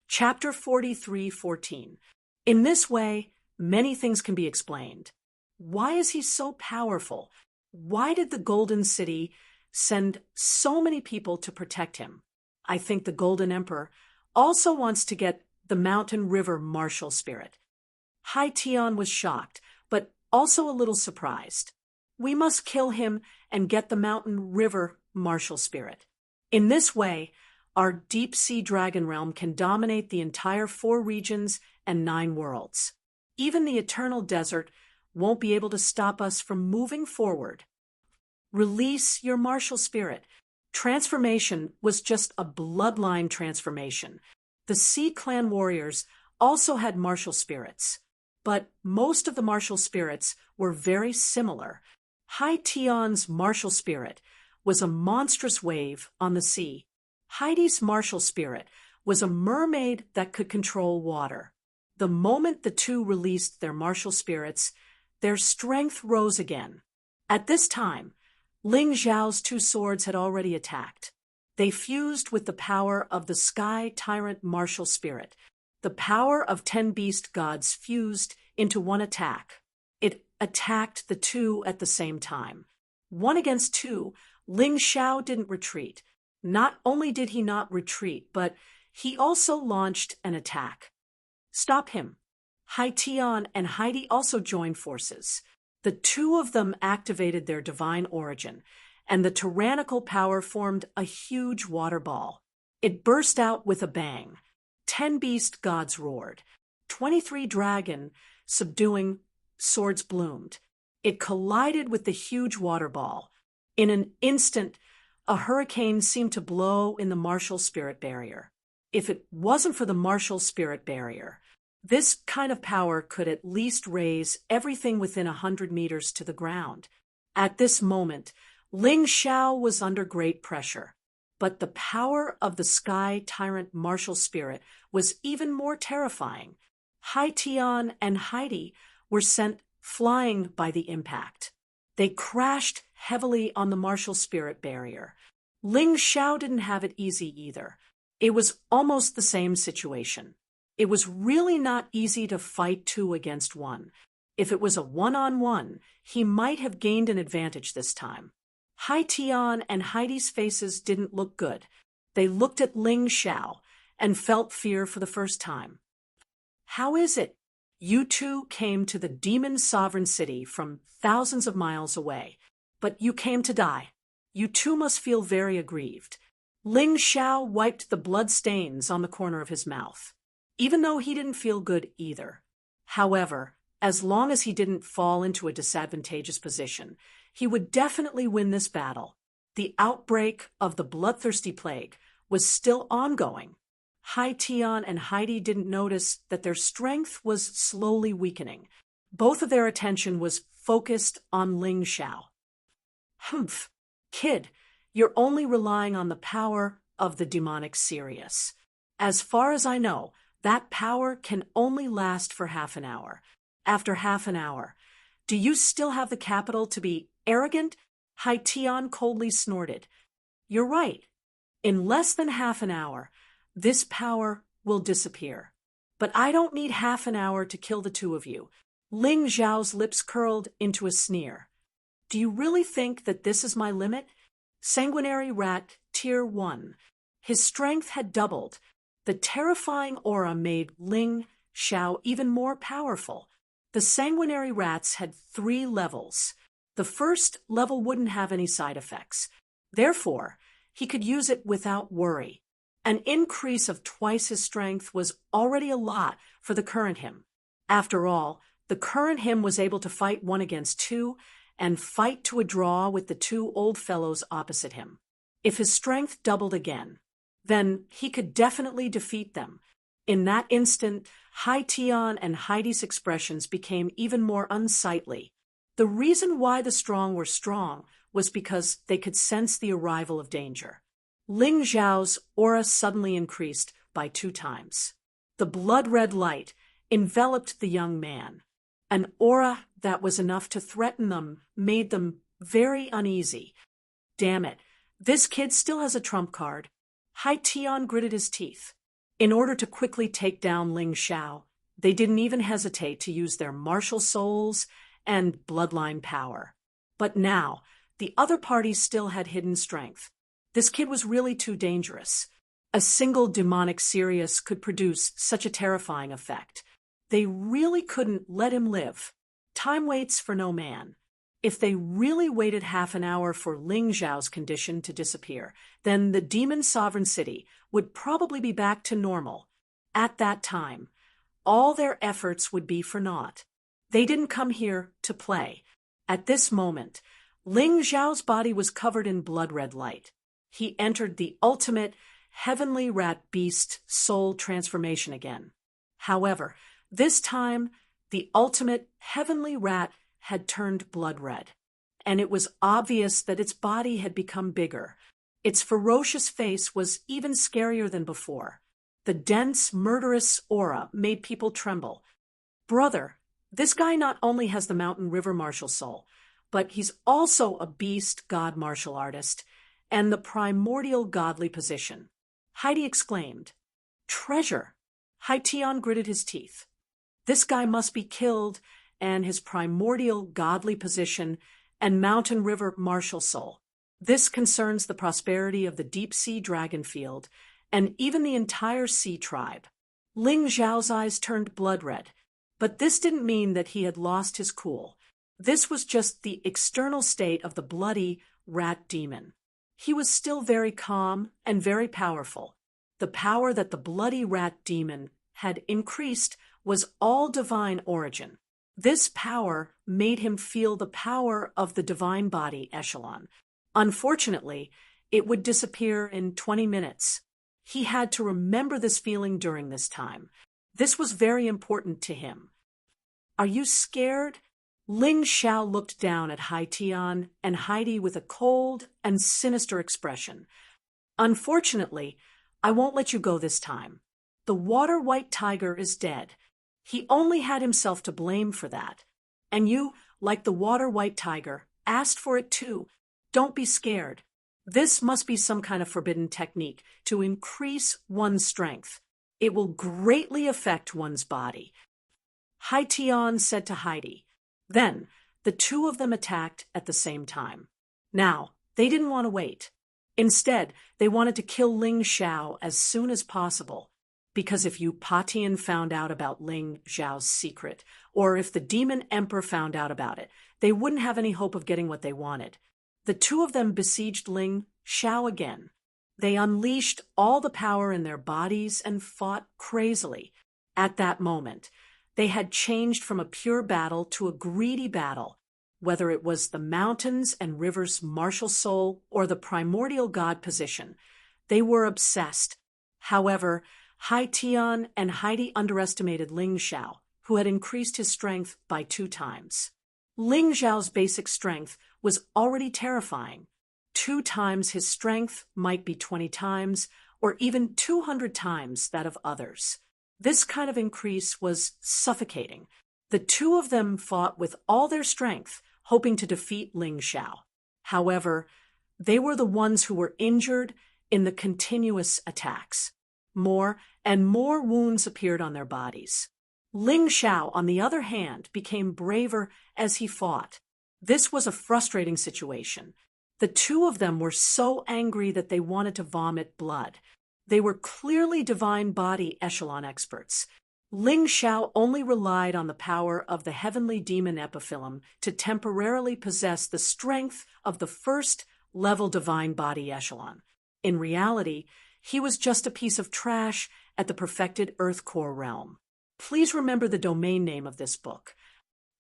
Chapter 43:14. In this way, many things can be explained. Why is he so powerful? Why did the Golden City send so many people to protect him? I think the Golden Emperor also wants to get the Mountain River martial spirit. Hai Tian was shocked, but also a little surprised. We must kill him and get the Mountain River martial spirit. In this way, our deep-sea dragon realm can dominate the entire 4 regions and 9 worlds. Even the eternal desert won't be able to stop us from moving forward. Release your martial spirit. Transformation was just a bloodline transformation. The Sea Clan warriors also had martial spirits, but most of the martial spirits were very similar. Hai Tian's martial spirit was a monstrous wave on the sea. Heidi's martial spirit was a mermaid that could control water. The moment the two released their martial spirits, their strength rose again. At this time, Ling Xiao's 2 swords had already attacked. They fused with the power of the Sky Tyrant martial spirit. The power of 10 beast gods fused into one attack. It attacked the 2 at the same time. 1 against 2, Ling Xiao didn't retreat. Not only did he not retreat, but he also launched an attack. Stop him. Hai Tian and Heidi also joined forces. The 2 of them activated their divine origin, and the tyrannical power formed a huge water ball. It burst out with a bang. 10 beast gods roared. 23 dragon subduing swords bloomed. It collided with the huge water ball. In an instant, a hurricane seemed to blow in the martial spirit barrier. If it wasn't for the martial spirit barrier, this kind of power could at least raise everything within 100 meters to the ground. At this moment, Ling Xiao was under great pressure. But the power of the Sky Tyrant martial spirit was even more terrifying. Hai Tian and Heidi were sent flying by the impact. They crashed heavily on the martial spirit barrier. Ling Xiao didn't have it easy either. It was almost the same situation. It was really not easy to fight 2 against 1. If it was a 1-on-1, he might have gained an advantage this time. Hai Tian and Heidi's faces didn't look good. They looked at Ling Xiao and felt fear for the first time. How is it? You 2 came to the demon sovereign city from thousands of miles away, but you came to die. You 2 must feel very aggrieved. Ling Xiao wiped the blood stains on the corner of his mouth, even though he didn't feel good either. However, as long as he didn't fall into a disadvantageous position, he would definitely win this battle. The outbreak of the bloodthirsty plague was still ongoing. Hai Tian and Heidi didn't notice that their strength was slowly weakening. Both of their attention was focused on Ling Xiao. Humph, kid, you're only relying on the power of the demonic Sirius. As far as I know, that power can only last for half an hour. After half an hour, do you still have the capital to be arrogant? Hai Tian coldly snorted. You're right. In less than half an hour, this power will disappear. But I don't need half an hour to kill the 2 of you. Ling Xiao's lips curled into a sneer. Do you really think that this is my limit? Sanguinary Rat, Tier 1. His strength had doubled. The terrifying aura made Ling Xiao even more powerful. The sanguinary rats had 3 levels. The first level wouldn't have any side effects. Therefore, he could use it without worry. An increase of twice his strength was already a lot for the current him. After all, the current him was able to fight 1 against 2 and fight to a draw with the 2 old fellows opposite him. If his strength doubled again, then he could definitely defeat them. In that instant, Hai Tian and Heidi's expressions became even more unsightly. The reason why the strong were strong was because they could sense the arrival of danger. Ling Xiao's aura suddenly increased by 2 times. The blood-red light enveloped the young man. An aura that was enough to threaten them made them very uneasy. Damn it, this kid still has a trump card. Hai Tian gritted his teeth. In order to quickly take down Ling Xiao, they didn't even hesitate to use their martial souls and bloodline power. But now, the other party still had hidden strength. This kid was really too dangerous. A single demonic Sirius could produce such a terrifying effect. They really couldn't let him live. Time waits for no man. If they really waited half an hour for Ling Xiao's condition to disappear, then the demon sovereign city would probably be back to normal. At that time, all their efforts would be for naught. They didn't come here to play. At this moment, Ling Xiao's body was covered in blood-red light. He entered the ultimate heavenly rat beast soul transformation again. However, this time, the ultimate heavenly rat had turned blood red, and it was obvious that its body had become bigger. Its ferocious face was even scarier than before. The dense, murderous aura made people tremble. Brother, this guy not only has the Mountain River martial soul, but he's also a beast god martial artist and the primordial godly position. Heidi exclaimed. Treasure! Haitian gritted his teeth. This guy must be killed, and his primordial godly position and Mountain River martial soul. This concerns the prosperity of the deep-sea dragon field and even the entire sea tribe. Ling Xiao's eyes turned blood red, but this didn't mean that he had lost his cool. This was just the external state of the bloody rat demon. He was still very calm and very powerful. The power that the bloody rat demon had increased was all divine origin. This power made him feel the power of the divine body echelon. Unfortunately, it would disappear in 20 minutes. He had to remember this feeling during this time. This was very important to him. Are you scared? Ling Xiao looked down at Haitian and Heidi with a cold and sinister expression. Unfortunately, I won't let you go this time. The water-white tiger is dead. He only had himself to blame for that. And you, like the water-white tiger, asked for it too. Don't be scared. This must be some kind of forbidden technique to increase one's strength. It will greatly affect one's body. Haitian said to Heidi. Then, the two of them attacked at the same time. Now, they didn't want to wait. Instead, they wanted to kill Ling Xiao as soon as possible. Because if Yu Patian found out about Ling Xiao's secret, or if the demon emperor found out about it, they wouldn't have any hope of getting what they wanted. The two of them besieged Ling Xiao again. They unleashed all the power in their bodies and fought crazily. At that moment, they had changed from a pure battle to a greedy battle. Whether it was the mountains and rivers' martial soul or the primordial god position, they were obsessed. However, Haitian and Heidi underestimated Ling Xiao, who had increased his strength by 2 times. Ling Xiao's basic strength was already terrifying. 2 times his strength might be 20 times, or even 200 times that of others. This kind of increase was suffocating. The two of them fought with all their strength, hoping to defeat Ling Xiao. However, they were the ones who were injured in the continuous attacks. More and more wounds appeared on their bodies. Ling Xiao, on the other hand, became braver as he fought. This was a frustrating situation. The two of them were so angry that they wanted to vomit blood. They were clearly divine body echelon experts. Ling Xiao only relied on the power of the heavenly demon epiphyllum to temporarily possess the strength of the first-level divine body echelon. In reality, he was just a piece of trash at the perfected Earth Core realm. Please remember the domain name of this book.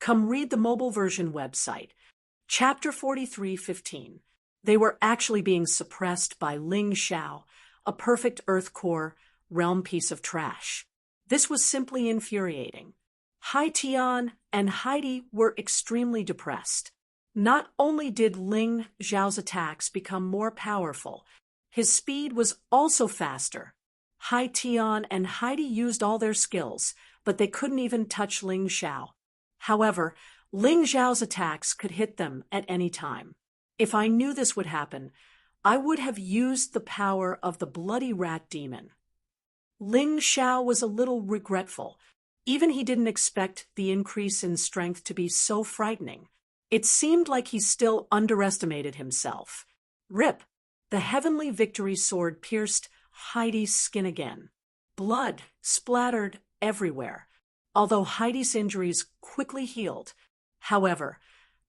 Come read the mobile version website. Chapter 43:15. They were actually being suppressed by Ling Xiao, a perfect Earth Core realm piece of trash. This was simply infuriating. Haitian and Heidi were extremely depressed. Not only did Ling Xiao's attacks become more powerful, his speed was also faster. Haitian and Heidi used all their skills, but they couldn't even touch Ling Xiao. However, Ling Xiao's attacks could hit them at any time. If I knew this would happen, I would have used the power of the bloody rat demon. Ling Xiao was a little regretful. Even he didn't expect the increase in strength to be so frightening. It seemed like he still underestimated himself. Rip! The heavenly victory sword pierced Heidi's skin again. Blood splattered everywhere, although Heidi's injuries quickly healed. However,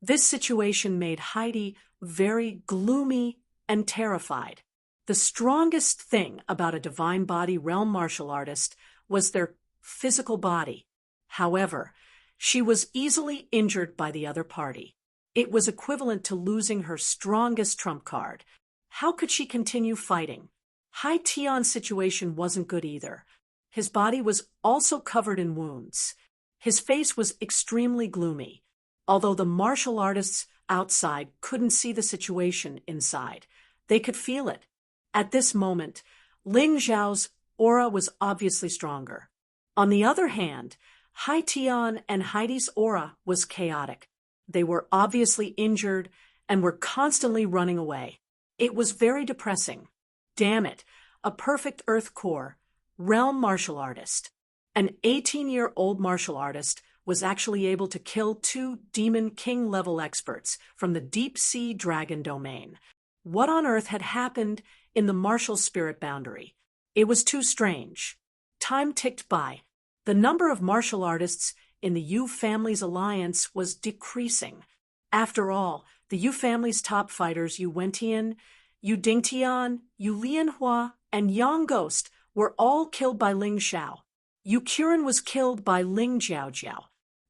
this situation made Heidi very gloomy and terrified. The strongest thing about a divine body realm martial artist was their physical body. However, she was easily injured by the other party. It was equivalent to losing her strongest trump card. How could she continue fighting? Hai Tian's situation wasn't good either. His body was also covered in wounds. His face was extremely gloomy, although the martial artists outside couldn't see the situation inside. They could feel it. At this moment, Ling Xiao's aura was obviously stronger. On the other hand, Hai Tian and Heidi's aura was chaotic. They were obviously injured and were constantly running away. It was very depressing. Damn it, a perfect Earth Core, realm martial artist. An 18-year-old martial artist was actually able to kill 2 Demon King level experts from the Deep Sea Dragon domain. What on earth had happened in the martial spirit boundary? It was too strange. Time ticked by. The number of martial artists in the Yu family's alliance was decreasing. After all, the Yu family's top fighters Yu Wentian, Yu Dingtian, Yu Lianhua, and Yang Ghost were all killed by Ling Xiao. Yu Qiren was killed by Ling Jiaojiao.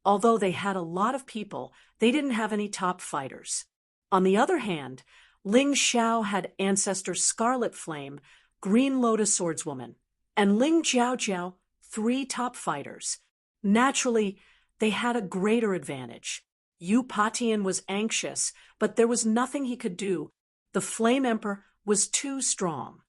Although they had a lot of people, they didn't have any top fighters. On the other hand, Ling Xiao had ancestor Scarlet Flame, Green Lotus Swordswoman, and Ling Jiaojiao 3 top fighters. Naturally, they had a greater advantage. Yu Patian was anxious, but there was nothing he could do. The Flame Emperor was too strong.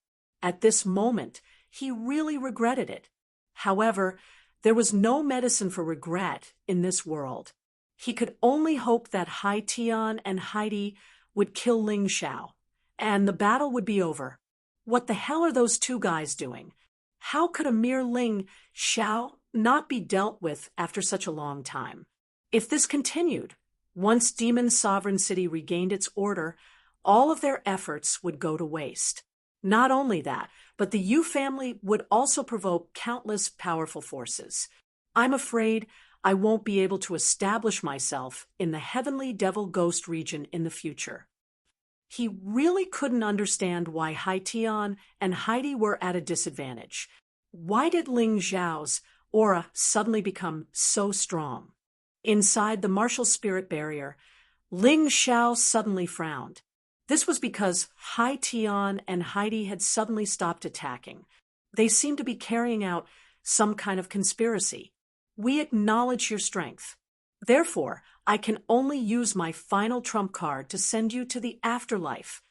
At this moment, he really regretted it. However, there was no medicine for regret in this world. He could only hope that Hai Tian and Heidi would kill Ling Xiao, and the battle would be over. What the hell are those 2 guys doing? How could a mere Ling Xiao not be dealt with after such a long time? If this continued, once Demon Sovereign City regained its order, all of their efforts would go to waste. Not only that, but the Yu family would also provoke countless powerful forces. I'm afraid I won't be able to establish myself in the Heavenly Devil Ghost region in the future. He really couldn't understand why Hai Tian and Heidi were at a disadvantage. Why did Ling Xiao's aura suddenly become so strong? Inside the martial spirit barrier, Ling Xiao suddenly frowned. This was because Hai Tian and Heidi had suddenly stopped attacking. They seemed to be carrying out some kind of conspiracy. We acknowledge your strength. Therefore, I can only use my final trump card to send you to the afterlife.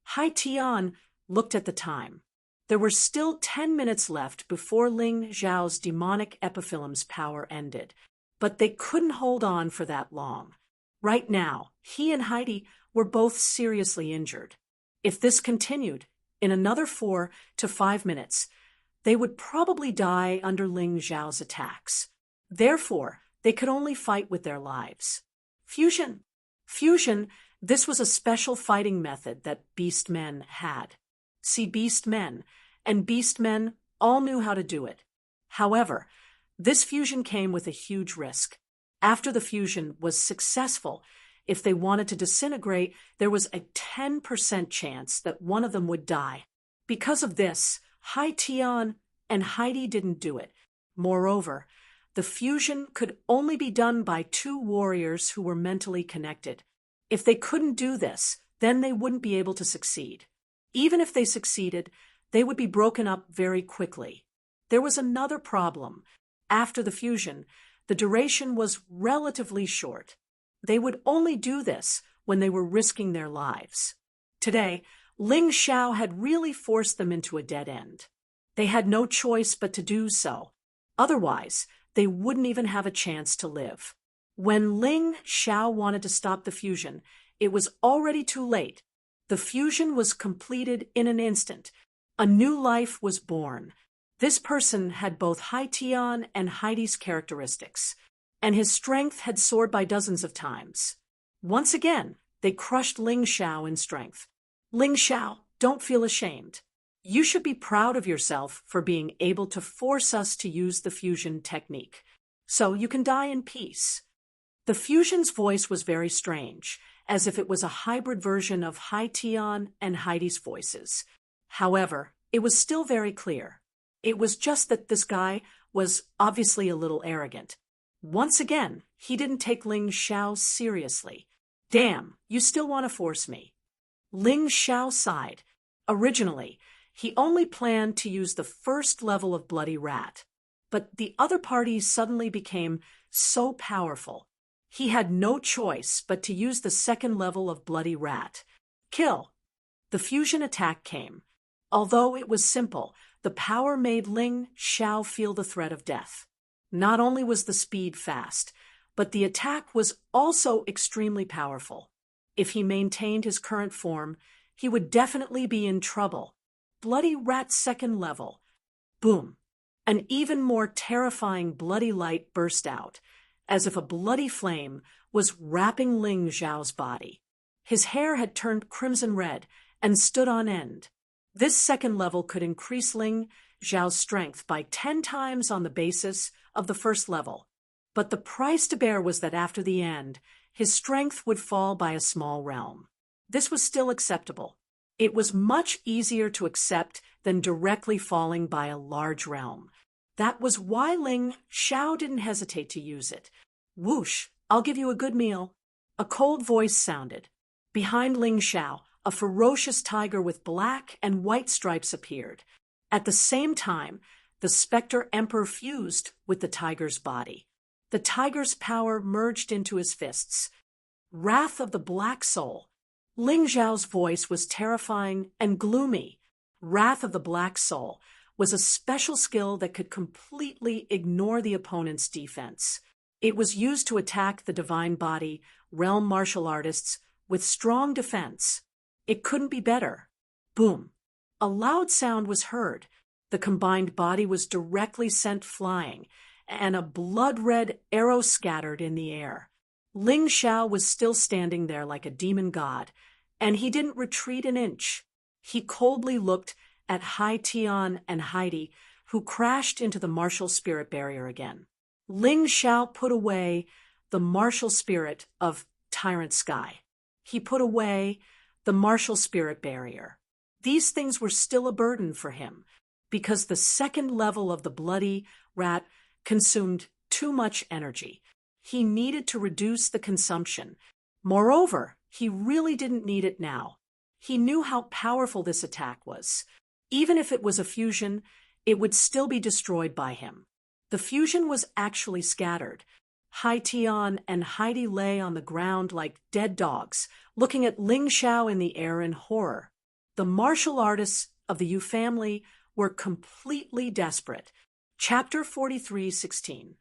Hai Tian looked at the time. There were still 10 minutes left before Ling Xiao's demonic epiphyllum's power ended, but they couldn't hold on for that long. Right now, he and Heidi were both seriously injured. If this continued, in another 4 to 5 minutes, they would probably die under Ling Xiao's attacks. Therefore, they could only fight with their lives. Fusion. This was a special fighting method that beast men had. See Beast Men, and Beast Men all knew how to do it. However, this fusion came with a huge risk. After the fusion was successful, if they wanted to disintegrate, there was a 10% chance that one of them would die. Because of this, Hai Tian and Heidi didn't do it. Moreover, the fusion could only be done by 2 warriors who were mentally connected. If they couldn't do this, then they wouldn't be able to succeed. Even if they succeeded, they would be broken up very quickly. There was another problem. After the fusion, the duration was relatively short. They would only do this when they were risking their lives. Today, Ling Xiao had really forced them into a dead end. They had no choice but to do so. Otherwise, they wouldn't even have a chance to live. When Ling Xiao wanted to stop the fusion, it was already too late. The fusion was completed in an instant. A new life was born. This person had both Hai Tian and Heidi's characteristics, and his strength had soared by dozens of times. Once again, they crushed Ling Xiao in strength. Ling Xiao, don't feel ashamed. You should be proud of yourself for being able to force us to use the fusion technique, so you can die in peace. The fusion's voice was very strange, as if it was a hybrid version of Hai Tian and Heidi's voices. However, it was still very clear. It was just that this guy was obviously a little arrogant. Once again, he didn't take Ling Xiao seriously. Damn, you still want to force me. Ling Xiao sighed. Originally, he only planned to use the first level of Bloody Rat, but the other parties suddenly became so powerful. He had no choice but to use the second level of Bloody Rat. Kill. The fusion attack came. Although it was simple, the power made Ling Xiao feel the threat of death. Not only was the speed fast, but the attack was also extremely powerful. If he maintained his current form, he would definitely be in trouble. Bloody Rat second level. Boom. An even more terrifying bloody light burst out, as if a bloody flame was wrapping Ling Xiao's body. His hair had turned crimson red and stood on end. This second level could increase Ling Xiao's strength by 10 times on the basis of the first level. But the price to bear was that after the end, his strength would fall by a small realm. This was still acceptable. It was much easier to accept than directly falling by a large realm. That was why Ling Xiao didn't hesitate to use it. Whoosh, I'll give you a good meal. A cold voice sounded. Behind Ling Xiao, a ferocious tiger with black and white stripes appeared. At the same time, the Spectre Emperor fused with the tiger's body. The tiger's power merged into his fists. Wrath of the Black Soul. Ling Xiao's voice was terrifying and gloomy. Wrath of the Black Soul was a special skill that could completely ignore the opponent's defense. It was used to attack the Divine Body realm martial artists with strong defense. It couldn't be better. Boom. A loud sound was heard. The combined body was directly sent flying, and a blood-red arrow scattered in the air. Ling Xiao was still standing there like a demon god, and he didn't retreat an inch. He coldly looked at Hai Tian and Heidi, who crashed into the martial spirit barrier again. Ling Xiao put away the martial spirit of Tyrant Sky. He put away the martial spirit barrier. These things were still a burden for him, because the second level of the Bloody Rat consumed too much energy. He needed to reduce the consumption. Moreover, he really didn't need it now. He knew how powerful this attack was. Even if it was a fusion, it would still be destroyed by him. The fusion was actually scattered. Hai Tian and Heidi lay on the ground like dead dogs, looking at Ling Xiao in the air in horror. The martial artists of the Yu family were completely desperate. Chapter 43:16.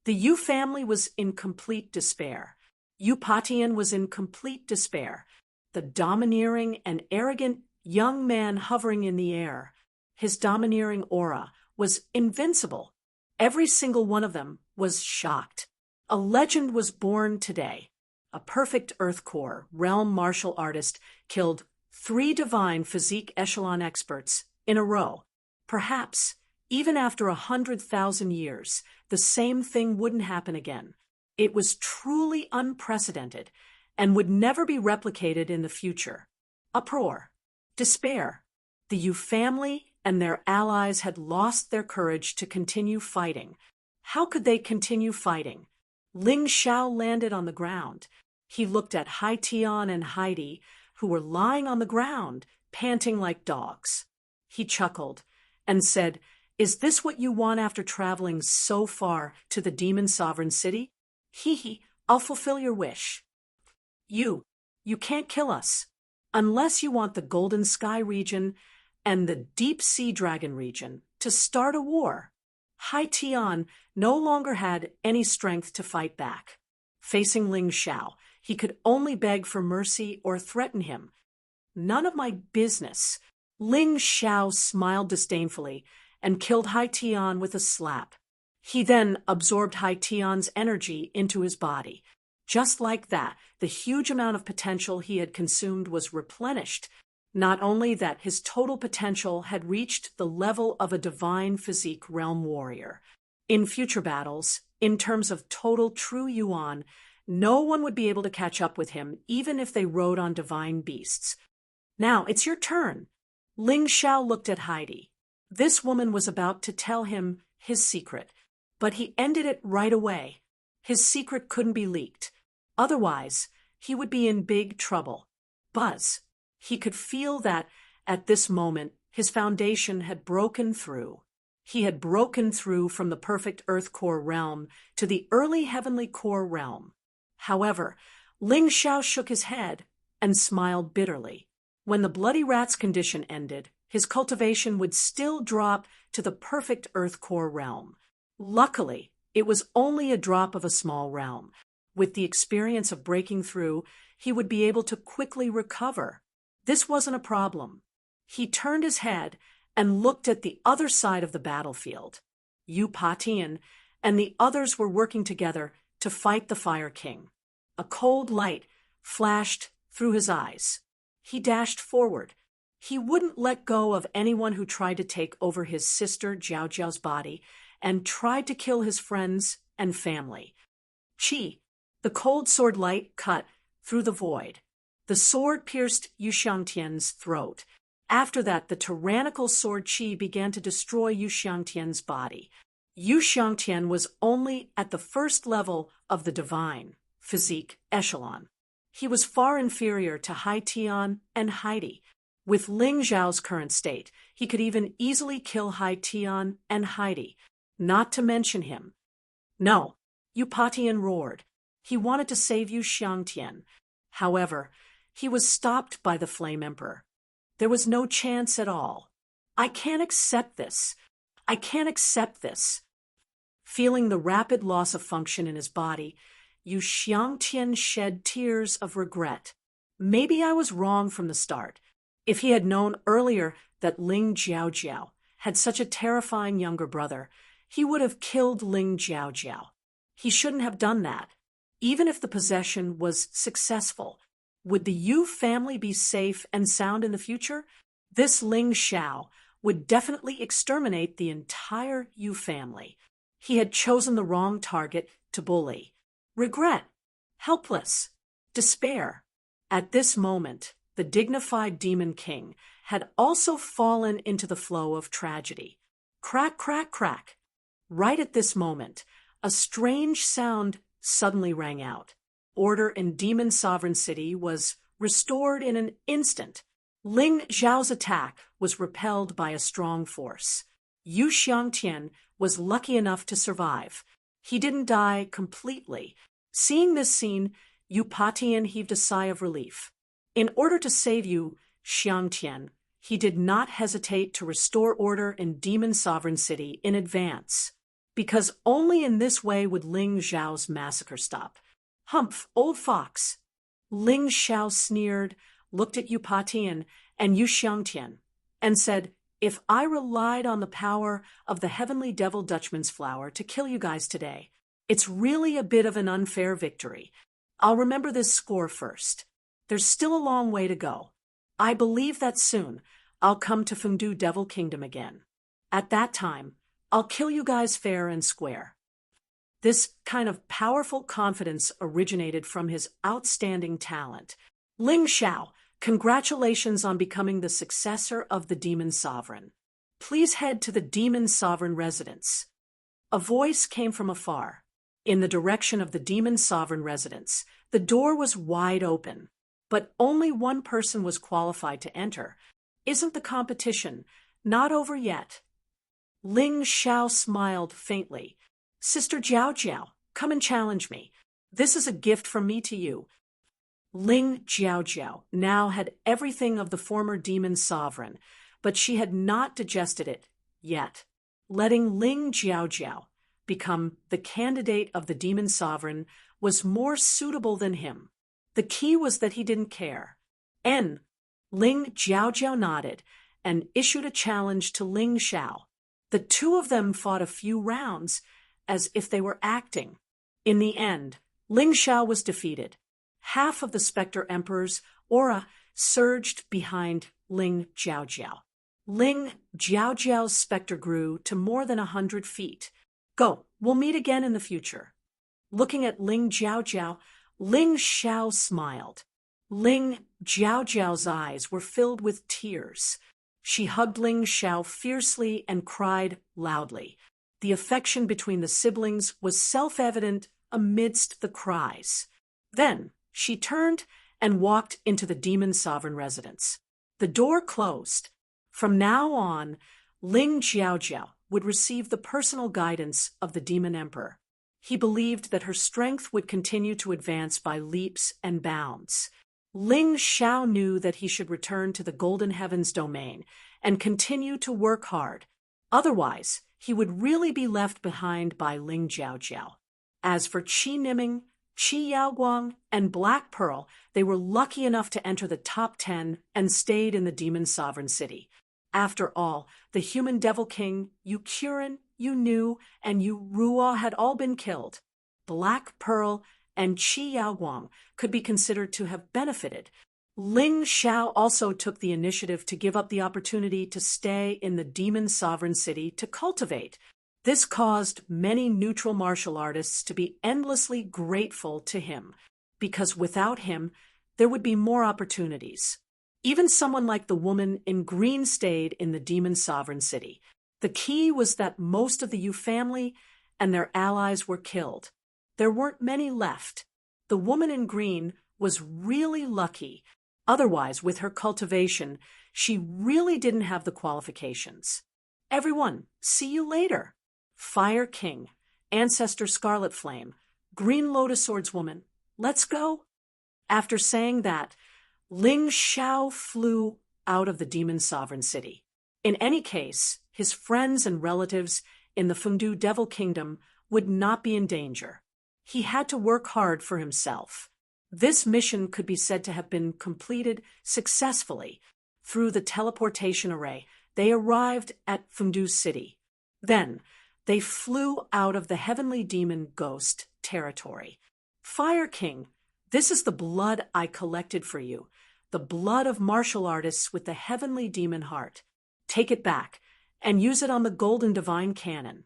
The Yu family was in complete despair. Yu Patian was in complete despair. The domineering and arrogant young man hovering in the air. His domineering aura was invincible. Every single one of them was shocked. A legend was born today. A perfect Earth Core realm martial artist killed 3 divine physique echelon experts in a row. Perhaps, even after 100,000 years, the same thing wouldn't happen again. It was truly unprecedented and would never be replicated in the future. Uproar. Despair. The Yu family and their allies had lost their courage to continue fighting. How could they continue fighting? Ling Xiao landed on the ground. He looked at Hai Tian and Heidi, who were lying on the ground, panting like dogs. He chuckled and said, "Is this what you want after traveling so far to the demon sovereign city? Hee, I'll fulfill your wish. You can't kill us. Unless you want the Golden Sky region and the Deep Sea Dragon region to start a war." Hai Tian no longer had any strength to fight back. Facing Ling Xiao, he could only beg for mercy or threaten him. "None of my business." Ling Xiao smiled disdainfully and killed Hai Tian with a slap. He then absorbed Hai Tian's energy into his body. Just like that, the huge amount of potential he had consumed was replenished. Not only that, his total potential had reached the level of a divine physique realm warrior. In future battles, in terms of total true Yuan, no one would be able to catch up with him, even if they rode on divine beasts. Now, it's your turn. Ling Xiao looked at Heidi. This woman was about to tell him his secret, but he ended it right away. His secret couldn't be leaked. Otherwise, he would be in big trouble. Buzz. He could feel that, at this moment, his foundation had broken through. He had broken through from the perfect Earth Core realm to the early Heavenly Core realm. However, Ling Xiao shook his head and smiled bitterly. When the Bloody Rat's condition ended, his cultivation would still drop to the perfect Earth Core realm. Luckily, it was only a drop of a small realm. With the experience of breaking through, he would be able to quickly recover. This wasn't a problem. He turned his head and looked at the other side of the battlefield. Yu Patian and the others were working together to fight the Fire King. A cold light flashed through his eyes. He dashed forward. He wouldn't let go of anyone who tried to take over his sister Jiao Jiao's body and tried to kill his friends and family. Qi, the cold sword light cut through the void. The sword pierced Yu Xiangtian's throat. After that, the tyrannical sword Qi began to destroy Yu Xiangtian's body. Yu Xiangtian was only at the first level of the divine physique echelon. He was far inferior to Hai Tian and Heidi. With Ling Xiao's current state, he could even easily kill Hai Tian and Heidi, not to mention him. No, Yu Patian roared. He wanted to save Yu Xiangtian. However, he was stopped by the Flame Emperor. There was no chance at all. I can't accept this. I can't accept this. Feeling the rapid loss of function in his body, Yu Xiangtian shed tears of regret. Maybe I was wrong from the start. If he had known earlier that Ling Jiaojiao had such a terrifying younger brother, he would have killed Ling Jiaojiao. He shouldn't have done that. Even if the possession was successful, would the Yu family be safe and sound in the future? This Ling Xiao would definitely exterminate the entire Yu family. He had chosen the wrong target to bully. Regret, helpless, despair. At this moment, the dignified Demon King had also fallen into the flow of tragedy. Crack, crack, crack. Right at this moment, a strange sound suddenly rang out. Order in Demon Sovereign City was restored in an instant. Ling Xiao's attack was repelled by a strong force. Yu Xiangtian was lucky enough to survive. He didn't die completely. Seeing this scene, Yu Patian heaved a sigh of relief. In order to save Yu Xiangtian, he did not hesitate to restore order in Demon Sovereign City in advance, because only in this way would Ling Xiao's massacre stop. Humph, old fox. Ling Xiao sneered, looked at Yu Patian and Yu Xiangtian, and said, if I relied on the power of the heavenly devil Dutchman's flower to kill you guys today, it's really a bit of an unfair victory. I'll remember this score first. There's still a long way to go. I believe that soon I'll come to Fengdu Devil Kingdom again. At that time, I'll kill you guys fair and square. This kind of powerful confidence originated from his outstanding talent. Ling Xiao, congratulations on becoming the successor of the Demon Sovereign. Please head to the Demon Sovereign residence. A voice came from afar. In the direction of the Demon Sovereign residence, the door was wide open, but only one person was qualified to enter. Isn't the competition not over yet? Ling Xiao smiled faintly. Sister Jiao Jiao, come and challenge me. This is a gift from me to you. Ling Jiao Jiao now had everything of the former Demon Sovereign, but she had not digested it yet. Letting Ling Jiao Jiao become the candidate of the Demon Sovereign was more suitable than him. The key was that he didn't care. Ling Jiao Jiao nodded and issued a challenge to Ling Xiao. The two of them fought a few rounds as if they were acting. In the end, Ling Xiao was defeated. Half of the Spectre Emperor's aura surged behind Ling Jiaojiao. Ling Jiaojiao's spectre grew to more than 100 feet. Go, we'll meet again in the future. Looking at Ling Jiaojiao, Ling Xiao smiled. Ling Jiaojiao's eyes were filled with tears. She hugged Ling Xiao fiercely and cried loudly. The affection between the siblings was self-evident amidst the cries. Then she turned and walked into the demon sovereign residence. The door closed. From now on, Ling Jiaojiao would receive the personal guidance of the demon emperor. He believed that her strength would continue to advance by leaps and bounds. Ling Xiao knew that he should return to the Golden Heavens domain and continue to work hard. Otherwise, he would really be left behind by Ling Jiaojiao. As for Qi Niming, Qi Yaoguang, and Black Pearl, they were lucky enough to enter the top 10 and stayed in the Demon Sovereign City. After all, the human Devil King, Yu Qiren, Yu Nu, and Yu Ruo had all been killed. Black Pearl and Qi Yaoguang could be considered to have benefited. Ling Xiao also took the initiative to give up the opportunity to stay in the Demon Sovereign City to cultivate. This caused many neutral martial artists to be endlessly grateful to him, because without him, there would be more opportunities. Even someone like the woman in green stayed in the Demon Sovereign City. The key was that most of the Yu family and their allies were killed. There weren't many left. The woman in green was really lucky. Otherwise, with her cultivation, she really didn't have the qualifications. Everyone, see you later. Fire King, Ancestor Scarlet Flame, Green Lotus Swordswoman, let's go. After saying that, Ling Xiao flew out of the Demon Sovereign City. In any case, his friends and relatives in the Fengdu Devil Kingdom would not be in danger. He had to work hard for himself. This mission could be said to have been completed successfully. Through the teleportation array, they arrived at Fengdu City. Then, they flew out of the Heavenly Demon Ghost territory. Fire King, this is the blood I collected for you, the blood of martial artists with the Heavenly Demon heart. Take it back and use it on the Golden Divine Cannon.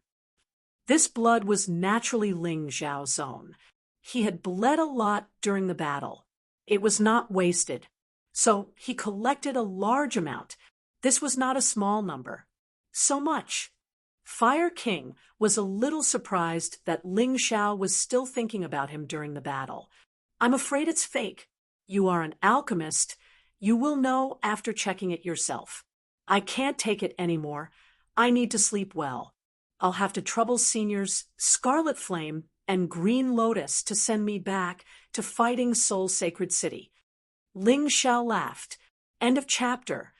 This blood was naturally Ling Xiao's own. He had bled a lot during the battle. It was not wasted. So he collected a large amount. This was not a small number. So much. Fire King was a little surprised that Ling Xiao was still thinking about him during the battle. I'm afraid it's fake. You are an alchemist. You will know after checking it yourself. I can't take it anymore. I need to sleep well. I'll have to trouble Seniors Scarlet Flame and Green Lotus to send me back to fighting Soul Sacred City. Ling Xiao laughed. End of chapter.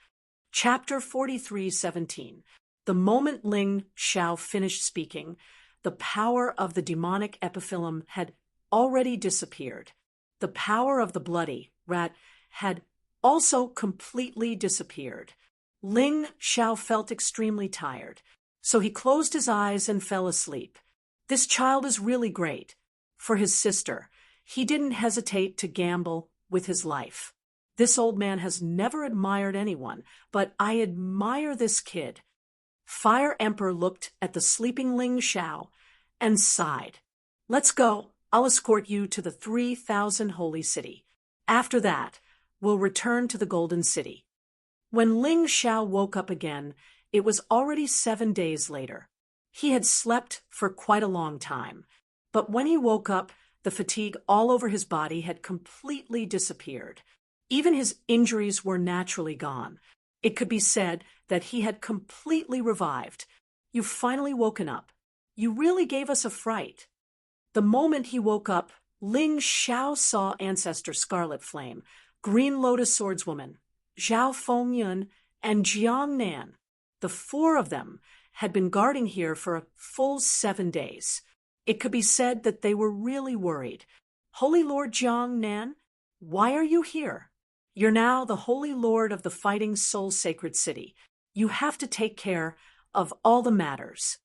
Chapter 43:17. The moment Ling Xiao finished speaking, the power of the demonic epiphyllum had already disappeared. The power of the bloody rat had also completely disappeared. Ling Xiao felt extremely tired, so he closed his eyes and fell asleep. This child is really great. For his sister, he didn't hesitate to gamble with his life. This old man has never admired anyone, but I admire this kid. Fire Emperor looked at the sleeping Ling Xiao and sighed. Let's go. I'll escort you to the 3,000 Holy City. After that, we'll return to the Golden City. When Ling Xiao woke up again, it was already 7 days later. He had slept for quite a long time, but when he woke up, the fatigue all over his body had completely disappeared. Even his injuries were naturally gone. It could be said that he had completely revived. You've finally woken up. You really gave us a fright. The moment he woke up, Ling Xiao saw Ancestor Scarlet Flame, Green Lotus Swordswoman, Zhao Fengyun, and Jiang Nan. The four of them had been guarding here for a full 7 days. It could be said that they were really worried. Holy Lord Jiang Nan, why are you here? You're now the Holy Lord of the Fighting Soul Sacred City. You have to take care of all the matters.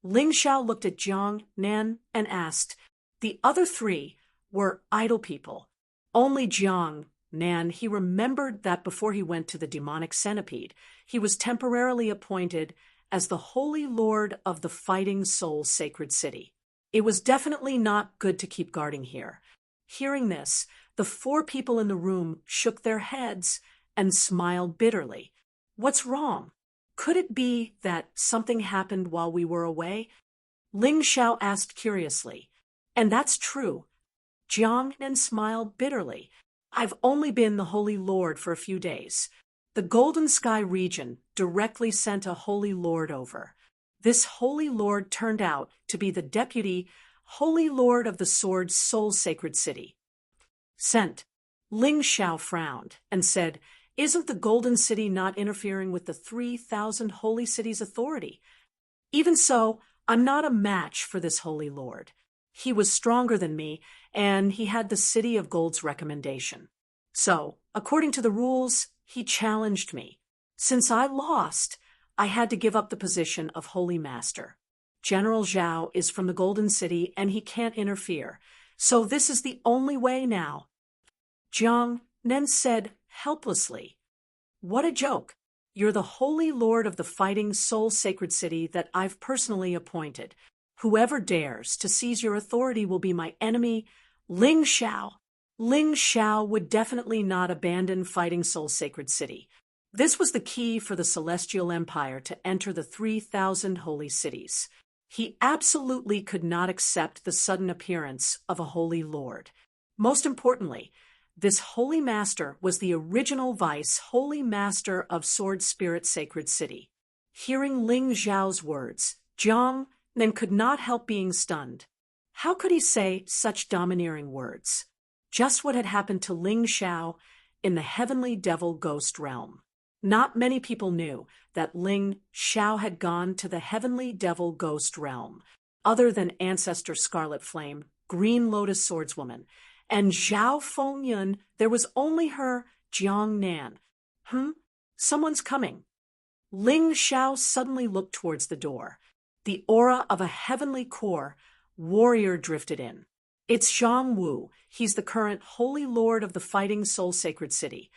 Ling Xiao looked at Jiang Nan and asked. The other three were idle people. Only Jiang Nan, he remembered that before he went to the demonic centipede, he was temporarily appointed as the Holy Lord of the Fighting Soul Sacred City. It was definitely not good to keep guarding here. Hearing this, the four people in the room shook their heads and smiled bitterly. What's wrong? Could it be that something happened while we were away? Ling Xiao asked curiously. And that's true. Jiang Nan smiled bitterly. I've only been the Holy Lord for a few days. The Golden Sky region directly sent a Holy Lord over. This Holy Lord turned out to be the deputy Holy Lord of the Sword Soul Sacred City. Sent. Ling Xiao frowned and said, Isn't the Golden City not interfering with the 3,000 Holy Cities' authority? Even so, I'm not a match for this Holy Lord. He was stronger than me, and he had the City of Gold's recommendation. So, according to the rules, he challenged me. Since I lost, I had to give up the position of Holy Master. General Zhao is from the Golden City, and he can't interfere. So this is the only way now. Jiang Nan said helplessly, What a joke. You're the Holy Lord of the Fighting Soul Sacred City that I've personally appointed. Whoever dares to seize your authority will be my enemy, Ling Xiao. Ling Xiao would definitely not abandon Fighting Soul Sacred City. This was the key for the Celestial Empire to enter the 3,000 holy cities. He absolutely could not accept the sudden appearance of a Holy Lord. Most importantly, this Holy Master was the original Vice Holy Master of Sword Spirit Sacred City. Hearing Ling Xiao's words, Jiang Nan could not help being stunned. How could he say such domineering words? Just what had happened to Ling Xiao in the Heavenly Devil Ghost realm. Not many people knew that Ling Xiao had gone to the Heavenly Devil Ghost realm, other than Ancestor Scarlet Flame, Green Lotus Swordswoman, and Zhao Fengyun. There was only her, Jiang Nan. Someone's coming. Ling Xiao suddenly looked towards the door. The aura of a heavenly core warrior drifted in. It's Zhang Wu. He's the current Holy Lord of the Fighting Soul Sacred City.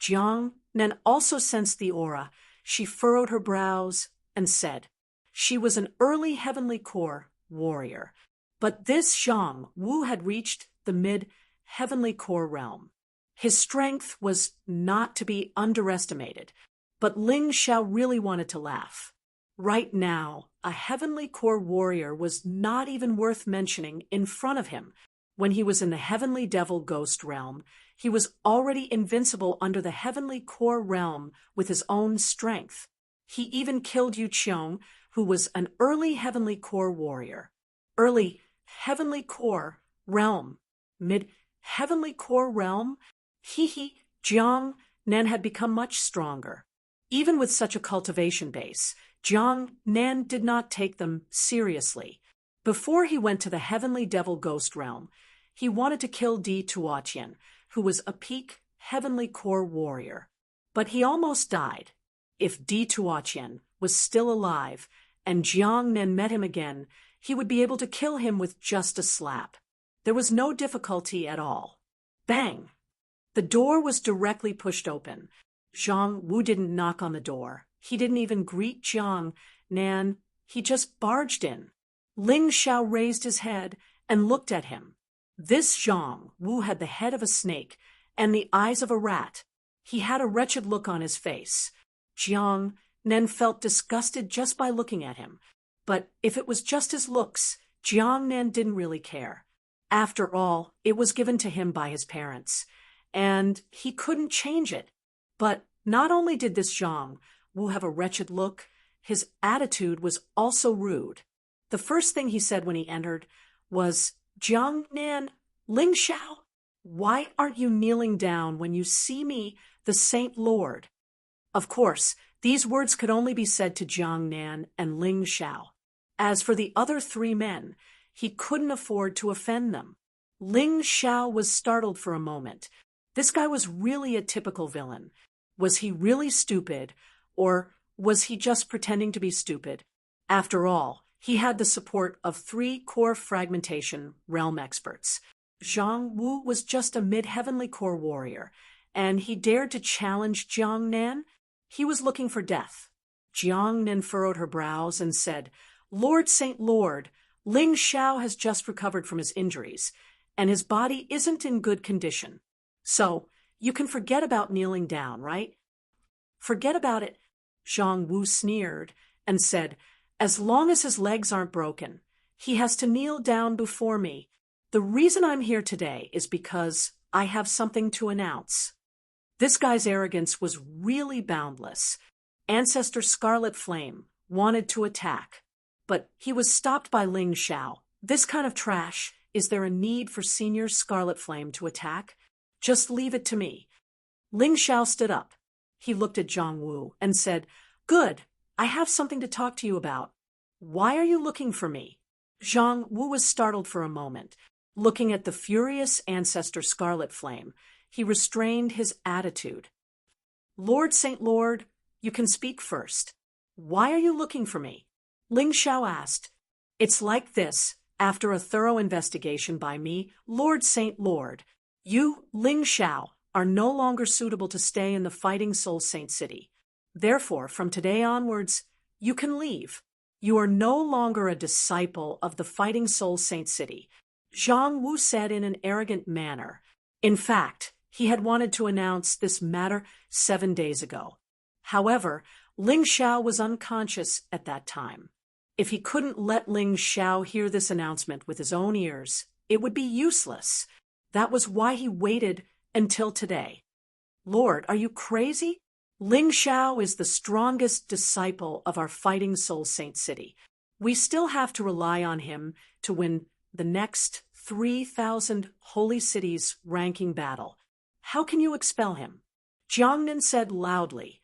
Jiang Nan also sensed the aura. She furrowed her brows and said, She was an early heavenly core warrior. But this Zhang Wu had reached the mid-heavenly core realm. His strength was not to be underestimated, but Ling Xiao really wanted to laugh. Right now, a heavenly core warrior was not even worth mentioning in front of him. When he was in the Heavenly Devil Ghost realm, he was already invincible under the Heavenly Core realm with his own strength. He even killed Yu Qiong, who was an early Heavenly Core warrior. Early Heavenly Core realm. Mid-Heavenly Core realm? Jiang Nan had become much stronger. Even with such a cultivation base, Jiang Nan did not take them seriously. Before he went to the Heavenly Devil Ghost realm, he wanted to kill Di Tuotian, who was a peak Heavenly Core warrior. But he almost died. If Di Tuotian was still alive and Jiang Nan met him again, he would be able to kill him with just a slap. There was no difficulty at all. Bang! The door was directly pushed open. Zhang Wu didn't knock on the door. He didn't even greet Jiang Nan. He just barged in. Ling Xiao raised his head and looked at him. This Zhang Wu had the head of a snake and the eyes of a rat. He had a wretched look on his face. Jiang Nan felt disgusted just by looking at him. But if it was just his looks, Jiang Nan didn't really care. After all, it was given to him by his parents, and he couldn't change it. But not only did this Zhang Wu have a wretched look, his attitude was also rude. The first thing he said when he entered was, Jiang Nan, Ling Xiao, why aren't you kneeling down when you see me, the Saint Lord? Of course, these words could only be said to Jiang Nan and Ling Xiao. As for the other three men, he couldn't afford to offend them. Ling Xiao was startled for a moment. This guy was really a typical villain. Was he really stupid, or Was he just pretending to be stupid? After all, he had the support of 3 core fragmentation realm experts. Zhang Wu was just a mid-heavenly core warrior, and he dared to challenge Jiang Nan? He was looking for death. Jiang Nan furrowed her brows and said, "Lord Saint Lord, Ling Xiao has just recovered from his injuries, and his body isn't in good condition. So, you can forget about kneeling down, right?" "Forget about it," Zhang Wu sneered and said, "as long as his legs aren't broken. He has to kneel down before me. The reason I'm here today is because I have something to announce." This guy's arrogance was really boundless. Ancestor Scarlet Flame wanted to attack, but he was stopped by Ling Xiao. This kind of trash, is there a need for Senior Scarlet Flame to attack? Just leave it to me. Ling Xiao stood up. He looked at Zhang Wu and said, "Good, I have something to talk to you about. Why are you looking for me?" Zhang Wu was startled for a moment. Looking at the furious Ancestor Scarlet Flame, he restrained his attitude. "Lord Saint Lord, you can speak first. Why are you looking for me?" Ling Xiao asked. "It's like this, after a thorough investigation by me, Lord Saint Lord, you, Ling Xiao, are no longer suitable to stay in the Fighting Soul Saint City. Therefore, from today onwards, you can leave. You are no longer a disciple of the Fighting Soul Saint City," Zhang Wu said in an arrogant manner. In fact, he had wanted to announce this matter 7 days ago. However, Ling Xiao was unconscious at that time. If he couldn't let Ling Xiao hear this announcement with his own ears, it would be useless. That was why he waited until today. "Lord, are you crazy? Ling Xiao is the strongest disciple of our Fighting Soul Saint City. We still have to rely on him to win the next 3,000 holy cities ranking battle. How can you expel him?" Jiangnan said loudly.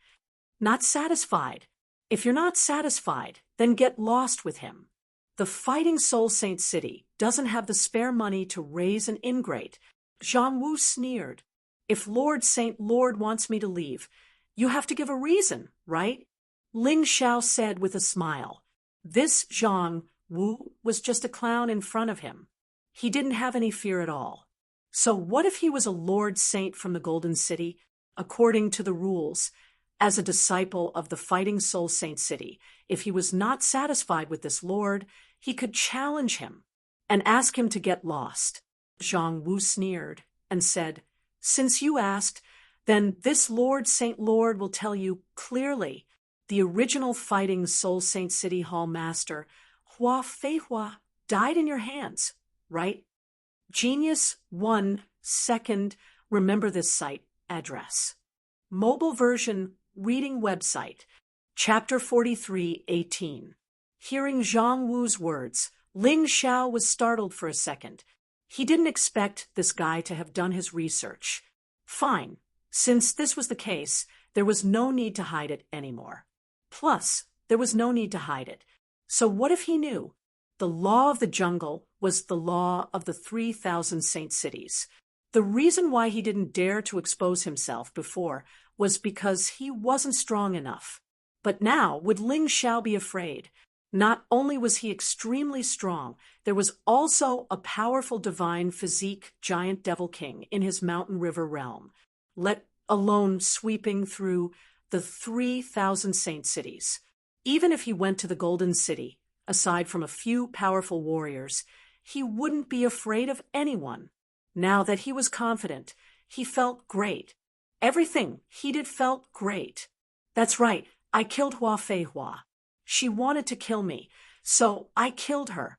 "Not satisfied. If you're not satisfied, then get lost with him. The Fighting Soul Saint City doesn't have the spare money to raise an ingrate." Zhang Wu sneered. "If Lord Saint Lord wants me to leave, you have to give a reason, right?" Ling Xiao said with a smile. This Zhang Wu was just a clown in front of him. He didn't have any fear at all. So what if he was a Lord Saint from the Golden City, according to the rules, as a disciple of the Fighting Soul Saint City? If he was not satisfied with this Lord, he could challenge him and ask him to get lost. Zhang Wu sneered and said, "Since you asked, then this Lord Saint Lord will tell you clearly. The original Fighting Soul Saint City Hall Master, Hua Feihua, died in your hands, right? Genius 1 second, remember this site address. Mobile version reading website, Chapter 43:18. Hearing Zhang Wu's words, Ling Xiao was startled for a second. He didn't expect this guy to have done his research. Fine. Since this was the case, there was no need to hide it anymore. Plus, there was no need to hide it. So what if he knew? The law of the jungle was the law of the 3,000 saint cities. The reason why he didn't dare to expose himself before was because he wasn't strong enough. But now, would Ling Xiao be afraid? Not only was he extremely strong, there was also a powerful divine physique giant devil king in his mountain river realm, let alone sweeping through the 3,000 saint cities. Even if he went to the Golden City, aside from a few powerful warriors, he wouldn't be afraid of anyone. Now that he was confident, he felt great. Everything he did felt great. That's right, I killed Hua Feihua. She wanted to kill me, so I killed her.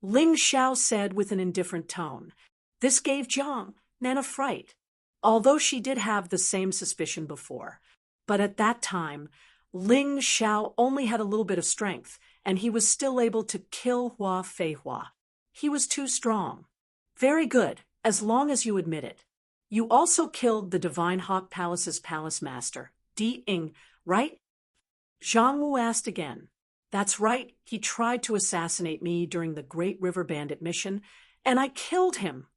Ling Xiao said with an indifferent tone. This gave Jiang Nan a fright, although she did have the same suspicion before. But at that time, Ling Xiao only had a little bit of strength, and he was still able to kill Hua Feihua. He was too strong. Very good, as long as you admit it. You also killed the Divine Hawk Palace's palace master, Di Ying, right? Zhang Wu asked again. That's right, he tried to assassinate me during the Great River Bandit mission, and I killed him.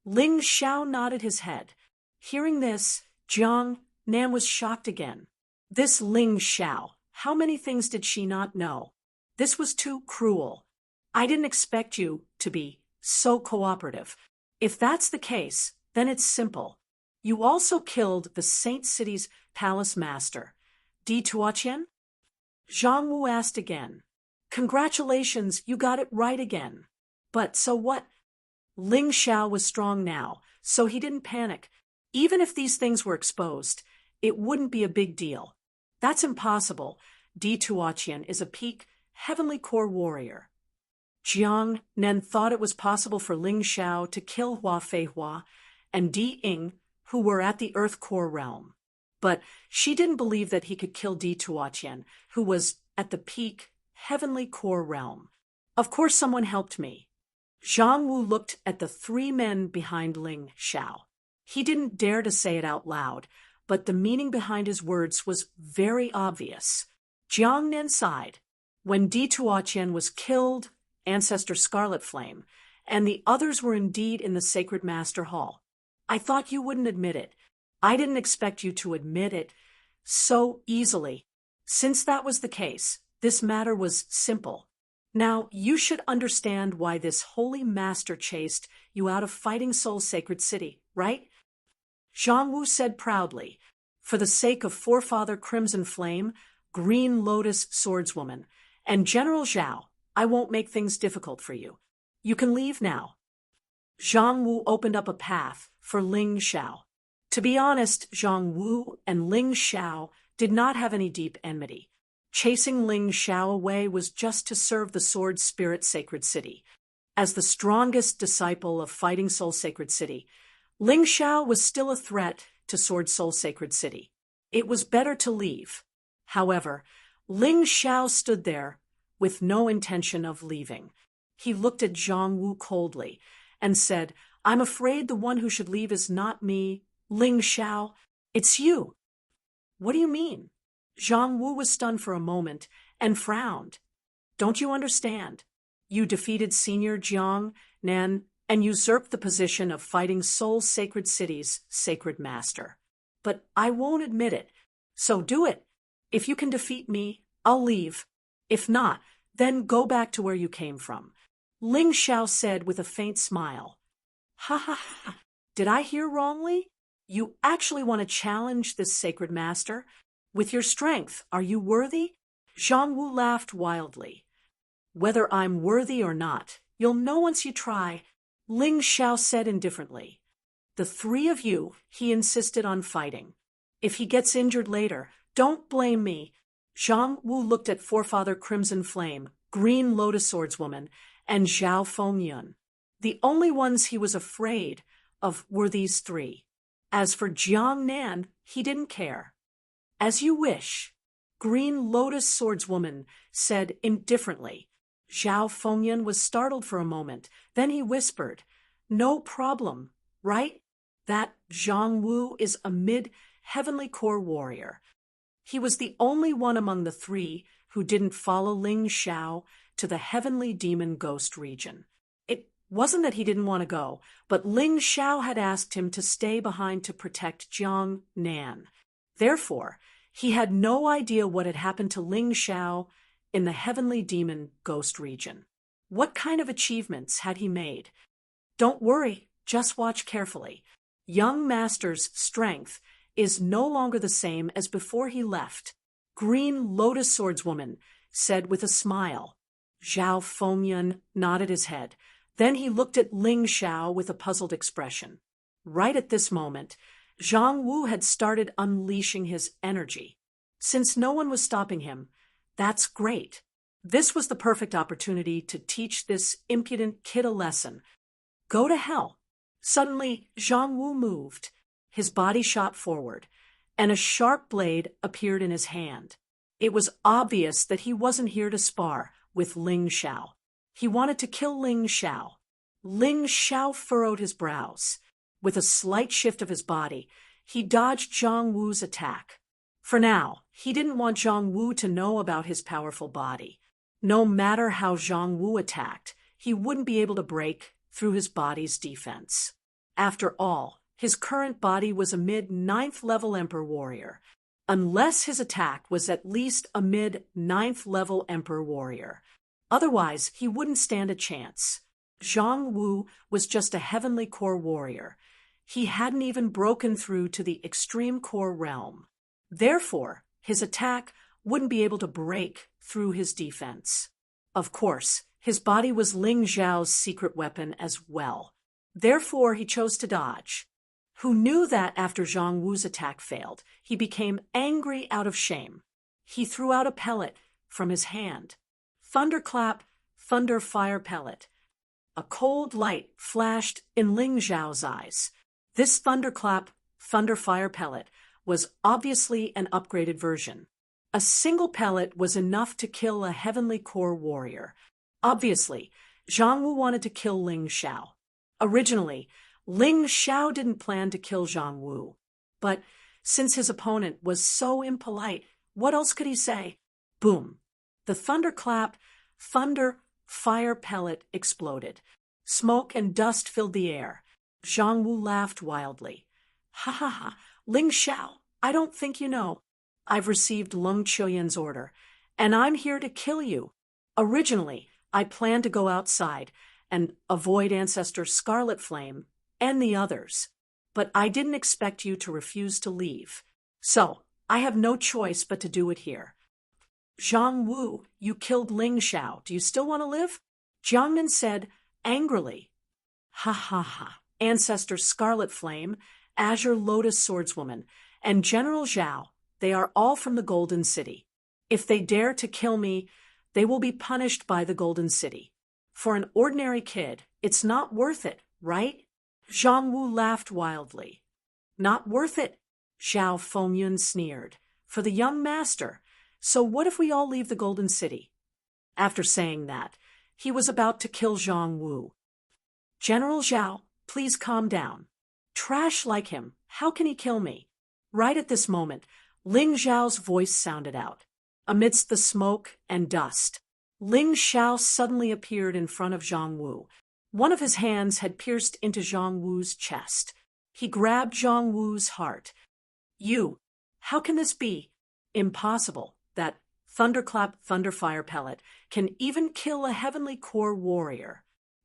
Ling Xiao nodded his head. Hearing this, Jiang Nan was shocked again. This Ling Xiao How many things did she not know? This was too cruel. I didn't expect you to be so cooperative. If that's the case, then it's simple. You also killed the Saint City's palace master, Di Tuotian? Zhang Wu asked again. Congratulations, you got it right again. But so what? Ling Xiao was strong now, so he didn't panic. Even if these things were exposed, it wouldn't be a big deal. That's impossible. Di Tuotian is a peak heavenly core warrior. Jiang Nen thought it was possible for Ling Xiao to kill Hua Feihua and Di Ying, who were at the Earth Core realm. But she didn't believe that he could kill Di Tuotian, who was at the peak heavenly core realm. Of course someone helped me. Zhang Wu looked at the three men behind Ling Xiao. He didn't dare to say it out loud, but the meaning behind his words was very obvious. Jiang Nen sighed. When Di Tuotian was killed, Ancestor Scarlet Flame, and the others were indeed in the Sacred Master Hall. I thought you wouldn't admit it. I didn't expect you to admit it so easily. Since that was the case, this matter was simple. Now, you should understand why this holy master chased you out of Fighting Soul Sacred City, right? Zhang Wu said proudly, for the sake of Forefather Crimson Flame, Green Lotus Swordswoman, and General Zhao, I won't make things difficult for you. You can leave now. Zhang Wu opened up a path for Ling Xiao. To be honest, Zhang Wu and Ling Xiao did not have any deep enmity. Chasing Ling Xiao away was just to serve the Sword Spirit Sacred City. As the strongest disciple of Fighting Soul Sacred City, Ling Xiao was still a threat to Sword Soul Sacred City. It was better to leave. However, Ling Xiao stood there with no intention of leaving. He looked at Zhang Wu coldly and said, I'm afraid the one who should leave is not me, Ling Xiao. It's you. What do you mean? Zhang Wu was stunned for a moment and frowned. Don't you understand? You defeated Senior Jiang Nan and usurped the position of Fighting Soul Sacred City's Sacred Master. But I won't admit it, so do it. If you can defeat me, I'll leave. If not, then go back to where you came from. Ling Xiao said with a faint smile. Ha ha ha. Did I hear wrongly? You actually want to challenge this sacred master? With your strength, are you worthy? Zhang Wu laughed wildly. Whether I'm worthy or not, you'll know once you try, Ling Xiao said indifferently. The three of you, he insisted on fighting. If he gets injured later, don't blame me. Zhang Wu looked at Forefather Crimson Flame, Green Lotus Swordswoman, and Zhao Fengyun. The only ones he was afraid of were these three. As for Jiang Nan, he didn't care. As you wish, Green Lotus Swordswoman said indifferently. Zhao Fengyun was startled for a moment. Then he whispered, No problem, right? That Zhang Wu is a mid-heavenly core warrior. He was the only one among the three who didn't follow Ling Xiao to the heavenly demon ghost region. It wasn't that he didn't want to go, but Ling Xiao had asked him to stay behind to protect Jiang Nan. Therefore, he had no idea what had happened to Ling Xiao in the heavenly demon ghost region. What kind of achievements had he made? Don't worry, just watch carefully. Young Master's strength is no longer the same as before he left. Green Lotus Swordswoman said with a smile. Zhao Fengyun nodded his head. Then he looked at Ling Xiao with a puzzled expression. Right at this moment, Zhang Wu had started unleashing his energy. Since no one was stopping him, that's great. This was the perfect opportunity to teach this impudent kid a lesson. Go to hell. Suddenly, Zhang Wu moved. His body shot forward, and a sharp blade appeared in his hand. It was obvious that he wasn't here to spar with Ling Xiao. He wanted to kill Ling Xiao. Ling Xiao furrowed his brows. With a slight shift of his body, he dodged Zhang Wu's attack. For now, he didn't want Zhang Wu to know about his powerful body. No matter how Zhang Wu attacked, he wouldn't be able to break through his body's defense. After all, his current body was a mid-9th level Emperor warrior. unless his attack was at least a mid-9th level Emperor warrior. Otherwise, he wouldn't stand a chance. Zhang Wu was just a heavenly core warrior. He hadn't even broken through to the extreme core realm. Therefore, his attack wouldn't be able to break through his defense. Of course, his body was Ling Xiao's secret weapon as well. Therefore, he chose to dodge. Who knew that after Zhang Wu's attack failed, he became angry out of shame. He threw out a pellet from his hand. Thunderclap, thunder fire pellet. A cold light flashed in Ling Xiao's eyes. This thunderclap, thunder fire pellet was obviously an upgraded version. A single pellet was enough to kill a heavenly core warrior. Obviously, Zhang Wu wanted to kill Ling Xiao. Originally, Ling Xiao didn't plan to kill Zhang Wu. But since his opponent was so impolite, what else could he say? Boom. The thunderclap, thunder fire pellet exploded. Smoke and dust filled the air. Zhang Wu laughed wildly. Ha ha ha, Ling Xiao, I don't think you know. I've received Lung Chuyan's order, and I'm here to kill you. Originally, I planned to go outside and avoid Ancestor Scarlet Flame and the others, but I didn't expect you to refuse to leave. So, I have no choice but to do it here. Zhang Wu, you killed Ling Xiao. Do you still want to live? Jiangnan said angrily. Ha ha ha. Ancestor Scarlet Flame, Azure Lotus Swordswoman, and General Zhao, they are all from the Golden City. If they dare to kill me, they will be punished by the Golden City. For an ordinary kid, it's not worth it, right? Zhang Wu laughed wildly. Not worth it, Zhao Fengyun sneered. For the young master. So what if we all leave the Golden City? After saying that, he was about to kill Zhang Wu. General Zhao, please calm down. Trash like him, how can he kill me? Right at this moment, Ling Xiao's voice sounded out. Amidst the smoke and dust, Ling Xiao suddenly appeared in front of Zhang Wu. One of his hands had pierced into Zhang Wu's chest. He grabbed Zhang Wu's heart. You, how can this be? Impossible. That thunderclap thunderfire pellet can even kill a heavenly core warrior.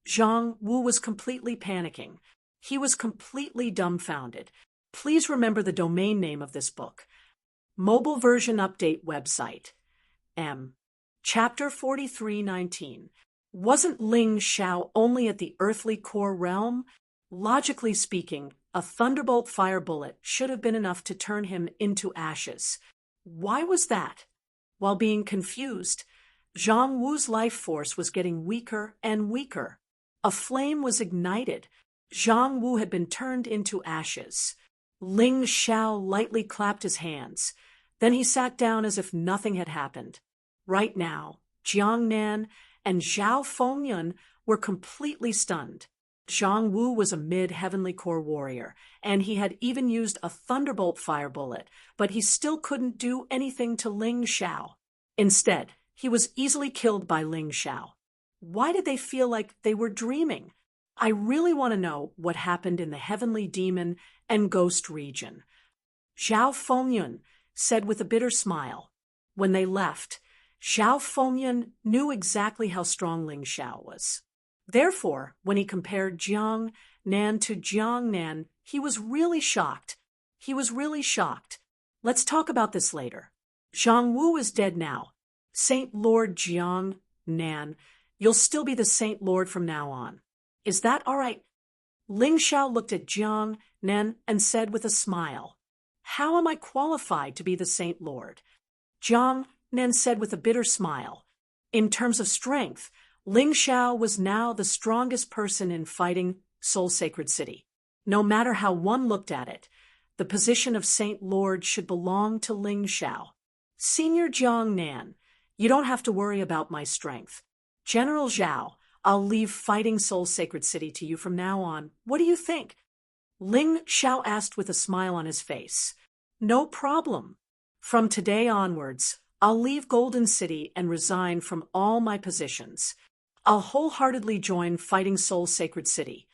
Zhang Wu was completely panicking. He was completely dumbfounded. Please remember the domain name of this book. Mobile version update website. Chapter 4319. Wasn't Ling Xiao only at the earthly core realm? Logically speaking, a thunderbolt fire bullet should have been enough to turn him into ashes. Why was that? While being confused, Zhang Wu's life force was getting weaker and weaker. A flame was ignited. Zhang Wu had been turned into ashes. Ling Xiao lightly clapped his hands. Then he sat down as if nothing had happened. Right now, Jiangnan and Zhao Fengyun were completely stunned. Zhang Wu was a mid-heavenly core warrior, and he had even used a thunderbolt fire bullet, but he still couldn't do anything to Ling Xiao. Instead, he was easily killed by Ling Xiao. Why did they feel like they were dreaming? I really want to know what happened in the heavenly demon and ghost region. Zhao Fengyun said with a bitter smile. When they left, Zhao Fengyun knew exactly how strong Ling Xiao was. Therefore, when he compared Jiangnan to Jiangnan, he was really shocked. Let's talk about this later. Zhang Wu is dead now. Saint Lord Jiangnan, you'll still be the Saint Lord from now on. Is that all right? Ling Xiao looked at Jiangnan and said with a smile, How am I qualified to be the Saint Lord? Jiangnan said with a bitter smile, In terms of strength, Ling Xiao was now the strongest person in fighting Soul Sacred City. No matter how one looked at it, the position of Saint Lord should belong to Ling Xiao. Senior Jiangnan, you don't have to worry about my strength. General Zhao, I'll leave fighting Soul Sacred City to you from now on. What do you think? Ling Xiao asked with a smile on his face. No problem. From today onwards, I'll leave Golden City and resign from all my positions. I'll wholeheartedly join fighting Soul Sacred City.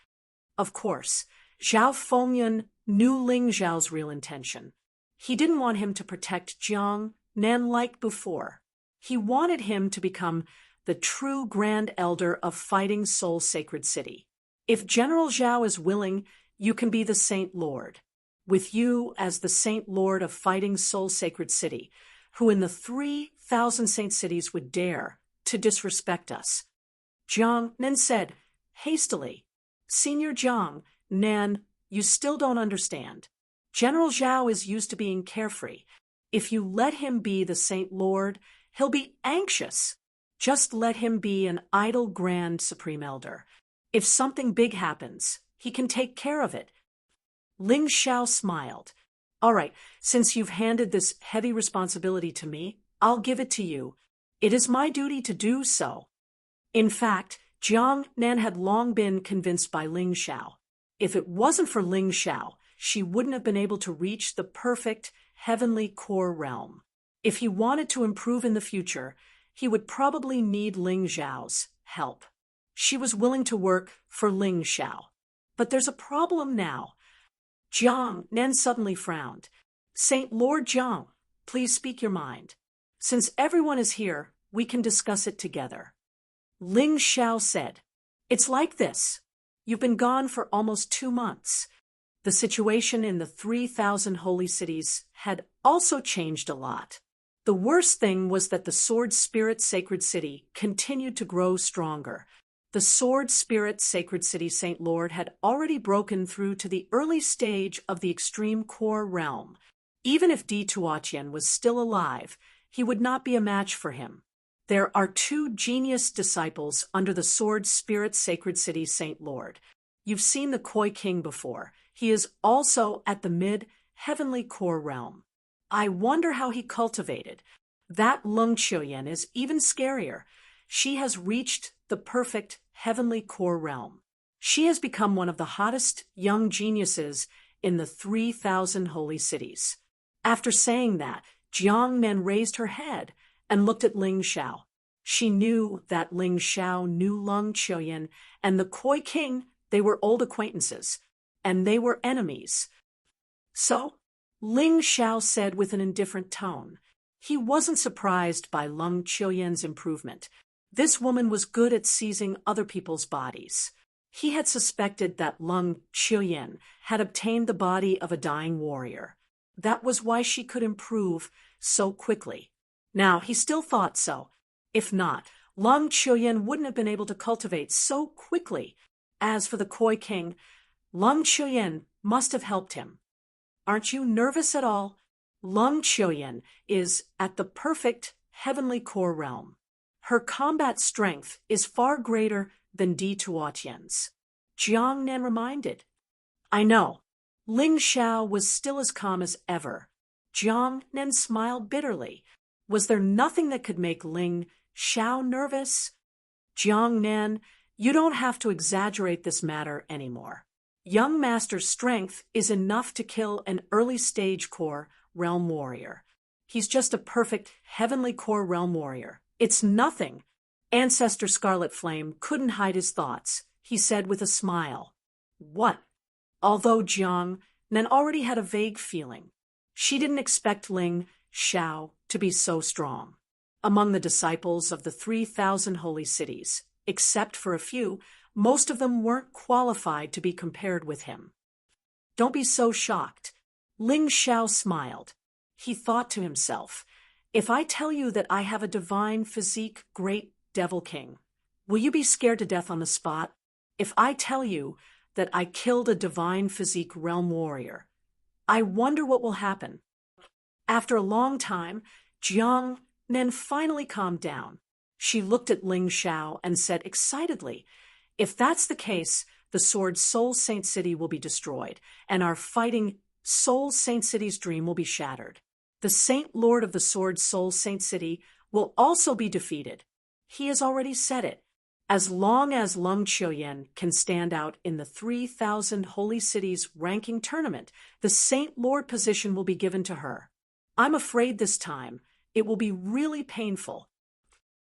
Of course, Zhao Fengyun knew Ling Xiao's real intention. He didn't want him to protect Jiang Nan like before. He wanted him to become the true Grand Elder of Fighting Soul Sacred City. If General Zhao is willing, you can be the Saint Lord. With you as the Saint Lord of Fighting Soul Sacred City, who in the 3,000 saint cities would dare to disrespect us. Jiang Nan said, hastily, Senior Jiang Nan, you still don't understand. General Zhao is used to being carefree. If you let him be the Saint Lord, he'll be anxious. Just let him be an idle Grand Supreme Elder. If something big happens, he can take care of it. Ling Xiao smiled. All right, since you've handed this heavy responsibility to me, I'll give it to you. It is my duty to do so. In fact, Jiang Nan had long been convinced by Ling Xiao. If it wasn't for Ling Xiao, she wouldn't have been able to reach the perfect heavenly core realm. If he wanted to improve in the future, he would probably need Ling Xiao's help. She was willing to work for Ling Xiao. But there's a problem now. Jiang Nan suddenly frowned. Saint Lord Jiang, please speak your mind. Since everyone is here, we can discuss it together. Ling Xiao said, It's like this. You've been gone for almost 2 months. The situation in the 3,000 holy cities had also changed a lot. The worst thing was that the Sword Spirit Sacred City continued to grow stronger. The Sword Spirit Sacred City Saint Lord had already broken through to the early stage of the extreme core realm. Even if Di Tuotian was still alive, he would not be a match for him. There are 2 genius disciples under the Sword Spirit Sacred City Saint Lord. You've seen the Koi King before. He is also at the mid-heavenly core realm. I wonder how he cultivated. That Lung Qiuyan is even scarier. She has reached the perfect heavenly core realm. She has become one of the hottest young geniuses in the 3,000 holy cities. After saying that, Jiang Nan raised her head and looked at Ling Xiao. She knew that Ling Xiao knew Lung Qiuyan and the Koi King. They were old acquaintances, and they were enemies. So, Ling Xiao said with an indifferent tone. He wasn't surprised by Lung Qiuyan's improvement. This woman was good at seizing other people's bodies. He had suspected that Lung Qiuyan had obtained the body of a dying warrior. That was why she could improve so quickly. Now, he still thought so. If not, Lung Qiuyan wouldn't have been able to cultivate so quickly. As for the Koi King, Lung Qiuyan must have helped him. Aren't you nervous at all? Lung Qiuyan is at the perfect heavenly core realm. Her combat strength is far greater than Di Tuotian's. Jiang Nan reminded. I know. Ling Xiao was still as calm as ever. Jiang Nan smiled bitterly. Was there nothing that could make Ling Xiao nervous? Jiang Nan, you don't have to exaggerate this matter anymore. Young Master's strength is enough to kill an early-stage core realm warrior. He's just a perfect heavenly core realm warrior. It's nothing. Ancestor Scarlet Flame couldn't hide his thoughts. He said with a smile. What? Although Jiang Nan already had a vague feeling. She didn't expect Ling Xiao to be so strong. Among the disciples of the 3,000 holy cities, except for a few, most of them weren't qualified to be compared with him. Don't be so shocked. Ling Xiao smiled. He thought to himself, if I tell you that I have a divine physique great devil king, will you be scared to death on the spot? If I tell you that I killed a divine physique realm warrior, I wonder what will happen. After a long time, Jiang Nan finally calmed down. She looked at Ling Xiao and said excitedly, if that's the case, the Sword Soul Saint City will be destroyed, and our fighting Soul Saint City's dream will be shattered. The Saint Lord of the Sword Soul Saint City will also be defeated. He has already said it. As long as Lung Qiuyan can stand out in the 3,000 holy cities ranking tournament, the Saint Lord position will be given to her. I'm afraid this time it will be really painful.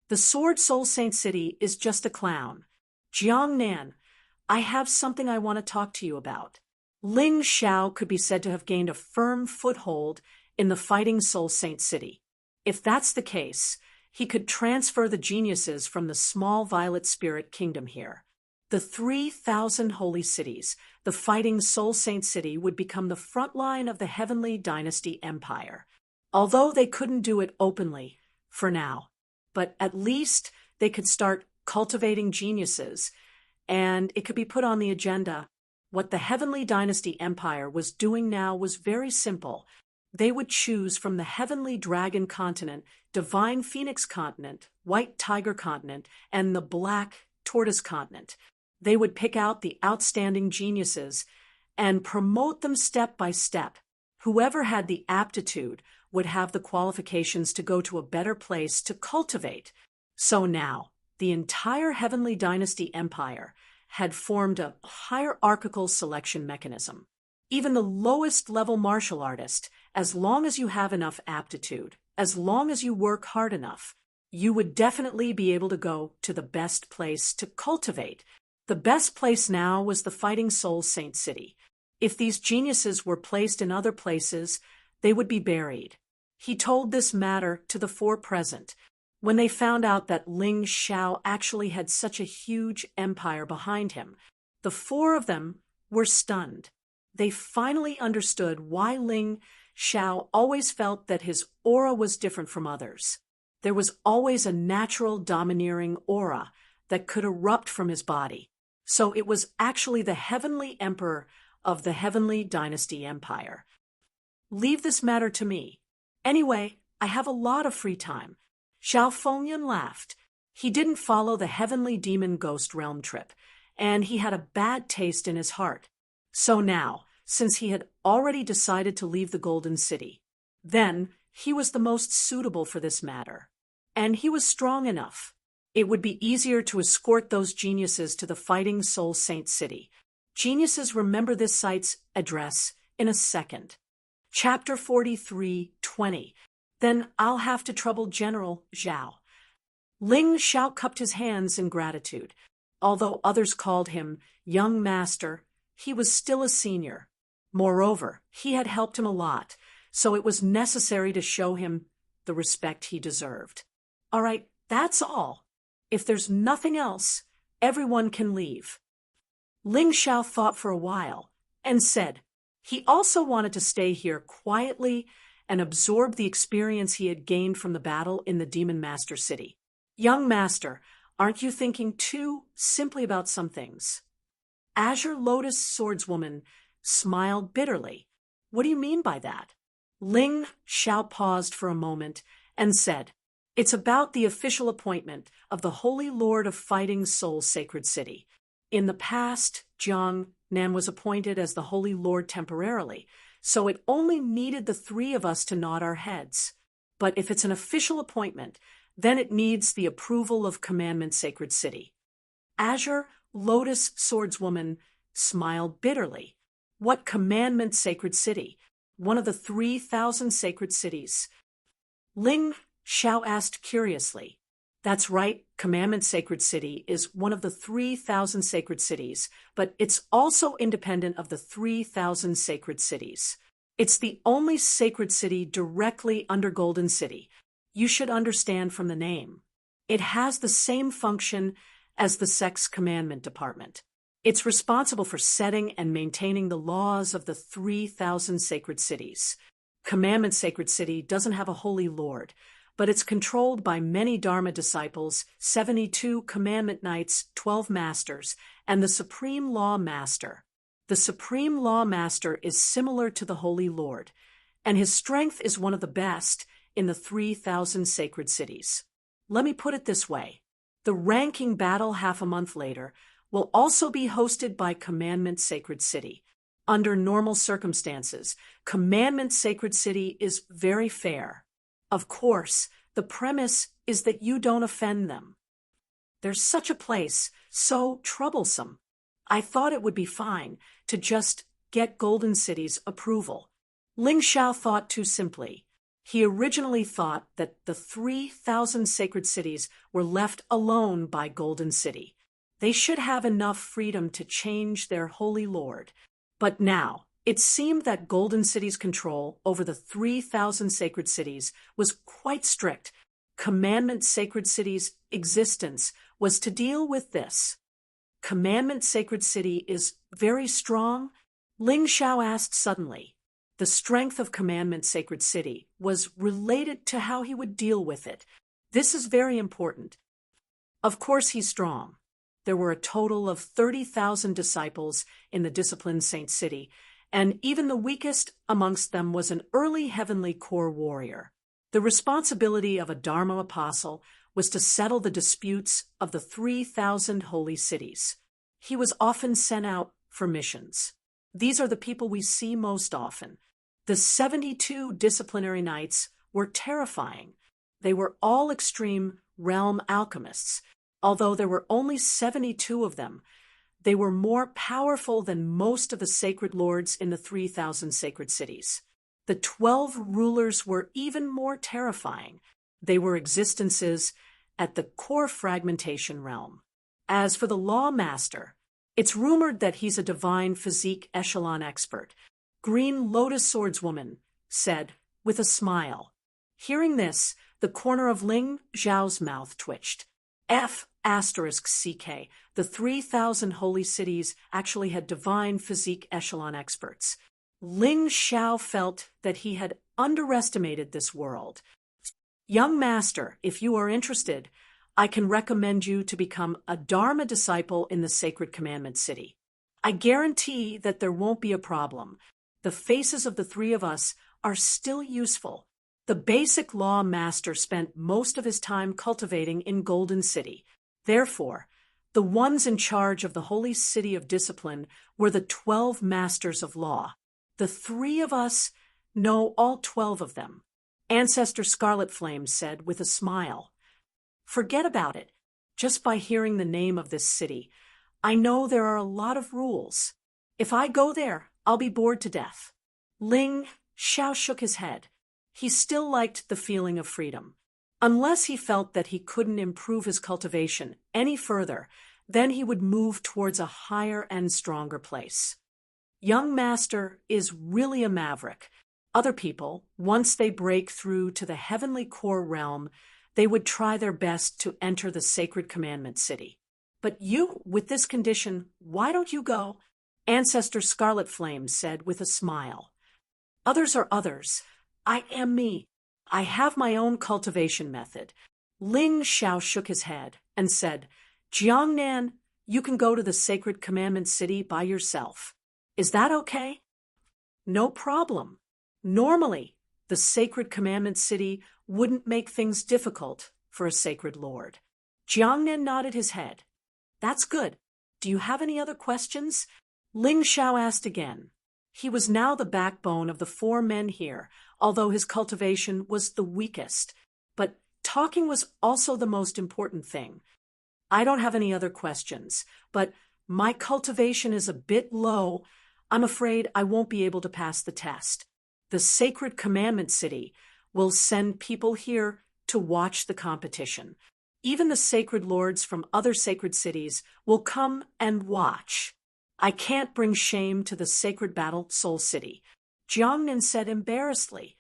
The Sword Soul Saint City is just a clown. Jiang Nan, I have something I want to talk to you about. Ling Xiao could be said to have gained a firm foothold in the Fighting Soul Saint City. If that's the case, he could transfer the geniuses from the small Violet Spirit Kingdom here. The 3,000 holy cities, the Fighting Soul Saint City, would become the front line of the Heavenly Dynasty Empire. Although they couldn't do it openly, for now. But at least they could start cultivating geniuses, and it could be put on the agenda. What the Heavenly Dynasty Empire was doing now was very simple. They would choose from the Heavenly Dragon Continent, Divine Phoenix Continent, White Tiger Continent, and the Black Tortoise Continent. They would pick out the outstanding geniuses and promote them step by step. Whoever had the aptitude would have the qualifications to go to a better place to cultivate. So now, the entire Heavenly Dynasty Empire had formed a hierarchical selection mechanism. Even the lowest level martial artist, as long as you have enough aptitude, as long as you work hard enough, you would definitely be able to go to the best place to cultivate. The best place now was the Fighting Soul Saint City. If these geniuses were placed in other places, they would be buried. He told this matter to the four present. When they found out that Ling Xiao actually had such a huge empire behind him, the four of them were stunned. They finally understood why Ling Xiao always felt that his aura was different from others. There was always a natural domineering aura that could erupt from his body. So it was actually the Heavenly Emperor of the Heavenly Dynasty Empire. Leave this matter to me. Anyway, I have a lot of free time. Xiao Fengyan laughed. He didn't follow the Heavenly Demon Ghost Realm trip, and he had a bad taste in his heart. So now, since he had already decided to leave the Golden City, then he was the most suitable for this matter. And he was strong enough. It would be easier to escort those geniuses to the Fighting Soul Saint City. Geniuses remember this site's address in a second. Chapter 43:20. Then I'll have to trouble General Zhao. Ling Xiao cupped his hands in gratitude. Although others called him young master, he was still a senior. Moreover, he had helped him a lot, so it was necessary to show him the respect he deserved. All right, that's all. If there's nothing else, everyone can leave. Ling Xiao thought for a while and said he also wanted to stay here quietly and absorb the experience he had gained from the battle in the Demon Master City. Young Master, aren't you thinking too simply about some things? Azure Lotus Swordswoman smiled bitterly. What do you mean by that? Ling Xiao paused for a moment and said, it's about the official appointment of the Holy Lord of Fighting Soul Sacred City. In the past, Jiang Nan was appointed as the Holy Lord temporarily, so it only needed the three of us to nod our heads. But if it's an official appointment, then it needs the approval of Commandment Sacred City. Azure Lotus Swordswoman smiled bitterly. What Commandment Sacred City? One of the 3,000 sacred cities. Ling Xiao asked curiously. That's right, Commandment Sacred City is one of the 3,000 sacred cities, but it's also independent of the 3,000 sacred cities. It's the only sacred city directly under Golden City. You should understand from the name. It has the same function as the Sex Commandment Department. It's responsible for setting and maintaining the laws of the 3,000 sacred cities. Commandment Sacred City doesn't have a holy lord, but it's controlled by many Dharma disciples, 72 commandment knights, 12 masters, and the Supreme Law Master. The Supreme Law Master is similar to the Holy Lord, and his strength is one of the best in the 3,000 sacred cities. Let me put it this way. The ranking battle half a month later will also be hosted by Commandment Sacred City. Under normal circumstances, Commandment Sacred City is very fair. Of course, the premise is that you don't offend them. There's such a place, so troublesome. I thought it would be fine to just get Golden City's approval. Ling Xiao thought too simply. He originally thought that the 3,000 sacred cities were left alone by Golden City. They should have enough freedom to change their holy lord. But now, It seemed that Golden City's control over the 3,000 sacred cities was quite strict. Commandment Sacred City's existence was to deal with this. Commandment Sacred City is very strong? Ling Xiao asked suddenly. The strength of Commandment Sacred City was related to how he would deal with it. This is very important. Of course he's strong. There were a total of 30,000 disciples in the disciplined Saint City, and even the weakest amongst them was an early heavenly core warrior. The responsibility of a Dharma apostle was to settle the disputes of the 3,000 holy cities. He was often sent out for missions. These are the people we see most often. The 72 disciplinary knights were terrifying. They were all extreme realm alchemists. Although there were only 72 of them, they were more powerful than most of the sacred lords in the 3,000 sacred cities. The 12 rulers were even more terrifying. They were existences at the core fragmentation realm. As for the law master, it's rumored that he's a divine physique echelon expert. Green Lotus Swordswoman said with a smile. Hearing this, the corner of Ling Xiao's mouth twitched. *CK, the 3,000 holy cities actually had divine physique echelon experts. Ling Xiao felt that he had underestimated this world. Young master, if you are interested, I can recommend you to become a Dharma disciple in the Sacred Commandment City. I guarantee that there won't be a problem. The faces of the three of us are still useful. The basic law master spent most of his time cultivating in Golden City. Therefore, the ones in charge of the holy city of discipline were the 12 masters of law. The three of us know all 12 of them. Ancestor Scarlet Flame said with a smile. Forget about it. Just by hearing the name of this city, I know there are a lot of rules. If I go there, I'll be bored to death. Ling Xiao shook his head. He still liked the feeling of freedom. Unless he felt that he couldn't improve his cultivation any further, then he would move towards a higher and stronger place. Young master is really a maverick. Other people, once they break through to the heavenly core realm, they would try their best to enter the sacred commandment city. But you, with this condition, why don't you go? Ancestor Scarlet Flame said with a smile. Others are others. I am me. I have my own cultivation method. Ling Xiao shook his head and said, Jiangnan, you can go to the sacred commandment city by yourself. Is that okay? No problem. Normally, the sacred commandment city wouldn't make things difficult for a sacred lord. Jiangnan nodded his head. That's good. Do you have any other questions? Ling Xiao asked again. He was now the backbone of the 4 men here, although his cultivation was the weakest. But talking was also the most important thing. I don't have any other questions, but my cultivation is a bit low. I'm afraid I won't be able to pass the test. The Sacred Commandment City will send people here to watch the competition. Even the sacred lords from other sacred cities will come and watch. I can't bring shame to the sacred battle Soul City. Jiangnan said embarrassedly.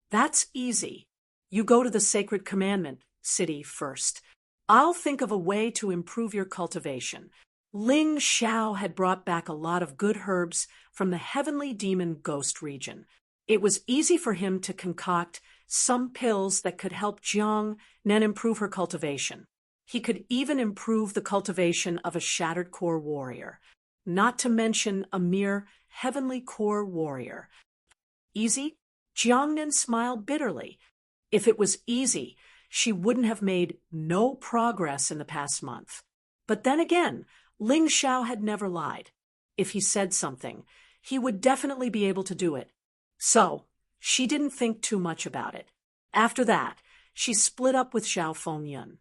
That's easy. You go to the Sacred Commandment City first. I'll think of a way to improve your cultivation. Ling Xiao had brought back a lot of good herbs from the heavenly demon ghost region. It was easy for him to concoct some pills that could help Jiangnan improve her cultivation. He could even improve the cultivation of a shattered core warrior, not to mention a mere heavenly core warrior. Easy? Jiangnan smiled bitterly. If it was easy, she wouldn't have made no progress in the past month. But then again, Ling Xiao had never lied. If he said something, he would definitely be able to do it. So, she didn't think too much about it. After that, she split up with Zhao Fengyun.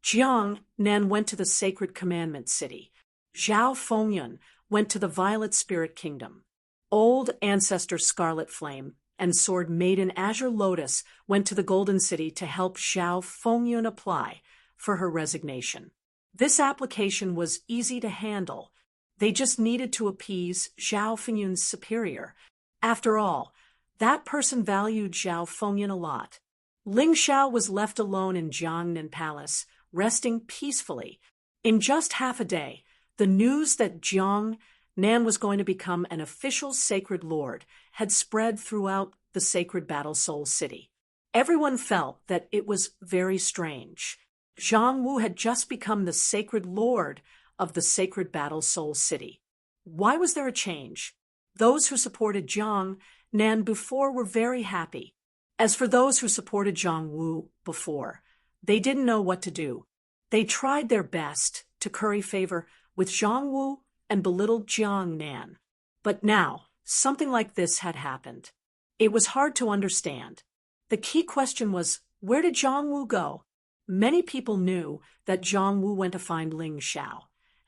Jiangnan went to the Sacred Commandment City. Zhao Fengyun went to the Violet Spirit Kingdom. Old Ancestor Scarlet Flame and Sword Maiden Azure Lotus went to the Golden City to help Zhao Fengyun apply for her resignation. This application was easy to handle. They just needed to appease Zhao Fengyun's superior. After all, that person valued Zhao Fengyan a lot. Ling Xiao was left alone in Jiangnan Palace, resting peacefully. In just half a day, the news that Jiangnan was going to become an official sacred lord had spread throughout the sacred Battle Soul City. Everyone felt that it was very strange. Zhang Wu had just become the sacred lord of the sacred Battle Soul City. Why was there a change? Those who supported Jiang Nan before were very happy. As for those who supported Zhang Wu before, they didn't know what to do. They tried their best to curry favor with Zhang Wu and belittled Jiang Nan. But now, something like this had happened. It was hard to understand. The key question was, where did Zhang Wu go? Many people knew that Zhang Wu went to find Ling Xiao,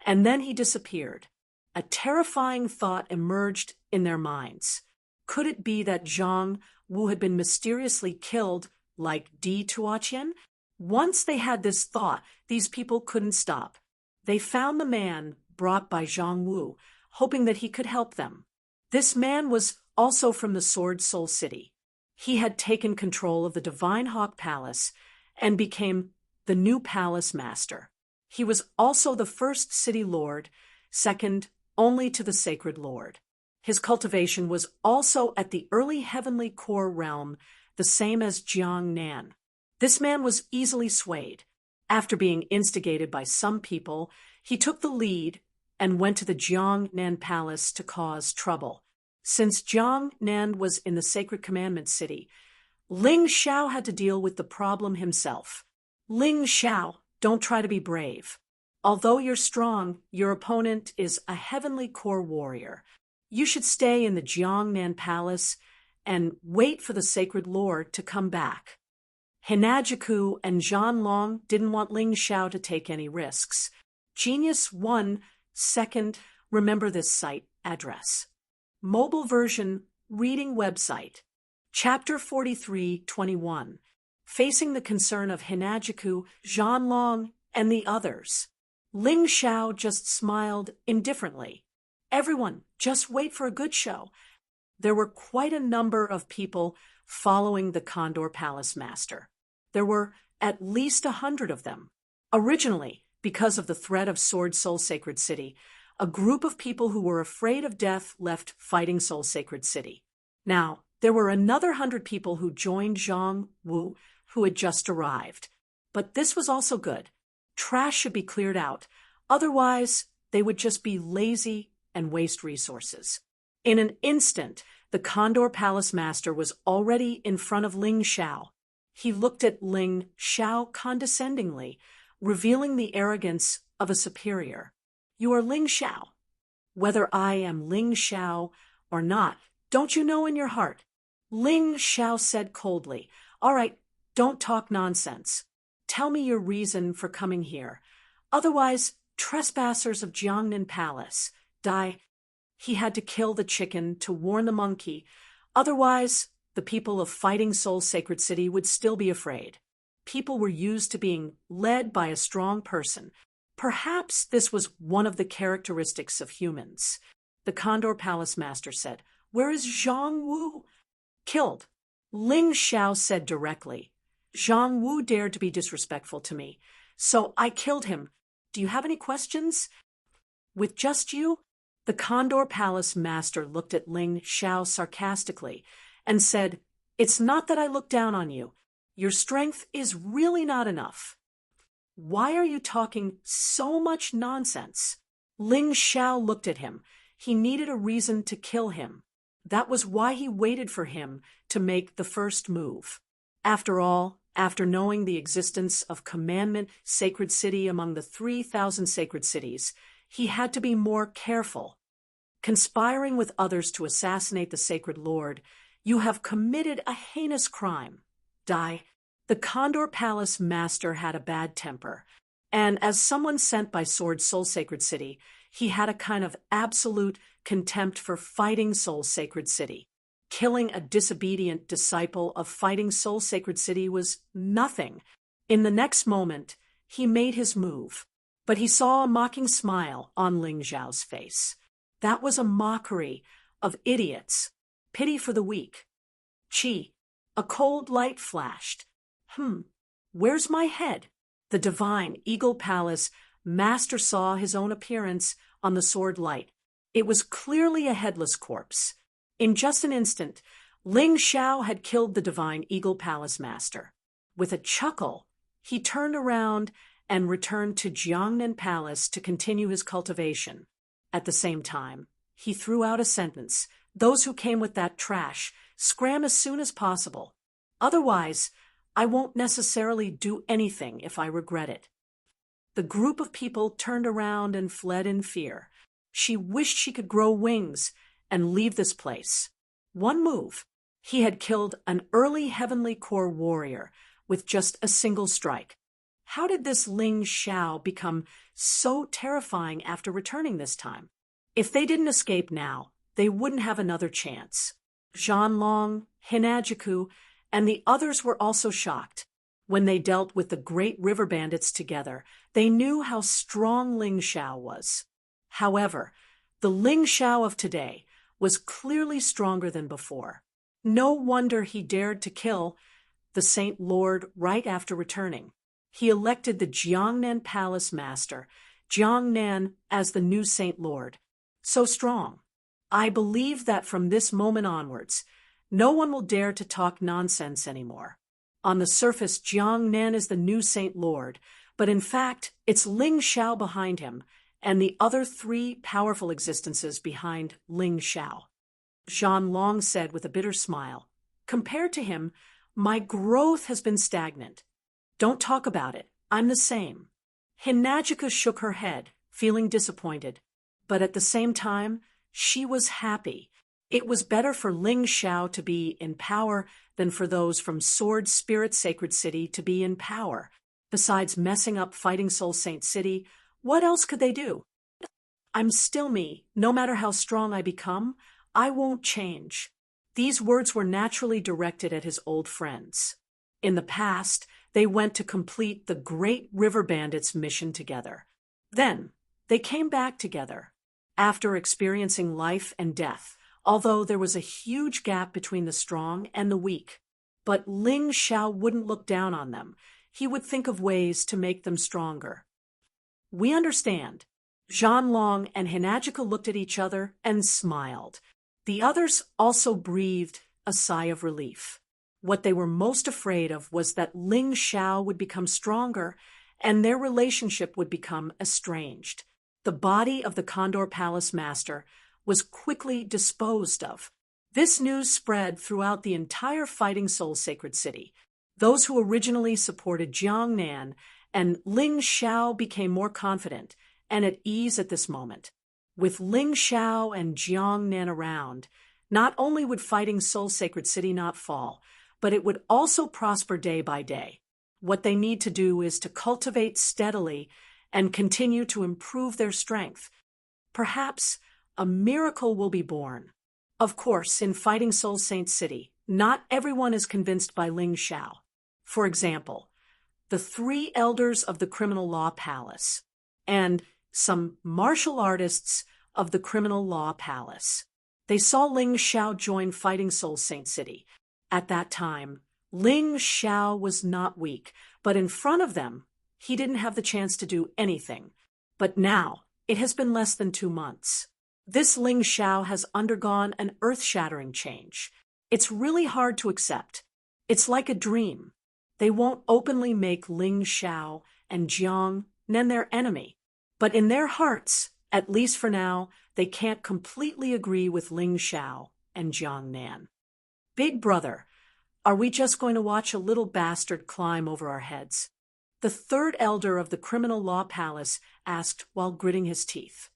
and then he disappeared. A terrifying thought emerged in their minds. Could it be that Zhang Wu had been mysteriously killed like Di Tuotian? Once they had this thought, these people couldn't stop. They found the man brought by Zhang Wu, hoping that he could help them. This man was also from the Sword Soul City. He had taken control of the Divine Hawk Palace and became the new palace master. He was also the first city lord, second only to the sacred lord. His cultivation was also at the early heavenly core realm, the same as Jiang Nan. This man was easily swayed. After being instigated by some people, he took the lead and went to the Jiang Nan Palace to cause trouble. Since Jiang Nan was in the Sacred Commandment City, Ling Xiao had to deal with the problem himself. Ling Xiao, don't try to be brave. Although you're strong, your opponent is a heavenly core warrior. You should stay in the Jiangnan Palace and wait for the Sacred Lord to come back. Hinajiku and Zhanlong didn't want Ling Xiao to take any risks. Genius 1, second, remember this site address. Mobile version, reading website. Chapter 43:21. Facing the concern of Hinajiku, Zhanlong, and the others. Ling Xiao just smiled indifferently. Everyone, just wait for a good show. There were quite a number of people following the Condor Palace Master. There were at least 100 of them. Originally, because of the threat of Sword Soul Sacred City, a group of people who were afraid of death left Fighting Soul Sacred City. Now, there were another 100 people who joined Zhang Wu, who had just arrived. But this was also good. Trash should be cleared out. Otherwise, they would just be lazy and waste resources. In an instant, the Condor Palace Master was already in front of Ling Xiao. He looked at Ling Xiao condescendingly, revealing the arrogance of a superior. You are Ling Xiao. Whether I am Ling Xiao or not, don't you know in your heart? Ling Xiao said coldly, All right, don't talk nonsense. Tell me your reason for coming here. Otherwise, trespassers of Jiangnan Palace die. He had to kill the chicken to warn the monkey. Otherwise, the people of Fighting Soul Sacred City would still be afraid. People were used to being led by a strong person. Perhaps this was one of the characteristics of humans. The Condor Palace Master said, Where is Zhang Wu? Killed. Ling Xiao said directly, Zhang Wu dared to be disrespectful to me, so I killed him. Do you have any questions? With just you? The Condor Palace Master looked at Ling Xiao sarcastically and said, It's not that I look down on you. Your strength is really not enough. Why are you talking so much nonsense? Ling Xiao looked at him. He needed a reason to kill him. That was why he waited for him to make the first move. After all, after knowing the existence of Commandment Sacred City among the 3,000 sacred cities, he had to be more careful. Conspiring with others to assassinate the Sacred Lord, you have committed a heinous crime. Die. The Condor Palace Master had a bad temper, and as someone sent by Sword Soul Sacred City, he had a kind of absolute contempt for Fighting Soul Sacred City. Killing a disobedient disciple of Fighting Soul Sacred City was nothing. In the next moment, he made his move, but he saw a mocking smile on Ling Xiao's face. That was a mockery of idiots. Pity for the weak. Chi. A cold light flashed. Where's my head? The divine Eagle Palace master saw his own appearance on the sword light. It was clearly a headless corpse. In just an instant, Ling Xiao had killed the divine Eagle Palace master. With a chuckle, he turned around and returned to Jiangnan Palace to continue his cultivation. At the same time, he threw out a sentence: "Those who came with that trash, scram as soon as possible. Otherwise, I won't necessarily do anything if I regret it." The group of people turned around and fled in fear. She wished she could grow wings and leave this place. One move. He had killed an early Heavenly Core warrior with just a single strike. How did this Ling Xiao become so terrifying after returning this time? If they didn't escape now, they wouldn't have another chance. Zhanlong, Hinajiku, and the others were also shocked. When they dealt with the great river bandits together, they knew how strong Ling Xiao was. However, the Ling Xiao of today was clearly stronger than before. No wonder he dared to kill the Saint Lord right after returning. He elected the Jiangnan Palace Master, Jiangnan, as the new Saint Lord. So strong. I believe that from this moment onwards, no one will dare to talk nonsense anymore. On the surface, Jiangnan is the new Saint Lord, but in fact, it's Ling Xiao behind him, and the other three powerful existences behind Ling Xiao. Zhanlong said with a bitter smile, "Compared to him, my growth has been stagnant. Don't talk about it. I'm the same." Hinajika shook her head, feeling disappointed. But at the same time, she was happy. It was better for Ling Xiao to be in power than for those from Sword Spirit Sacred City to be in power. Besides messing up Fighting Soul Saint City, what else could they do? "I'm still me. No matter how strong I become, I won't change." These words were naturally directed at his old friends. In the past, they went to complete the Great River Bandits mission together. Then, they came back together, after experiencing life and death, although there was a huge gap between the strong and the weak. But Ling Xiao wouldn't look down on them. He would think of ways to make them stronger. "We understand." Zhanlong and Hinajika looked at each other and smiled. The others also breathed a sigh of relief. What they were most afraid of was that Ling Xiao would become stronger and their relationship would become estranged. The body of the Condor Palace Master was quickly disposed of. This news spread throughout the entire Fighting Soul Sacred City. Those who originally supported Jiangnan and Ling Xiao became more confident and at ease at this moment. With Ling Xiao and Jiangnan around, not only would Fighting Soul Sacred City not fall, but it would also prosper day by day. What they need to do is to cultivate steadily and continue to improve their strength. Perhaps a miracle will be born. Of course, in Fighting Soul Saint City, not everyone is convinced by Ling Xiao. For example, the 3 elders of the Criminal Law Palace and some martial artists of the Criminal Law Palace. They saw Ling Xiao join Fighting Soul Saint City. At that time, Ling Xiao was not weak, but in front of them, he didn't have the chance to do anything. But now, it has been less than 2 months. This Ling Xiao has undergone an earth-shattering change. It's really hard to accept. It's like a dream. They won't openly make Ling Xiao and Jiangnan their enemy. But in their hearts, at least for now, they can't completely agree with Ling Xiao and Jiangnan. "Big brother, are we just going to watch a little bastard climb over our heads?" The 3rd elder of the Criminal Law Palace asked while gritting his teeth.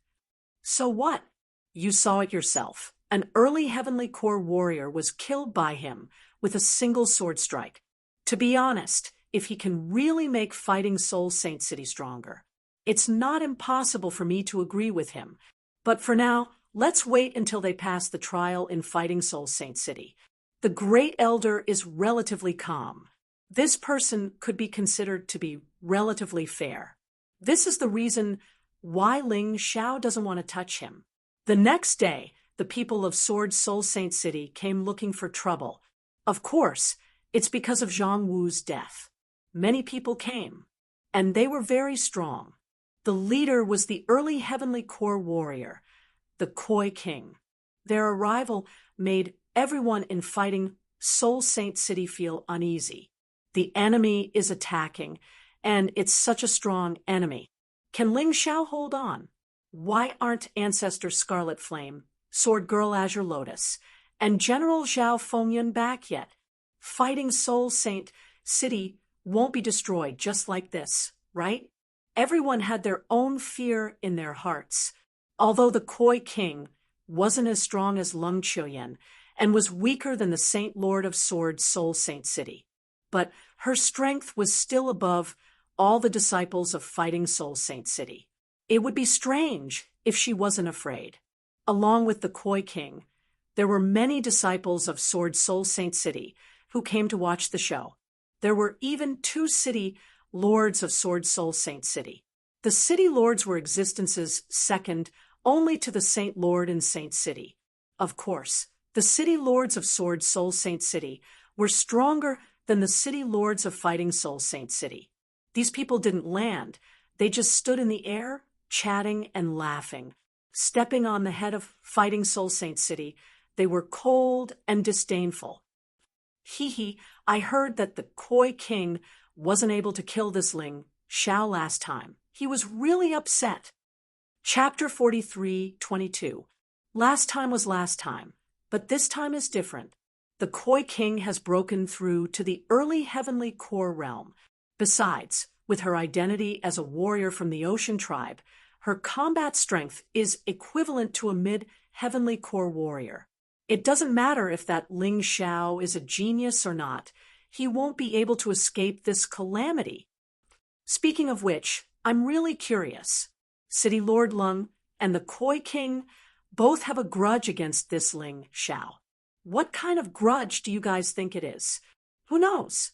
"So what? You saw it yourself. An early Heavenly Core warrior was killed by him with a single sword strike. To be honest, if he can really make Fighting Soul Saint City stronger, it's not impossible for me to agree with him. But for now, let's wait until they pass the trial in Fighting Soul Saint City." The Great Elder is relatively calm. This person could be considered to be relatively fair. This is the reason why Ling Xiao doesn't want to touch him. The next day, the people of Sword Soul Saint City came looking for trouble. Of course, it's because of Zhang Wu's death. Many people came, and they were very strong. The leader was the early Heavenly Core warrior, the Koi King. Their arrival made everyone in Fighting Soul Saint City feel uneasy. The enemy is attacking, and it's such a strong enemy. Can Ling Xiao hold on? Why aren't Ancestor Scarlet Flame, Sword Girl Azure Lotus, and General Zhao Fengyun back yet? Fighting Soul Saint City won't be destroyed just like this, right? Everyone had their own fear in their hearts. Although the Koi King wasn't as strong as Lung Chuyen and was weaker than the Saint Lord of Sword Soul Saint City, but her strength was still above all the disciples of Fighting Soul Saint City. It would be strange if she wasn't afraid. Along with the Koi King, there were many disciples of Sword Soul Saint City who came to watch the show. There were even 2 city lords of Sword Soul Saint City. The city lords were existences second only to the Saint Lord in Saint City. Of course, the city lords of Sword Soul Saint City were stronger than the city lords of Fighting Soul Saint City. These people didn't land. They just stood in the air, chatting and laughing. Stepping on the head of Fighting Soul Saint City, they were cold and disdainful. Hee, I heard that the Koi King wasn't able to kill this Ling Xiao last time. He was really upset. Chapter 43:22. Last time was last time, but this time is different. The Koi King has broken through to the early Heavenly Core realm. Besides, with her identity as a warrior from the Ocean Tribe, her combat strength is equivalent to a mid-Heavenly Core warrior. It doesn't matter if that Ling Xiao is a genius or not. He won't be able to escape this calamity. Speaking of which, I'm really curious. City Lord Lung and the Koi King both have a grudge against this Ling Xiao. What kind of grudge do you guys think it is? Who knows?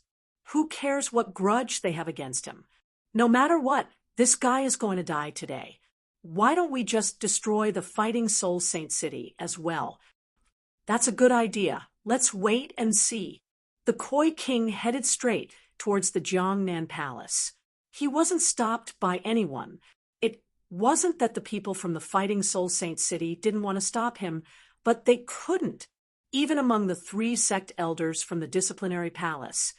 Who cares what grudge they have against him? No matter what, this guy is going to die today. Why don't we just destroy the Fighting Soul Saint City as well? That's a good idea. Let's wait and see. The Koi King headed straight towards the Jiangnan Palace. He wasn't stopped by anyone. It wasn't that the people from the Fighting Soul Saint City didn't want to stop him, but they couldn't. Even among the 3 sect elders from the Disciplinary Palace,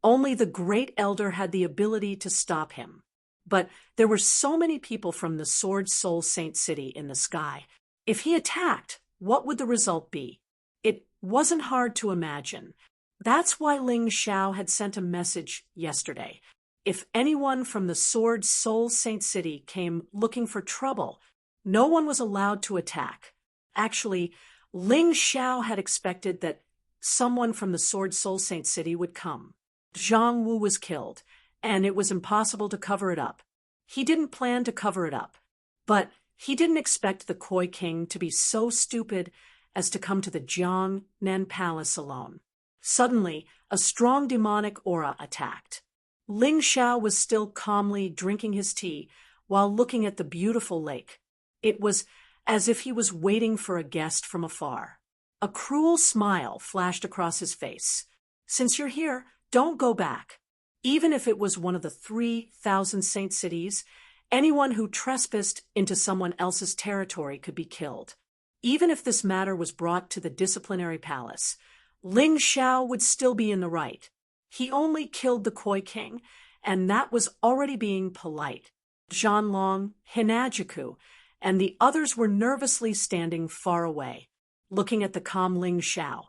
only the Great Elder had the ability to stop him. But there were so many people from the Sword Soul Saint City in the sky. If he attacked, what would the result be? It wasn't hard to imagine. That's why Ling Xiao had sent a message yesterday. If anyone from the Sword Soul Saint City came looking for trouble, no one was allowed to attack. Actually, Ling Xiao had expected that someone from the Sword Soul Saint City would come. Zhang Wu was killed, and it was impossible to cover it up. He didn't plan to cover it up, but he didn't expect the Koi King to be so stupid as to come to the Jiangnan Palace alone. Suddenly, a strong demonic aura attacked. Ling Xiao was still calmly drinking his tea while looking at the beautiful lake. It was as if he was waiting for a guest from afar. A cruel smile flashed across his face. Since you're here, don't go back. Even if it was one of the 3,000 saint cities, anyone who trespassed into someone else's territory could be killed. Even if this matter was brought to the Disciplinary Palace, Ling Xiao would still be in the right. He only killed the Koi King, and that was already being polite. Zhanlong, Hinajiku, and the others were nervously standing far away, looking at the calm Ling Xiao.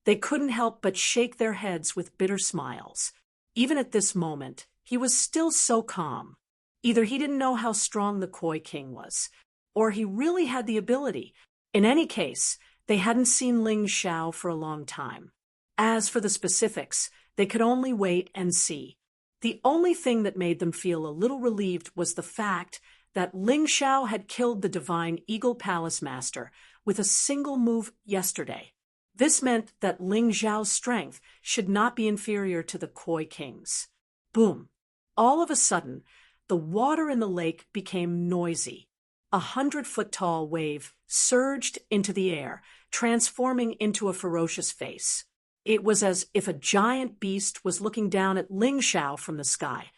They couldn't help but shake their heads with bitter smiles. Even at this moment, he was still so calm. Either he didn't know how strong the Koi King was, or he really had the ability. In any case, they hadn't seen Ling Xiao for a long time. As for the specifics, they could only wait and see. The only thing that made them feel a little relieved was the fact that Ling Xiao had killed the Divine Eagle Palace Master with a single move yesterday. This meant that Ling Xiao's strength should not be inferior to the Koi King's. Boom! All of a sudden, the water in the lake became noisy. 100-foot-tall wave surged into the air, transforming into a ferocious face. It was as if a giant beast was looking down at Ling Xiao from the sky.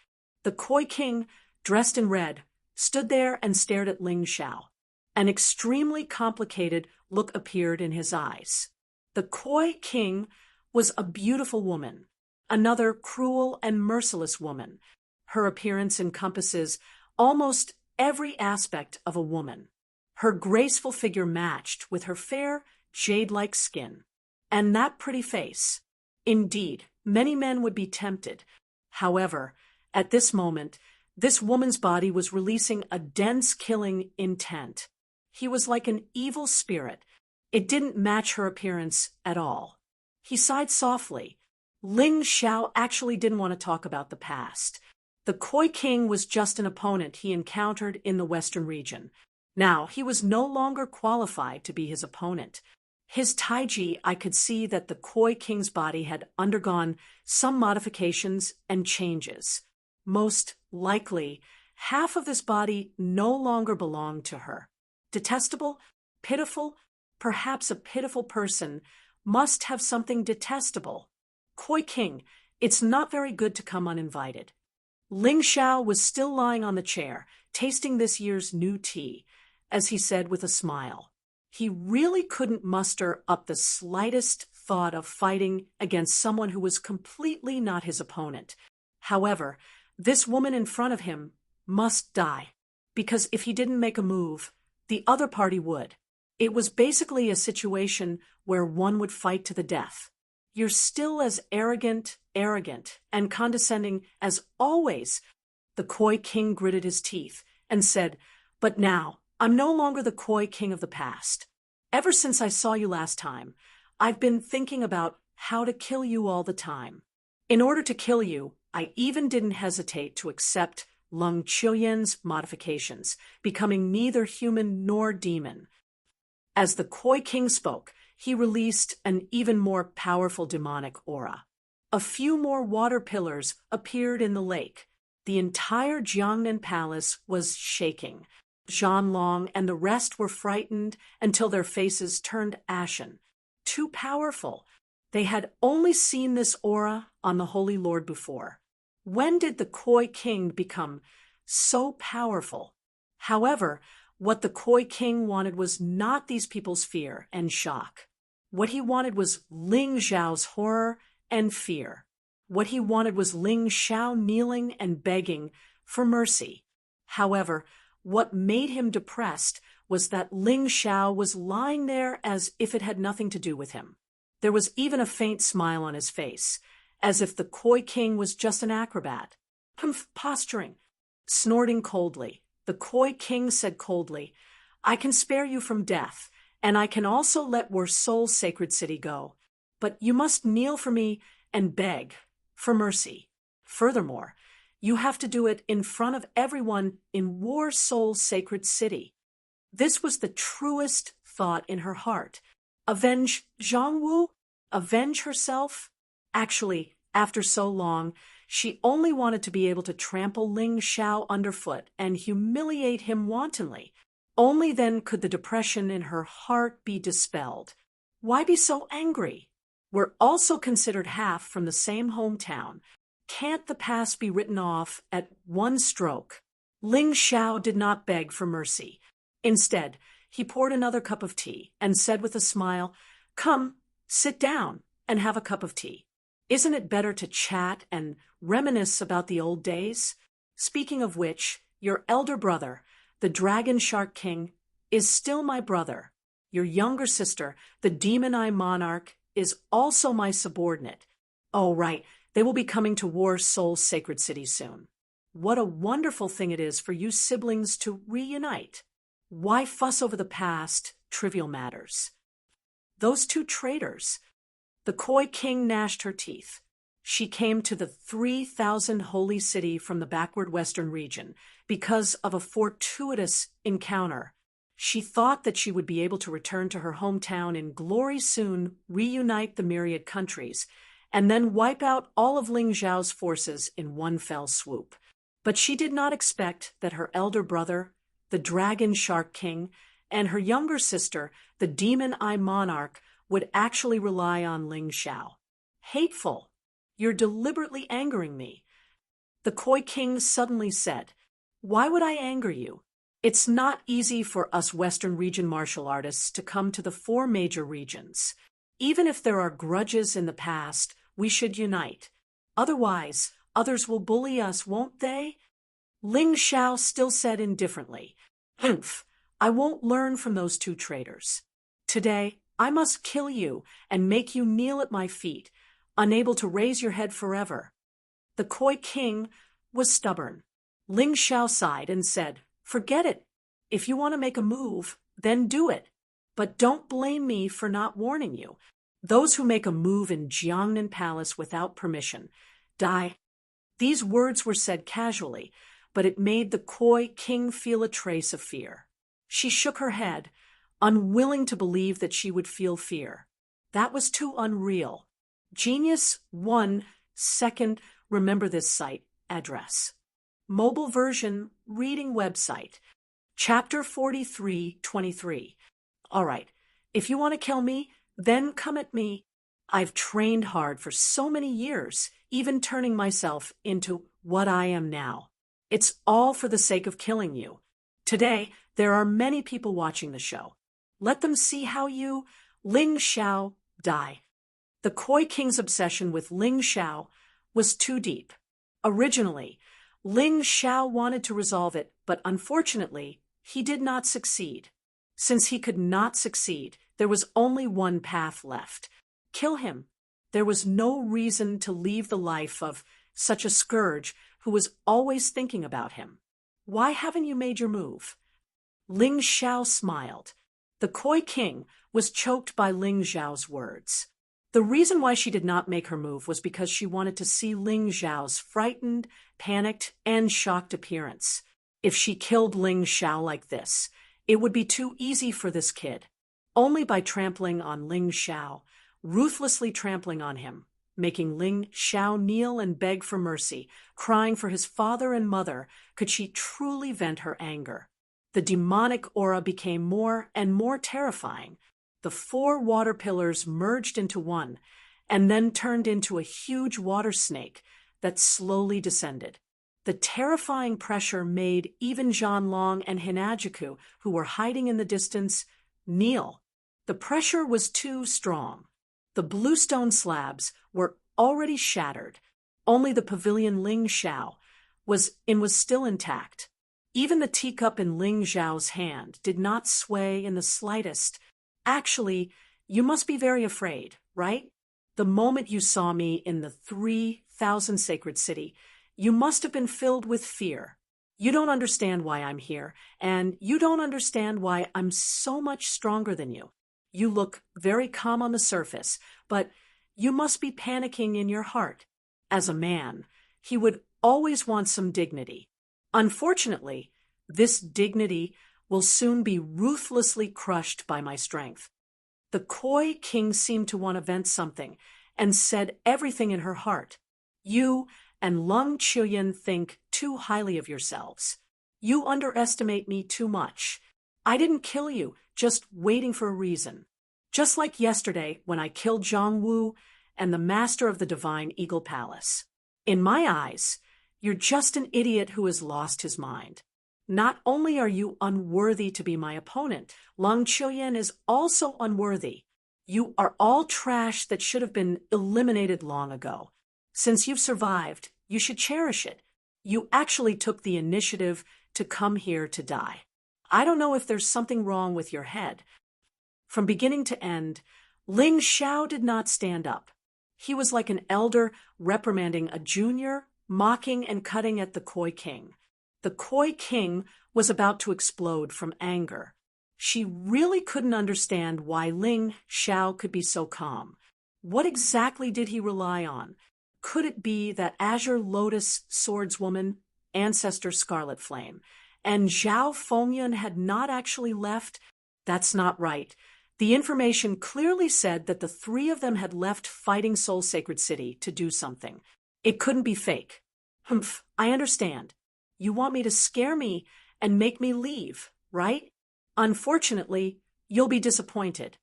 The Koi King, dressed in red, stood there and stared at Ling Xiao. An extremely complicated look appeared in his eyes. The Koi King was a beautiful woman, another cruel and merciless woman. Her appearance encompasses almost every aspect of a woman. Her graceful figure matched with her fair, jade-like skin. And that pretty face. Indeed, many men would be tempted. However, at this moment, this woman's body was releasing a dense killing intent. He was like an evil spirit. It didn't match her appearance at all. He sighed softly. Ling Xiao actually didn't want to talk about the past. The Koi King was just an opponent he encountered in the Western region. Now, he was no longer qualified to be his opponent. His Taiji, I could see that the Koi King's body had undergone some modifications and changes. Most likely, half of this body no longer belonged to her. Detestable, pitiful, perhaps a pitiful person must have something detestable. Koi King, it's not very good to come uninvited. Ling Xiao was still lying on the chair, tasting this year's new tea, as he said with a smile. He really couldn't muster up the slightest thought of fighting against someone who was completely not his opponent. However, this woman in front of him must die, because if he didn't make a move, the other party would. It was basically a situation where one would fight to the death. You're still as arrogant, and condescending as always. The Koi King gritted his teeth and said, "But now, I'm no longer the Koi King of the past. Ever since I saw you last time, I've been thinking about how to kill you all the time. In order to kill you, I even didn't hesitate to accept Lung Qiuyan's modifications, becoming neither human nor demon." As the Koi King spoke, he released an even more powerful demonic aura. A few more water pillars appeared in the lake. The entire Jiangnan palace was shaking. Zhanlong and the rest were frightened until their faces turned ashen. Too powerful. They had only seen this aura on the Holy Lord before. When did the Koi King become so powerful? However, what the Koi King wanted was not these people's fear and shock. What he wanted was Ling Xiao's horror and fear. What he wanted was Ling Xiao kneeling and begging for mercy. However, what made him depressed was that Ling Xiao was lying there as if it had nothing to do with him. There was even a faint smile on his face, as if the Koi King was just an acrobat. Posturing. Snorting coldly, the Koi King said coldly, "I can spare you from death, and I can also let War Soul's sacred city go. But you must kneel for me and beg for mercy. Furthermore, you have to do it in front of everyone in War Soul's sacred city." This was the truest thought in her heart. Avenge Zhongwu? Avenge herself? Actually, after so long, she only wanted to be able to trample Ling Xiao underfoot and humiliate him wantonly. Only then could the depression in her heart be dispelled. Why be so angry? We're also considered half from the same hometown. Can't the past be written off at one stroke? Ling Xiao did not beg for mercy. Instead, he poured another cup of tea and said with a smile, "Come, sit down and have a cup of tea. Isn't it better to chat and reminisce about the old days? Speaking of which, your elder brother, the Dragon Shark King, is still my brother. Your younger sister, the Demon Eye Monarch, is also my subordinate. Oh, right, they will be coming to War Soul's sacred city soon. What a wonderful thing it is for you siblings to reunite. Why fuss over the past, trivial matters? Those two traitors." The Koi King gnashed her teeth. She came to the 3,000 holy city from the backward western region because of a fortuitous encounter. She thought that she would be able to return to her hometown in glory soon, reunite the myriad countries, and then wipe out all of Ling Xiao's forces in one fell swoop. But she did not expect that her elder brother the Dragon Shark King, and her younger sister, the Demon Eye Monarch, would actually rely on Ling Xiao. Hateful! You're deliberately angering me. The Koi King suddenly said, "Why would I anger you? It's not easy for us Western region martial artists to come to the four major regions. Even if there are grudges in the past, we should unite. Otherwise, others will bully us, won't they?" Ling Xiao still said indifferently, "Humph, I won't learn from those two traitors. Today, I must kill you and make you kneel at my feet, unable to raise your head forever." The Koi King was stubborn. Ling Xiao sighed and said, "Forget it. If you want to make a move, then do it. But don't blame me for not warning you. Those who make a move in Jiangnan Palace without permission die." These words were said casually, but it made the Koi King feel a trace of fear. She shook her head, unwilling to believe that she would feel fear. That was too unreal. Genius 1 second. Remember this site address. Mobile version reading website. Chapter 43:23. All right, if you want to kill me, then come at me. I've trained hard for so many years, even turning myself into what I am now. It's all for the sake of killing you. Today, there are many people watching the show. Let them see how you, Ling Xiao, die. The Koi King's obsession with Ling Xiao was too deep. Originally, Ling Xiao wanted to resolve it, but unfortunately, he did not succeed. Since he could not succeed, there was only one path left. Kill him. There was no reason to leave the life of such a scourge who was always thinking about him. Why haven't you made your move? Ling Xiao smiled. The Koi King was choked by Ling Xiao's words. The reason why she did not make her move was because she wanted to see Ling Xiao's frightened, panicked, and shocked appearance. If she killed Ling Xiao like this, it would be too easy for this kid. Only by trampling on Ling Xiao, ruthlessly trampling on him, making Ling Xiao kneel and beg for mercy, crying for his father and mother, could she truly vent her anger. The demonic aura became more and more terrifying. The four water pillars merged into one, and then turned into a huge water snake that slowly descended. The terrifying pressure made even Zhanlong and Hinajiku, who were hiding in the distance, kneel. The pressure was too strong. The bluestone slabs were already shattered. Only the pavilion Ling Xiao was still intact. Even the teacup in Ling Xiao's hand did not sway in the slightest. Actually, you must be very afraid, right? The moment you saw me in the 3,000 sacred city, you must have been filled with fear. You don't understand why I'm here, and you don't understand why I'm so much stronger than you. You look very calm on the surface, but you must be panicking in your heart. As a man, he would always want some dignity. Unfortunately, this dignity will soon be ruthlessly crushed by my strength. The Koi King seemed to want to vent something and said everything in her heart. You and Lung Chuyan think too highly of yourselves. You underestimate me too much. I didn't kill you, just waiting for a reason. Just like yesterday when I killed Zhang Wu and the master of the Divine Eagle Palace. In my eyes, you're just an idiot who has lost his mind. Not only are you unworthy to be my opponent, Lung Chuyan is also unworthy. You are all trash that should have been eliminated long ago. Since you've survived, you should cherish it. You actually took the initiative to come here to die. I don't know if there's something wrong with your head. From beginning to end, Ling Xiao did not stand up. He was like an elder reprimanding a junior, mocking and cutting at the Koi King. The Koi King was about to explode from anger. She really couldn't understand why Ling Xiao could be so calm. What exactly did he rely on? Could it be that Azure Lotus swordswoman, ancestor Scarlet Flame, and Zhao Fengyun had not actually left? That's not right. The information clearly said that the three of them had left Fighting Soul Sacred City to do something. It couldn't be fake. Humph, I understand. You want me to scare me and make me leave, right? Unfortunately, you'll be disappointed.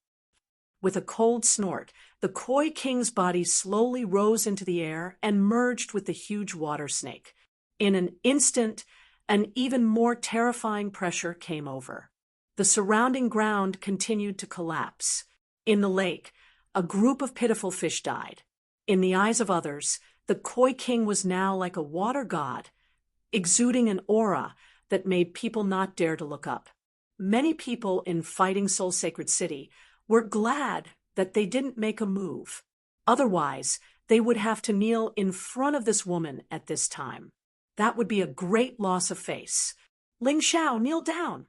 With a cold snort, the Koi King's body slowly rose into the air and merged with the huge water snake. In an instant, an even more terrifying pressure came over. The surrounding ground continued to collapse. In the lake, a group of pitiful fish died. In the eyes of others, the Koi King was now like a water god, exuding an aura that made people not dare to look up. Many people in Fighting Soul Sacred City were glad that they didn't make a move. Otherwise, they would have to kneel in front of this woman at this time. That would be a great loss of face. Ling Xiao, kneel down.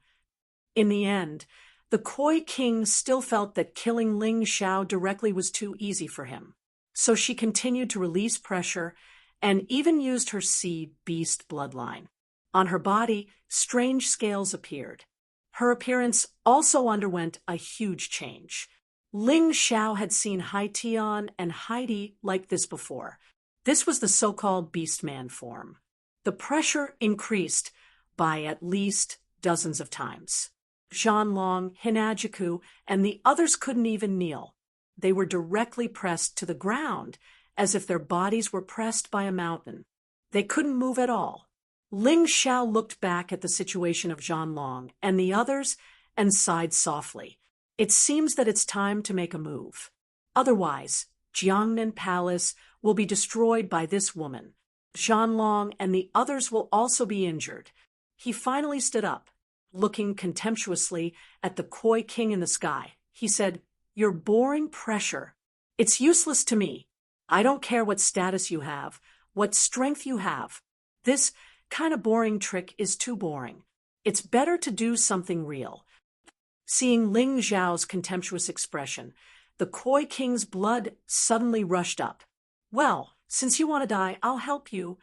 In the end, the Koi King still felt that killing Ling Xiao directly was too easy for him. So she continued to release pressure and even used her sea beast bloodline. On her body, strange scales appeared. Her appearance also underwent a huge change. Ling Xiao had seen Hai Tian and Heidi like this before. This was the so-called Beastman form. The pressure increased by at least dozens of times. Zhanlong, Hinajiku, and the others couldn't even kneel. They were directly pressed to the ground, as if their bodies were pressed by a mountain. They couldn't move at all. Ling Xiao looked back at the situation of Zhanlong and the others and sighed softly. It seems that it's time to make a move. Otherwise, Jiangnan Palace will be destroyed by this woman. Zhanlong and the others will also be injured. He finally stood up, looking contemptuously at the Koi King in the sky. He said, "Your boring pressure. It's useless to me. I don't care what status you have, what strength you have. This kind of boring trick is too boring. It's better to do something real." Seeing Ling Xiao's contemptuous expression, the Koi King's blood suddenly rushed up. "Well, since you want to die, I'll help you."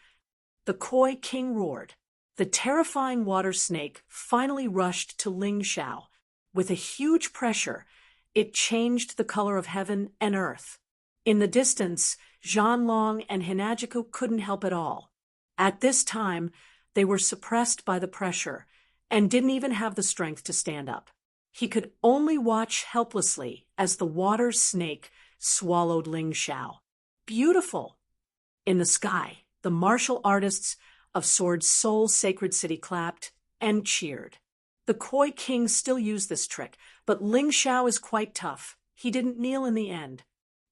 The Koi King roared. The terrifying water snake finally rushed to Ling Xiao. With a huge pressure, it changed the color of heaven and earth. In the distance, Zhanlong and Hinajiku couldn't help at all. At this time, they were suppressed by the pressure and didn't even have the strength to stand up. He could only watch helplessly as the water snake swallowed Ling Xiao. Beautiful! In the sky, the martial artists of Sword Soul Sacred City clapped and cheered. The Koi King still used this trick, but Ling Xiao is quite tough. He didn't kneel in the end.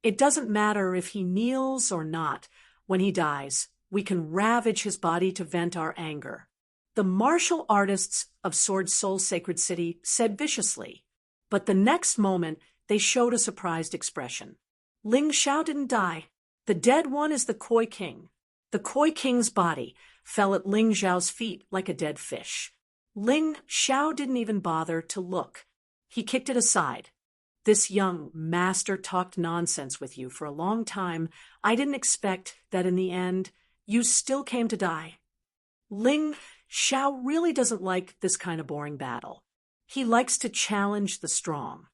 It doesn't matter if he kneels or not. When he dies, we can ravage his body to vent our anger. The martial artists of Sword Soul Sacred City said viciously, but the next moment they showed a surprised expression. Ling Xiao didn't die. The dead one is the Koi King. The Koi King's body fell at Ling Xiao's feet like a dead fish. Ling Xiao didn't even bother to look. He kicked it aside. "This young master talked nonsense with you for a long time. I didn't expect that in the end, you still came to die." Ling Xiao really doesn't like this kind of boring battle. He likes to challenge the strong.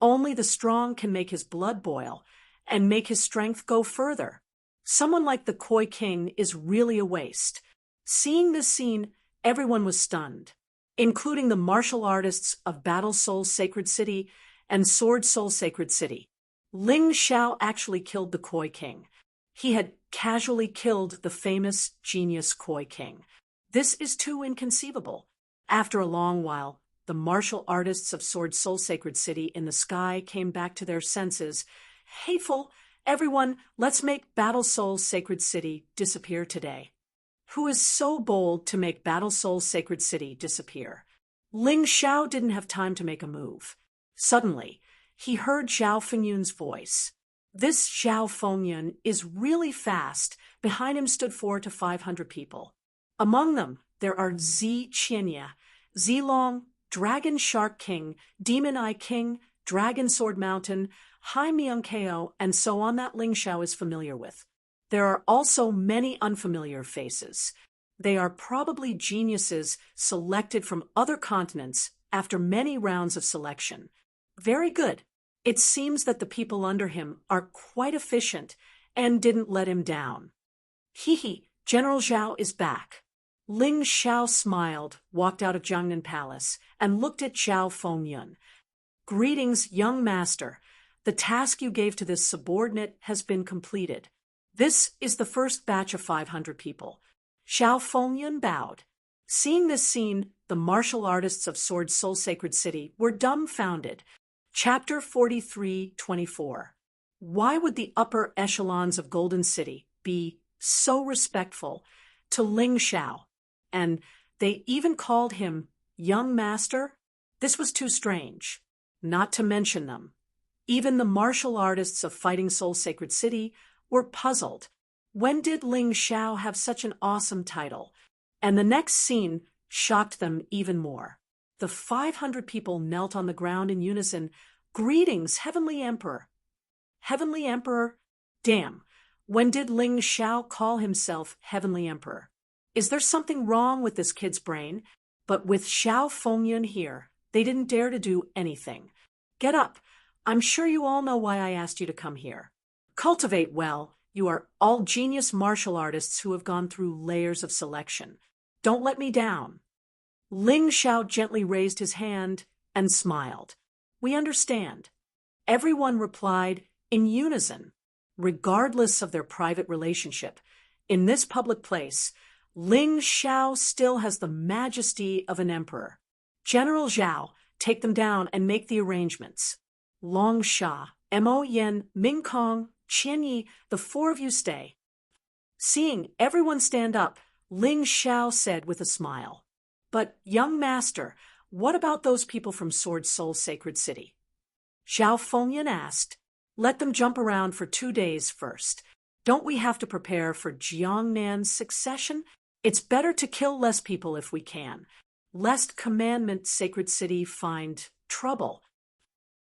Only the strong can make his blood boil and make his strength go further. Someone like the Koi King is really a waste. Seeing this scene, everyone was stunned, including the martial artists of Battle Soul Sacred City and Sword Soul Sacred City. Ling Xiao actually killed the Koi King. He had casually killed the famous genius Koi King. This is too inconceivable. After a long while, the martial artists of Sword Soul Sacred City in the sky came back to their senses. "Hateful! Everyone, let's make Battle Soul Sacred City disappear today." Who is so bold to make Battle Soul Sacred City disappear? Ling Xiao didn't have time to make a move. Suddenly, he heard Zhao Fengyun's voice. This Zhao Fengyun is really fast. Behind him stood 400 to 500 people. Among them, there are Zi Qianya, Zilong, Dragon Shark King, Demon Eye King, Dragon Sword Mountain, Hai Myung-keo, and so on that Ling Xiao is familiar with. There are also many unfamiliar faces. They are probably geniuses selected from other continents after many rounds of selection. Very good. It seems that the people under him are quite efficient and didn't let him down. General Zhao is back. Ling Xiao smiled, walked out of Jiangnan Palace, and looked at Zhao Fengyun. Greetings, young master. The task you gave to this subordinate has been completed. This is the first batch of 500 people. Zhao Fengyun bowed. Seeing this scene, the martial artists of Sword Soul Sacred City were dumbfounded. Chapter 43:24. Why would the upper echelons of Golden City be so respectful to Ling Xiao? And they even called him young master? This was too strange. Not to mention them. Even the martial artists of Fighting Soul Sacred City were puzzled. When did Ling Xiao have such an awesome title? And the next scene shocked them even more. The 500 people knelt on the ground in unison. Greetings, Heavenly Emperor. Heavenly Emperor? Damn, when did Ling Xiao call himself Heavenly Emperor? Is there something wrong with this kid's brain? But with Zhao Fengyun here, they didn't dare to do anything. Get up. I'm sure you all know why I asked you to come here. Cultivate well. You are all genius martial artists who have gone through layers of selection. Don't let me down. Ling Xiao gently raised his hand and smiled. We understand. Everyone replied in unison, regardless of their private relationship. In this public place, Ling Xiao still has the majesty of an emperor. General Zhao, take them down and make the arrangements. Long Sha, Mo Yen, Ming Kong, Qian Yi, the four of you stay. Seeing everyone stand up, Ling Xiao said with a smile. But, young master, what about those people from Sword Soul Sacred City? Zhao Fengyun asked. Let them jump around for 2 days first. Don't we have to prepare for Jiangnan's succession? It's better to kill less people if we can, lest Commandment Sacred City find trouble.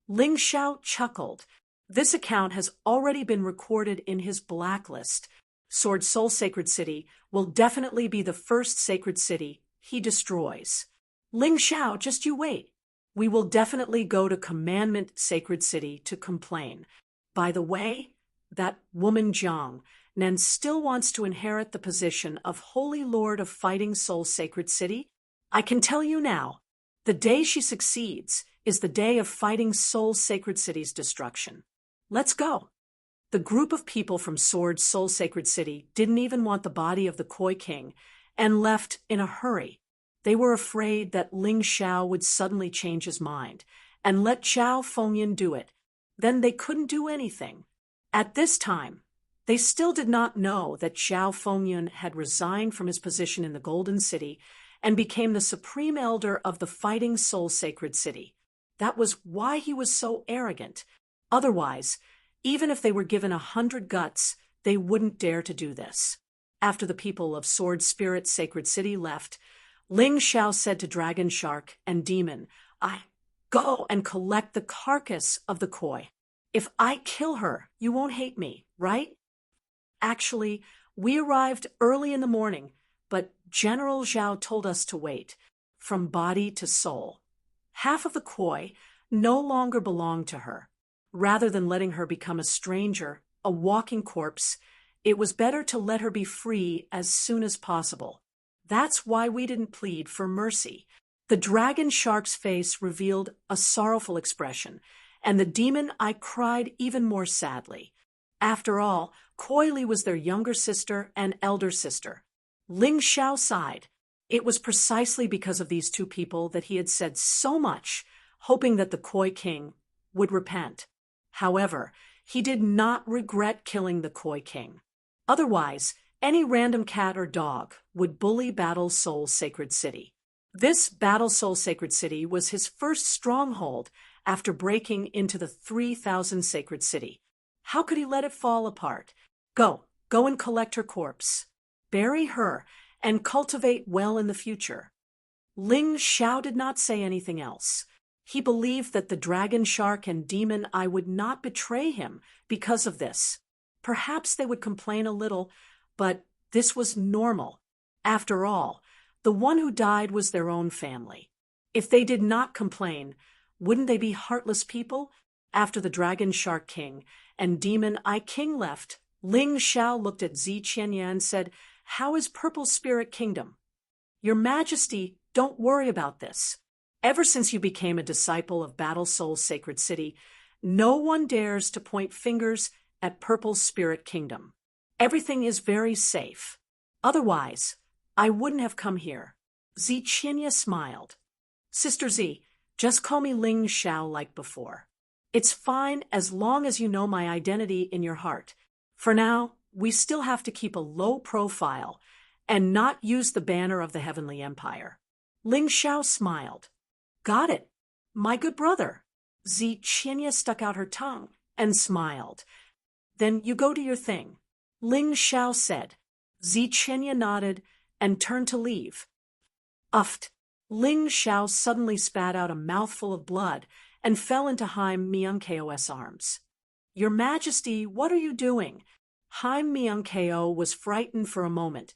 Ling Xiao chuckled. This account has already been recorded in his blacklist. Sword Soul Sacred City will definitely be the first sacred city he destroys. Ling Xiao, just you wait. We will definitely go to Commandment Sacred City to complain. By the way, that woman Jiang Nan still wants to inherit the position of Holy Lord of Fighting Soul Sacred City. I can tell you now, the day she succeeds is the day of Fighting Soul Sacred City's destruction. Let's go. The group of people from Sword Soul Sacred City didn't even want the body of the Koi King and left in a hurry. They were afraid that Ling Xiao would suddenly change his mind and let Zhao Fengyun do it. Then they couldn't do anything. At this time, they still did not know that Zhao Fengyun had resigned from his position in the Golden City and became the supreme elder of the Fighting Soul Sacred City. That was why he was so arrogant. Otherwise, even if they were given 100 guts, they wouldn't dare to do this. After the people of Sword Spirit Sacred City left, Ling Xiao said to Dragon Shark and Demon, I go and collect the carcass of the koi. If I kill her, you won't hate me, right? Actually, we arrived early in the morning, but General Zhao told us to wait, from body to soul. Half of the koi no longer belonged to her. Rather than letting her become a stranger, a walking corpse, it was better to let her be free as soon as possible. That's why we didn't plead for mercy. The dragon shark's face revealed a sorrowful expression, and the demon eye cried even more sadly. After all, Koi Li was their younger sister and elder sister. Ling Xiao sighed. It was precisely because of these two people that he had said so much, hoping that the Koi King would repent. However, he did not regret killing the Koi King. Otherwise, any random cat or dog would bully Battle Soul Sacred City. This Battle Soul Sacred City was his first stronghold after breaking into the 3,000 Sacred City. How could he let it fall apart? Go and collect her corpse. Bury her and cultivate well in the future. Ling Xiao did not say anything else. He believed that the dragon shark and demon eye would not betray him because of this. Perhaps they would complain a little, but this was normal. After all, the one who died was their own family. If they did not complain, wouldn't they be heartless people? After the dragon shark king and demon eye king left, Ling Xiao looked at Zi Qianyan and said, How is Purple Spirit Kingdom? Your Majesty, don't worry about this. Ever since you became a disciple of Battle Soul's sacred city, no one dares to point fingers at Purple's spirit kingdom. Everything is very safe. Otherwise, I wouldn't have come here. Ziqinya smiled. Sister Z, just call me Ling Xiao like before. It's fine as long as you know my identity in your heart. For now, we still have to keep a low profile and not use the banner of the Heavenly Empire. Ling Xiao smiled. Got it, my good brother. Ziqinya stuck out her tongue and smiled. Then you go do your thing, Ling Xiao said. Ziqinya nodded and turned to leave. Uffed. Ling Xiao suddenly spat out a mouthful of blood and fell into Haim Myungko's arms. Your Majesty, what are you doing? Haim Myungko was frightened for a moment,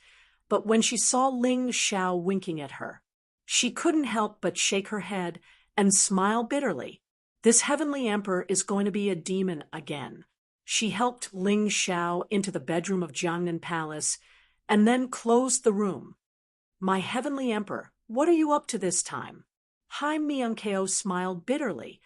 but when she saw Ling Xiao winking at her, she couldn't help but shake her head and smile bitterly. This heavenly emperor is going to be a demon again. She helped Ling Xiao into the bedroom of Jiangnan Palace and then closed the room. My heavenly emperor, what are you up to this time? Haim Myungko smiled bitterly.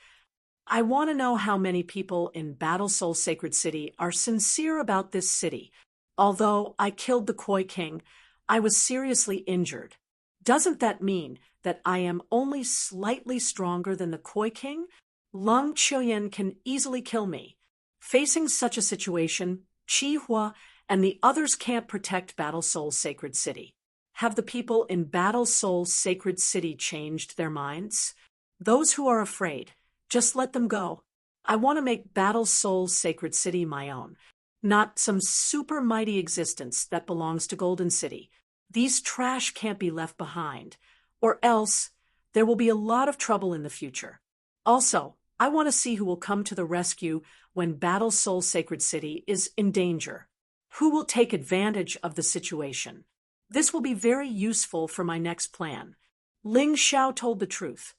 I want to know how many people in Battle Soul Sacred City are sincere about this city. Although I killed the Koi King, I was seriously injured. Doesn't that mean that I am only slightly stronger than the Koi King? Lung Chuyin can easily kill me. Facing such a situation, Qi Hua and the others can't protect Battle Soul's sacred city. Have the people in Battle Soul's sacred city changed their minds? Those who are afraid, just let them go. I want to make Battle Soul's sacred city my own, not some super mighty existence that belongs to Golden City. These trash can't be left behind, or else there will be a lot of trouble in the future. Also, I want to see who will come to the rescue when Battle Soul Sacred City is in danger. Who will take advantage of the situation? This will be very useful for my next plan. Ling Xiao told the truth.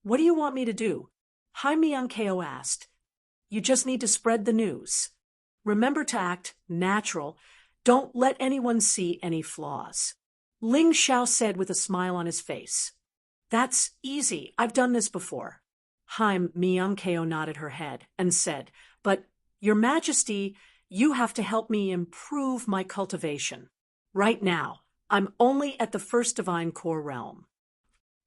What do you want me to do? Haim Myungko asked. You just need to spread the news. Remember to act natural. Don't let anyone see any flaws. Ling Xiao said with a smile on his face. That's easy. I've done this before. Haim Myungko nodded her head and said, But, Your Majesty, you have to help me improve my cultivation. Right now, I'm only at the first divine core realm.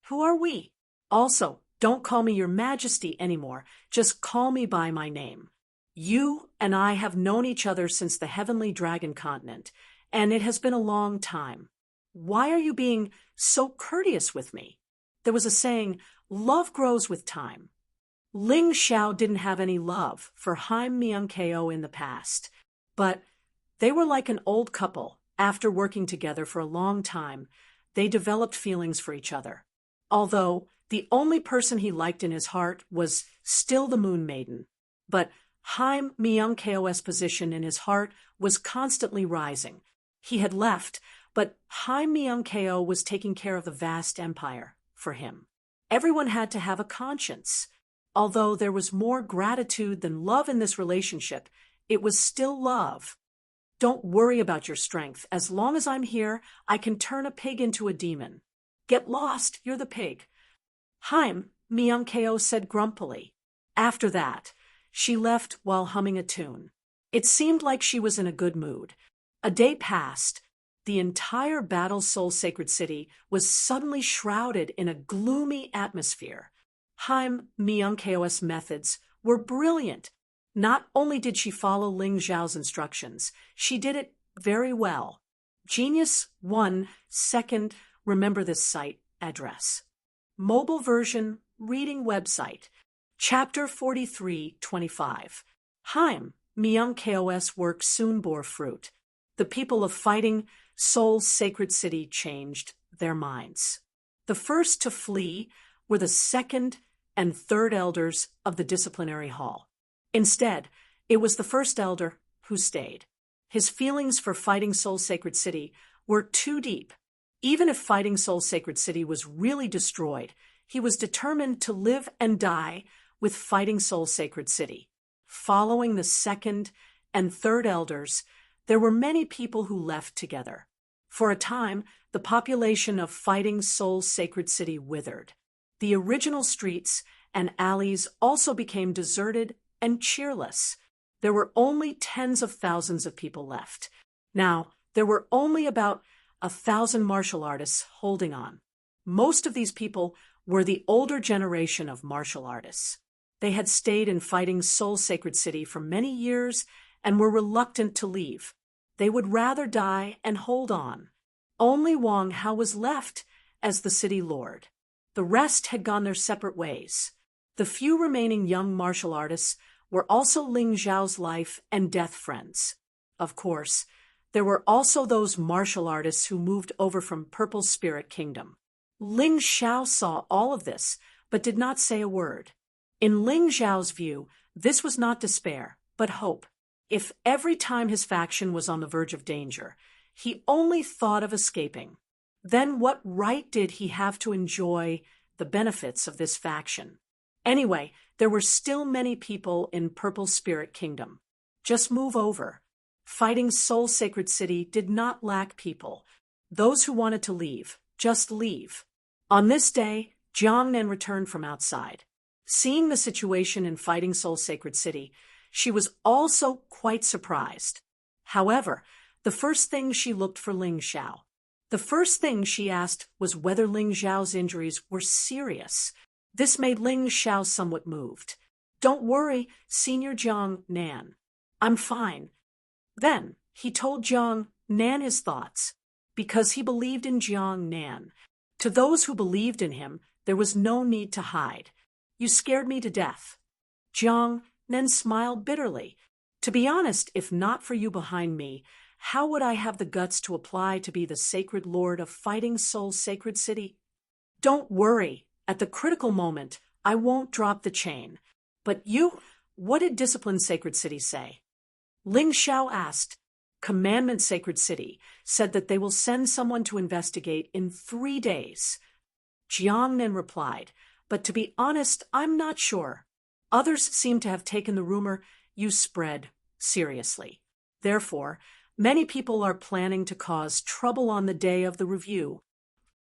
Who are we? Also, don't call me Your Majesty anymore. Just call me by my name. You and I have known each other since the Heavenly Dragon Continent, and it has been a long time. Why are you being so courteous with me? There was a saying, love grows with time. Ling Xiao didn't have any love for Haim Myungko in the past, but they were like an old couple. After working together for a long time, they developed feelings for each other. Although the only person he liked in his heart was still the Moon Maiden. But Haim Myungko's position in his heart was constantly rising. He had left, but Haim Myungko was taking care of the vast empire for him. Everyone had to have a conscience. Although there was more gratitude than love in this relationship, it was still love. Don't worry about your strength. As long as I'm here, I can turn a pig into a demon. Get lost, you're the pig. Haim, Myungko said grumpily. After that, she left while humming a tune. It seemed like she was in a good mood. A day passed. The entire Battle Soul Sacred City was suddenly shrouded in a gloomy atmosphere. Haim Myungko's methods were brilliant. Not only did she follow Ling Xiao's instructions, she did it very well. Genius 1 second, remember this site address. Mobile version, reading website. Chapter 43-25. Haim Myungko's work soon bore fruit. The people of Fighting Soul's sacred city changed their minds. The first to flee were the second and third elders of the disciplinary hall. Instead, it was the first elder who stayed. His feelings for Fighting Soul Sacred City were too deep. Even if Fighting Soul Sacred City was really destroyed, he was determined to live and die with Fighting Soul Sacred City. Following the second and third elders, there were many people who left together. For a time, the population of Fighting Soul's sacred city withered. The original streets and alleys also became deserted and cheerless. There were only tens of thousands of people left. Now, there were only about 1,000 martial artists holding on. Most of these people were the older generation of martial artists. They had stayed in Fighting Soul's sacred city for many years and were reluctant to leave. They would rather die and hold on. Only Wang Hao was left as the city lord. The rest had gone their separate ways. The few remaining young martial artists were also Ling Zhao's life and death friends. Of course, there were also those martial artists who moved over from Purple Spirit Kingdom. Ling Zhao saw all of this, but did not say a word. In Ling Zhao's view, this was not despair, but hope. If every time his faction was on the verge of danger, he only thought of escaping, then what right did he have to enjoy the benefits of this faction? Anyway, there were still many people in Purple Spirit Kingdom. Just move over. Fighting Soul Sacred City did not lack people. Those who wanted to leave, just leave. On this day, Jiang Nen returned from outside. Seeing the situation in Fighting Soul Sacred City, she was also quite surprised. However, the first thing she looked for Ling Zhao. The first thing she asked was whether Ling Zhao's injuries were serious. This made Ling Zhao somewhat moved. "Don't worry, Senior Jiang Nan. I'm fine." Then he told Jiang Nan his thoughts, because he believed in Jiang Nan. To those who believed in him, there was no need to hide. "You scared me to death." Jiang Nan smiled bitterly. "To be honest, if not for you behind me, how would I have the guts to apply to be the sacred lord of Fighting Soul's sacred city? Don't worry, at the critical moment, I won't drop the chain. But you, what did Discipline Sacred City say?" Ling Zhao asked. "Commandment Sacred City said that they will send someone to investigate in 3 days. Jiang Nen replied, "But to be honest, I'm not sure. Others seem to have taken the rumor you spread seriously. Therefore, many people are planning to cause trouble on the day of the review."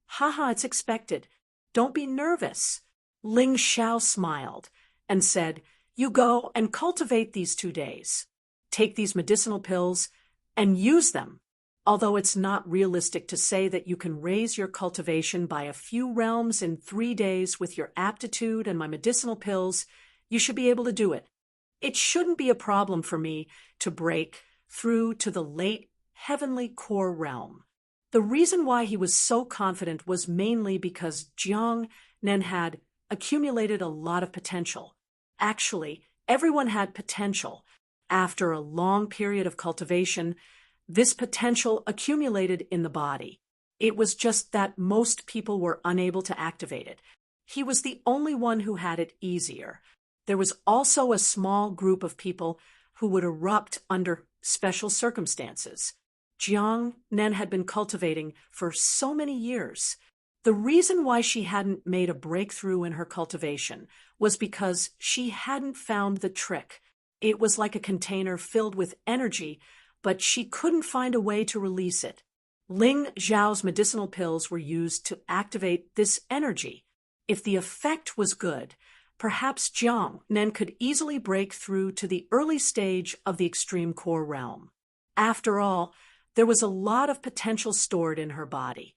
"Haha, it's expected. Don't be nervous." Ling Zhao smiled and said, "You go and cultivate these 2 days. Take these medicinal pills and use them. Although it's not realistic to say that you can raise your cultivation by a few realms in 3 days with your aptitude and my medicinal pills, you should be able to do it. It shouldn't be a problem for me to break through to the late heavenly core realm." The reason why he was so confident was mainly because Jiang Nen had accumulated a lot of potential. Actually, everyone had potential. After a long period of cultivation, this potential accumulated in the body. It was just that most people were unable to activate it. He was the only one who had it easier. There was also a small group of people who would erupt under special circumstances. Jiang Nen had been cultivating for so many years. The reason why she hadn't made a breakthrough in her cultivation was because she hadn't found the trick. It was like a container filled with energy, but she couldn't find a way to release it. Ling Zhao's medicinal pills were used to activate this energy. If the effect was good, perhaps Jiang Nen could easily break through to the early stage of the extreme core realm. After all, there was a lot of potential stored in her body.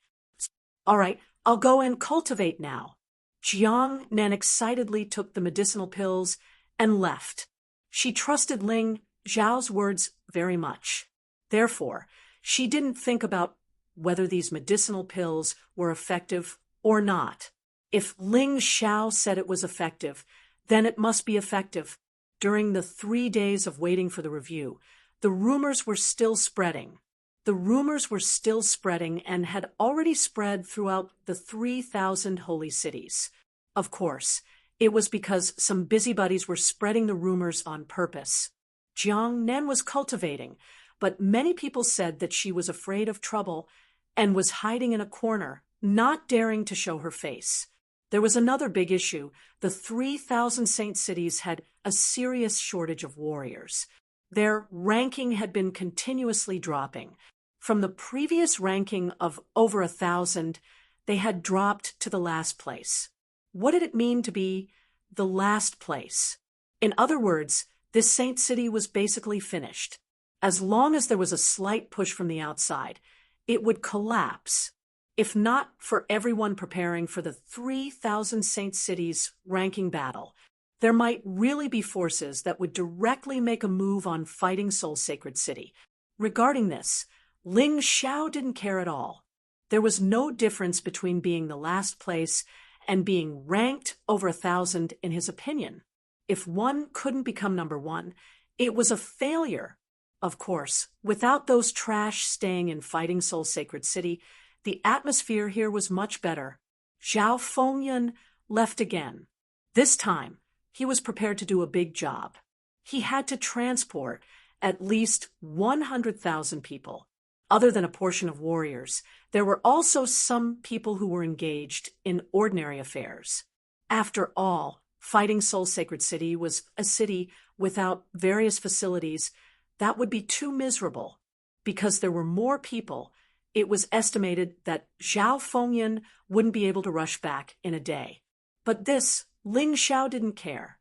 "All right, I'll go and cultivate now." Jiang Nen excitedly took the medicinal pills and left. She trusted Ling Zhao's words very much. Therefore, she didn't think about whether these medicinal pills were effective or not. If Ling Zhao said it was effective, then it must be effective. During the 3 days of waiting for the review, the rumors were still spreading. The rumors were still spreading and had already spread throughout the 3,000 holy cities. Of course, it was because some busybodies were spreading the rumors on purpose. Jiang Nen was cultivating, but many people said that she was afraid of trouble and was hiding in a corner, not daring to show her face. There was another big issue. The 3,000 saint cities had a serious shortage of warriors. Their ranking had been continuously dropping. From the previous ranking of over 1,000, they had dropped to the last place. What did it mean to be the last place? In other words, this saint city was basically finished. As long as there was a slight push from the outside, it would collapse. If not for everyone preparing for the 3,000 saint cities ranking battle, there might really be forces that would directly make a move on Fighting Soul Sacred City. Regarding this, Ling Xiao didn't care at all. There was no difference between being the last place and being ranked over 1,000 in his opinion. If one couldn't become number one, it was a failure. Of course, without those trash staying in Fighting Soul Sacred City, the atmosphere here was much better. Zhao Fengyun left again. This time, he was prepared to do a big job. He had to transport at least 100,000 people. Other than a portion of warriors, there were also some people who were engaged in ordinary affairs. After all, Fighting Soul Sacred City was a city without various facilities that would be too miserable. Because there were more people, it was estimated that Zhao Fengyun wouldn't be able to rush back in a day. But this, Ling Xiao didn't care.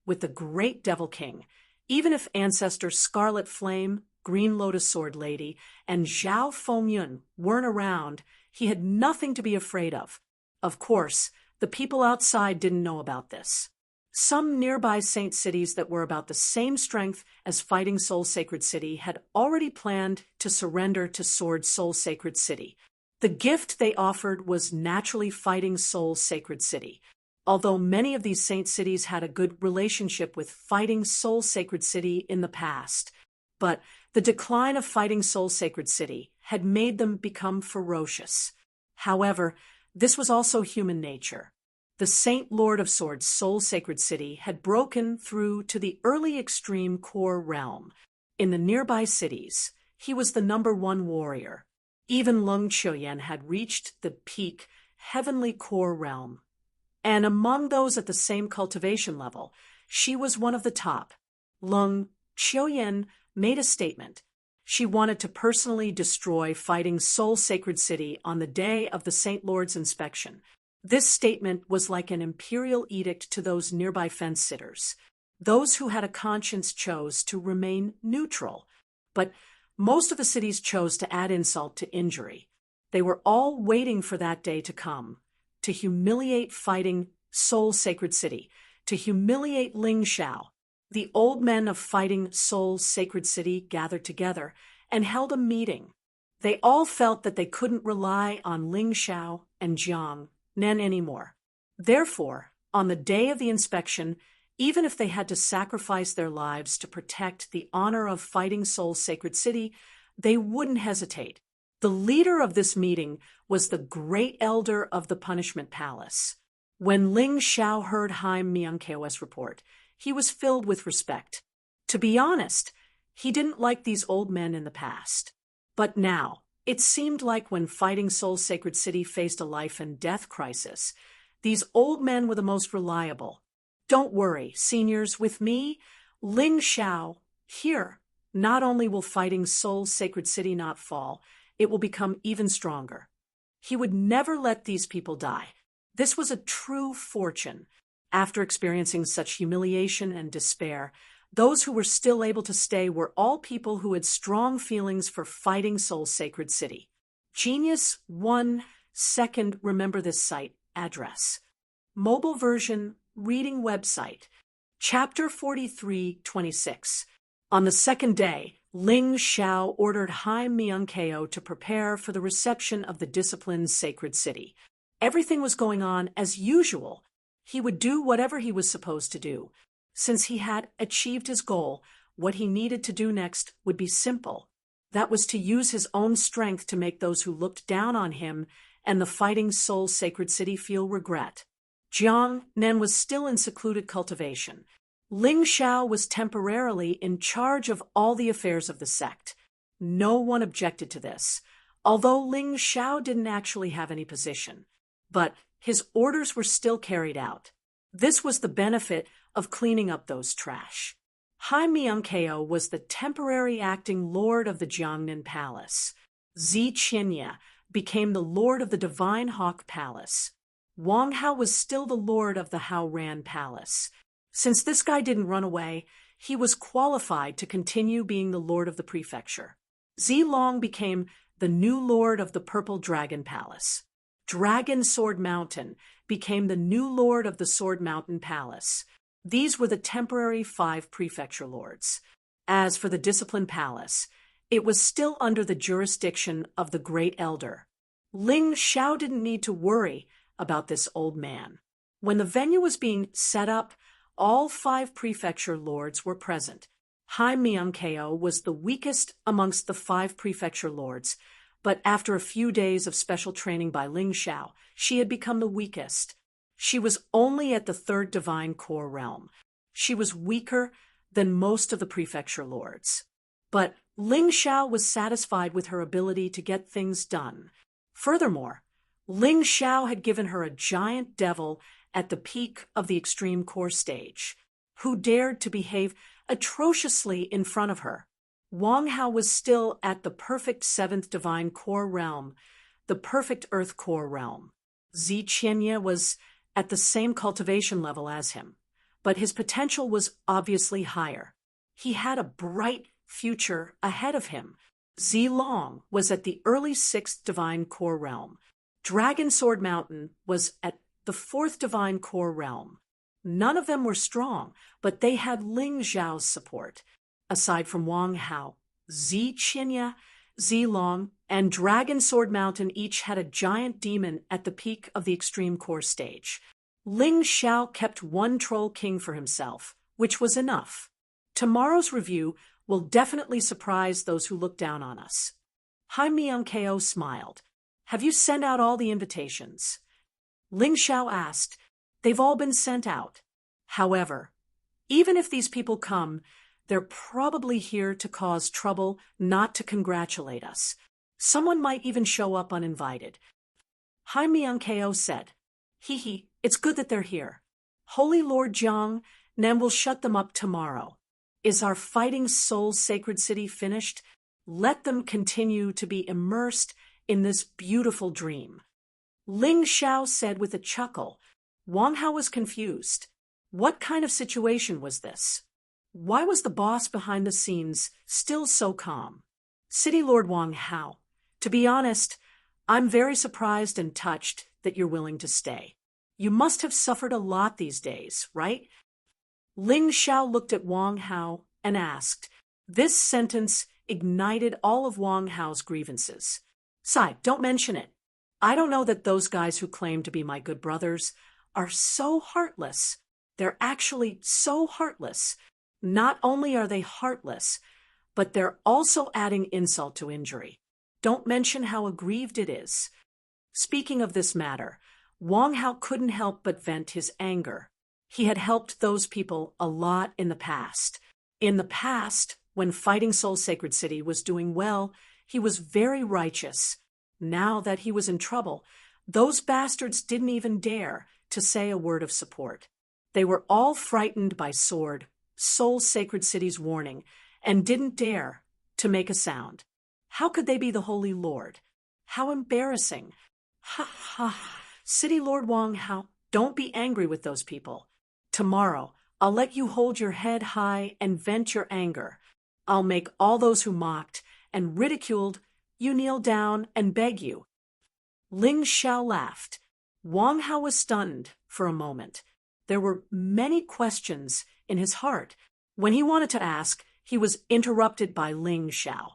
With the Great Devil King, even if Ancestor Scarlet Flame, Green Lotus Sword Lady, and Zhao Fengyun weren't around, he had nothing to be afraid of. Of course, the people outside didn't know about this. Some nearby saint cities that were about the same strength as Fighting Soul Sacred City had already planned to surrender to Sword Soul Sacred City. The gift they offered was naturally Fighting Soul Sacred City. Although many of these saint cities had a good relationship with Fighting Soul Sacred City in the past, but the decline of Fighting Soul Sacred City had made them become ferocious. However, this was also human nature. The Saint Lord of Swords Soul Sacred City had broken through to the early extreme core realm. In the nearby cities, he was the #1 warrior. Even Lung Qiuyan had reached the peak heavenly core realm. And among those at the same cultivation level, she was one of the top. Lung Qiuyan made a statement. She wanted to personally destroy Fighting Soul Sacred City on the day of the Saint Lord's inspection. This statement was like an imperial edict to those nearby fence-sitters. Those who had a conscience chose to remain neutral, but most of the cities chose to add insult to injury. They were all waiting for that day to come, to humiliate Fighting Soul Sacred City, to humiliate Ling Xiao. The old men of Fighting Soul Sacred City gathered together and held a meeting. They all felt that they couldn't rely on Ling Xiao and Jiang Nen anymore. Therefore, on the day of the inspection, even if they had to sacrifice their lives to protect the honor of Fighting Soul Sacred City, they wouldn't hesitate. The leader of this meeting was the Great Elder of the Punishment Palace. When Ling Xiao heard Haim Miankeo's report, he was filled with respect. To be honest, he didn't like these old men in the past. But now, it seemed like when Fighting Soul Sacred City faced a life-and-death crisis, these old men were the most reliable. Don't worry, seniors, with me, Ling Xiao, here, not only will Fighting Soul Sacred City not fall, it will become even stronger. He would never let these people die. This was a true fortune. After experiencing such humiliation and despair, those who were still able to stay were all people who had strong feelings for Fighting Soul Sacred City. Genius 1 second, remember this site address. Mobile version, reading website. Chapter 43-26. On the second day, Ling Xiao ordered Haim Miankeo to prepare for the reception of the disciplined Sacred City. Everything was going on as usual. He would do whatever he was supposed to do. Since he had achieved his goal, what he needed to do next would be simple. That was to use his own strength to make those who looked down on him and the Fighting Soul Sacred City feel regret. Jiang Nen was still in secluded cultivation. Ling Xiao was temporarily in charge of all the affairs of the sect. No one objected to this, although Ling Xiao didn't actually have any position. But his orders were still carried out. This was the benefit of cleaning up those trash. Haim Miankeo was the temporary acting lord of the Jiangnan Palace. Zi Qinya became the lord of the Divine Hawk Palace. Wang Hao was still the lord of the Hao Ran Palace. Since this guy didn't run away, he was qualified to continue being the lord of the prefecture. Zi Long became the new lord of the Purple Dragon Palace. Dragon Sword Mountain became the new lord of the Sword Mountain Palace. These were the temporary 5 prefecture lords. As for the Discipline Palace, it was still under the jurisdiction of the Great Elder. Ling Xiao didn't need to worry about this old man. When the venue was being set up, all 5 prefecture lords were present. Hai Miankeo was the weakest amongst the 5 prefecture lords, but after a few days of special training by Ling Xiao, she had become the weakest. She was only at the 3rd divine core realm. She was weaker than most of the prefecture lords. But Ling Xiao was satisfied with her ability to get things done. Furthermore, Ling Xiao had given her a giant devil at the peak of the extreme core stage, who dared to behave atrociously in front of her. Wang Hao was still at the perfect 7th divine core realm, the perfect earth core realm. Zi Qinya was at the same cultivation level as him, but his potential was obviously higher. He had a bright future ahead of him. Zi Long was at the early 6th divine core realm. Dragon Sword Mountain was at the 4th divine core realm. None of them were strong, but they had Ling Xiao's support. Aside from Wang Hao, Zi Qinya, Zi Long, and Dragon Sword Mountain each had a giant demon at the peak of the extreme core stage. Ling Xiao kept one troll king for himself, which was enough. Tomorrow's review will definitely surprise those who look down on us. Hai Miankeo smiled. Have you sent out all the invitations? Ling Xiao asked. They've all been sent out. However, even if these people come, they're probably here to cause trouble, not to congratulate us. Someone might even show up uninvited. Hai Miankeo said, Hee, it's good that they're here. Holy Lord Jiang, Nen will shut them up tomorrow. Is our fighting soul sacred city finished? Let them continue to be immersed in this beautiful dream. Ling Xiao said with a chuckle. Wang Hao was confused. What kind of situation was this? Why was the boss behind the scenes still so calm? City Lord Wang Hao, to be honest, I'm very surprised and touched that you're willing to stay. You must have suffered a lot these days, right? Ling Xiao looked at Wang Hao and asked. This sentence ignited all of Wang Hao's grievances. Sai, don't mention it. I don't know that those guys who claim to be my good brothers are so heartless. They're actually so heartless. Not only are they heartless, but they're also adding insult to injury. Don't mention how aggrieved it is. Speaking of this matter, Wang Hao couldn't help but vent his anger. He had helped those people a lot in the past. In the past, when Fighting Soul Sacred City was doing well, he was very righteous. Now that he was in trouble, those bastards didn't even dare to say a word of support. They were all frightened by Soul Sacred City's warning, and didn't dare to make a sound. How could they be the Holy Lord? How embarrassing. Ha ha. City Lord Wang Hao, don't be angry with those people. Tomorrow, I'll let you hold your head high and vent your anger. I'll make all those who mocked and ridiculed you kneel down and beg you. Ling Xiao laughed. Wang Hao was stunned for a moment. There were many questions in his heart. When he wanted to ask, he was interrupted by Ling Xiao.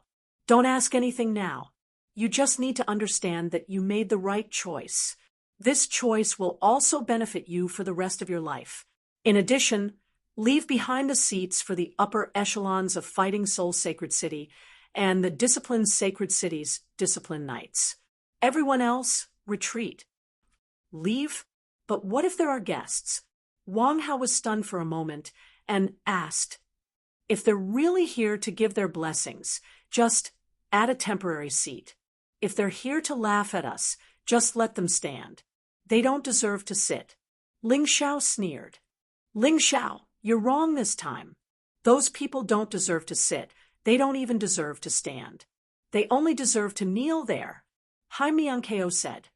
Don't ask anything now. You just need to understand that you made the right choice. This choice will also benefit you for the rest of your life. In addition, leave behind the seats for the upper echelons of Fighting Soul Sacred City and the Discipline Sacred City's Discipline Knights. Everyone else, retreat. Leave? But what if there are guests? Wang Hao was stunned for a moment and asked, if they're really here to give their blessings, just add a temporary seat. If they're here to laugh at us, just let them stand. They don't deserve to sit. Ling Xiao sneered. Ling Xiao, you're wrong this time. Those people don't deserve to sit. They don't even deserve to stand. They only deserve to kneel there. Hai Miankeo said.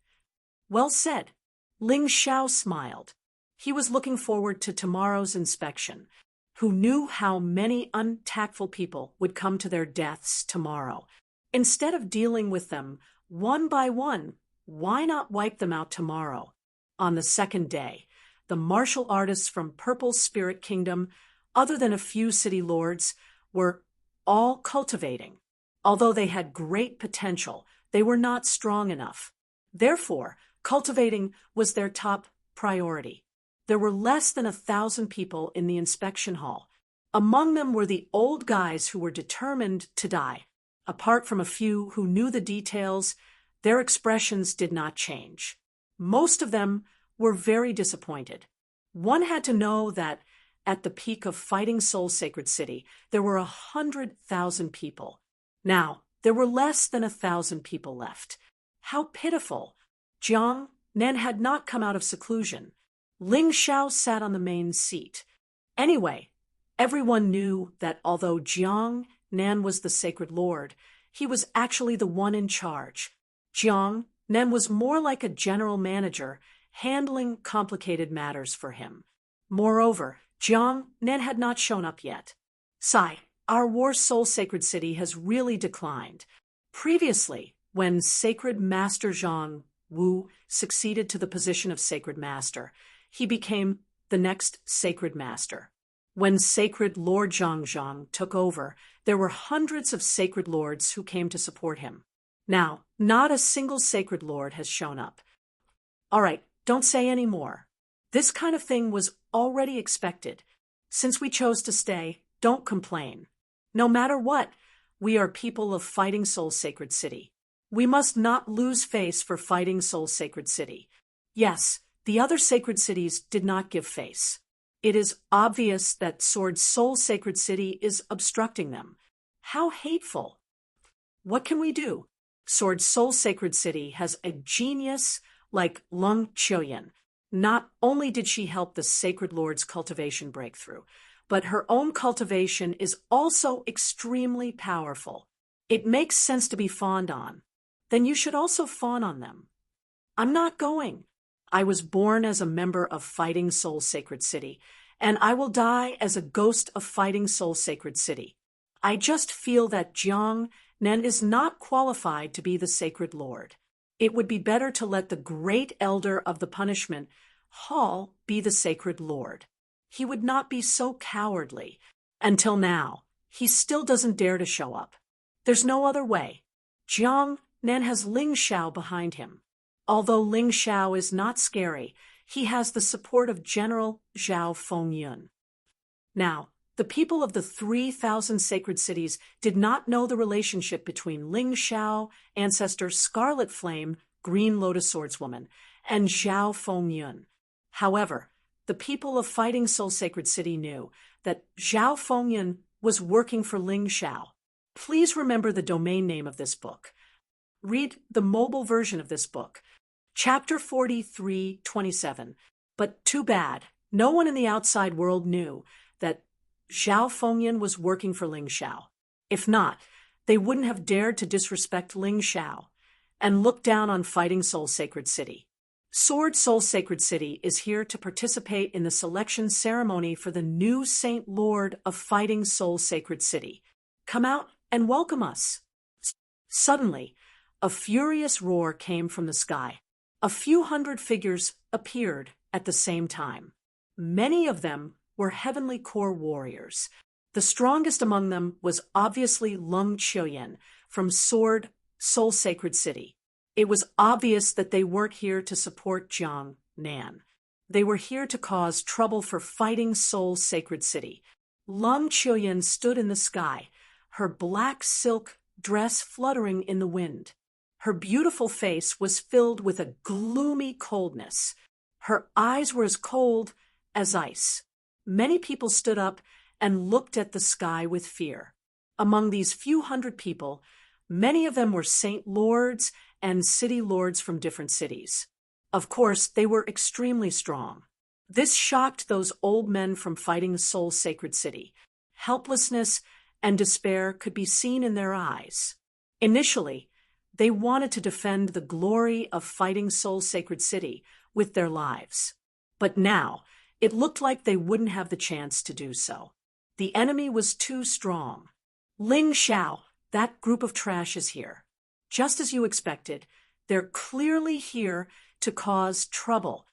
Well said. Ling Xiao smiled. He was looking forward to tomorrow's inspection. Who knew how many untactful people would come to their deaths tomorrow? Instead of dealing with them one by one, why not wipe them out tomorrow? On the second day, the martial artists from Purple Spirit Kingdom, other than a few city lords, were all cultivating. Although they had great potential, they were not strong enough. Therefore, cultivating was their top priority. There were less than 1,000 people in the inspection hall. Among them were the old guys who were determined to die. Apart from a few who knew the details, their expressions did not change. Most of them were very disappointed. One had to know that at the peak of Fighting Soul Sacred City, there were 100,000 people. Now, there were less than 1,000 people left. How pitiful! Jiang Nan had not come out of seclusion. Ling Xiao sat on the main seat. Anyway, everyone knew that although Jiang Nan was the sacred lord, he was actually the one in charge. Jiang Nan was more like a general manager, handling complicated matters for him. Moreover, Jiang Nan had not shown up yet. Sai, our War Soul Sacred City has really declined. Previously, when Sacred Master Zhang Wu succeeded to the position of Sacred Master, he became the next Sacred Master. When Sacred Lord Zhang took over, there were hundreds of Sacred Lords who came to support him. Now, not a single Sacred Lord has shown up. All right, don't say any more. This kind of thing was already expected. Since we chose to stay, don't complain. No matter what, we are people of Fighting Soul Sacred City. We must not lose face for Fighting Soul Sacred City. Yes, the other sacred cities did not give face. It is obvious that Sword Soul Sacred City is obstructing them. How hateful! What can we do? Sword Soul Sacred City has a genius like Lung Qiuyan. Not only did she help the Sacred Lord's cultivation breakthrough, but her own cultivation is also extremely powerful. It makes sense to be fawned on. Then you should also fawn on them. I'm not going. I was born as a member of Fighting Soul Sacred City, and I will die as a ghost of Fighting Soul Sacred City. I just feel that Jiang Nan is not qualified to be the Sacred Lord. It would be better to let the great elder of the punishment hall be the Sacred Lord. He would not be so cowardly. Until now, he still doesn't dare to show up. There's no other way. Jiang Nan has Ling Xiao behind him. Although Ling Xiao is not scary, he has the support of General Zhao Fengyun. Now, the people of the 3,000 sacred cities did not know the relationship between Ling Xiao, ancestor Scarlet Flame, Green Lotus Swordswoman, and Zhao Fengyun. However, the people of Fighting Soul Sacred City knew that Zhao Fengyun was working for Ling Xiao. Please remember the domain name of this book. Read the mobile version of this book. Chapter 43:27. But too bad, no one in the outside world knew that Zhao Fengyun was working for Ling Xiao. If not, they wouldn't have dared to disrespect Ling Xiao and look down on Fighting Soul Sacred City. Sword Soul Sacred City is here to participate in the selection ceremony for the new Saint Lord of Fighting Soul Sacred City. Come out and welcome us. Suddenly, a furious roar came from the sky. A few hundred figures appeared at the same time. Many of them were heavenly core warriors. The strongest among them was obviously Lung Qiuyan from Sword Soul Sacred City. It was obvious that they weren't here to support Jiang Nan. They were here to cause trouble for Fighting Soul Sacred City. Lung Qiuyan stood in the sky, her black silk dress fluttering in the wind. Her beautiful face was filled with a gloomy coldness. Her eyes were as cold as ice. Many people stood up and looked at the sky with fear. Among these few hundred people, many of them were Saint Lords and City Lords from different cities. Of course, they were extremely strong. This shocked those old men from Fighting Soul Sacred City. Helplessness and despair could be seen in their eyes. Initially, they wanted to defend the glory of Fighting Soul's sacred city with their lives. But now, it looked like they wouldn't have the chance to do so. The enemy was too strong. Ling Xiao, that group of trash is here. Just as you expected, they're clearly here to cause trouble.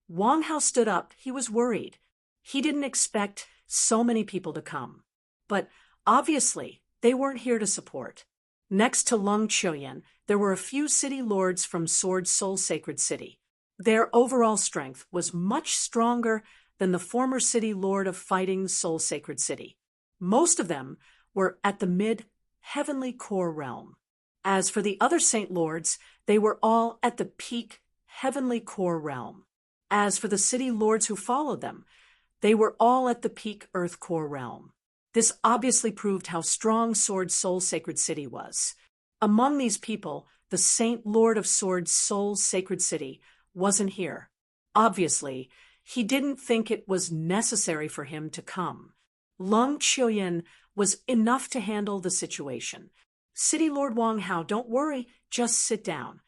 Wang Hao stood up. He was worried. He didn't expect so many people to come. But obviously, they weren't here to support. Next to Lung Chuyan, there were a few city lords from Sword Soul Sacred City. Their overall strength was much stronger than the former city lord of Fighting Soul Sacred City. Most of them were at the mid-heavenly core realm. As for the other saint lords, they were all at the peak heavenly core realm. As for the city lords who followed them, they were all at the peak earth core realm. This obviously proved how strong Sword Soul Sacred City was. Among these people, the Saint Lord of Sword Soul Sacred City wasn't here. Obviously, he didn't think it was necessary for him to come. Lung Chuyan was enough to handle the situation. City Lord Wang Hao, don't worry, just sit down.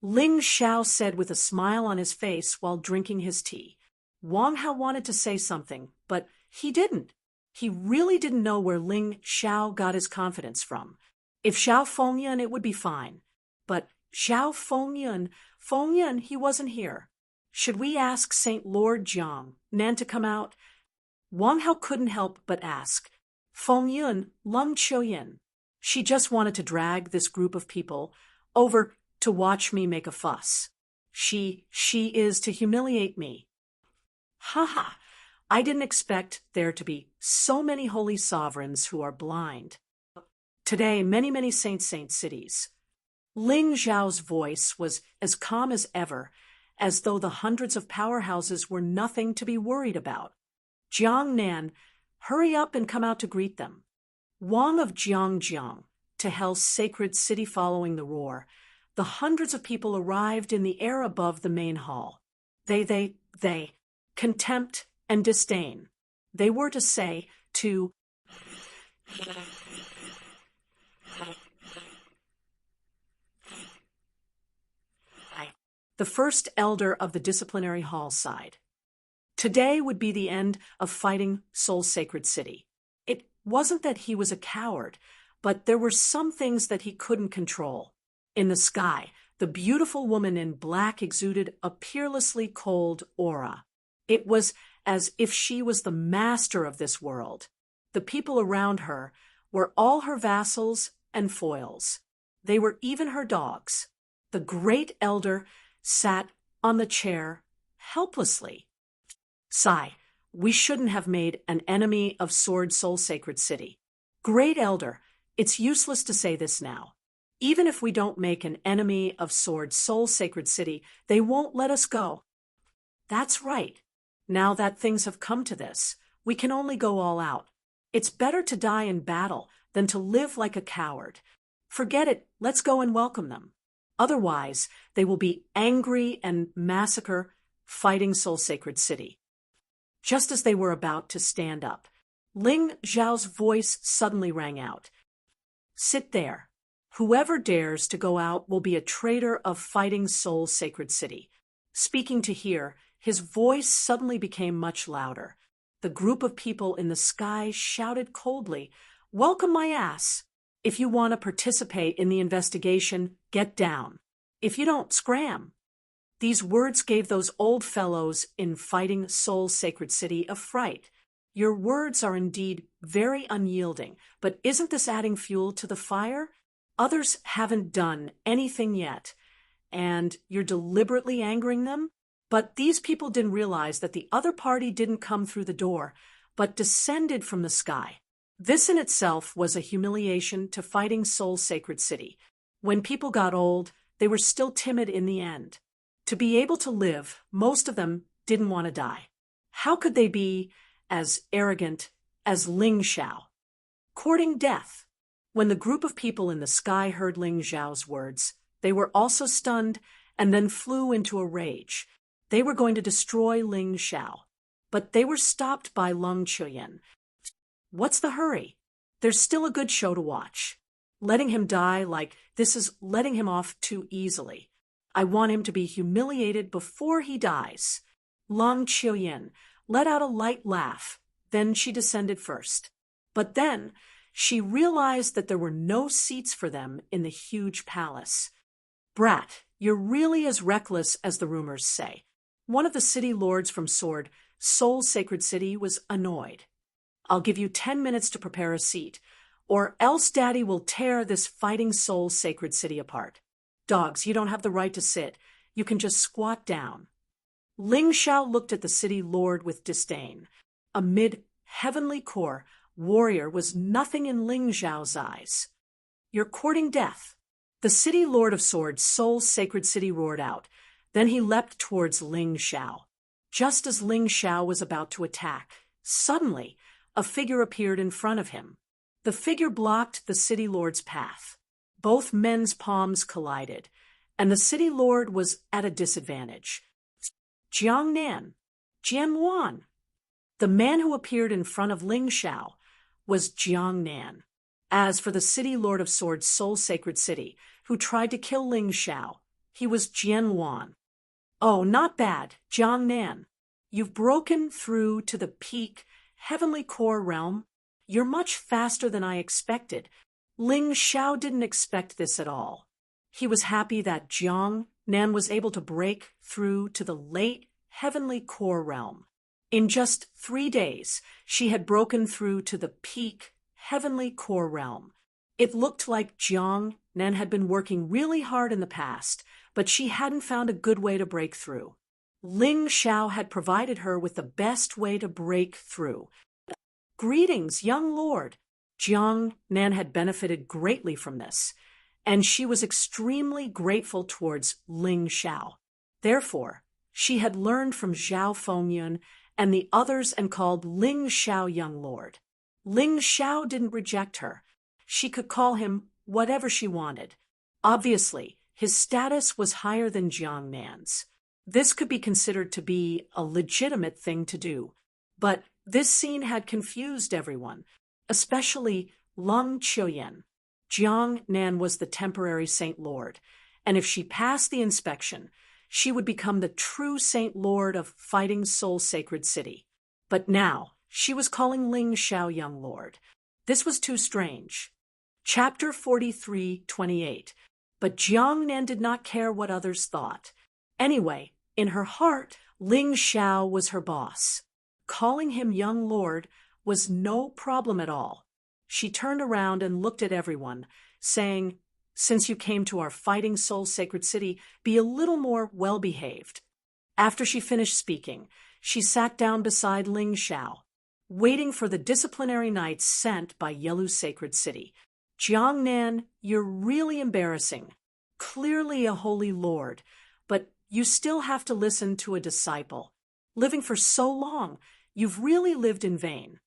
Ling Xiao said with a smile on his face while drinking his tea. Wang Hao wanted to say something, but he didn't. He really didn't know where Ling Xiao got his confidence from. If Xiao Fengyun, it would be fine. But Xiao Fengyun, he wasn't here. Should we ask Saint Lord Jiang Nan to come out? Wang Hao couldn't help but ask. Fengyun, Lung Chuyan. She just wanted to drag this group of people over to watch me make a fuss. She is to humiliate me. Ha! I didn't expect there to be so many holy sovereigns who are blind. Today, many saint cities. Ling Zhao's voice was as calm as ever, as though the hundreds of powerhouses were nothing to be worried about. Jiang Nan, hurry up and come out to greet them. Wang of Jiangjiang, to Hell's sacred city following the roar, the hundreds of people arrived in the air above the main hall. They, contempt and disdain. They were to say to the first elder of the disciplinary hall side. Today would be the end of Fighting Soul Sacred City. It wasn't that he was a coward, but there were some things that he couldn't control. In the sky, the beautiful woman in black exuded a peerlessly cold aura. It was as if she was the master of this world. The people around her were all her vassals and foils. They were even her dogs. The great elder sat on the chair helplessly. Sigh, we shouldn't have made an enemy of Sword Soul Sacred City. Great elder, it's useless to say this now. Even if we don't make an enemy of Sword Soul Sacred City, they won't let us go. That's right. Now that things have come to this, we can only go all out. It's better to die in battle than to live like a coward. Forget it, let's go and welcome them. Otherwise, they will be angry and massacre Fighting Soul Sacred City. Just as they were about to stand up, Ling Zhao's voice suddenly rang out. Sit there. Whoever dares to go out will be a traitor of Fighting Soul Sacred City. Speaking to hear, his voice suddenly became much louder. The group of people in the sky shouted coldly, Welcome my ass. If you want to participate in the investigation, get down. If you don't, scram. These words gave those old fellows in Fighting Soul Sacred City a fright. Your words are indeed very unyielding, but isn't this adding fuel to the fire? Others haven't done anything yet, and you're deliberately angering them? But these people didn't realize that the other party didn't come through the door, but descended from the sky. This in itself was a humiliation to Fighting Soul Sacred City. When people got old, they were still timid in the end. To be able to live, most of them didn't want to die. How could they be as arrogant as Ling Xiao? Courting death. When the group of people in the sky heard Ling Xiao's words, they were also stunned and then flew into a rage. They were going to destroy Ling Xiao. But they were stopped by Lung Chuyan. What's the hurry? There's still a good show to watch. letting him die like this is letting him off too easily. I want him to be humiliated before he dies. Long Chiuyin let out a light laugh. Then she descended first. But then she realized that there were no seats for them in the huge palace. Brat, you're really as reckless as the rumors say. One of the city lords from Seoul's sacred city was annoyed. I'll give you 10 minutes to prepare a seat, or else Daddy will tear this fighting Seoul's sacred city apart. Dogs, you don't have the right to sit. You can just squat down. Ling Xiao looked at the city lord with disdain. Amid heavenly core, warrior was nothing in Ling Xiao's eyes. You're courting death. The city lord of Seoul's sacred city roared out. Then he leapt towards Ling Xiao. Just as Ling Xiao was about to attack, suddenly a figure appeared in front of him. The figure blocked the city lord's path. Both men's palms collided, and the city lord was at a disadvantage. Jiang Nan, Jian Luan. The man who appeared in front of Ling Xiao was Jiang Nan. As for the city lord of Seoul's sacred city, who tried to kill Ling Xiao, he was Jian Luan. Oh, not bad, Jiang Nan. You've broken through to the peak heavenly core realm. You're much faster than I expected. Ling Xiao didn't expect this at all. He was happy that Jiang Nan was able to break through to the late heavenly core realm. In just 3 days, she had broken through to the peak heavenly core realm. It looked like Jiang Nan had been working really hard in the past, but she hadn't found a good way to break through. Ling Xiao had provided her with the best way to break through. Greetings, young lord. Jiang Nan had benefited greatly from this, and she was extremely grateful towards Ling Xiao. Therefore, she had learned from Zhao Fengyun and the others and called Ling Xiao young lord. Ling Xiao didn't reject her. She could call him whatever she wanted. Obviously, his status was higher than Jiang Nan's. This could be considered to be a legitimate thing to do, but this scene had confused everyone, especially Long Chiuyin. Jiang Nan was the temporary Saint Lord, and if she passed the inspection, she would become the true Saint Lord of Fighting Seoul's sacred city. But now, she was calling Ling Xiao young lord. This was too strange. Chapter 43:28. But Jiang Nan did not care what others thought. Anyway, in her heart, Ling Xiao was her boss. Calling him young lord was no problem at all. She turned around and looked at everyone, saying, "Since you came to our Fighting Seoul's sacred city, be a little more well-behaved." After she finished speaking, she sat down beside Ling Xiao, waiting for the disciplinary knights sent by Yelu's sacred city. Jiang Nan, you're really embarrassing. Clearly a holy lord, but you still have to listen to a disciple. Living for so long, you've really lived in vain.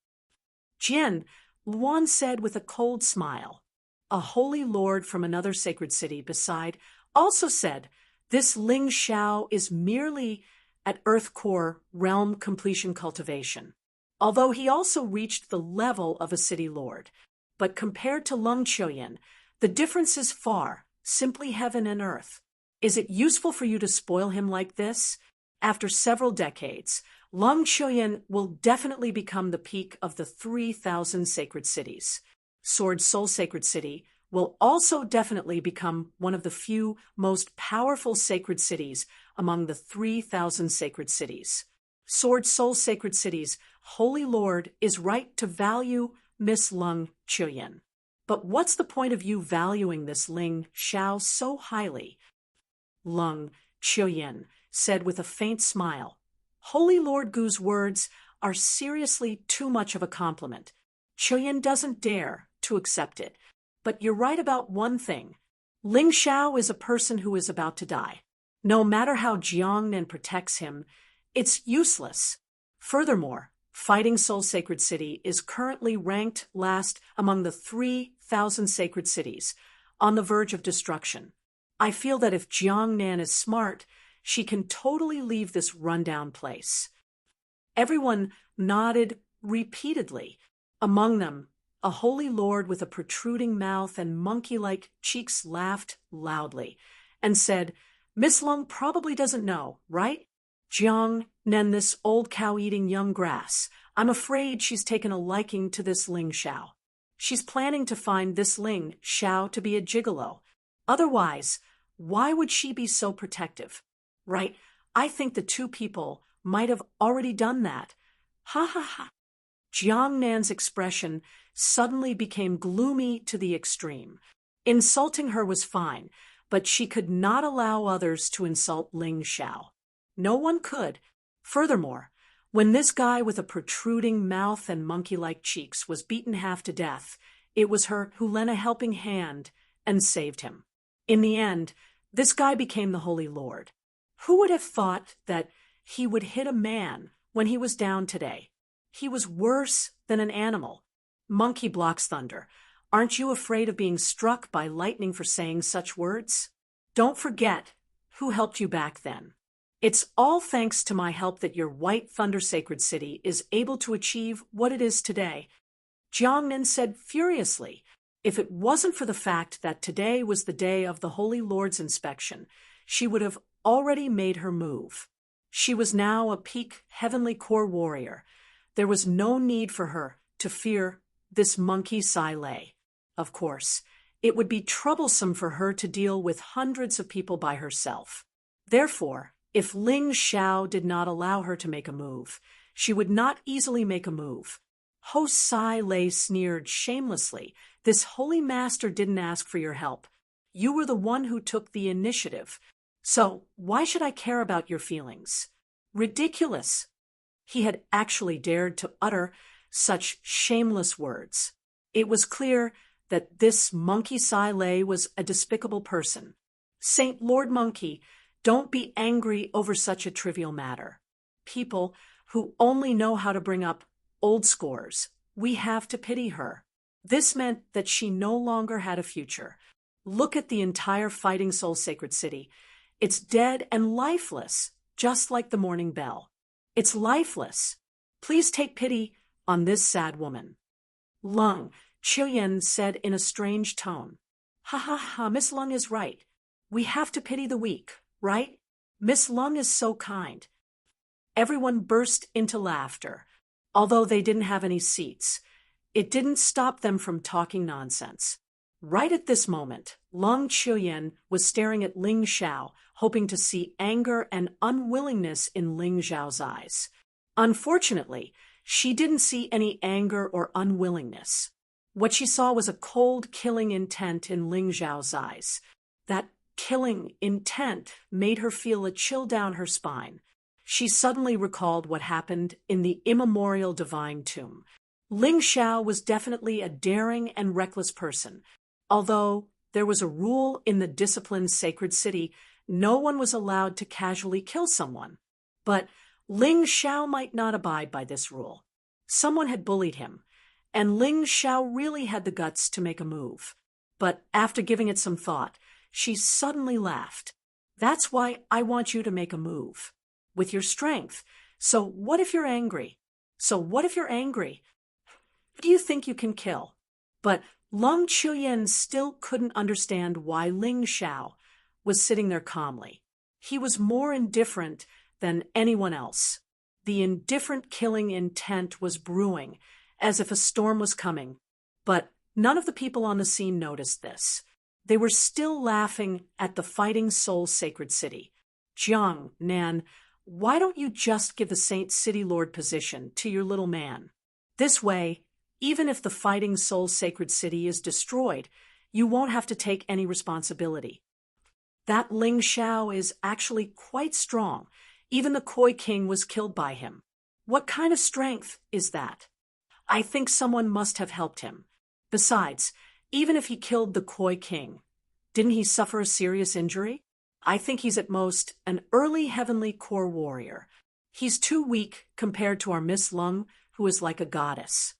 Jian Luan said with a cold smile. A holy lord from another sacred city beside also said, this Ling Xiao is merely at Earth Core realm completion cultivation, although he also reached the level of a city lord. But compared to Long Chiuyin, the difference is far, simply heaven and earth. Is it useful for you to spoil him like this? After several decades, Long Chiuyin will definitely become the peak of the 3,000 sacred cities. Seoul's sacred city will also definitely become one of the few most powerful sacred cities among the 3,000 sacred cities. Seoul's sacred city's holy lord is right to value Miss Long Chiuyin. But what's the point of you valuing this Ling Xiao so highly? Long Chiuyin said with a faint smile. Holy Lord Gu's words are seriously too much of a compliment. Chiuyin doesn't dare to accept it. But you're right about one thing. Ling Xiao is a person who is about to die. No matter how Jiang Nan protects him, it's useless. Furthermore, Fighting Seoul's sacred city is currently ranked last among the 3,000 sacred cities, on the verge of destruction. I feel that if Jiang Nan is smart, she can totally leave this rundown place. Everyone nodded repeatedly, among them A holy lord with a protruding mouth and monkey-like cheeks laughed loudly and said, "Miss Lung probably doesn't know, right? Jiang Nen, this old cow eating young grass. I'm afraid she's taken a liking to this Ling Xiao. She's planning to find this Ling Xiao to be a gigolo. Otherwise, why would she be so protective? Right, I think the two people might have already done that. Ha ha ha." Jiang Nan's expression suddenly became gloomy to the extreme. Insulting her was fine, but she could not allow others to insult Ling Xiao. No one could. Furthermore, when this guy with a protruding mouth and monkey-like cheeks was beaten half to death, it was her who lent a helping hand and saved him. In the end, this guy became the Holy Lord. Who would have thought that he would hit a man when he was down today? He was worse than an animal. Monkey blocks thunder. Aren't you afraid of being struck by lightning for saying such words? Don't forget who helped you back then. It's all thanks to my help that your white thunder sacred city is able to achieve what it is today. Jiang Nen said furiously, if it wasn't for the fact that today was the day of the Holy Lord's inspection, she would have already made her move. She was now a peak heavenly core warrior. There was no need for her to fear this monkey Sai Lei. Of course, it would be troublesome for her to deal with hundreds of people by herself. Therefore, if Ling Xiao did not allow her to make a move, she would not easily make a move. Ho Sai Lei sneered shamelessly. This holy master didn't ask for your help. You were the one who took the initiative. So why should I care about your feelings? Ridiculous. He had actually dared to utter such shameless words. It was clear that this Monkey Sai Lei was a despicable person. Saint Lord Monkey, don't be angry over such a trivial matter. People who only know how to bring up old scores, we have to pity her. This meant that she no longer had a future. Look at the entire Fighting Soul Sacred City. It's dead and lifeless, just like the morning bell. It's lifeless. Please take pity on this sad woman. Lung, Qiuyan said in a strange tone. Ha ha ha, Miss Lung is right. We have to pity the weak, right? Miss Lung is so kind. Everyone burst into laughter. Although they didn't have any seats, it didn't stop them from talking nonsense. Right at this moment, Lung Qiuyan was staring at Ling Xiao, hoping to see anger and unwillingness in Ling Xiao's eyes. Unfortunately, she didn't see any anger or unwillingness. What she saw was a cold, killing intent in Ling Xiao's eyes. That killing intent made her feel a chill down her spine. She suddenly recalled what happened in the immemorial divine tomb. Ling Xiao was definitely a daring and reckless person. Although there was a rule in the disciplined sacred city, no one was allowed to casually kill someone. But Ling Xiao might not abide by this rule. Someone had bullied him, and Ling Xiao really had the guts to make a move. But after giving it some thought, she suddenly laughed. That's why I want you to make a move. With your strength. So what if you're angry? Who do you think you can kill? But Lung Qiuyan still couldn't understand why Ling Xiao was sitting there calmly. He was more indifferent than anyone else. The indifferent killing intent was brewing, as if a storm was coming. But none of the people on the scene noticed this. They were still laughing at the Fighting Soul Sacred City. Jiang Nan, why don't you just give the Saint City Lord position to your little man? This way, even if the Fighting Soul Sacred City is destroyed, you won't have to take any responsibility. That Ling Xiao is actually quite strong. Even the Koi King was killed by him. What kind of strength is that? I think someone must have helped him. Besides, even if he killed the Koi King, didn't he suffer a serious injury? I think he's at most an early heavenly core warrior. He's too weak compared to our Miss Lung, who is like a goddess.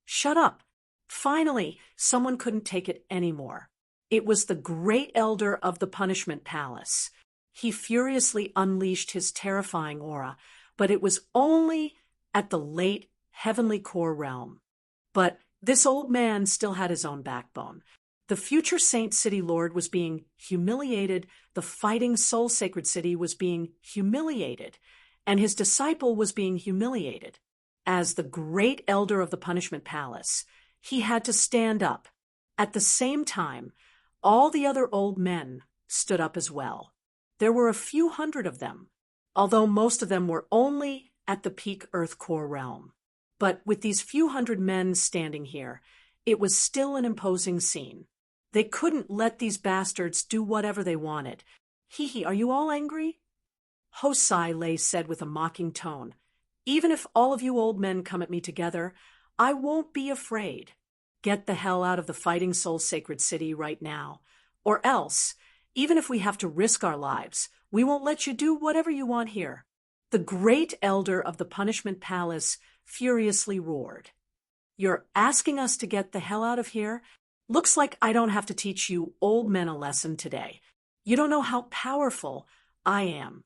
Shut up. Finally, someone couldn't take it anymore. It was the great elder of the punishment palace. He furiously unleashed his terrifying aura, but it was only at the late heavenly core realm. But This old man still had his own backbone. The future Saint City Lord was being humiliated, the fighting soul sacred city was being humiliated, and his disciple was being humiliated. As the great elder of the punishment palace, he had to stand up. At the same time, all the other old men stood up as well. There were a few hundred of them, although most of them were only at the peak Earth core realm. But with these few hundred men standing here, it was still an imposing scene. They couldn't let these bastards do whatever they wanted. Hee, are you all angry? Hosai Lei said with a mocking tone, "Even if all of you old men come at me together, I won't be afraid. Get the hell out of the fighting soul sacred city right now. Or else, even if we have to risk our lives, we won't let you do whatever you want here." The great elder of the punishment palace furiously roared. "You're asking us to get the hell out of here? Looks like I don't have to teach you old men a lesson today. You don't know how powerful I am."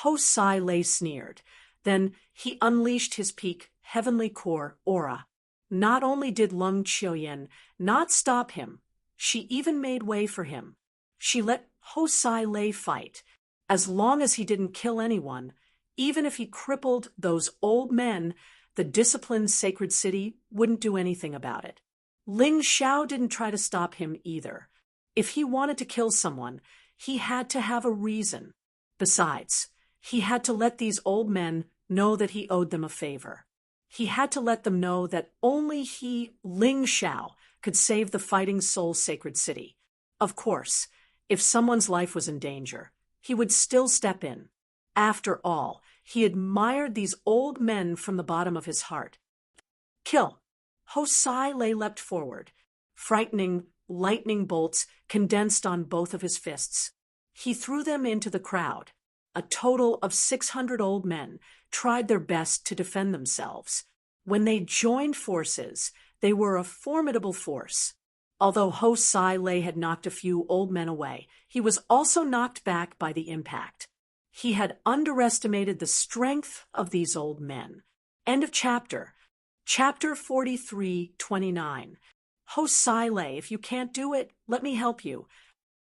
Hosai Lei sneered. Then he unleashed his peak heavenly core aura. Not only did Lung Qiuyan not stop him, she even made way for him. She let Hosai Lei fight. As long as he didn't kill anyone, even if he crippled those old men, the disciplined sacred city wouldn't do anything about it. Ling Xiao didn't try to stop him either. If he wanted to kill someone, he had to have a reason. Besides, he had to let these old men know that he owed them a favor. He had to let them know that only he, Ling Xiao, could save the fighting soul sacred city. Of course, if someone's life was in danger, he would still step in. After all, he admired these old men from the bottom of his heart. "Kill!" Hosai Lei leapt forward. Frightening lightning bolts condensed on both of his fists. He threw them into the crowd. A total of 600 old men tried their best to defend themselves. When they joined forces, they were a formidable force. Although Hosai Lei had knocked a few old men away, he was also knocked back by the impact. He had underestimated the strength of these old men. End of chapter. Chapter 43:29. Hosai Lei, if you can't do it, let me help you.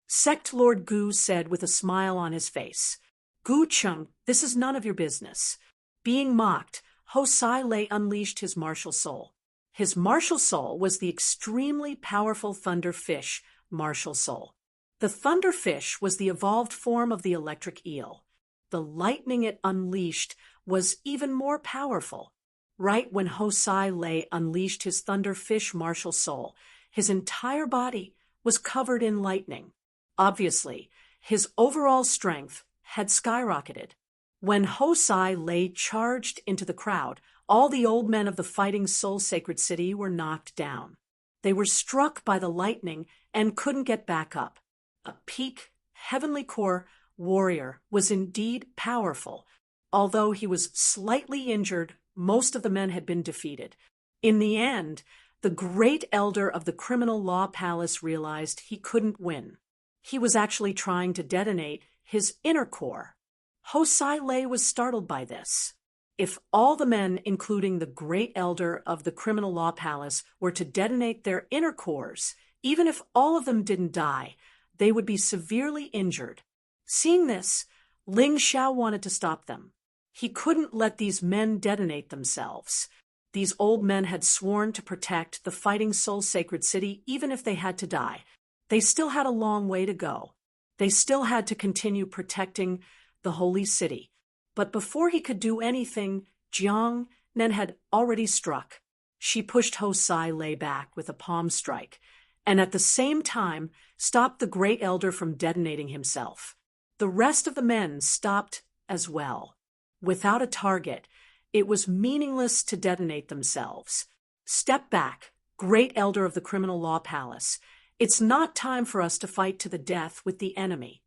Sect Lord Gu said with a smile on his face. "Gu Chung, this is none of your business." Being mocked, Hosai Lei unleashed his martial soul. His martial soul was the extremely powerful thunder fish martial soul. The thunder fish was the evolved form of the electric eel. The lightning it unleashed was even more powerful. Right when Hosai Lei unleashed his thunderfish martial soul, his entire body was covered in lightning. Obviously, his overall strength had skyrocketed. When Hosai Lei charged into the crowd, all the old men of the fighting soul sacred city were knocked down. They were struck by the lightning and couldn't get back up. A peak, heavenly core warrior was indeed powerful. Although he was slightly injured, most of the men had been defeated. In the end, the great elder of the criminal law palace realized he couldn't win. He was actually trying to detonate his inner core. Hosai Lei was startled by this. If all the men, including the great elder of the criminal law palace, were to detonate their inner cores, even if all of them didn't die, they would be severely injured. Seeing this, Ling Xiao wanted to stop them. He couldn't let these men detonate themselves. These old men had sworn to protect the fighting soul sacred city even if they had to die. They still had a long way to go. They still had to continue protecting the holy city. But before he could do anything, Jiang Nen had already struck. She pushed Hosai Lei back with a palm strike, and at the same time stopped the great elder from detonating himself. The rest of the men stopped as well. Without a target, it was meaningless to detonate themselves. Step back, great elder of the criminal law palace. It's not time for us to fight to the death with the enemy.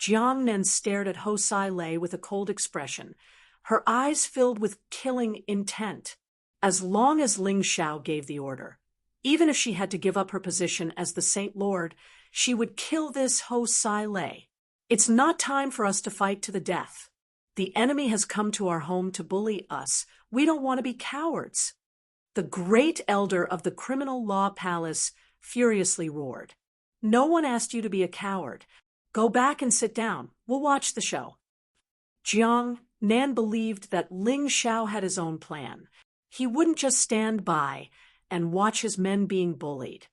Jiang Nen stared at Hosai Lei with a cold expression, her eyes filled with killing intent. As long as Ling Xiao gave the order, even if she had to give up her position as the Saint Lord, she would kill this Hosai Lei. It's not time for us to fight to the death. The enemy has come to our home to bully us. We don't want to be cowards. The great elder of the criminal law palace furiously roared. No one asked you to be a coward. Go back and sit down. We'll watch the show. Jiang Nan believed that Ling Xiao had his own plan. He wouldn't just stand by and watch his men being bullied.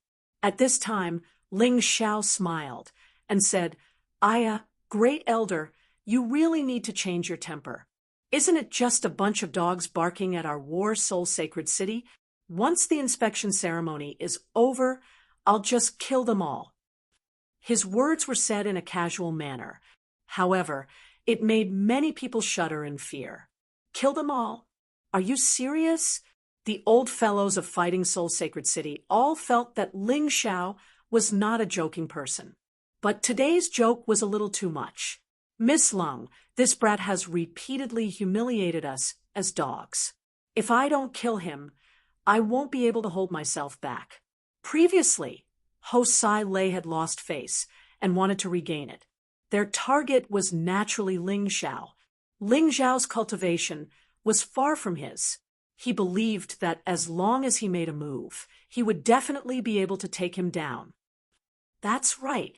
At this time, Ling Xiao smiled and said, Aya, great elder, you really need to change your temper. Isn't it just a bunch of dogs barking at our war soul sacred city? Once the inspection ceremony is over, I'll just kill them all. His words were said in a casual manner. However, it made many people shudder in fear. Kill them all? Are you serious? The old fellows of Fighting Soul Sacred City all felt that Ling Xiao was not a joking person. But today's joke was a little too much. Miss Lung, this brat has repeatedly humiliated us as dogs. If I don't kill him, I won't be able to hold myself back. Previously, host Sai Lei had lost face and wanted to regain it. Their target was naturally Ling Xiao. Ling Xiao's cultivation was far from his. He believed that as long as he made a move, he would definitely be able to take him down. That's right.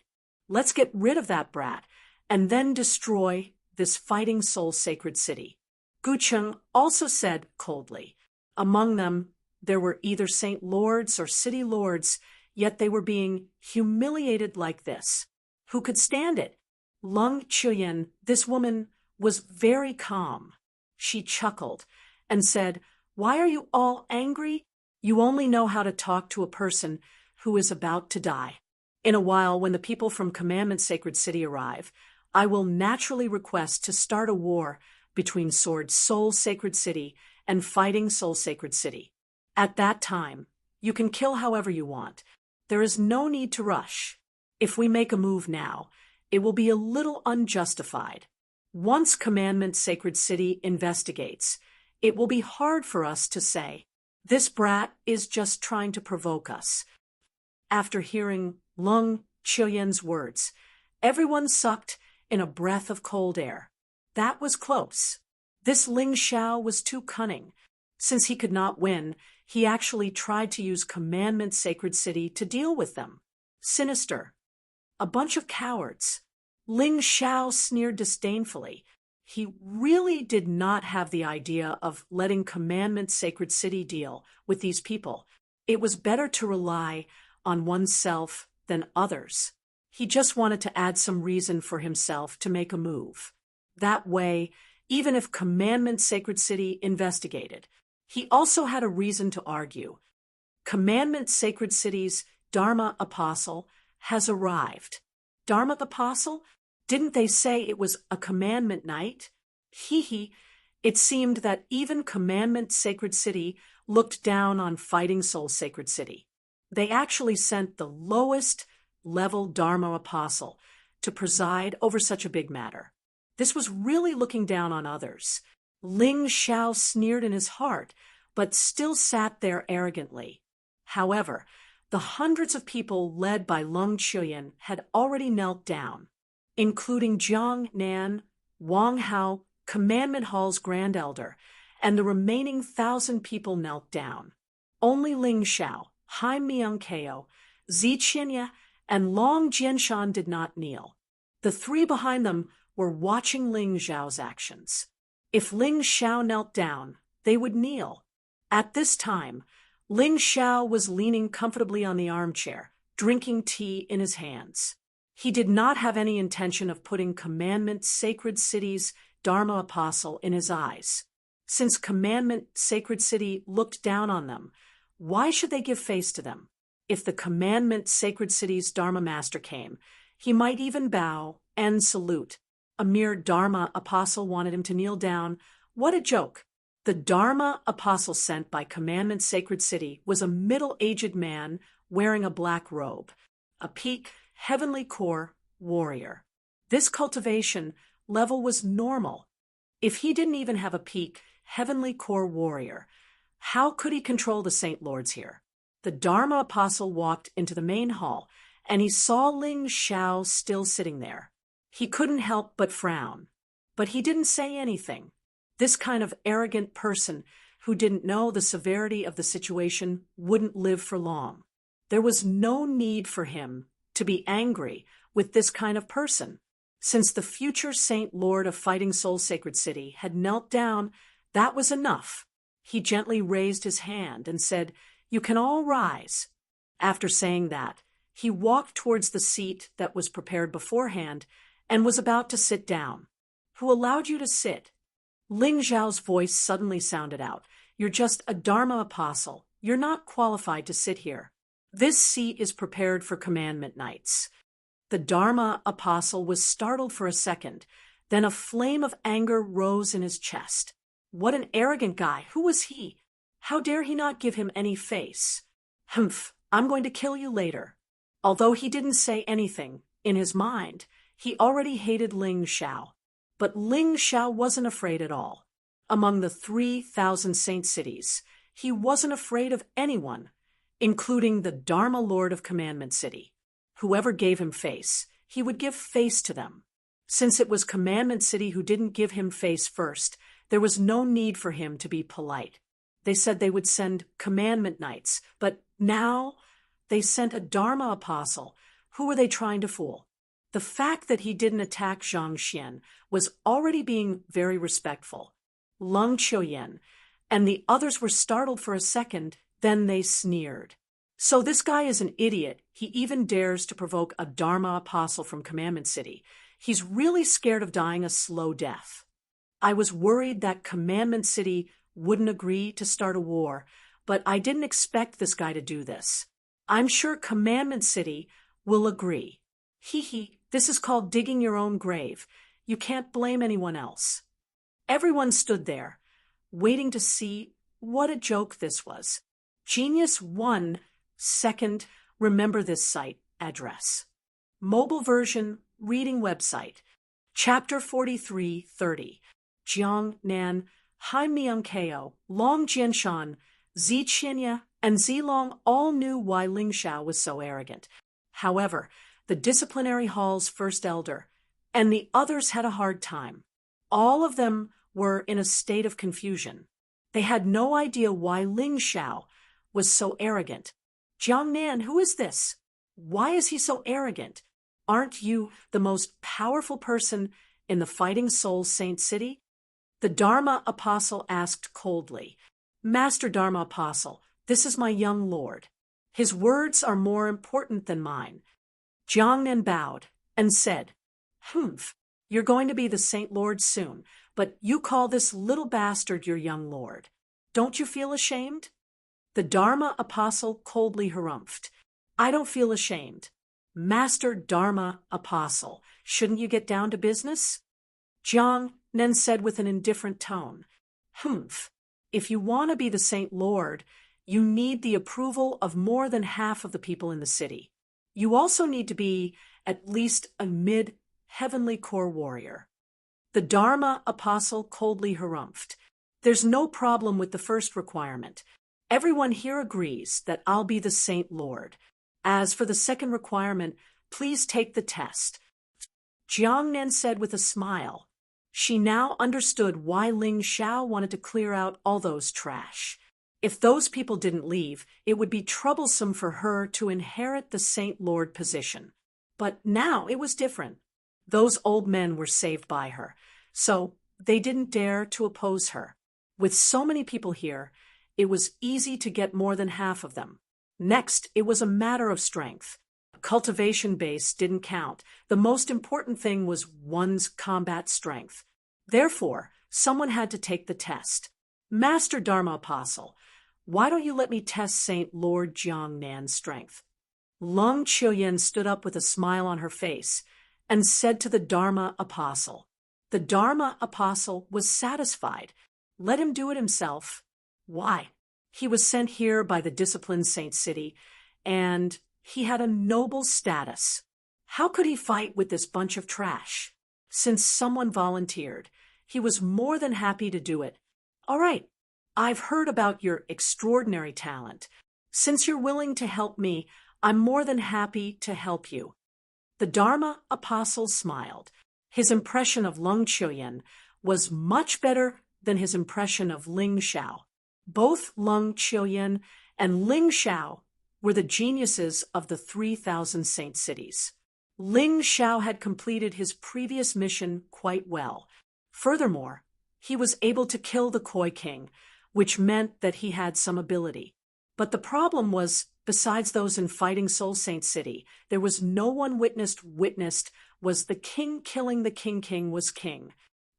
Let's get rid of that brat and then destroy this Fighting Soul Sacred City. Gu Cheng also said coldly. Among them, there were either Saint Lords or City Lords, yet they were being humiliated like this. Who could stand it? Lung Chuyen, this woman, was very calm. She chuckled and said, Why are you all angry? You only know how to talk to a person who is about to die. In a while, when the people from Commandment Sacred City arrive, I will naturally request to start a war between Sword Soul Sacred City and Fighting Soul Sacred City. At that time, you can kill however you want. There is no need to rush. If we make a move now, it will be a little unjustified. Once Commandment Sacred City investigates, it will be hard for us to say, this brat is just trying to provoke us. After hearing Lung Chuyen's words, everyone sucked in a breath of cold air. That was close. This Ling Xiao was too cunning. Since he could not win, he actually tried to use Commandment Sacred City to deal with them. Sinister. A bunch of cowards. Ling Xiao sneered disdainfully. He really did not have the idea of letting Commandment Sacred City deal with these people. It was better to rely on oneself than others. He just wanted to add some reason for himself to make a move. That way, even if Commandment Sacred City investigated, he also had a reason to argue. Commandment Sacred City's Dharma Apostle has arrived. Dharma Apostle? Didn't they say it was a commandment night? It seemed that even Commandment Sacred City looked down on Fighting Soul Sacred City. They actually sent the lowest level Dharma Apostle to preside over such a big matter. This was really looking down on others. Ling Xiao sneered in his heart, but still sat there arrogantly. However, the hundreds of people led by Lung Chuyen had already knelt down, including Jiang Nan, Wang Hao, Commandment Hall's Grand Elder, and the remaining 1,000 people knelt down. Only Ling Xiao, Hai Miangkeo, Zi Qinya, and Long Jianshan did not kneel. The three behind them were watching Ling Xiao's actions. If Ling Xiao knelt down, they would kneel. At this time, Ling Xiao was leaning comfortably on the armchair, drinking tea in his hands. He did not have any intention of putting Commandment Sacred City's Dharma Apostle in his eyes. Since Commandment Sacred City looked down on them, why should they give face to them? If the Commandment Sacred City's Dharma Master came, he might even bow and salute. A mere Dharma Apostle wanted him to kneel down. What a joke! The Dharma Apostle sent by Commandment Sacred City was a middle-aged man wearing a black robe, a peak Heavenly Core warrior. This cultivation level was normal. If he didn't even have a peak Heavenly Core warrior, how could he control the Saint Lords here? The Dharma Apostle walked into the main hall, and he saw Ling Xiao still sitting there. He couldn't help but frown, but he didn't say anything. This kind of arrogant person who didn't know the severity of the situation wouldn't live for long. There was no need for him to be angry with this kind of person. Since the future Saint Lord of Fighting Soul's sacred city had knelt down, that was enough. He gently raised his hand and said, "You can all rise." After saying that, he walked towards the seat that was prepared beforehand and was about to sit down. "Who allowed you to sit?" Ling Zhao's voice suddenly sounded out. "You're just a Dharma apostle. You're not qualified to sit here. This seat is prepared for commandment knights." The Dharma apostle was startled for a second. Then a flame of anger rose in his chest. What an arrogant guy! Who was he? How dare he not give him any face? "Humph, I'm going to kill you later." Although he didn't say anything, in his mind, he already hated Ling Zhao. But Ling Zhao wasn't afraid at all. Among the 3,000 saint cities, he wasn't afraid of anyone, including the Dharma Lord of Commandment City. Whoever gave him face, he would give face to them. Since it was Commandment City who didn't give him face first, there was no need for him to be polite. They said they would send commandment knights, but now they sent a Dharma apostle. Who were they trying to fool? The fact that he didn't attack Zhang Xian was already being very respectful. Lung Qiuyan and the others were startled for a second, then they sneered. "So this guy is an idiot. He even dares to provoke a Dharma apostle from Commandment City. He's really scared of dying a slow death." I was worried that Commandment City wouldn't agree to start a war, but I didn't expect this guy to do this. I'm sure Commandment City will agree. Hee, this is called digging your own grave. You can't blame anyone else. Everyone stood there, waiting to see what a joke this was. Genius 1 second, remember this site address. Mobile version, reading website. Chapter 43:30. Jiangnan, Haimiangkeo, Long Jianshan, Ziqinya, and Zilong all knew why Ling Zhao was so arrogant. However, the disciplinary hall's first elder and the others had a hard time. All of them were in a state of confusion. They had no idea why Ling Zhao was so arrogant. "Jiangnan, who is this? Why is he so arrogant? Aren't you the most powerful person in the Fighting Soul Saint City?" The Dharma apostle asked coldly. "Master Dharma apostle, this is my young lord. His words are more important than mine." Jiangnan bowed and said, "Humph, you're going to be the Saint Lord soon, but you call this little bastard your young lord. Don't you feel ashamed?" The Dharma apostle coldly harumphed. "I don't feel ashamed. Master Dharma apostle, shouldn't you get down to business?" Jiangnan said with an indifferent tone, "Humph, if you want to be the Saint Lord, you need the approval of more than half of the people in the city. You also need to be at least a mid-heavenly core warrior." The Dharma apostle coldly harumphed. "There's no problem with the first requirement. Everyone here agrees that I'll be the Saint Lord. As for the second requirement, please take the test." Jiangnan said with a smile. She now understood why Ling Zhao wanted to clear out all those trash. If those people didn't leave, it would be troublesome for her to inherit the Saint Lord position. But now it was different. Those old men were saved by her, so they didn't dare to oppose her. With so many people here, it was easy to get more than half of them. Next, it was a matter of strength. Cultivation base didn't count. The most important thing was one's combat strength. Therefore, someone had to take the test. "Master Dharma Apostle, why don't you let me test Saint Lord Jiangnan's strength?" Lung Qiuyan stood up with a smile on her face and said to the Dharma Apostle. The Dharma Apostle was satisfied. Let him do it himself. Why? He was sent here by the disciplined Saint City, and he had a noble status. How could he fight with this bunch of trash? Since someone volunteered, he was more than happy to do it. "All right, I've heard about your extraordinary talent. Since you're willing to help me, I'm more than happy to help you." The Dharma Apostle smiled. His impression of Lung Qiuyan was much better than his impression of Ling Zhao. Both Lung Qiuyan and Ling Xiao were the geniuses of the 3,000 saint cities. Ling Xiao had completed his previous mission quite well. Furthermore, he was able to kill the Koi King, which meant that he had some ability. But the problem was, besides those in Fighting Soul Saint City, there was no one witnessed was the king killing the king was king.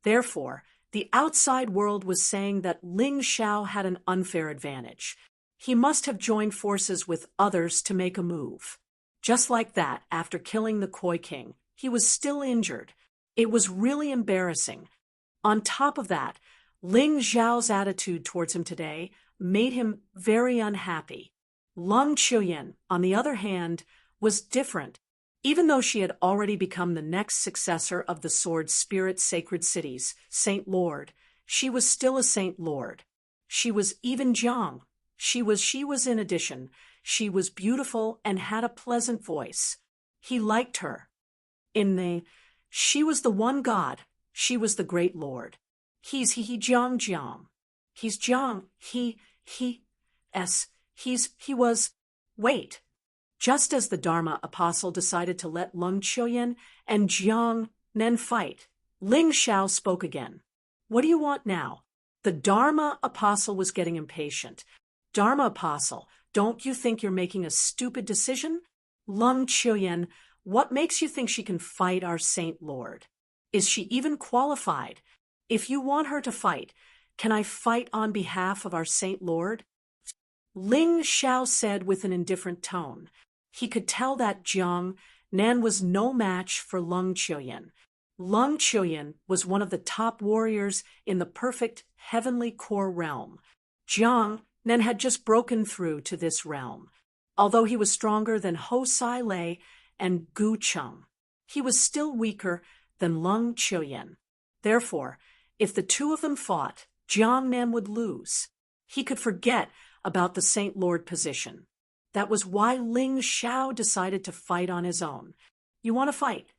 Therefore, the outside world was saying that Ling Xiao had an unfair advantage. He must have joined forces with others to make a move. Just like that, after killing the Koi King, he was still injured. It was really embarrassing. On top of that, Ling Xiao's attitude towards him today made him very unhappy. Lung Qiuyan, on the other hand, was different. Even though she had already become the next successor of the Sword's Spirit Sacred Cities, Saint Lord, she was still a Saint Lord. She was even Jiang. She was in addition. She was beautiful and had a pleasant voice. He liked her. She was the one God. She was the great Lord. He's Jiang. He's Jiang. He was. Wait. Just as the Dharma apostle decided to let Lung Qiuyan and Jiang Nen fight, Ling Xiao spoke again. What do you want now? The Dharma apostle was getting impatient. Dharma apostle, don't you think you're making a stupid decision? Lung Qiuyan, what makes you think she can fight our Saint Lord? Is she even qualified? If you want her to fight, can I fight on behalf of our Saint Lord? Ling Xiao said with an indifferent tone. He could tell that Jiang Nan was no match for Lung Qiuyan. Lung Qiuyan was one of the top warriors in the perfect heavenly core realm. Jiang Nan had just broken through to this realm. Although he was stronger than Ho Sai Lei and Gu Cheng, he was still weaker than Lung Qiuyan. Therefore, if the two of them fought, Jiang Nan would lose. He could forget about the Saint Lord position. That was why Ling Xiao decided to fight on his own. You want to fight?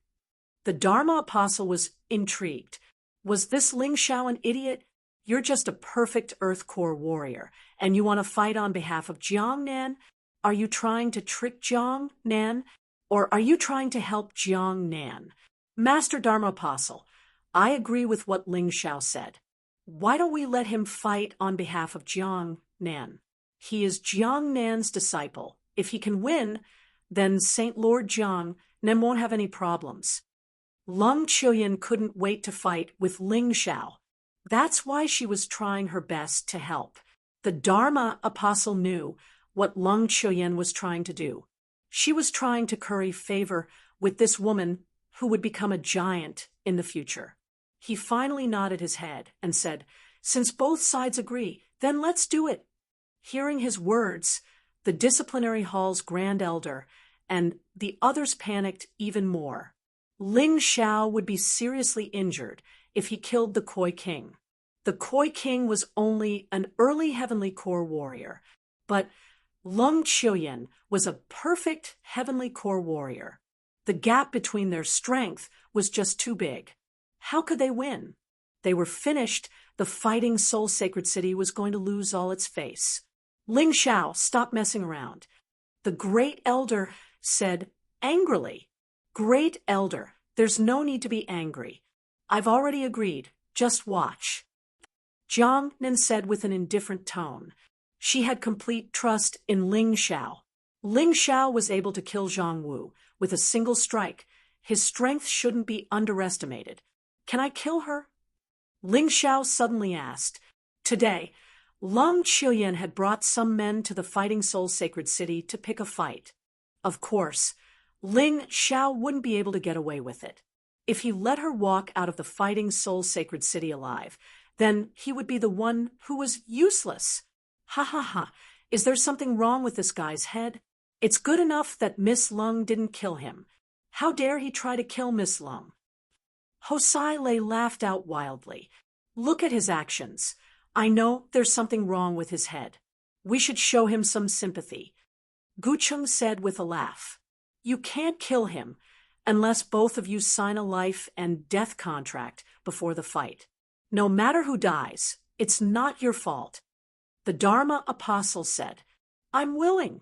The Dharma apostle was intrigued. Was this Ling Xiao an idiot? You're just a perfect Earth Core warrior, and you want to fight on behalf of Jiang Nan? Are you trying to trick Jiang Nan? Or are you trying to help Jiang Nan? Master Dharma apostle, I agree with what Ling Xiao said. Why don't we let him fight on behalf of Jiang Nan? He is Jiang Nan's disciple. If he can win, then Saint Lord Jiang Nan won't have any problems. Lung Qiuyan couldn't wait to fight with Ling Xiao. That's why she was trying her best to help. The Dharma apostle knew what Lung Qiuyan was trying to do. She was trying to curry favor with this woman who would become a giant in the future. He finally nodded his head and said, "Since both sides agree, then let's do it." Hearing his words, the disciplinary hall's grand elder and the others panicked even more. Ling Xiao would be seriously injured if he killed the Koi King. The Koi King was only an early heavenly core warrior, but Lung Qiuyan was a perfect heavenly core warrior. The gap between their strength was just too big. How could they win? They were finished. The Fighting Soul Sacred City was going to lose all its face. Ling Xiao, stop messing around. The Great Elder said angrily, "Great Elder, there's no need to be angry. I've already agreed. Just watch." Jiang Nan said with an indifferent tone. She had complete trust in Ling Xiao. Ling Xiao was able to kill Zhang Wu with a single strike. His strength shouldn't be underestimated. Can I kill her? Ling Xiao suddenly asked. Today, Lung Qiuyan had brought some men to the Fighting Soul Sacred City to pick a fight. Of course, Ling Xiao wouldn't be able to get away with it. If he let her walk out of the Fighting Soul Sacred City alive, then he would be the one who was useless. Ha ha ha, is there something wrong with this guy's head? It's good enough that Miss Lung didn't kill him. How dare he try to kill Miss Lung? Ho Sai Lei laughed out wildly. Look at his actions. I know there's something wrong with his head. We should show him some sympathy. Gu Cheng said with a laugh. You can't kill him unless both of you sign a life and death contract before the fight. No matter who dies, it's not your fault. The Dharma apostle said, "I'm willing."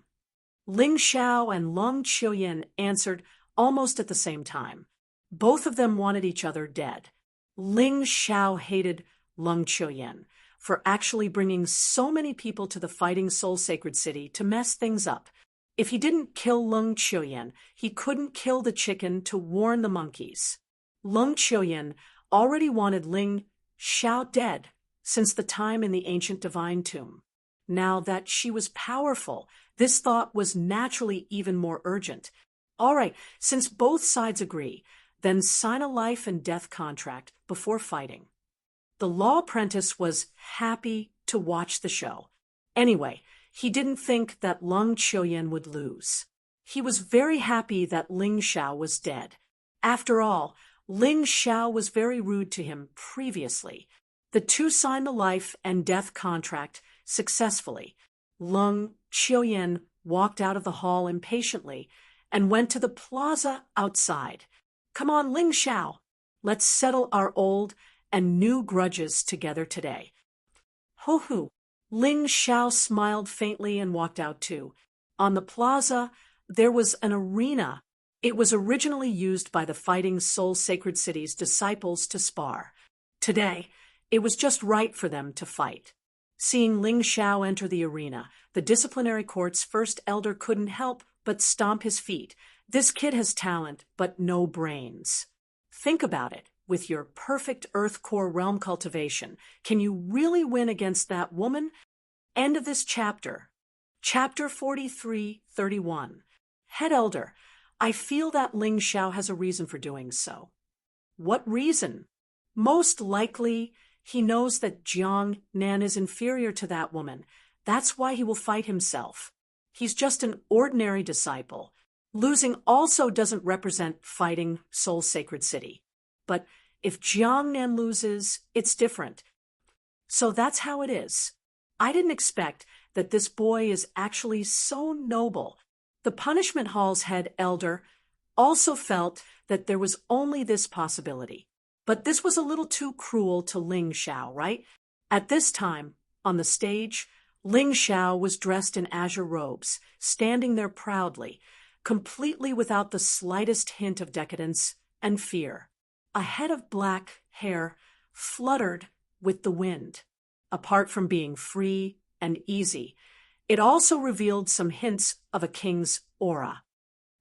Ling Xiao and Lung Qiuyan answered almost at the same time. Both of them wanted each other dead. Ling Xiao hated Lung Qiuyan for actually bringing so many people to the Fighting Soul Sacred City to mess things up. If he didn't kill Lung Qiuyan, he couldn't kill the chicken to warn the monkeys. Lung Qiuyan already wanted Ling Xiao dead since the time in the ancient divine tomb. Now that she was powerful, this thought was naturally even more urgent. All right, since both sides agree, then sign a life and death contract before fighting. The law apprentice was happy to watch the show. Anyway, he didn't think that Lung Qiuyan would lose. He was very happy that Ling Xiao was dead. After all, Ling Xiao was very rude to him previously. The two signed the life and death contract successfully. Lung Qiuyan walked out of the hall impatiently and went to the plaza outside. "Come on, Ling Xiao. Let's settle our old and new grudges together today." Ho-hoo. Ling Xiao smiled faintly and walked out too. On the plaza, there was an arena. It was originally used by the Fighting Soul Sacred City's disciples to spar. Today, it was just right for them to fight. Seeing Ling Xiao enter the arena, the disciplinary court's first elder couldn't help but stomp his feet. This kid has talent, but no brains. Think about it. With your perfect Earth Core realm cultivation, can you really win against that woman? End of this chapter. Chapter 43:31. Head Elder, I feel that Ling Xiao has a reason for doing so. What reason? Most likely, he knows that Jiang Nan is inferior to that woman. That's why he will fight himself. He's just an ordinary disciple. Losing also doesn't represent Fighting Soul Sacred City. But if Jiang Nan loses, it's different. So that's how it is. I didn't expect that this boy is actually so noble. The Punishment Hall's head elder also felt that there was only this possibility. But this was a little too cruel to Ling Xiao, right? At this time, on the stage, Ling Xiao was dressed in azure robes, standing there proudly, completely without the slightest hint of decadence and fear. A head of black hair fluttered with the wind. Apart from being free and easy, it also revealed some hints of a king's aura.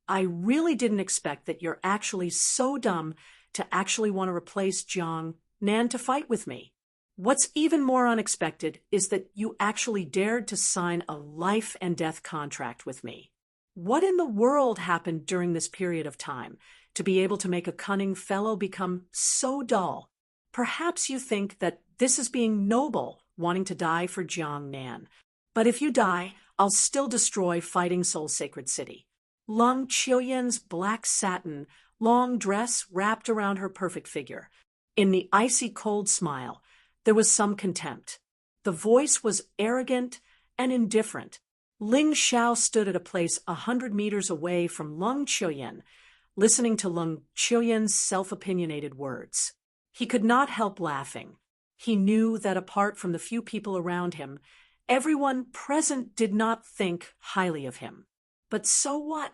I really didn't expect that you're actually so dumb to actually want to replace Jiang Nan to fight with me. What's even more unexpected is that you actually dared to sign a life and death contract with me. What in the world happened during this period of time to be able to make a cunning fellow become so dull? Perhaps you think that this is being noble, wanting to die for Jiang Nan. But if you die, I'll still destroy Fighting Soul Sacred City. Lung Qiuyan's black satin, long dress wrapped around her perfect figure. In the icy cold smile, there was some contempt. The voice was arrogant and indifferent. Ling Xiao stood at a place 100 meters away from Lung Qiuyan, listening to Lung Qiuyan's self-opinionated words. He could not help laughing. He knew that apart from the few people around him, everyone present did not think highly of him. But so what?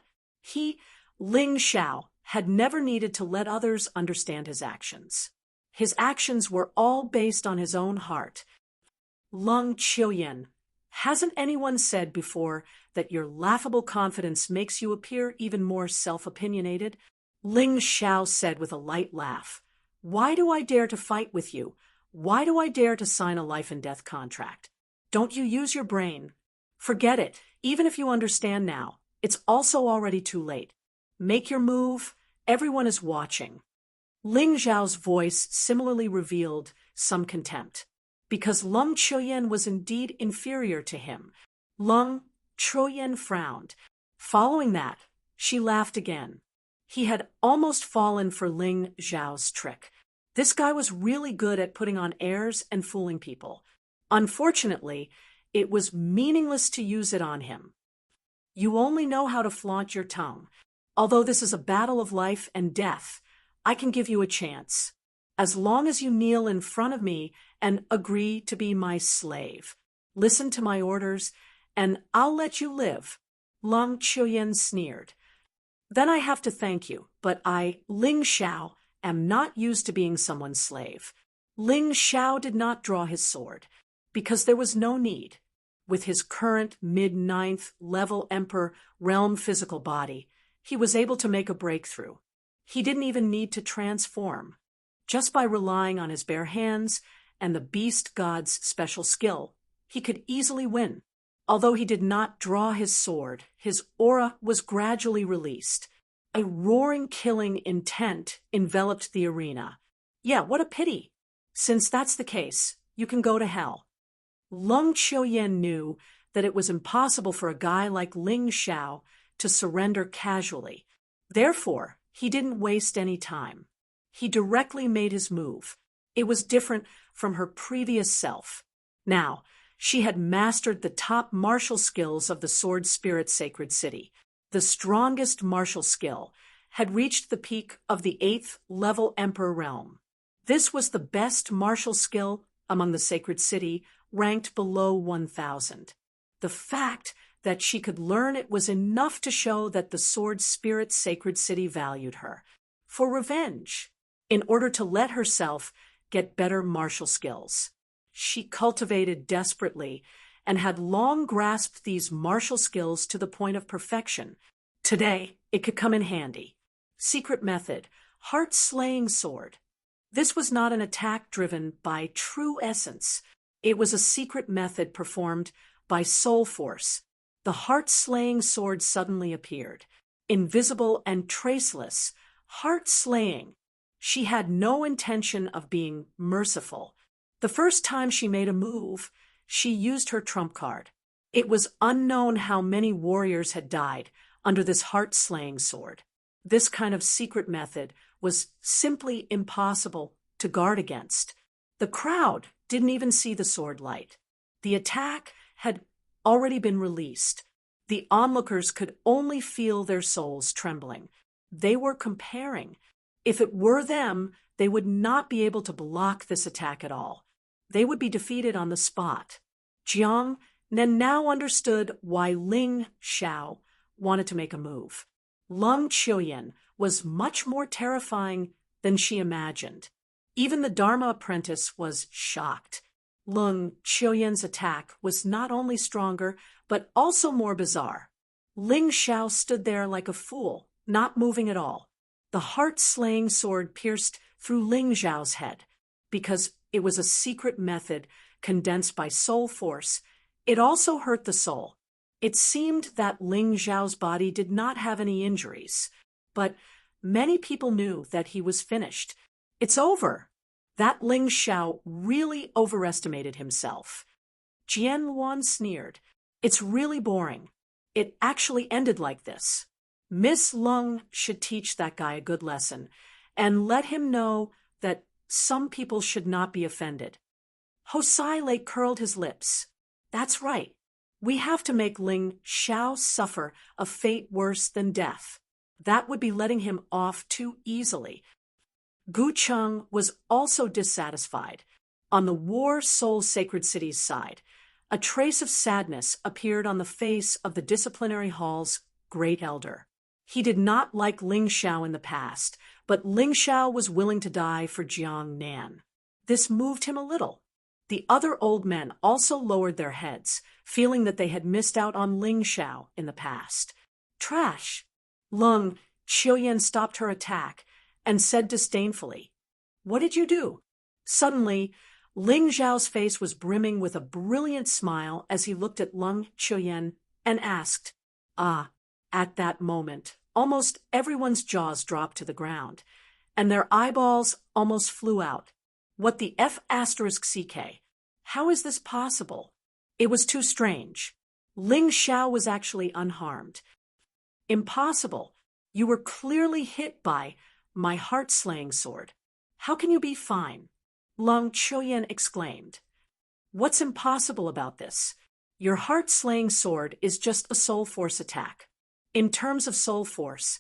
Ling Xiao, had never needed to let others understand his actions. His actions were all based on his own heart. Lung Qiuyan, hasn't anyone said before that your laughable confidence makes you appear even more self-opinionated? Ling Xiao said with a light laugh. Why do I dare to fight with you? Why do I dare to sign a life and death contract? Don't you use your brain? Forget it. Even if you understand now, it's also already too late. Make your move. Everyone is watching. Ling Xiao's voice similarly revealed some contempt, because Lung Qiuyan was indeed inferior to him. Lung Qiuyan frowned. Following that, she laughed again. He had almost fallen for Ling Xiao's trick. This guy was really good at putting on airs and fooling people. Unfortunately, it was meaningless to use it on him. You only know how to flaunt your tongue. Although this is a battle of life and death, I can give you a chance. As long as you kneel in front of me and agree to be my slave. listen to my orders, and I'll let you live. Lung Chuyen sneered. Then I have to thank you, but I, Ling Xiao, am not used to being someone's slave. Ling Xiao did not draw his sword, because there was no need. With his current mid-9th level Emperor realm physical body, he was able to make a breakthrough. He didn't even need to transform. Just by relying on his bare hands and the beast god's special skill, he could easily win. Although he did not draw his sword, his aura was gradually released. A roaring killing intent enveloped the arena. Yeah, what a pity. Since that's the case, you can go to hell. Lung Chuyen knew that it was impossible for a guy like Ling Xiao to surrender casually. Therefore, he didn't waste any time. He directly made his move. It was different from her previous self. Now, she had mastered the top martial skills of the Sword Spirit Sacred City. The strongest martial skill had reached the peak of the 8th level Emperor realm. This was the best martial skill among the Sacred City, ranked below 1,000. The fact that she could learn it was enough to show that the Sword Spirit Sacred City valued her. For revenge, in order to let herself get better martial skills. She cultivated desperately and had long grasped these martial skills to the point of perfection. Today, it could come in handy. Secret method, heart-slaying sword. This was not an attack driven by true essence. It was a secret method performed by soul force. The heart-slaying sword suddenly appeared, invisible and traceless. Heart-slaying. She had no intention of being merciful. The first time she made a move, she used her trump card. It was unknown how many warriors had died under this heart-slaying sword. This kind of secret method was simply impossible to guard against. The crowd didn't even see the sword light. The attack had already been released. The onlookers could only feel their souls trembling. They were comparing. If it were them, they would not be able to block this attack at all. They would be defeated on the spot. Jiang Nen now understood why Ling Xiao wanted to make a move. Lung Chuyen was much more terrifying than she imagined. Even the Dharma apprentice was shocked. Lung Chuyen's attack was not only stronger, but also more bizarre. Ling Xiao stood there like a fool, not moving at all. The heart-slaying sword pierced through Ling Xiao's head. Because it was a secret method condensed by soul force, it also hurt the soul. It seemed that Ling Xiao's body did not have any injuries, but many people knew that he was finished. It's over. That Ling Xiao really overestimated himself. Jian Luan sneered. It's really boring. It actually ended like this. Miss Lung should teach that guy a good lesson and let him know that some people should not be offended. Hosai Lake curled his lips. That's right. We have to make Ling Xiao suffer a fate worse than death. That would be letting him off too easily. Gu Cheng was also dissatisfied. On the War Soul Sacred City's side, a trace of sadness appeared on the face of the disciplinary hall's great elder. He did not like Ling Xiao in the past, but Ling Xiao was willing to die for Jiang Nan. This moved him a little. The other old men also lowered their heads, feeling that they had missed out on Ling Xiao in the past. Trash! Lung Chuyen stopped her attack and said disdainfully, "What did you do?" Suddenly, Ling Xiao's face was brimming with a brilliant smile as he looked at Lung Chuyen and asked, "Ah." At that moment, almost everyone's jaws dropped to the ground, and their eyeballs almost flew out. What the F***CK? How is this possible? It was too strange. Ling Xiao was actually unharmed. Impossible. You were clearly hit by my heart-slaying sword. How can you be fine? Lung Chuyen exclaimed. What's impossible about this? Your heart-slaying sword is just a soul force attack. In terms of soul force,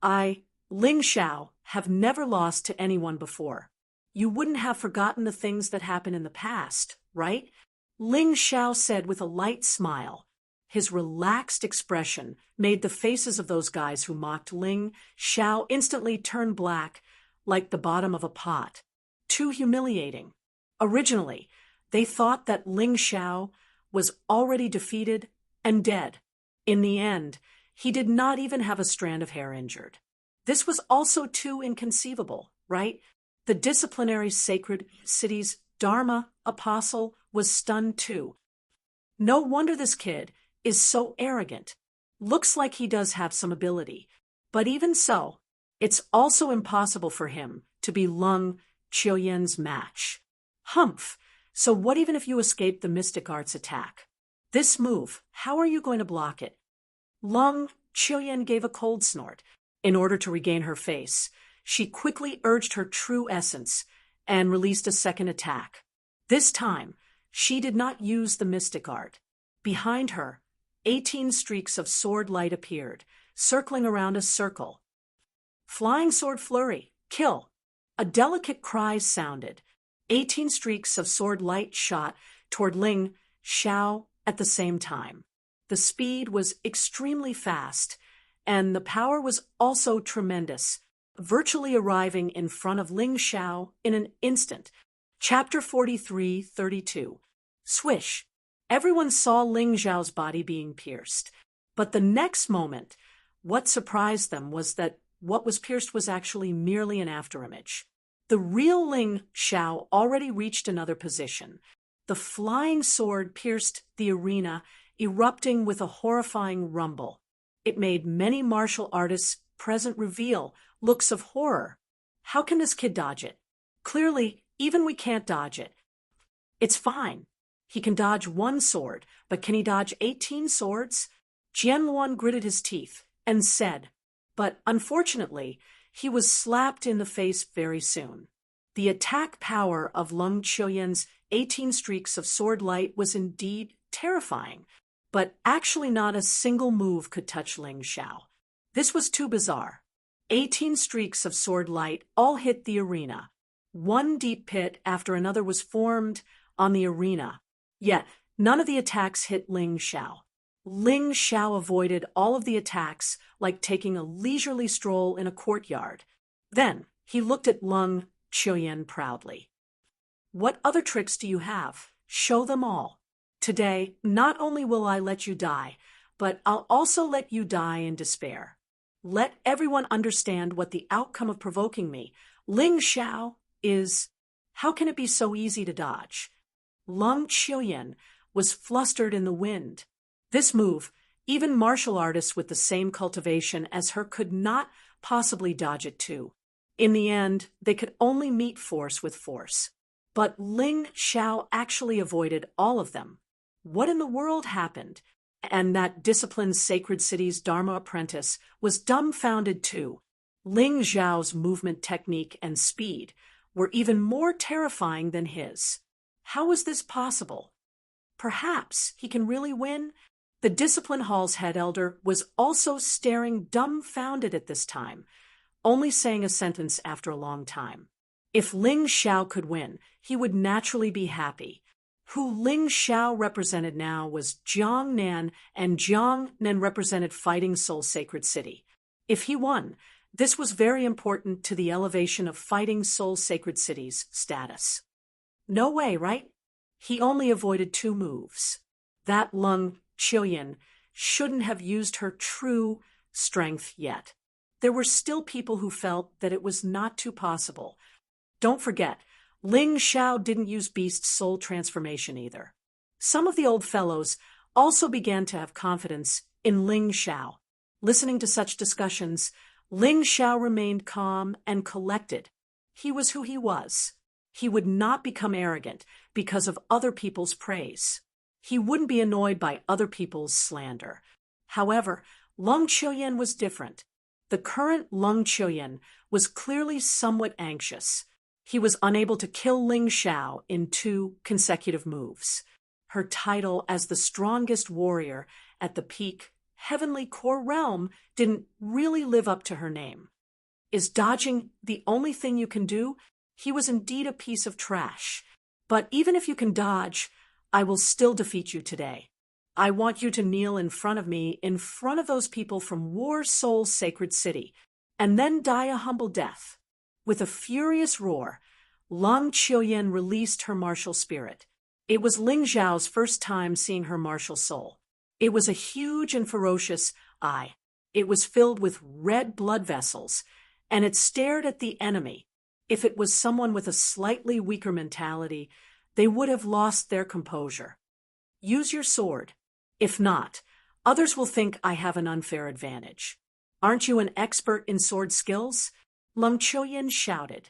Ling Xiao, have never lost to anyone before. You wouldn't have forgotten the things that happened in the past, right? Ling Xiao said with a light smile. His relaxed expression made the faces of those guys who mocked Ling Xiao instantly turn black, like the bottom of a pot. Too humiliating. Originally, they thought that Ling Xiao was already defeated and dead. In the end, he did not even have a strand of hair injured. This was also too inconceivable, right? The disciplinary sacred city's Dharma apostle was stunned too. No wonder this kid is so arrogant. Looks like he does have some ability. But even so, it's also impossible for him to be Lung Qiuyan's match. Humph! So what even if you escape the mystic arts attack? This move, how are you going to block it? Lung Qiuyan gave a cold snort. In order to regain her face, she quickly urged her true essence and released a second attack. This time, she did not use the mystic art. Behind her, 18 streaks of sword light appeared, circling around a circle. Flying sword flurry, kill! A delicate cry sounded. 18 streaks of sword light shot toward Ling Xiao at the same time. The speed was extremely fast, and the power was also tremendous, virtually arriving in front of Ling Xiao in an instant. Chapter 43:32. Swish! Everyone saw Ling Xiao's body being pierced. But the next moment, what surprised them was that what was pierced was actually merely an afterimage. The real Ling Xiao already reached another position. The flying sword pierced the arena, erupting with a horrifying rumble. It made many martial artists present reveal looks of horror. How can this kid dodge it? Clearly, even we can't dodge it. It's fine. He can dodge one sword, but can he dodge 18 swords? Jianluan gritted his teeth and said, but unfortunately, he was slapped in the face very soon. The attack power of Lung Qiuyan's 18 streaks of sword light was indeed terrifying, but actually not a single move could touch Ling Xiao. This was too bizarre. 18 streaks of sword light all hit the arena. One deep pit after another was formed on the arena. Yet, none of the attacks hit Ling Xiao. Ling Xiao avoided all of the attacks like taking a leisurely stroll in a courtyard. Then, he looked at Lung Qiuyan proudly. What other tricks do you have? Show them all. Today, not only will I let you die, but I'll also let you die in despair. Let everyone understand what the outcome of provoking me, Ling Xiao, is. How can it be so easy to dodge? Lung Qiuyan was flustered in the wind. This move, even martial artists with the same cultivation as her could not possibly dodge it too. In the end, they could only meet force with force. But Ling Xiao actually avoided all of them. What in the world happened? And that disciplined sacred city's Dharma apprentice was dumbfounded too. Ling Xiao's movement technique and speed were even more terrifying than his. How is this possible? Perhaps he can really win? The discipline hall's head elder was also staring dumbfounded at this time, only saying a sentence after a long time. If Ling Xiao could win, he would naturally be happy. Who Ling Xiao represented now was Jiang Nan, and Jiang Nan represented Fighting Soul Sacred City. If he won, this was very important to the elevation of Fighting Soul Sacred City's status. No way, right? He only avoided 2 moves. That Lung Qiuyan shouldn't have used her true strength yet. There were still people who felt that it was not too possible. Don't forget, Ling Xiao didn't use Beast Soul transformation either. Some of the old fellows also began to have confidence in Ling Xiao. Listening to such discussions, Ling Xiao remained calm and collected. He was who he was. He would not become arrogant because of other people's praise. He wouldn't be annoyed by other people's slander. However, Lung Qiuyan was different. The current Lung Qiuyan was clearly somewhat anxious. He was unable to kill Ling Xiao in 2 consecutive moves. Her title as the strongest warrior at the peak heavenly core realm didn't really live up to her name. Is dodging the only thing you can do? He was indeed a piece of trash. But even if you can dodge, I will still defeat you today. I want you to kneel in front of me, in front of those people from War Soul's sacred city, and then die a humble death." With a furious roar, Lung Qiuyan released her martial spirit. It was Ling Zhao's first time seeing her martial soul. It was a huge and ferocious eye. It was filled with red blood vessels, and it stared at the enemy. If it was someone with a slightly weaker mentality, they would have lost their composure. "Use your sword. If not, others will think I have an unfair advantage. Aren't you an expert in sword skills?" Lung Qiuyan shouted.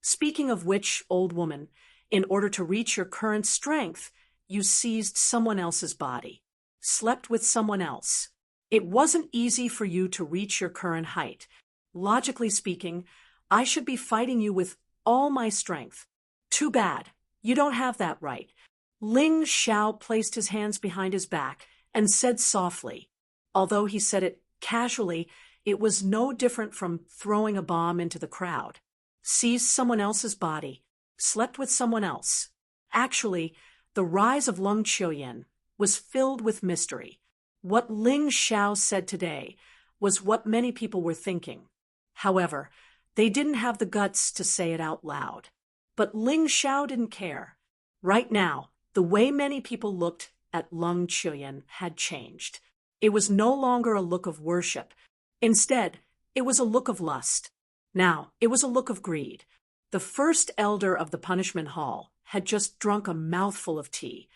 "Speaking of which, old woman, in order to reach your current strength, you seized someone else's body, slept with someone else. It wasn't easy for you to reach your current height. Logically speaking, I should be fighting you with all my strength. Too bad. You don't have that right." Ling Xiao placed his hands behind his back and said softly. Although he said it casually, it was no different from throwing a bomb into the crowd. Seized someone else's body, slept with someone else. Actually, the rise of Lung Qiuyan was filled with mystery. What Ling Xiao said today was what many people were thinking. However, they didn't have the guts to say it out loud. But Ling Xiao didn't care. Right now, the way many people looked at Lung Qiuyan had changed. It was no longer a look of worship. Instead, it was a look of lust. Now, it was a look of greed. The first elder of the punishment hall had just drunk a mouthful of tea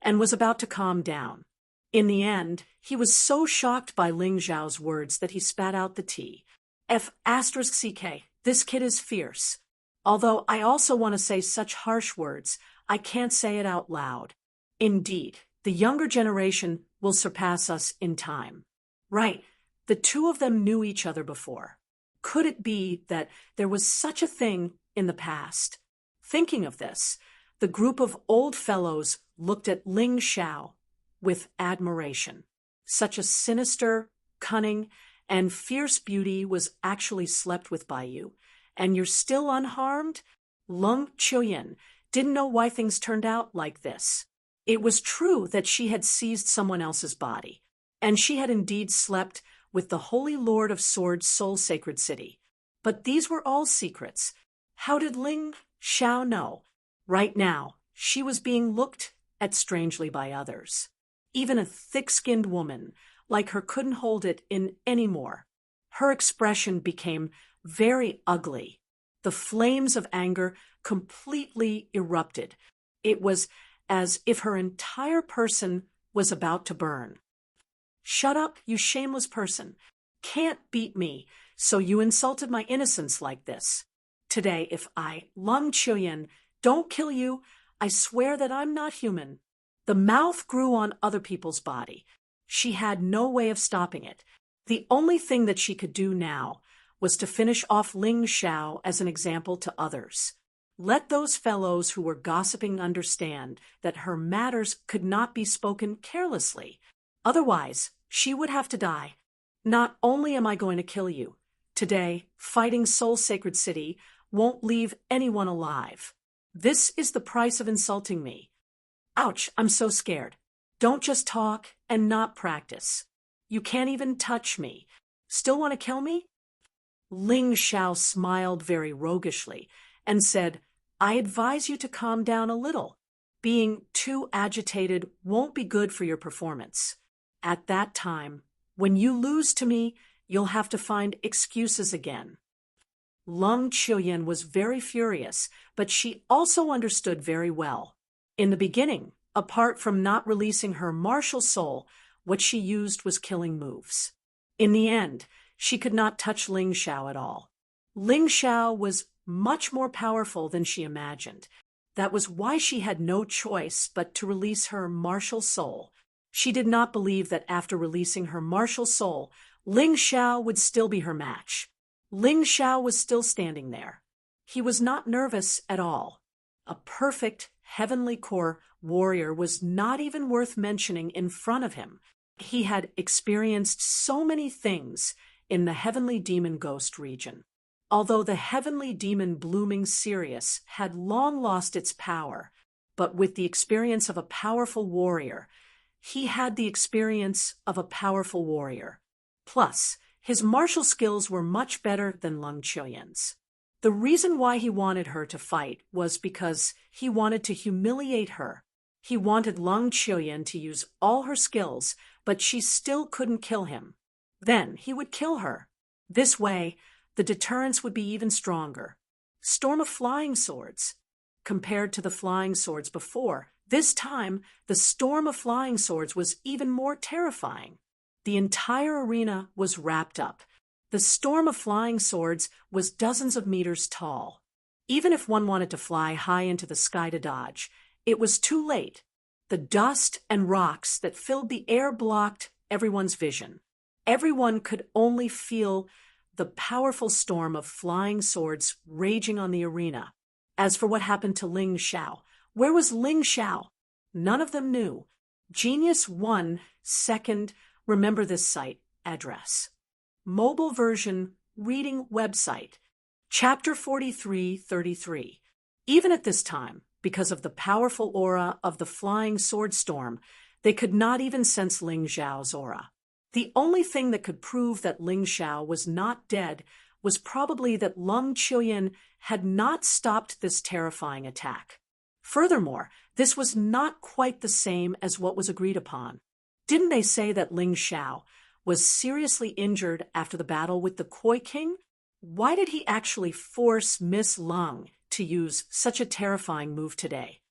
and was about to calm down. In the end, he was so shocked by Ling Zhao's words that he spat out the tea. F***CK, this kid is fierce. Although I also want to say such harsh words, I can't say it out loud. Indeed, the younger generation will surpass us in time. Right, the two of them knew each other before. Could it be that there was such a thing in the past? Thinking of this, the group of old fellows looked at Ling Xiao with admiration. Such a sinister, cunning, and fierce beauty was actually slept with by you, and you're still unharmed? Lung Qiuyan didn't know why things turned out like this. It was true that she had seized someone else's body, and she had indeed slept with the Holy Lord of Sword's Soul Sacred City. But these were all secrets. How did Ling Xiao know? Right now, she was being looked at strangely by others. Even a thick-skinned woman like her couldn't hold it in anymore. Her expression became very ugly. The flames of anger completely erupted. It was as if her entire person was about to burn. "Shut up, you shameless person. Can't beat me, so you insulted my innocence like this. Today, if I, Lung Qiuyan, don't kill you, I swear that I'm not human." The mouth grew on other people's body. She had no way of stopping it. The only thing that she could do now was to finish off Ling Xiao as an example to others. Let those fellows who were gossiping understand that her matters could not be spoken carelessly. Otherwise, she would have to die. Not only am I going to kill you, today, fighting Soul Sacred City won't leave anyone alive. This is the price of insulting me. Ouch, I'm so scared. Don't just talk and not practice. You can't even touch me. Still want to kill me? Ling Xiao smiled very roguishly and said, "I advise you to calm down a little. Being too agitated won't be good for your performance. At that time, when you lose to me, you'll have to find excuses again." Lung Qiuyan was very furious, but she also understood very well. In the beginning, apart from not releasing her martial soul, what she used was killing moves. In the end, she could not touch Ling Xiao at all. Ling Xiao was much more powerful than she imagined. That was why she had no choice but to release her martial soul. She did not believe that after releasing her martial soul, Ling Xiao would still be her match. Ling Xiao was still standing there. He was not nervous at all. A perfect heavenly core warrior was not even worth mentioning in front of him. He had experienced so many things in the heavenly demon ghost region. Although the heavenly demon blooming Sirius had long lost its power, but with the experience of a powerful warrior. He had the experience of a powerful warrior. Plus, his martial skills were much better than Lung Qiuyan's. The reason why he wanted her to fight was because he wanted to humiliate her. He wanted Lung Qiuyan to use all her skills, but she still couldn't kill him. Then he would kill her. This way, the deterrence would be even stronger. Storm of flying swords. Compared to the flying swords before, this time the storm of flying swords was even more terrifying. The entire arena was wrapped up. The storm of flying swords was dozens of meters tall. Even if one wanted to fly high into the sky to dodge, it was too late. The dust and rocks that filled the air blocked everyone's vision. Everyone could only feel the powerful storm of flying swords raging on the arena. As for what happened to Ling Xiao, where was Ling Xiao? None of them knew. Genius 1 second, remember this site address. Mobile version reading website. Chapter 43:33. Even at this time, because of the powerful aura of the flying sword storm, they could not even sense Ling Xiao's aura. The only thing that could prove that Ling Xiao was not dead was probably that Lung Qiuyan had not stopped this terrifying attack. Furthermore, this was not quite the same as what was agreed upon. Didn't they say that Ling Xiao was seriously injured after the battle with the Koi King? Why did he actually force Miss Lung to use such a terrifying move today?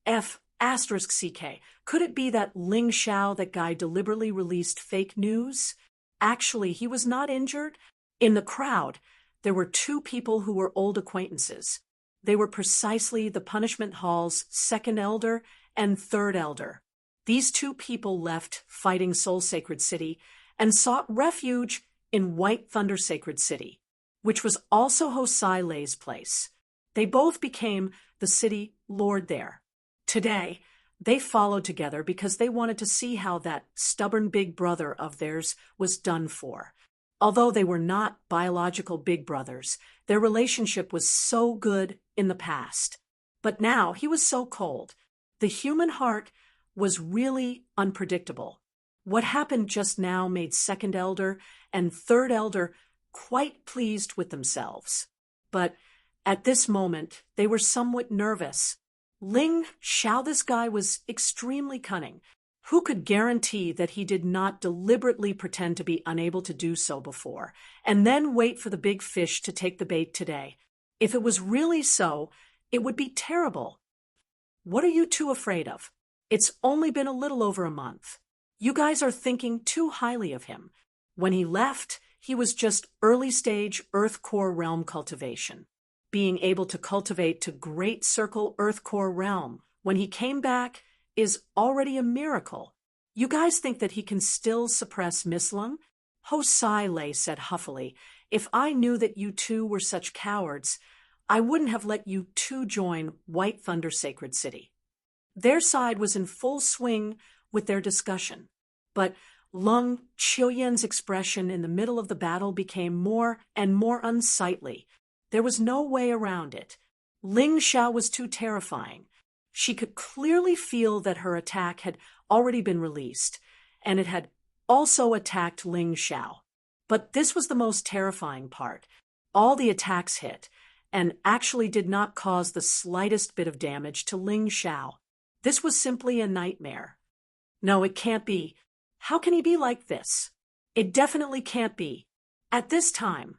F***CK. Could it be that Ling Xiao, that guy, deliberately released fake news? Actually, he was not injured. In the crowd, there were two people who were old acquaintances. They were precisely the Punishment Hall's second elder and third elder. These two people left Fighting Soul Sacred City and sought refuge in White Thunder Sacred City, which was also Hosai Lei's place. They both became the city lord there. Today, they followed together because they wanted to see how that stubborn big brother of theirs was done for. Although they were not biological big brothers, their relationship was so good in the past. But now he was so cold. The human heart was really unpredictable. What happened just now made second elder and third elder quite pleased with themselves. But at this moment, they were somewhat nervous. Ling Xiao, this guy, was extremely cunning. Who could guarantee that he did not deliberately pretend to be unable to do so before, and then wait for the big fish to take the bait today? If it was really so, it would be terrible. What are you two afraid of? It's only been a little over a month. You guys are thinking too highly of him. When he left, he was just early-stage Earth Core realm cultivation. Being able to cultivate to Great Circle Earth Core realm when he came back is already a miracle. You guys think that he can still suppress Miss Lung? Hosai Lei said huffily, if I knew that you two were such cowards, I wouldn't have let you two join White Thunder Sacred City. Their side was in full swing with their discussion, but Lung Qiuyan's expression in the middle of the battle became more and more unsightly. There was no way around it. Ling Xiao was too terrifying. She could clearly feel that her attack had already been released, and it had also attacked Ling Xiao. But this was the most terrifying part. All the attacks hit, and actually did not cause the slightest bit of damage to Ling Xiao. This was simply a nightmare. No, it can't be. How can he be like this? It definitely can't be. At this time,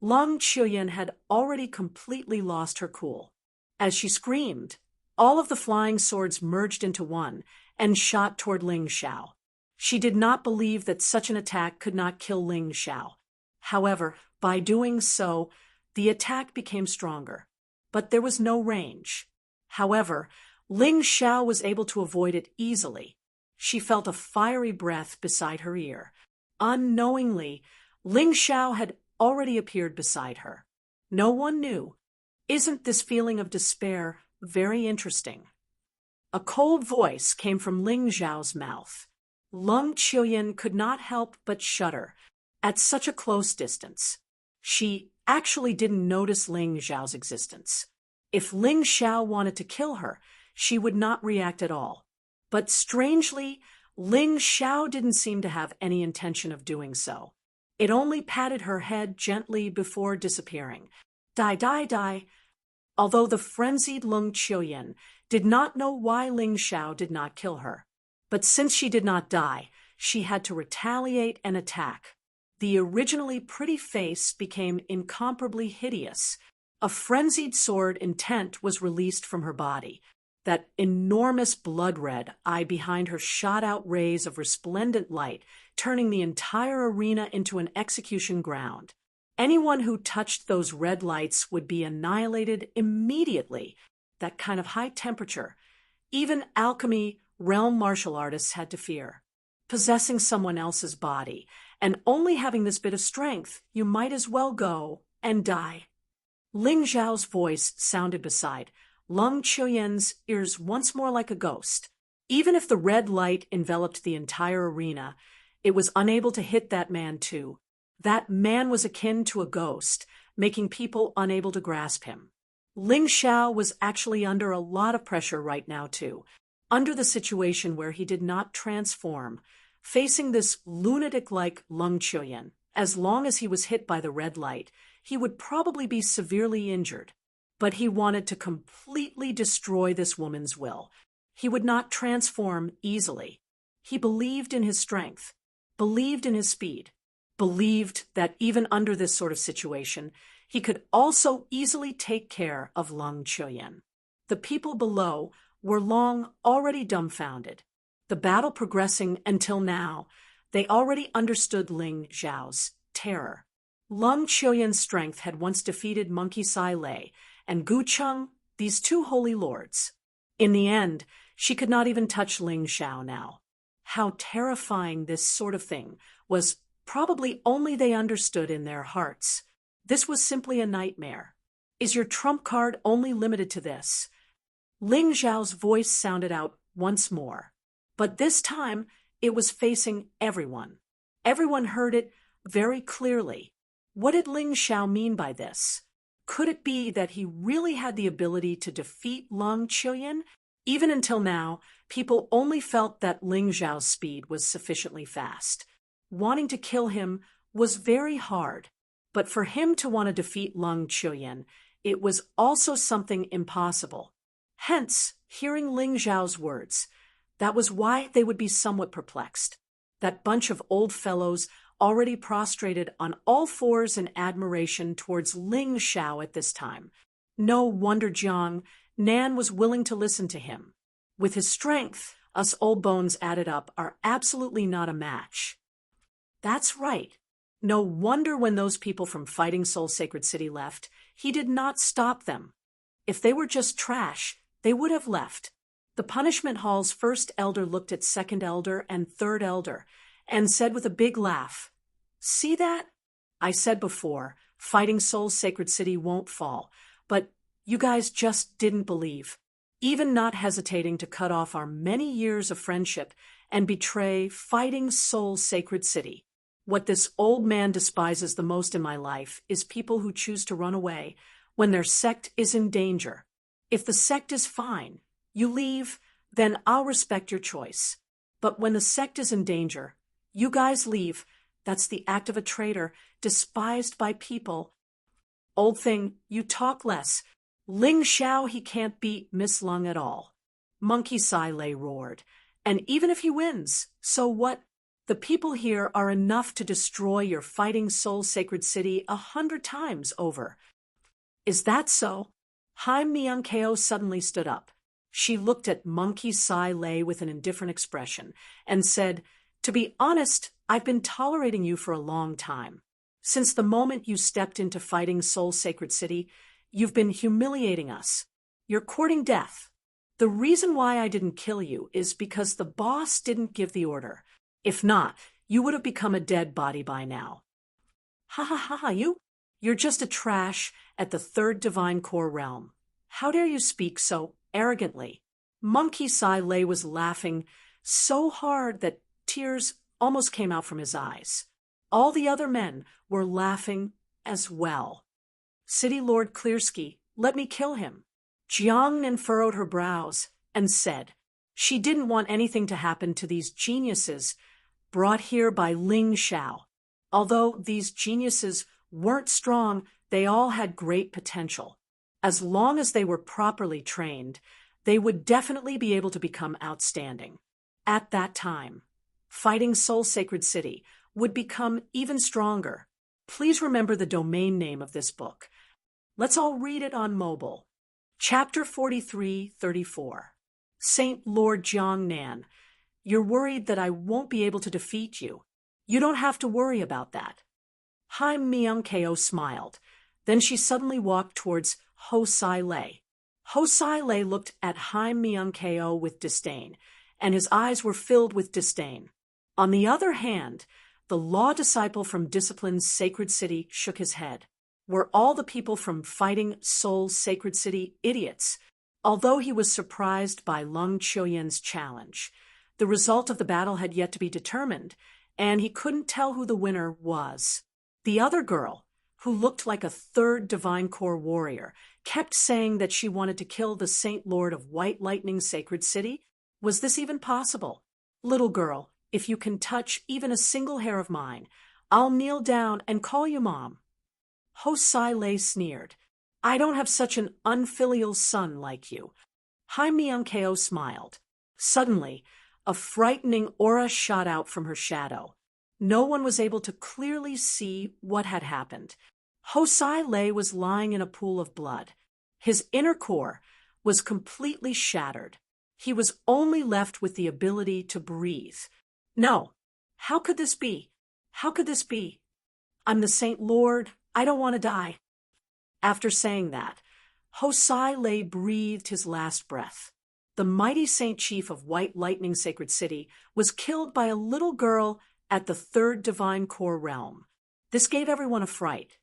Lung Qiuyan had already completely lost her cool. As she screamed, all of the flying swords merged into one and shot toward Ling Xiao. She did not believe that such an attack could not kill Ling Xiao. However, by doing so, the attack became stronger. But there was no range. However, Ling Xiao was able to avoid it easily. She felt a fiery breath beside her ear. Unknowingly, Ling Xiao had already appeared beside her. No one knew. Isn't this feeling of despair very interesting? A cold voice came from Ling Xiao's mouth. Lung Qiuyan could not help but shudder. At such a close distance, she actually didn't notice Ling Xiao's existence. If Ling Xiao wanted to kill her, she would not react at all. But strangely, Ling Xiao didn't seem to have any intention of doing so. It only patted her head gently before disappearing. Die, die, die. Although the frenzied Lung Qiuyan did not know why Ling Xiao did not kill her. But since she did not die, she had to retaliate and attack. The originally pretty face became incomparably hideous. A frenzied sword intent was released from her body. That enormous blood-red eye behind her shot out rays of resplendent light, turning the entire arena into an execution ground. Anyone who touched those red lights would be annihilated immediately. That kind of high temperature. Even alchemy realm martial artists had to fear. Possessing someone else's body, and only having this bit of strength, you might as well go and die. Ling Zhao's voice sounded beside Lung Qiuyan's ears once more like a ghost. Even if the red light enveloped the entire arena, it was unable to hit that man too. That man was akin to a ghost, making people unable to grasp him. Ling Xiao was actually under a lot of pressure right now too, under the situation where he did not transform, facing this lunatic-like Lung Qiuyan. As long as he was hit by the red light, he would probably be severely injured. But he wanted to completely destroy this woman's will. He would not transform easily. He believed in his strength, believed in his speed, believed that even under this sort of situation, he could also easily take care of Lung Qiuyan. The people below were long already dumbfounded. The battle progressing until now, they already understood Ling Zhao's terror. Lung Qiuyan's strength had once defeated Monkey Sai Lei and Gu Cheng, these two holy lords. In the end, she could not even touch Ling Xiao now. How terrifying this sort of thing was probably only they understood in their hearts. This was simply a nightmare. Is your trump card only limited to this? Ling Zhao's voice sounded out once more. But this time, it was facing everyone. Everyone heard it very clearly. What did Ling Xiao mean by this? Could it be that he really had the ability to defeat Lung Qiuyan? Even until now, people only felt that Ling Zhao's speed was sufficiently fast. Wanting to kill him was very hard. But for him to want to defeat Lung Qiuyan, it was also something impossible. Hence, hearing Ling Zhao's words, that was why they would be somewhat perplexed. That bunch of old fellows already prostrated on all fours in admiration towards Ling Xiao at this time. No wonder Jiang Nan was willing to listen to him. With his strength, us old bones added up are absolutely not a match. That's right. No wonder when those people from Fighting Soul Sacred City left, he did not stop them. If they were just trash, they would have left. The punishment hall's first elder looked at second elder and third elder and said with a big laugh, "See that? I said before, Fighting Soul Sacred City won't fall, but you guys just didn't believe." Even not hesitating to cut off our many years of friendship and betray Fighting Soul Sacred City. What this old man despises the most in my life is people who choose to run away when their sect is in danger. If the sect is fine, you leave, then I'll respect your choice. But when the sect is in danger, you guys leave. That's the act of a traitor, despised by people. Old thing, you talk less. Ling Xiao, he can't beat Miss Lung at all. Monkey Sai Lei roared. And even if he wins, so what? The people here are enough to destroy your Fighting Soul Sacred City 100 times over. Is that so? Haim Myung-keo suddenly stood up. She looked at Monkey Sai Lei with an indifferent expression and said, "To be honest, I've been tolerating you for a long time. Since the moment you stepped into Fighting Soul Sacred City, you've been humiliating us. You're courting death. The reason why I didn't kill you is because the boss didn't give the order. If not, you would have become a dead body by now." Ha ha ha ha, you're just a trash at the third divine core realm. How dare you speak so arrogantly? Monkey Sai Lei was laughing so hard that tears almost came out from his eyes. All the other men were laughing as well. City Lord Clearsky, let me kill him. Jiang Nan furrowed her brows and said she didn't want anything to happen to these geniuses brought here by Ling Xiao. Although these geniuses weren't strong, they all had great potential. As long as they were properly trained, they would definitely be able to become outstanding. At that time, fighting Soul Sacred City would become even stronger. Please remember the domain name of this book. Let's all read it on mobile. Chapter 43-34. Saint Lord Jiangnan, you're worried that I won't be able to defeat you. You don't have to worry about that. Haim Myung-keo smiled. Then she suddenly walked towards Ho Sai Lei. Ho Sai Lei looked at Haim Myung-keo with disdain, and his eyes were filled with disdain. On the other hand, the law disciple from Discipline's Sacred City shook his head. Were all the people from Fighting Soul's Sacred City idiots? Although he was surprised by Lung Qiuyan's challenge, the result of the battle had yet to be determined, and he couldn't tell who the winner was. The other girl, who looked like a third Divine Core warrior, kept saying that she wanted to kill the Saint Lord of White Lightning Sacred City. Was this even possible? Little girl, if you can touch even a single hair of mine, I'll kneel down and call you Mom. Ho Sai Lei sneered. I don't have such an unfilial son like you. Haim Myung-keo smiled. Suddenly, a frightening aura shot out from her shadow. No one was able to clearly see what had happened. Ho Sai Lei was lying in a pool of blood. His inner core was completely shattered. He was only left with the ability to breathe. No, how could this be? How could this be? I'm the Saint Lord. I don't want to die. After saying that, Ho Sai Lei breathed his last breath. The mighty Saint Chief of White Lightning Sacred City was killed by a little girl at the third Divine Core realm. This gave everyone a fright.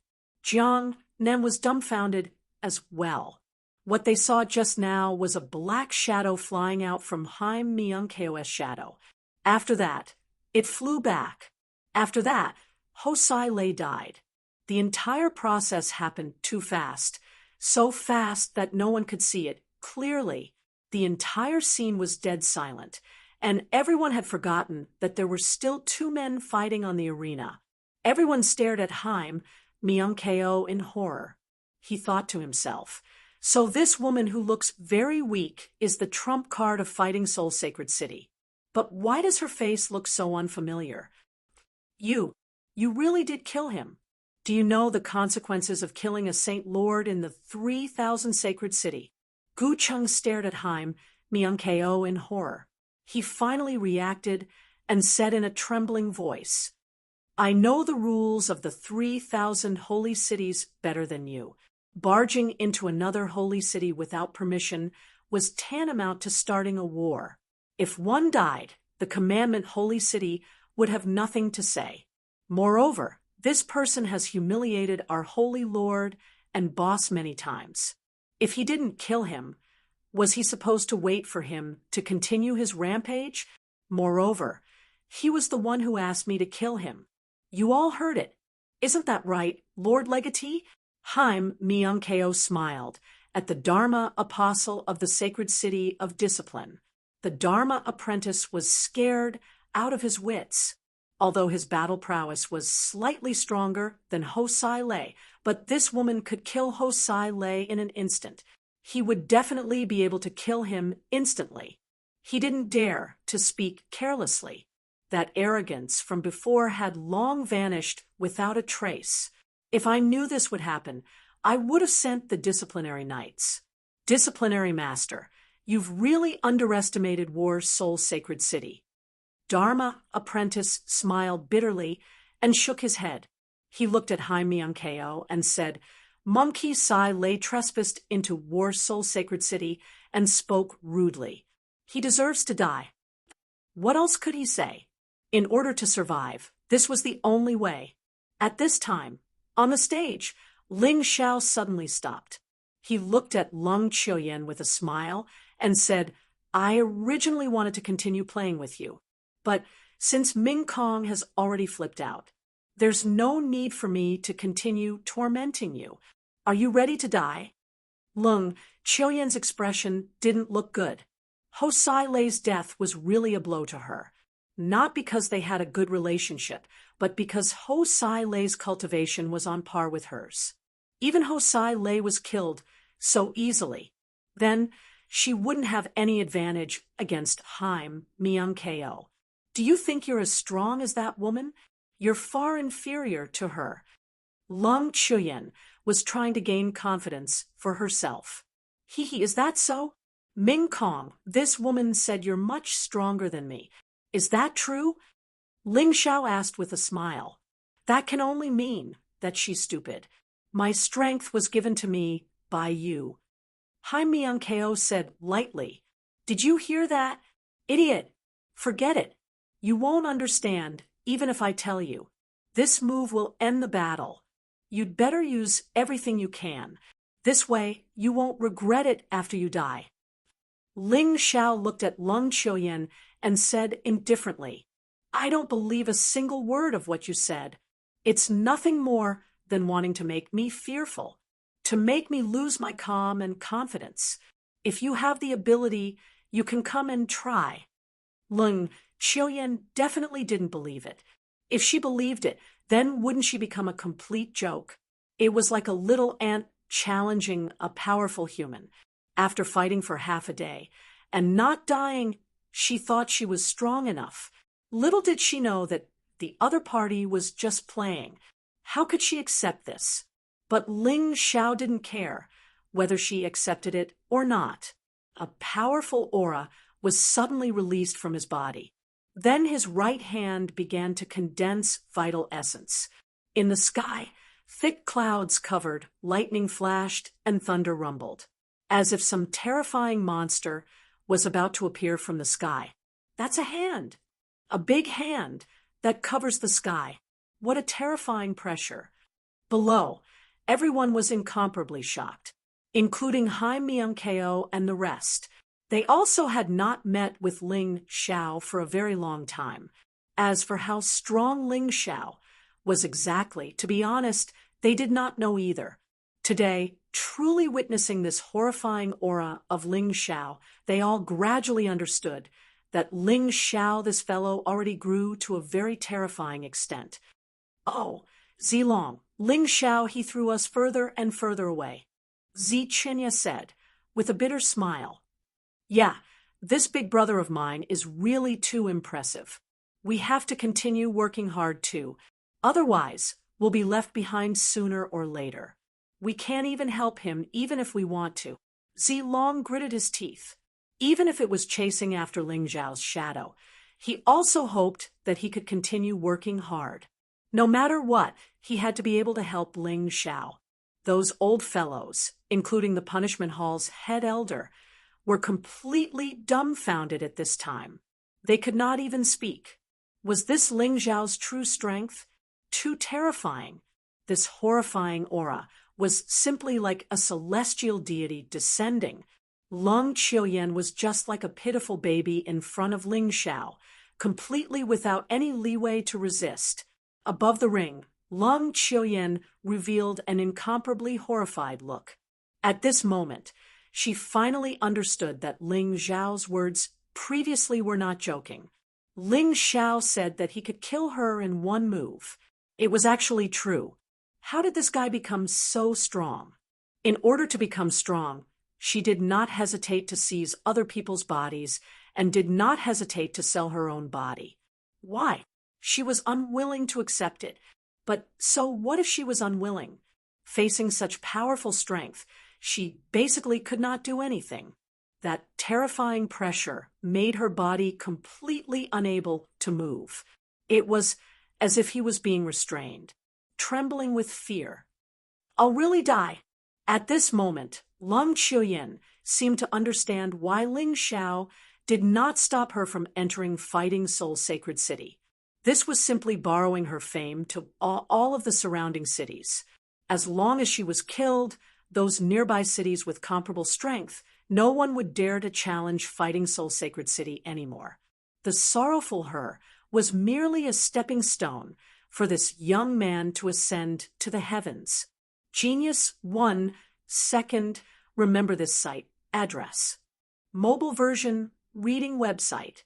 Jiang Nan was dumbfounded as well. What they saw just now was a black shadow flying out from Haim Myung-keo's shadow. After that, it flew back. After that, Ho Sai Lei died. The entire process happened too fast, so fast that no one could see it clearly. The entire scene was dead silent, and everyone had forgotten that there were still two men fighting on the arena. Everyone stared at Haim Myung-keo in horror. He thought to himself, so this woman who looks very weak is the trump card of Fighting Soul Sacred City. But why does her face look so unfamiliar? You really did kill him. Do you know the consequences of killing a Saint Lord in the 3,000 Sacred City? Gu Chung stared at Haim Myung-keo in horror. He finally reacted and said in a trembling voice, I know the rules of the 3,000 holy cities better than you. Barging into another holy city without permission was tantamount to starting a war. If one died, the commandment holy city would have nothing to say. Moreover, this person has humiliated our holy Lord and boss many times. If he didn't kill him, was he supposed to wait for him to continue his rampage? Moreover, he was the one who asked me to kill him. You all heard it. Isn't that right, Lord Legatee? Haim Myung-keo smiled at the Dharma apostle of the Sacred City of Discipline. The Dharma apprentice was scared out of his wits. Although his battle prowess was slightly stronger than Ho Sai Lei, but this woman could kill Ho Sai Lei in an instant. He would definitely be able to kill him instantly. He didn't dare to speak carelessly. That arrogance from before had long vanished without a trace. If I knew this would happen, I would have sent the disciplinary knights. Disciplinary master, you've really underestimated War's Soul Sacred City. Dharma apprentice smiled bitterly and shook his head. He looked at Haim Myung-keo and said, Monkey Sai Lei trespassed into War's Soul Sacred City and spoke rudely. He deserves to die. What else could he say? In order to survive, this was the only way. At this time, on the stage, Ling Xiao suddenly stopped. He looked at Lung Qiuyan with a smile and said, I originally wanted to continue playing with you, but since Ming Kong has already flipped out, there's no need for me to continue tormenting you. Are you ready to die? Lung Qiuyan's expression didn't look good. Hosai Lei's death was really a blow to her, not because they had a good relationship, but because Hosai Lei's cultivation was on par with hers. Even Hosai Lei was killed so easily. Then she wouldn't have any advantage against Haim Myung-ko. Do you think you're as strong as that woman? You're far inferior to her. Lung Chuyen was trying to gain confidence for herself. Hee, is that so? Ming Kong, this woman said you're much stronger than me. Is that true? Ling Xiao asked with a smile. That can only mean that she's stupid. My strength was given to me by you. Haim Myung-ko said lightly. Did you hear that? Idiot. Forget it. You won't understand, even if I tell you. This move will end the battle. You'd better use everything you can. This way, you won't regret it after you die. Ling Xiao looked at Lung Chuyen and said indifferently, I don't believe a single word of what you said. It's nothing more than wanting to make me fearful, to make me lose my calm and confidence. If you have the ability, you can come and try. Lung Chuyen definitely didn't believe it. If she believed it, then wouldn't she become a complete joke? It was like a little ant challenging a powerful human. After fighting for half a day and not dying, she thought she was strong enough. Little did she know that the other party was just playing. How could she accept this? But Ling Xiao didn't care whether she accepted it or not. A powerful aura was suddenly released from his body. Then his right hand began to condense vital essence. In the sky, thick clouds covered, lightning flashed, and thunder rumbled, as if some terrifying monster was about to appear from the sky. That's a hand. A big hand that covers the sky. What a terrifying pressure. Below, everyone was incomparably shocked, including Haim Myung-ko and the rest. They also had not met with Ling Xiao for a very long time. As for how strong Ling Xiao was exactly, to be honest, they did not know either. Today, truly witnessing this horrifying aura of Ling Xiao, they all gradually understood that Ling Xiao, this fellow, already grew to a very terrifying extent. Oh, Zilong, Ling Xiao, he threw us further and further away. Zi Qinya said, with a bitter smile. Yeah, this big brother of mine is really too impressive. We have to continue working hard too. Otherwise, we'll be left behind sooner or later. We can't even help him even if we want to. Zilong gritted his teeth. Even if it was chasing after Ling Xiao's shadow, he also hoped that he could continue working hard. No matter what, he had to be able to help Ling Xiao. Those old fellows, including the punishment hall's head elder, were completely dumbfounded at this time. They could not even speak. Was this Ling Xiao's true strength? Too terrifying. This horrifying aura was simply like a celestial deity descending. Lung Chuyen was just like a pitiful baby in front of Ling Xiao, completely without any leeway to resist. Above the ring, Lung Chuyen revealed an incomparably horrified look. At this moment, she finally understood that Ling Xiao's words previously were not joking. Ling Xiao said that he could kill her in one move. It was actually true. How did this guy become so strong? In order to become strong, she did not hesitate to seize other people's bodies and did not hesitate to sell her own body. Why? She was unwilling to accept it. But so what if she was unwilling? Facing such powerful strength, she basically could not do anything. That terrifying pressure made her body completely unable to move. It was as if he was being restrained, trembling with fear. I'll really die. At this moment, Lung Chuyen seemed to understand why Ling Xiao did not stop her from entering Fighting Soul Sacred City. This was simply borrowing her fame to all of the surrounding cities. As long as she was killed, those nearby cities with comparable strength, no one would dare to challenge Fighting Soul Sacred City anymore. The sorrowful her was merely a stepping stone for this young man to ascend to the heavens. Genius 1 second. Remember this site address. Mobile version reading website.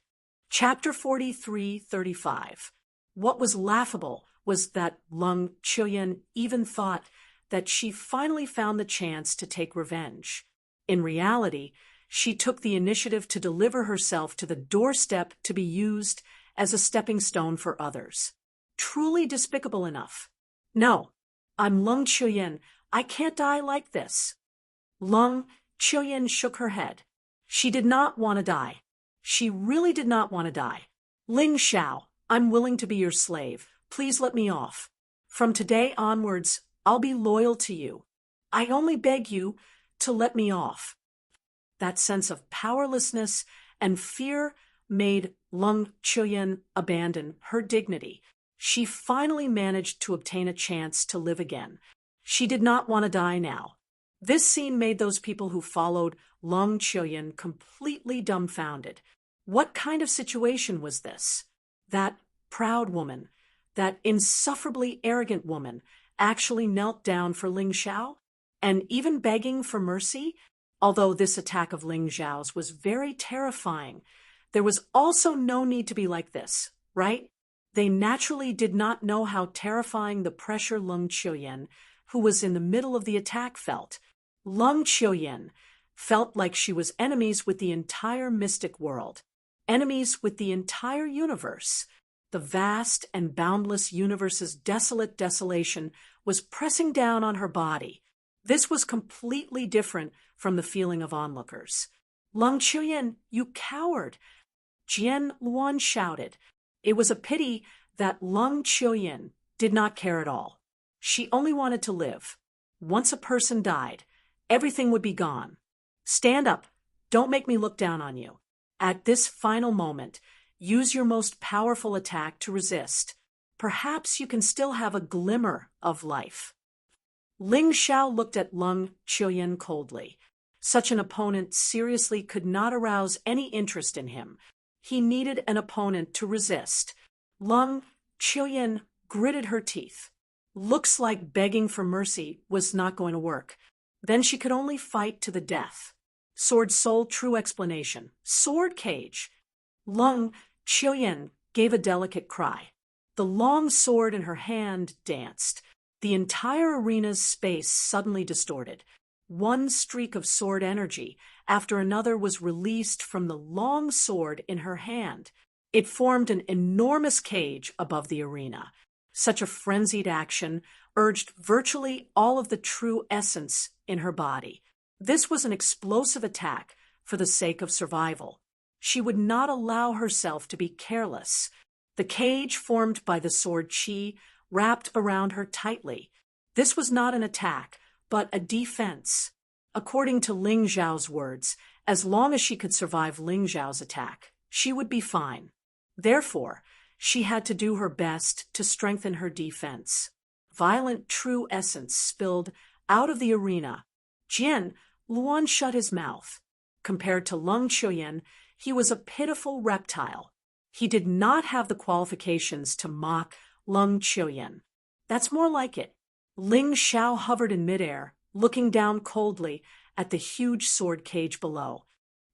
Chapter 43:35. What was laughable was that Lung Chuyin even thought that she finally found the chance to take revenge. In reality, she took the initiative to deliver herself to the doorstep to be used as a stepping stone for others. Truly despicable enough. No, I'm Lung Chuyin. I can't die like this. Lung Chuyin shook her head. She did not want to die. She really did not want to die. Ling Xiao, I'm willing to be your slave. Please let me off. From today onwards, I'll be loyal to you. I only beg you to let me off. That sense of powerlessness and fear made Lung Chuyin abandon her dignity. She finally managed to obtain a chance to live again. She did not want to die now. This scene made those people who followed Lung Chuyin completely dumbfounded. What kind of situation was this? That proud woman, that insufferably arrogant woman, actually knelt down for Ling Xiao? And even begging for mercy? Although this attack of Ling Xiao's was very terrifying, there was also no need to be like this, right? They naturally did not know how terrifying the pressure Lung Chuyin, who was in the middle of the attack, felt. Lung Chuyin felt like she was enemies with the entire mystic world, enemies with the entire universe. The vast and boundless universe's desolate desolation was pressing down on her body. This was completely different from the feeling of onlookers. Lung Chuyin, you coward! Jian Luan shouted. It was a pity that Lung Chuyin did not care at all. She only wanted to live. Once a person died, everything would be gone. Stand up. Don't make me look down on you. At this final moment, use your most powerful attack to resist. Perhaps you can still have a glimmer of life. Ling Xiao looked at Lung Chuyin coldly. Such an opponent seriously could not arouse any interest in him. He needed an opponent to resist. Lung Chuyin gritted her teeth. Looks like begging for mercy was not going to work. Then she could only fight to the death. Sword Soul true explanation. Sword cage. Lung Chuyin gave a delicate cry. The long sword in her hand danced. The entire arena's space suddenly distorted. One streak of sword energy after another was released from the long sword in her hand. It formed an enormous cage above the arena. Such a frenzied action urged virtually all of the true essence in her body. This was an explosive attack for the sake of survival. She would not allow herself to be careless. The cage formed by the sword chi wrapped around her tightly. This was not an attack, but a defense. According to Ling Xiao's words, as long as she could survive Ling Xiao's attack, she would be fine. Therefore, she had to do her best to strengthen her defense. Violent true essence spilled out of the arena. Jian Luan shut his mouth. Compared to Lung Chuyin, he was a pitiful reptile. He did not have the qualifications to mock Lung Chuyin. That's more like it. Ling Xiao hovered in midair, looking down coldly at the huge sword cage below.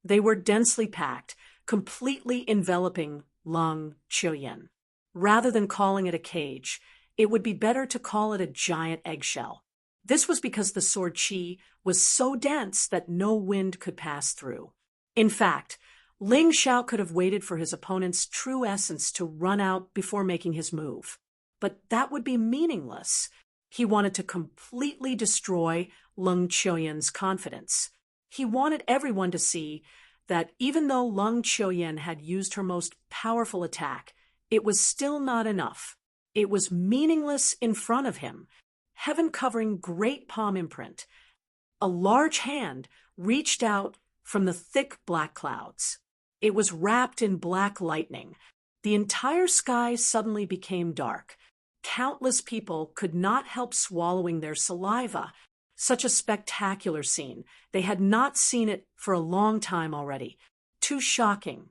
They were densely packed, completely enveloping Lung Chuyin. Rather than calling it a cage, it would be better to call it a giant eggshell. This was because the sword chi was so dense that no wind could pass through. In fact, Ling Xiao could have waited for his opponent's true essence to run out before making his move. But that would be meaningless. He wanted to completely destroy Lung Chuyin's confidence. He wanted everyone to see that even though Lung Chuyin had used her most powerful attack, it was still not enough. It was meaningless in front of him. Heaven-covering great palm imprint. A large hand reached out from the thick black clouds. It was wrapped in black lightning. The entire sky suddenly became dark. Countless people could not help swallowing their saliva. Such a spectacular scene. They had not seen it for a long time already. Too shocking.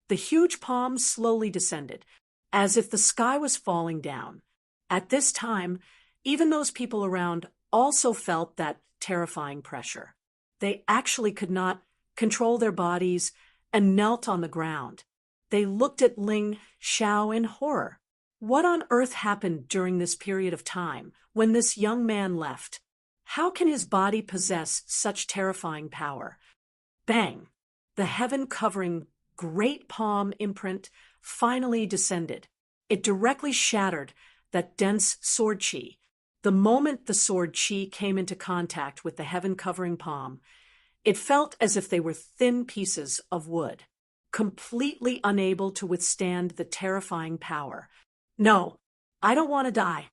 The huge palm slowly descended, as if the sky was falling down. At this time, even those people around also felt that terrifying pressure. They actually could not control their bodies and knelt on the ground. They looked at Ling Xiao in horror. What on earth happened during this period of time when this young man left? How can his body possess such terrifying power? Bang! The heaven-covering great palm imprint finally descended. It directly shattered that dense sword chi. The moment the sword chi came into contact with the heaven-covering palm, it felt as if they were thin pieces of wood, completely unable to withstand the terrifying power. No, I don't want to die.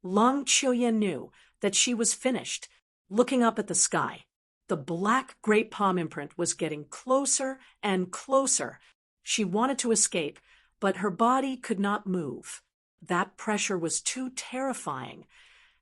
Lung Qiuyan knew that she was finished, looking up at the sky. The black great palm imprint was getting closer and closer. She wanted to escape, but her body could not move. That pressure was too terrifying.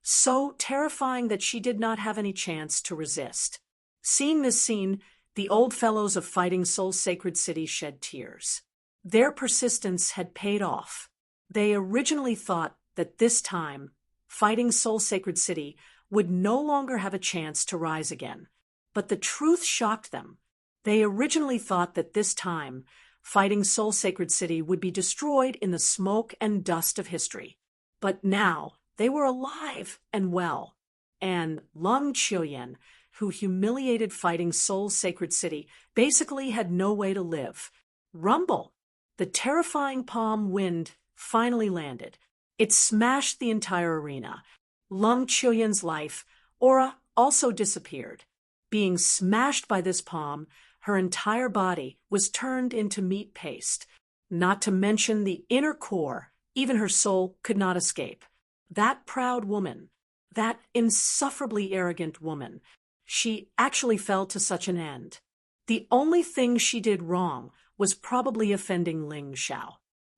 So terrifying that she did not have any chance to resist. Seeing this scene, the old fellows of Fighting Soul's Sacred City shed tears. Their persistence had paid off. They originally thought that this time, Fighting Soul's Sacred City would no longer have a chance to rise again. But the truth shocked them. They originally thought that this time, Fighting Soul's Sacred City would be destroyed in the smoke and dust of history. But now, they were alive and well. And Lung Qiuyan, who humiliated Fighting Soul's Sacred City, basically had no way to live. Rumble! The terrifying palm wind finally landed. It smashed the entire arena. Lung Qiuyan's life, aura, also disappeared. Being smashed by this palm, her entire body was turned into meat paste. Not to mention the inner core, even her soul could not escape. That proud woman, that insufferably arrogant woman, she actually fell to such an end. The only thing she did wrong was probably offending Ling Xiao.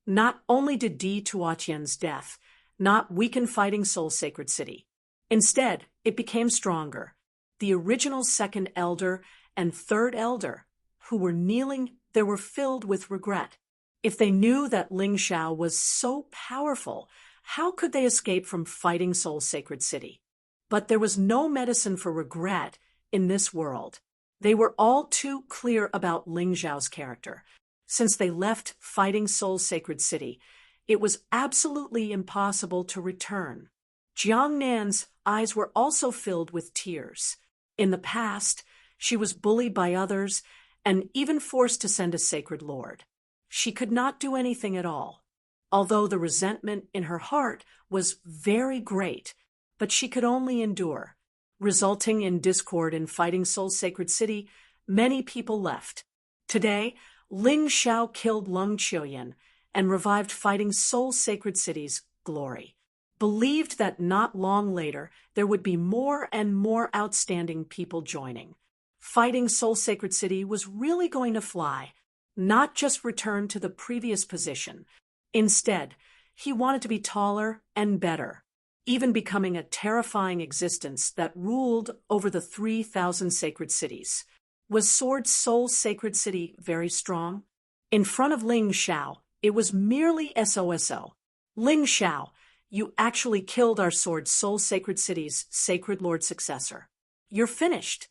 Not only did Di Tuotian's death not weaken Fighting Soul's Sacred City, instead, it became stronger. The original second elder and third elder, who were kneeling, they were filled with regret. If they knew that Ling Xiao was so powerful, how could they escape from Fighting Soul's Sacred City? But there was no medicine for regret in this world. They were all too clear about Ling Xiao's character. Since they left Fighting Soul's Sacred City, it was absolutely impossible to return. Jiang Nan's eyes were also filled with tears. In the past, she was bullied by others and even forced to send a sacred lord. She could not do anything at all. Although the resentment in her heart was very great, but she could only endure. Resulting in discord in Fighting Soul's Sacred City, many people left. Today, Ling Xiao killed Lung Qiuyan and revived Fighting Soul's Sacred City's glory. Believed that not long later there would be more and more outstanding people joining. Fighting Soul's Sacred City was really going to fly, not just return to the previous position. Instead, he wanted to be taller and better, even becoming a terrifying existence that ruled over the 3,000 sacred cities. Was Sword Soul's Sacred City very strong? In front of Ling Xiao, it was merely SOSO. Ling Xiao, you actually killed our Sword Soul Sacred City's Sacred Lord successor. You're finished.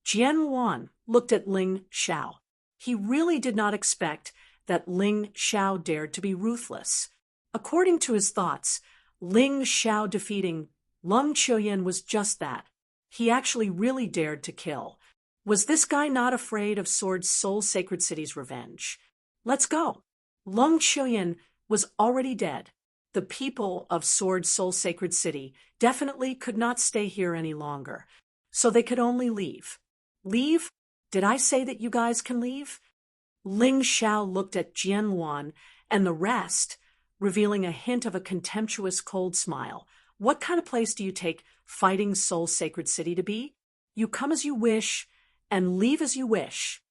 Jian Wan looked at Ling Xiao. He really did not expect that Ling Xiao dared to be ruthless. According to his thoughts, Ling Xiao defeating Lung Qiuyan was just that. He actually really dared to kill. Was this guy not afraid of Sword Soul Sacred City's revenge? Let's go. Lung Qiuyan was already dead. The people of Sword Soul Sacred City definitely could not stay here any longer, so they could only leave. Leave? Did I say that you guys can leave? Ling Xiao looked at Jian Wan and the rest, revealing a hint of a contemptuous cold smile. What kind of place do you take Fighting Soul Sacred City to be? You come as you wish and leave as you wish.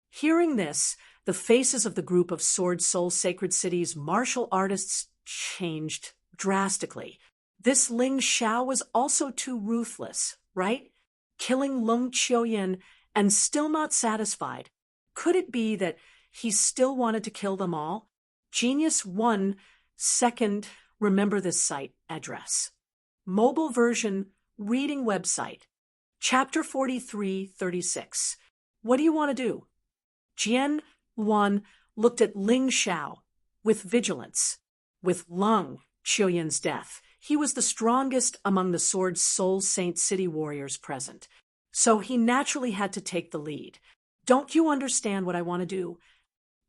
Hearing this, the faces of the group of Sword Soul Sacred City's martial artists changed drastically. This Ling Xiao was also too ruthless, right? Killing Lung Qiuyan and still not satisfied. Could it be that he still wanted to kill them all? Genius 1 second, remember this site address. Mobile version, reading website. Chapter 43-36. What do you want to do? Jian Luan looked at Ling Xiao with vigilance. With Lung Qiuyan's death, he was the strongest among the Sword Soul Saint City warriors present, so he naturally had to take the lead. Don't you understand what I want to do?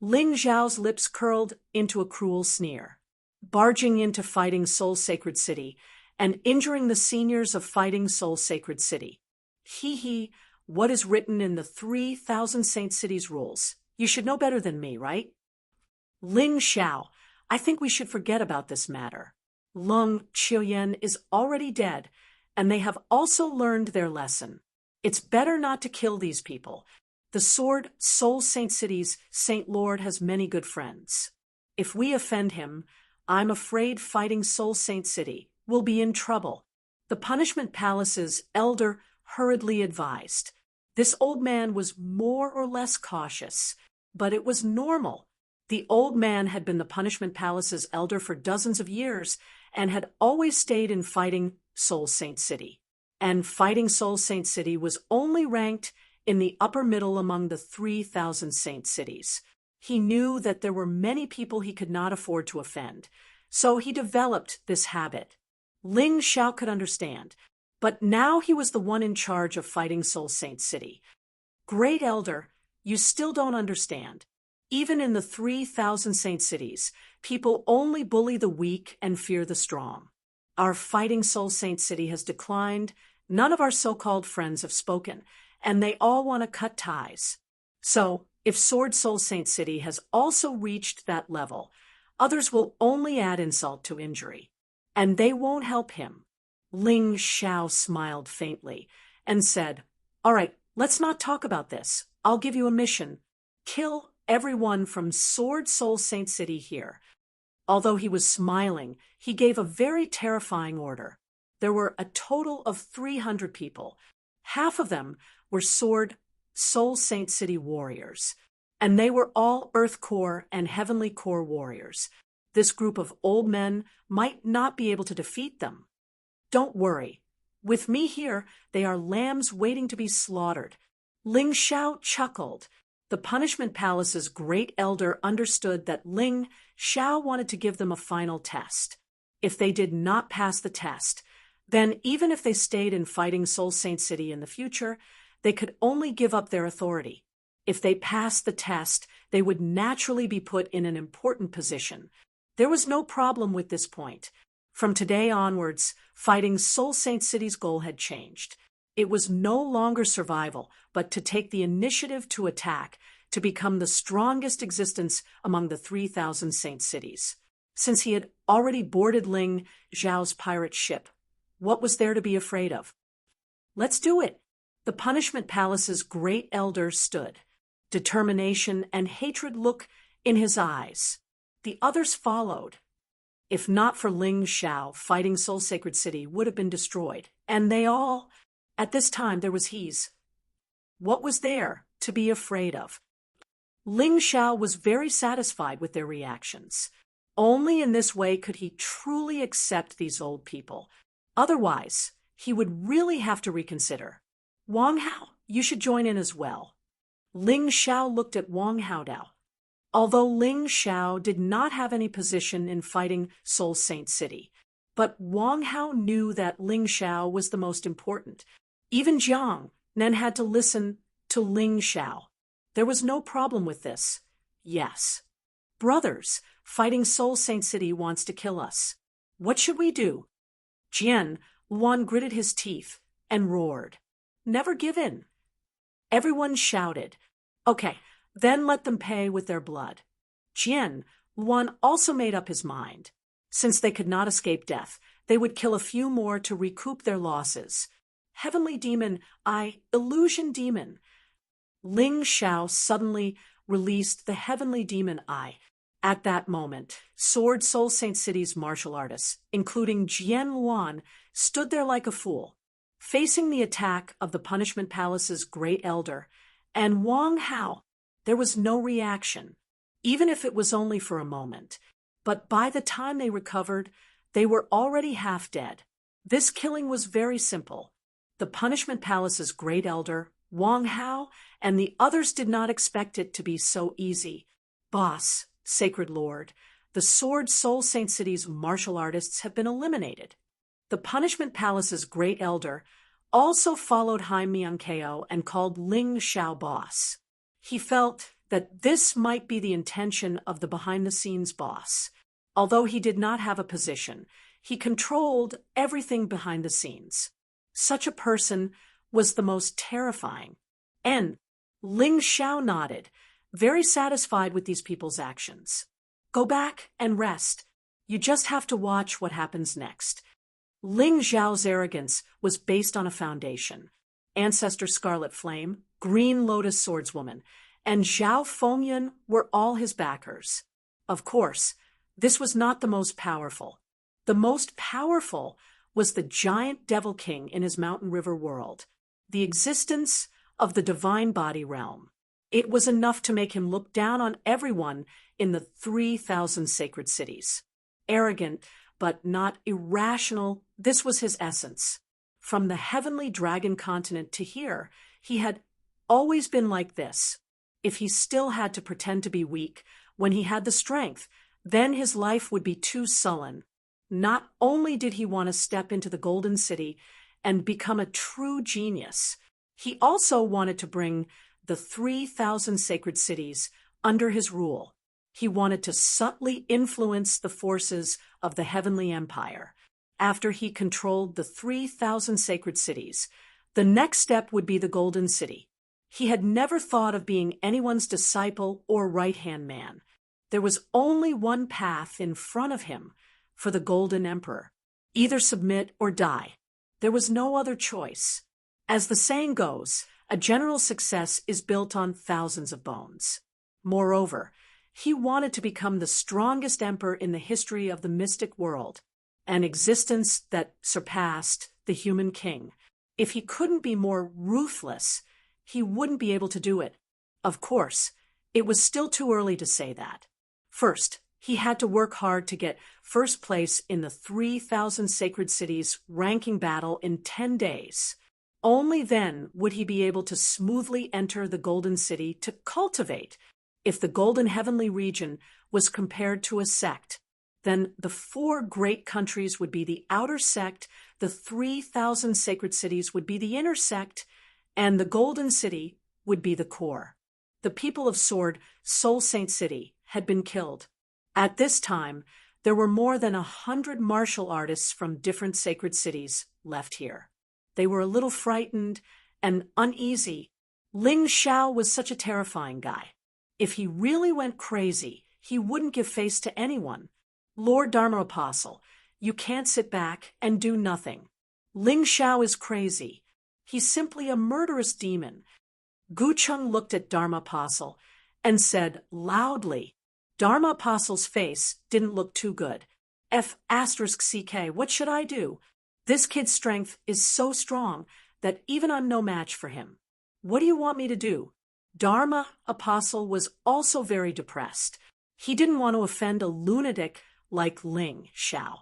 Ling Xiao's lips curled into a cruel sneer. Barging into Fighting Soul Sacred City and injuring the seniors of Fighting Soul Sacred City. He, what is written in the 3,000 Saint Cities rules? You should know better than me, right? Ling Xiao, I think we should forget about this matter. Lung Qiuyan is already dead, and they have also learned their lesson. It's better not to kill these people. The Sword Soul Saint City's Saint Lord has many good friends. If we offend him, I'm afraid Fighting Soul Saint City will be in trouble. The Punishment Palace's elder hurriedly advised. This old man was more or less cautious, but it was normal. The old man had been the Punishment Palace's elder for dozens of years and had always stayed in Fighting Soul Saint City. And Fighting Soul Saint City was only ranked in the upper middle among the 3,000 Saint Cities. He knew that there were many people he could not afford to offend, so he developed this habit. Ling Xiao could understand, but now he was the one in charge of Fighting Soul Saint City. Great Elder, you still don't understand. Even in the 3,000 Saint Cities, people only bully the weak and fear the strong. Our Fighting Soul Saint City has declined, none of our so-called friends have spoken, and they all want to cut ties. So, if Sword Soul Saint City has also reached that level, others will only add insult to injury. And they won't help him. Ling Xiao smiled faintly and said, All right, let's not talk about this. I'll give you a mission. Kill everyone from Sword Soul Saint City here. Although he was smiling, he gave a very terrifying order. There were a total of 300 people. Half of them were Sword Soul Saint City warriors, and they were all Earth Core and Heavenly Core warriors. This group of old men might not be able to defeat them. Don't worry. With me here, they are lambs waiting to be slaughtered. Ling Xiao chuckled. The Punishment Palace's great elder understood that Ling Xiao wanted to give them a final test. If they did not pass the test, then even if they stayed in Fighting Soul Saint City in the future, they could only give up their authority. If they passed the test, they would naturally be put in an important position. There was no problem with this point. From today onwards, Fighting Soul Saint City's goal had changed. It was no longer survival, but to take the initiative to attack, to become the strongest existence among the 3,000 Saint Cities. Since he had already boarded Ling Xiao's pirate ship, what was there to be afraid of? Let's do it. The Punishment Palace's great elder stood. Determination and hatred look in his eyes. The others followed. If not for Ling Xiao, Fighting Soul Sacred City would have been destroyed. And they all, at this time there was he's. What was there to be afraid of? Ling Xiao was very satisfied with their reactions. Only in this way could he truly accept these old people. Otherwise, he would really have to reconsider. Wang Hao, you should join in as well. Ling Xiao looked at Wang Haodao. Although Ling Xiao did not have any position in Fighting Soul Saint City, but Wang Hao knew that Ling Xiao was the most important. Even Jiang Nen had to listen to Ling Xiao. There was no problem with this. Yes. Brothers, Fighting Soul Saint City wants to kill us. What should we do? Jian Luan gritted his teeth and roared. Never give in. Everyone shouted. Okay, then let them pay with their blood. Jian Luan also made up his mind. Since they could not escape death, they would kill a few more to recoup their losses. Heavenly Demon, Illusion Demon. Ling Xiao suddenly released the Heavenly Demon Eye. At that moment, Sword Soul Saint City's martial artists, including Jian Luan, stood there like a fool, facing the attack of the Punishment Palace's great elder, and Wang Hao. There was no reaction, even if it was only for a moment. But by the time they recovered, they were already half dead. This killing was very simple. The Punishment Palace's great elder Wang Hao and the others did not expect it to be so easy. Boss, Sacred Lord, the Sword Soul Saint City's martial artists have been eliminated. The Punishment Palace's great elder also followed Hai Miankeo and called Ling Xiao boss. He felt that this might be the intention of the behind-the-scenes boss. Although he did not have a position, he controlled everything behind the scenes. Such a person was the most terrifying. And Ling Xiao nodded, very satisfied with these people's actions. Go back and rest. You just have to watch what happens next. Ling Xiao's arrogance was based on a foundation. Ancestor Scarlet Flame, Green Lotus Swordswoman, and Zhao Fengyan were all his backers. Of course, this was not the most powerful. The most powerful was the giant Devil King in his Mountain River world, the existence of the Divine Body realm. It was enough to make him look down on everyone in the 3,000 sacred cities. Arrogant, but not irrational, this was his essence. From the heavenly dragon continent to here, he had always been like this. If he still had to pretend to be weak when he had the strength, then his life would be too sullen. Not only did he want to step into the Golden City and become a true genius, he also wanted to bring the 3,000 sacred cities under his rule. He wanted to subtly influence the forces of the Heavenly Empire. After he controlled the 3,000 sacred cities, the next step would be the Golden City. He had never thought of being anyone's disciple or right-hand man. There was only one path in front of him for the Golden Emperor. Either submit or die. There was no other choice. As the saying goes, a general's success is built on thousands of bones. Moreover, he wanted to become the strongest emperor in the history of the mystic world, an existence that surpassed the human king. If he couldn't be more ruthless, he wouldn't be able to do it. Of course, it was still too early to say that. First, he had to work hard to get first place in the 3,000 sacred cities ranking battle in 10 days. Only then would he be able to smoothly enter the Golden City to cultivate. If the Golden Heavenly region was compared to a sect, then the 4 great countries would be the outer sect, the 3,000 sacred cities would be the inner sect, and the Golden City would be the core. The people of Sword Soul Saint City had been killed. At this time, there were more than 100 martial artists from different sacred cities left here. They were a little frightened and uneasy. Ling Xiao was such a terrifying guy. If he really went crazy, he wouldn't give face to anyone. Lord Dharma Apostle, you can't sit back and do nothing. Ling Xiao is crazy. He's simply a murderous demon. Gu Cheng looked at Dharma Apostle and said loudly. Dharma Apostle's face didn't look too good. F***CK, what should I do? This kid's strength is so strong that even I'm no match for him. What do you want me to do? Dharma Apostle was also very depressed. He didn't want to offend a lunatic like Ling Xiao.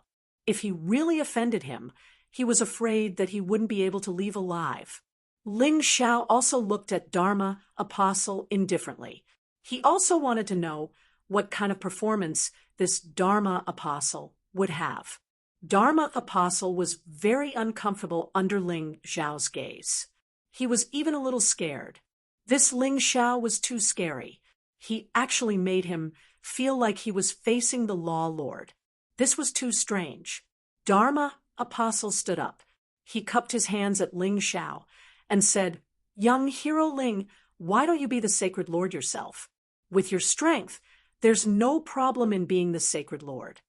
If he really offended him, he was afraid that he wouldn't be able to leave alive. Ling Xiao also looked at Dharma Apostle indifferently. He also wanted to know what kind of performance this Dharma Apostle would have. Dharma Apostle was very uncomfortable under Ling Xiao's gaze. He was even a little scared. This Ling Xiao was too scary. He actually made him feel like he was facing the Law Lord. This was too strange. Dharma Apostle stood up. He cupped his hands at Ling Xiao and said, Young hero Ling, why don't you be the Sacred Lord yourself? With your strength, there's no problem in being the Sacred Lord.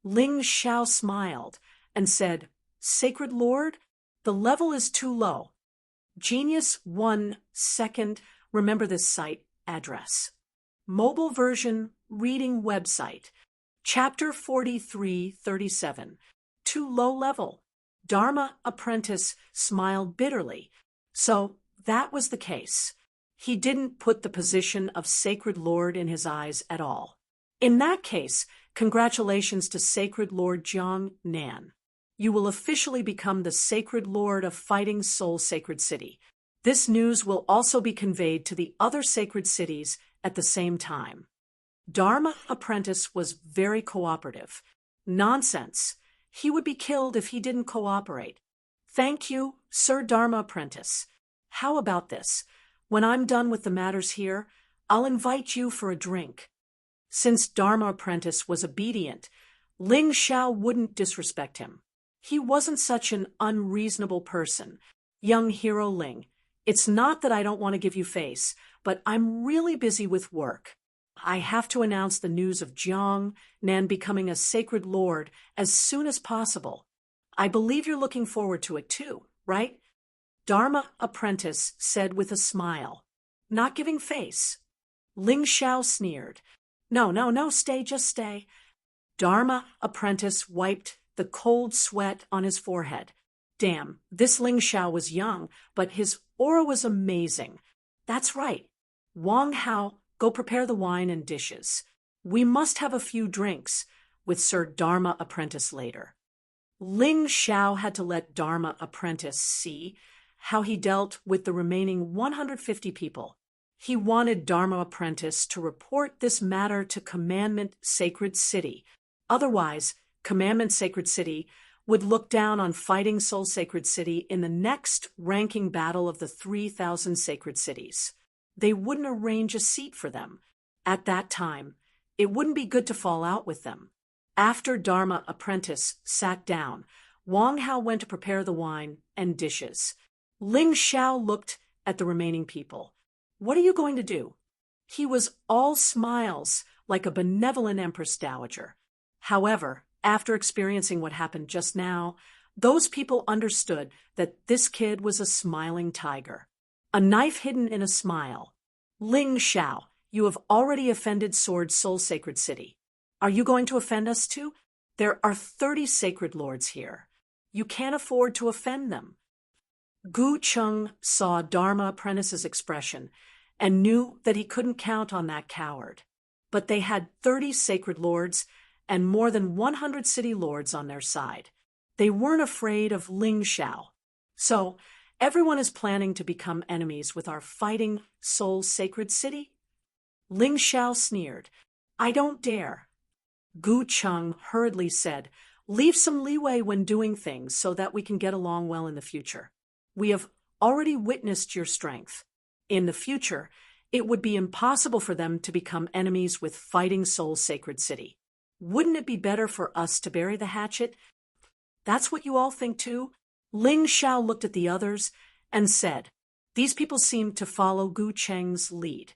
Ling Xiao smiled and said, Sacred Lord, the level is too low. Genius 1 second, remember this site address. Mobile version reading website. Chapter 4337. Too low level. Dharma Apprentice smiled bitterly. So that was the case. He didn't put the position of Sacred Lord in his eyes at all. In that case, congratulations to Sacred Lord Jiang Nan. You will officially become the Sacred Lord of Fighting Soul Sacred City. This news will also be conveyed to the other sacred cities at the same time. Dharma Apprentice was very cooperative. Nonsense. He would be killed if he didn't cooperate. Thank you, Sir Dharma Apprentice. How about this? When I'm done with the matters here, I'll invite you for a drink. Since Dharma Apprentice was obedient, Ling Xiao wouldn't disrespect him. He wasn't such an unreasonable person. Young hero Ling, it's not that I don't want to give you face, but I'm really busy with work. I have to announce the news of Jiang Nan becoming a sacred lord as soon as possible. I believe you're looking forward to it too, right? Dharma Apprentice said with a smile, not giving face. Ling Xiao sneered. No, stay, just stay. Dharma Apprentice wiped the cold sweat on his forehead. Damn, this Ling Xiao was young, but his aura was amazing. That's right. Wang Hao, go prepare the wine and dishes. We must have a few drinks with Sir Dharma Apprentice later. Ling Xiao had to let Dharma Apprentice see how he dealt with the remaining 150 people. He wanted Dharma Apprentice to report this matter to Commandment Sacred City. Otherwise, Commandment Sacred City would look down on Fighting Soul Sacred City in the next ranking battle of the 3,000 sacred cities. They wouldn't arrange a seat for them. At that time, it wouldn't be good to fall out with them. After Dharma Apprentice sat down, Wang Hao went to prepare the wine and dishes. Ling Xiao looked at the remaining people. What are you going to do? He was all smiles, like a benevolent Empress Dowager. However, after experiencing what happened just now, those people understood that this kid was a smiling tiger. A knife hidden in a smile. Ling Xiao, you have already offended Sword Soul Sacred City. Are you going to offend us too? There are 30 sacred lords here. You can't afford to offend them. Gu Cheng saw Dharma Apprentice's expression and knew that he couldn't count on that coward. But they had 30 sacred lords and more than 100 city lords on their side. They weren't afraid of Ling Xiao. So, everyone is planning to become enemies with our Fighting Soul Sacred City? Ling Xiao sneered. I don't dare. Gu Cheng hurriedly said, leave some leeway when doing things so that we can get along well in the future. We have already witnessed your strength. In the future, it would be impossible for them to become enemies with Fighting Soul Sacred City. Wouldn't it be better for us to bury the hatchet? That's what you all think too? Ling Xiao looked at the others and said, these people seem to follow Gu Cheng's lead.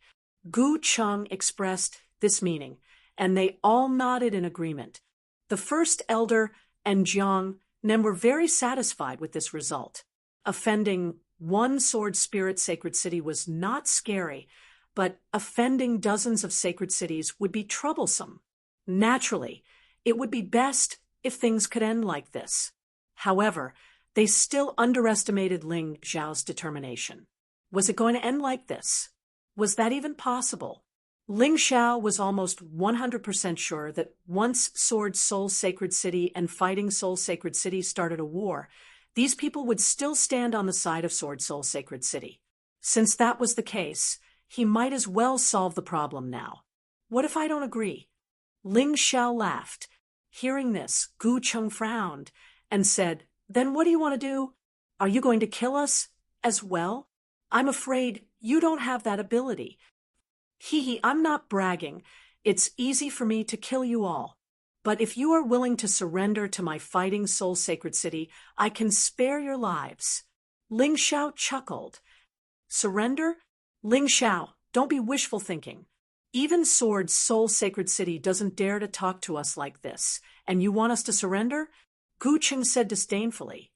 Gu Cheng expressed this meaning, and they all nodded in agreement. The first elder and Jiang Nan were very satisfied with this result. Offending one sword spirit sacred city was not scary, but offending dozens of sacred cities would be troublesome. Naturally, it would be best if things could end like this. However, they still underestimated Ling Xiao's determination. Was it going to end like this? Was that even possible? Ling Xiao was almost 100% sure that once Sword Soul Sacred City and Fighting Soul Sacred City started a war, these people would still stand on the side of Sword Soul Sacred City. Since that was the case, he might as well solve the problem now. What if I don't agree? Ling Xiao laughed. Hearing this, Gu Cheng frowned and said, then what do you want to do? Are you going to kill us as well? I'm afraid you don't have that ability. I'm not bragging. It's easy for me to kill you all. But if you are willing to surrender to my Fighting Soul Sacred City, I can spare your lives. Ling Xiao chuckled. Surrender? Ling Xiao, don't be wishful thinking. Even Sword Soul Sacred City doesn't dare to talk to us like this, and you want us to surrender? Gu Cheng said disdainfully.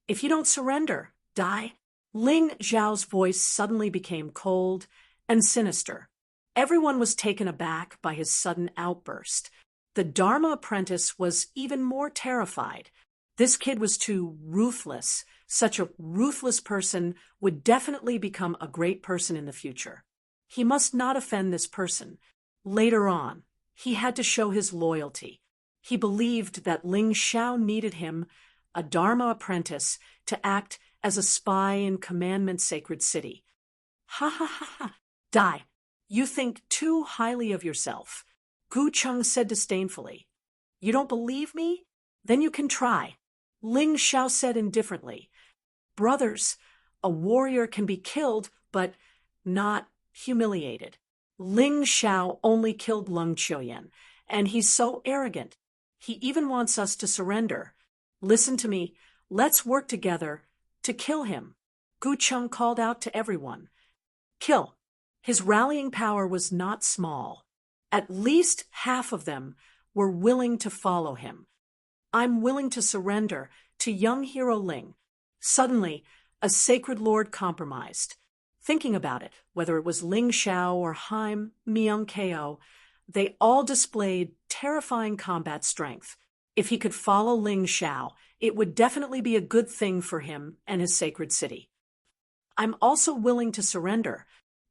If you don't surrender, die. Ling Xiao's voice suddenly became cold and sinister. Everyone was taken aback by his sudden outburst. The Dharma Apprentice was even more terrified. This kid was too ruthless. Such a ruthless person would definitely become a great person in the future. He must not offend this person. Later on, he had to show his loyalty. He believed that Ling Xiao needed him, a Dharma Apprentice, to act as a spy in Commandment's sacred city. Ha ha ha ha. Die. You think too highly of yourself, Gu Cheng said disdainfully. You don't believe me? Then you can try. Ling Xiao said indifferently. Brothers, a warrior can be killed, but not humiliated. Ling Xiao only killed Leng Qiuyan, and he's so arrogant. He even wants us to surrender. Listen to me. Let's work together to kill him. Gu Cheng called out to everyone. Kill. His rallying power was not small. At least half of them were willing to follow him. I'm willing to surrender to young hero Ling. Suddenly, a sacred lord compromised. Thinking about it, whether it was Ling Xiao or Haim Myung Ko, they all displayed terrifying combat strength. If he could follow Ling Xiao, it would definitely be a good thing for him and his sacred city. I'm also willing to surrender,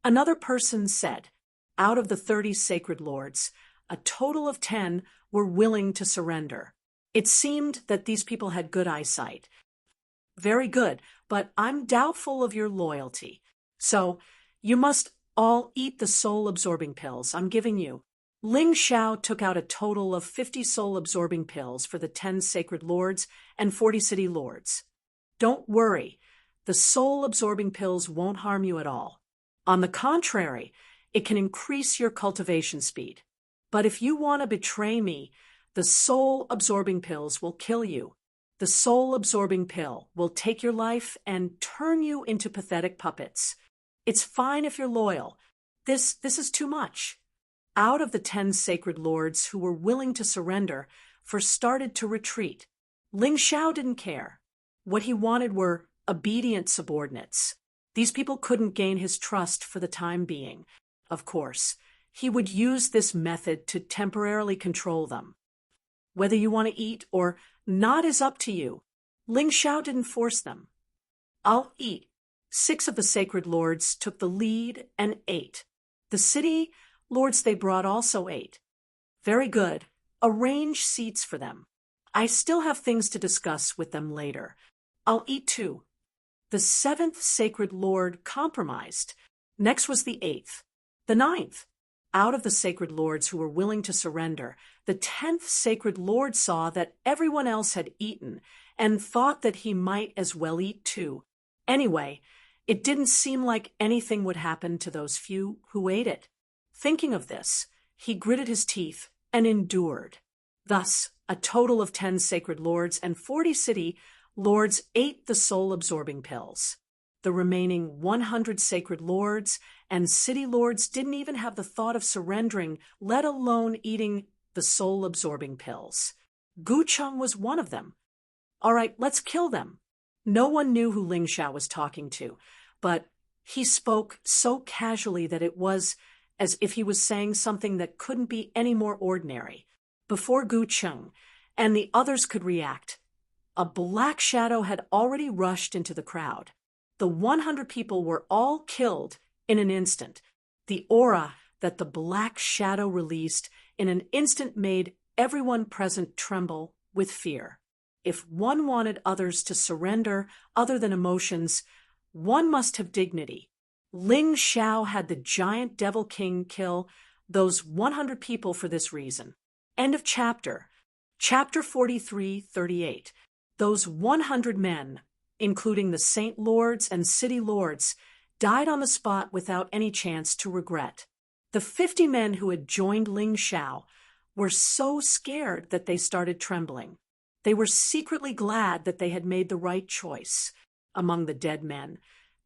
another person said. Out of the 30 sacred lords, a total of 10 were willing to surrender. It seemed that these people had good eyesight. Very good, but I'm doubtful of your loyalty. So, you must all eat the soul-absorbing pills I'm giving you. Ling Xiao took out a total of 50 soul-absorbing pills for the 10 sacred lords and 40 city lords. Don't worry, the soul-absorbing pills won't harm you at all. On the contrary, it can increase your cultivation speed. But if you want to betray me, the soul-absorbing pills will kill you. The soul-absorbing pill will take your life and turn you into pathetic puppets. It's fine if you're loyal. This is too much. Out of the 10 sacred lords who were willing to surrender, first started to retreat. Ling Xiao didn't care. What he wanted were obedient subordinates. These people couldn't gain his trust for the time being. Of course, he would use this method to temporarily control them. Whether you want to eat or not is up to you. Ling Xiao didn't force them. I'll eat. 6 of the sacred lords took the lead and ate. The city lords they brought also ate. Very good. Arrange seats for them. I still have things to discuss with them later. I'll eat too. The 7th sacred lord compromised. Next was the 8th. The 9th. Out of the sacred lords who were willing to surrender, the 10th sacred lord saw that everyone else had eaten and thought that he might as well eat too. Anyway, it didn't seem like anything would happen to those few who ate it. Thinking of this, he gritted his teeth and endured. Thus, a total of 10 sacred lords and 40 city lords ate the soul-absorbing pills. The remaining 100 sacred lords and city lords didn't even have the thought of surrendering, let alone eating the soul-absorbing pills. Gu Cheng was one of them. All right, let's kill them. No one knew who Ling Xiao was talking to, but he spoke so casually that it was as if he was saying something that couldn't be any more ordinary. Before Gu Cheng and the others could react, a black shadow had already rushed into the crowd. The 100 people were all killed in an instant. The aura that the black shadow released in an instant made everyone present tremble with fear. If one wanted others to surrender other than emotions, one must have dignity. Ling Xiao had the giant devil king kill those 100 people for this reason. End of chapter. Chapter 43-38. Those 100 men, including the Saint Lords and City Lords, died on the spot without any chance to regret. The 50 men who had joined Ling Xiao were so scared that they started trembling. They were secretly glad that they had made the right choice. Among the dead men,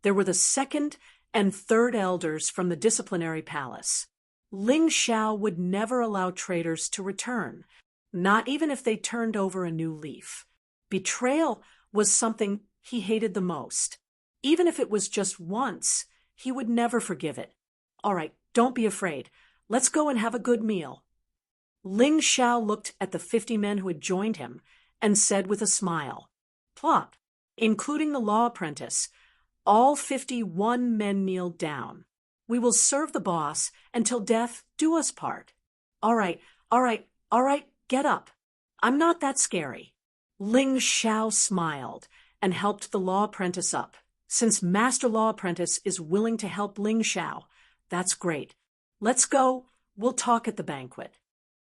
there were the 2nd and 3rd elders from the disciplinary palace. Ling Xiao would never allow traitors to return, not even if they turned over a new leaf. Betrayal was something he hated the most. Even if it was just once, he would never forgive it. All right, don't be afraid. Let's go and have a good meal. Ling Xiao looked at the 50 men who had joined him and said with a smile, Plop, including the law apprentice, all 51 men kneeled down. We will serve the boss until death do us part. All right, get up. I'm not that scary. Ling Xiao smiled and helped the law apprentice up. Since Master Law Apprentice is willing to help Ling Xiao, that's great. Let's go. We'll talk at the banquet.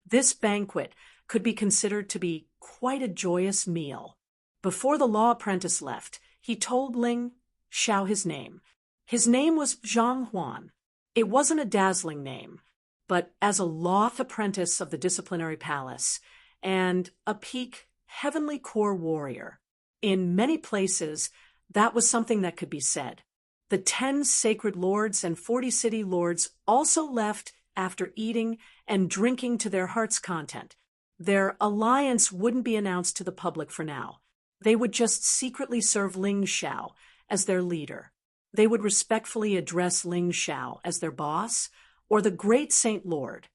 This banquet could be considered to be quite a joyous meal. Before the law apprentice left, he told Ling Xiao his name. His name was Zhang Huan. It wasn't a dazzling name, but as a Loth apprentice of the disciplinary palace and a peak heavenly core warrior, in many places, that was something that could be said. The 10 sacred lords and 40 city lords also left after eating and drinking to their heart's content. Their alliance wouldn't be announced to the public for now. They would just secretly serve Ling Xiao as their leader. They would respectfully address Ling Xiao as their boss or the Great Saint Lord.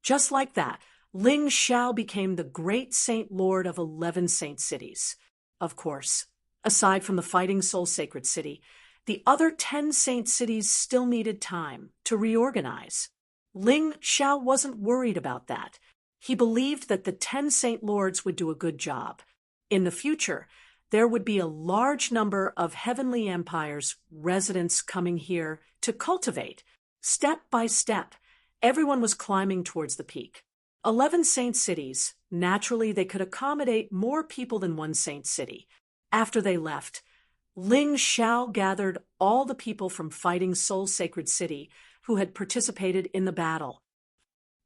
Just like that, Ling Xiao became the Great Saint Lord of 11 saint cities. Of course, aside from the Fighting Soul Sacred City, the other 10 saint cities still needed time to reorganize. Ling Xiao wasn't worried about that. He believed that the 10 saint lords would do a good job. In the future, there would be a large number of heavenly empires residents coming here to cultivate. Step by step, everyone was climbing towards the peak. 11 saint cities, naturally they could accommodate more people than one saint city. After they left, Ling Xiao gathered all the people from Fighting Soul Sacred City who had participated in the battle.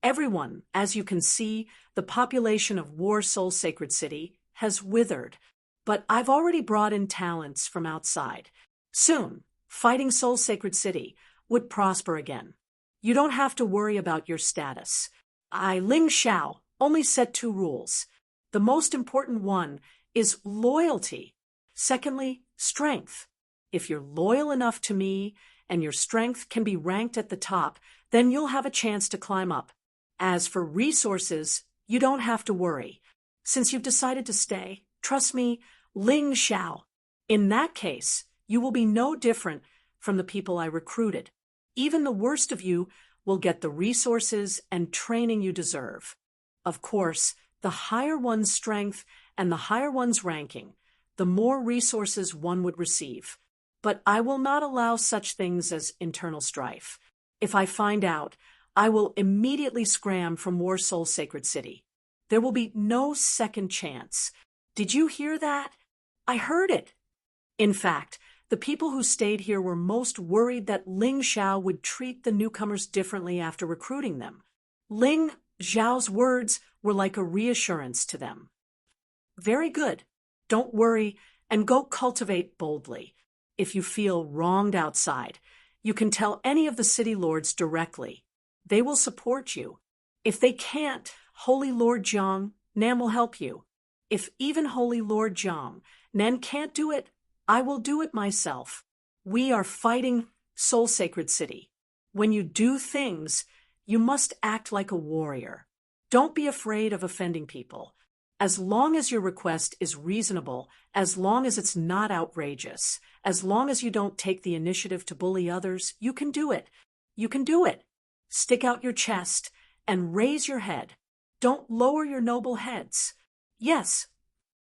Everyone, as you can see, the population of War Soul Sacred City has withered, but I've already brought in talents from outside. Soon, Fighting Soul Sacred City would prosper again. You don't have to worry about your status. I, Ling Xiao, only set 2 rules. The most important one is loyalty. Secondly, strength. If you're loyal enough to me and your strength can be ranked at the top, then you'll have a chance to climb up. As for resources, you don't have to worry. Since you've decided to stay, trust me, Ling Xiao. In that case, you will be no different from the people I recruited. Even the worst of you will get the resources and training you deserve. Of course, the higher one's strength and the higher one's ranking, the more resources one would receive. But I will not allow such things as internal strife. If I find out, I will immediately scram from War Soul Sacred City. There will be no second chance. Did you hear that? I heard it. In fact, the people who stayed here were most worried that Ling Xiao would treat the newcomers differently after recruiting them. Ling Xiao's words were like a reassurance to them. Very good. Don't worry and go cultivate boldly. If you feel wronged outside, you can tell any of the city lords directly. They will support you. If they can't, Holy Lord Jiang, Nan will help you. If even Holy Lord Jiang, Nan can't do it, I will do it myself. We are Fighting Soul Sacred City. When you do things, you must act like a warrior. Don't be afraid of offending people. As long as your request is reasonable, as long as it's not outrageous, as long as you don't take the initiative to bully others, you can do it. You can do it. Stick out your chest and raise your head. Don't lower your noble heads. Yes.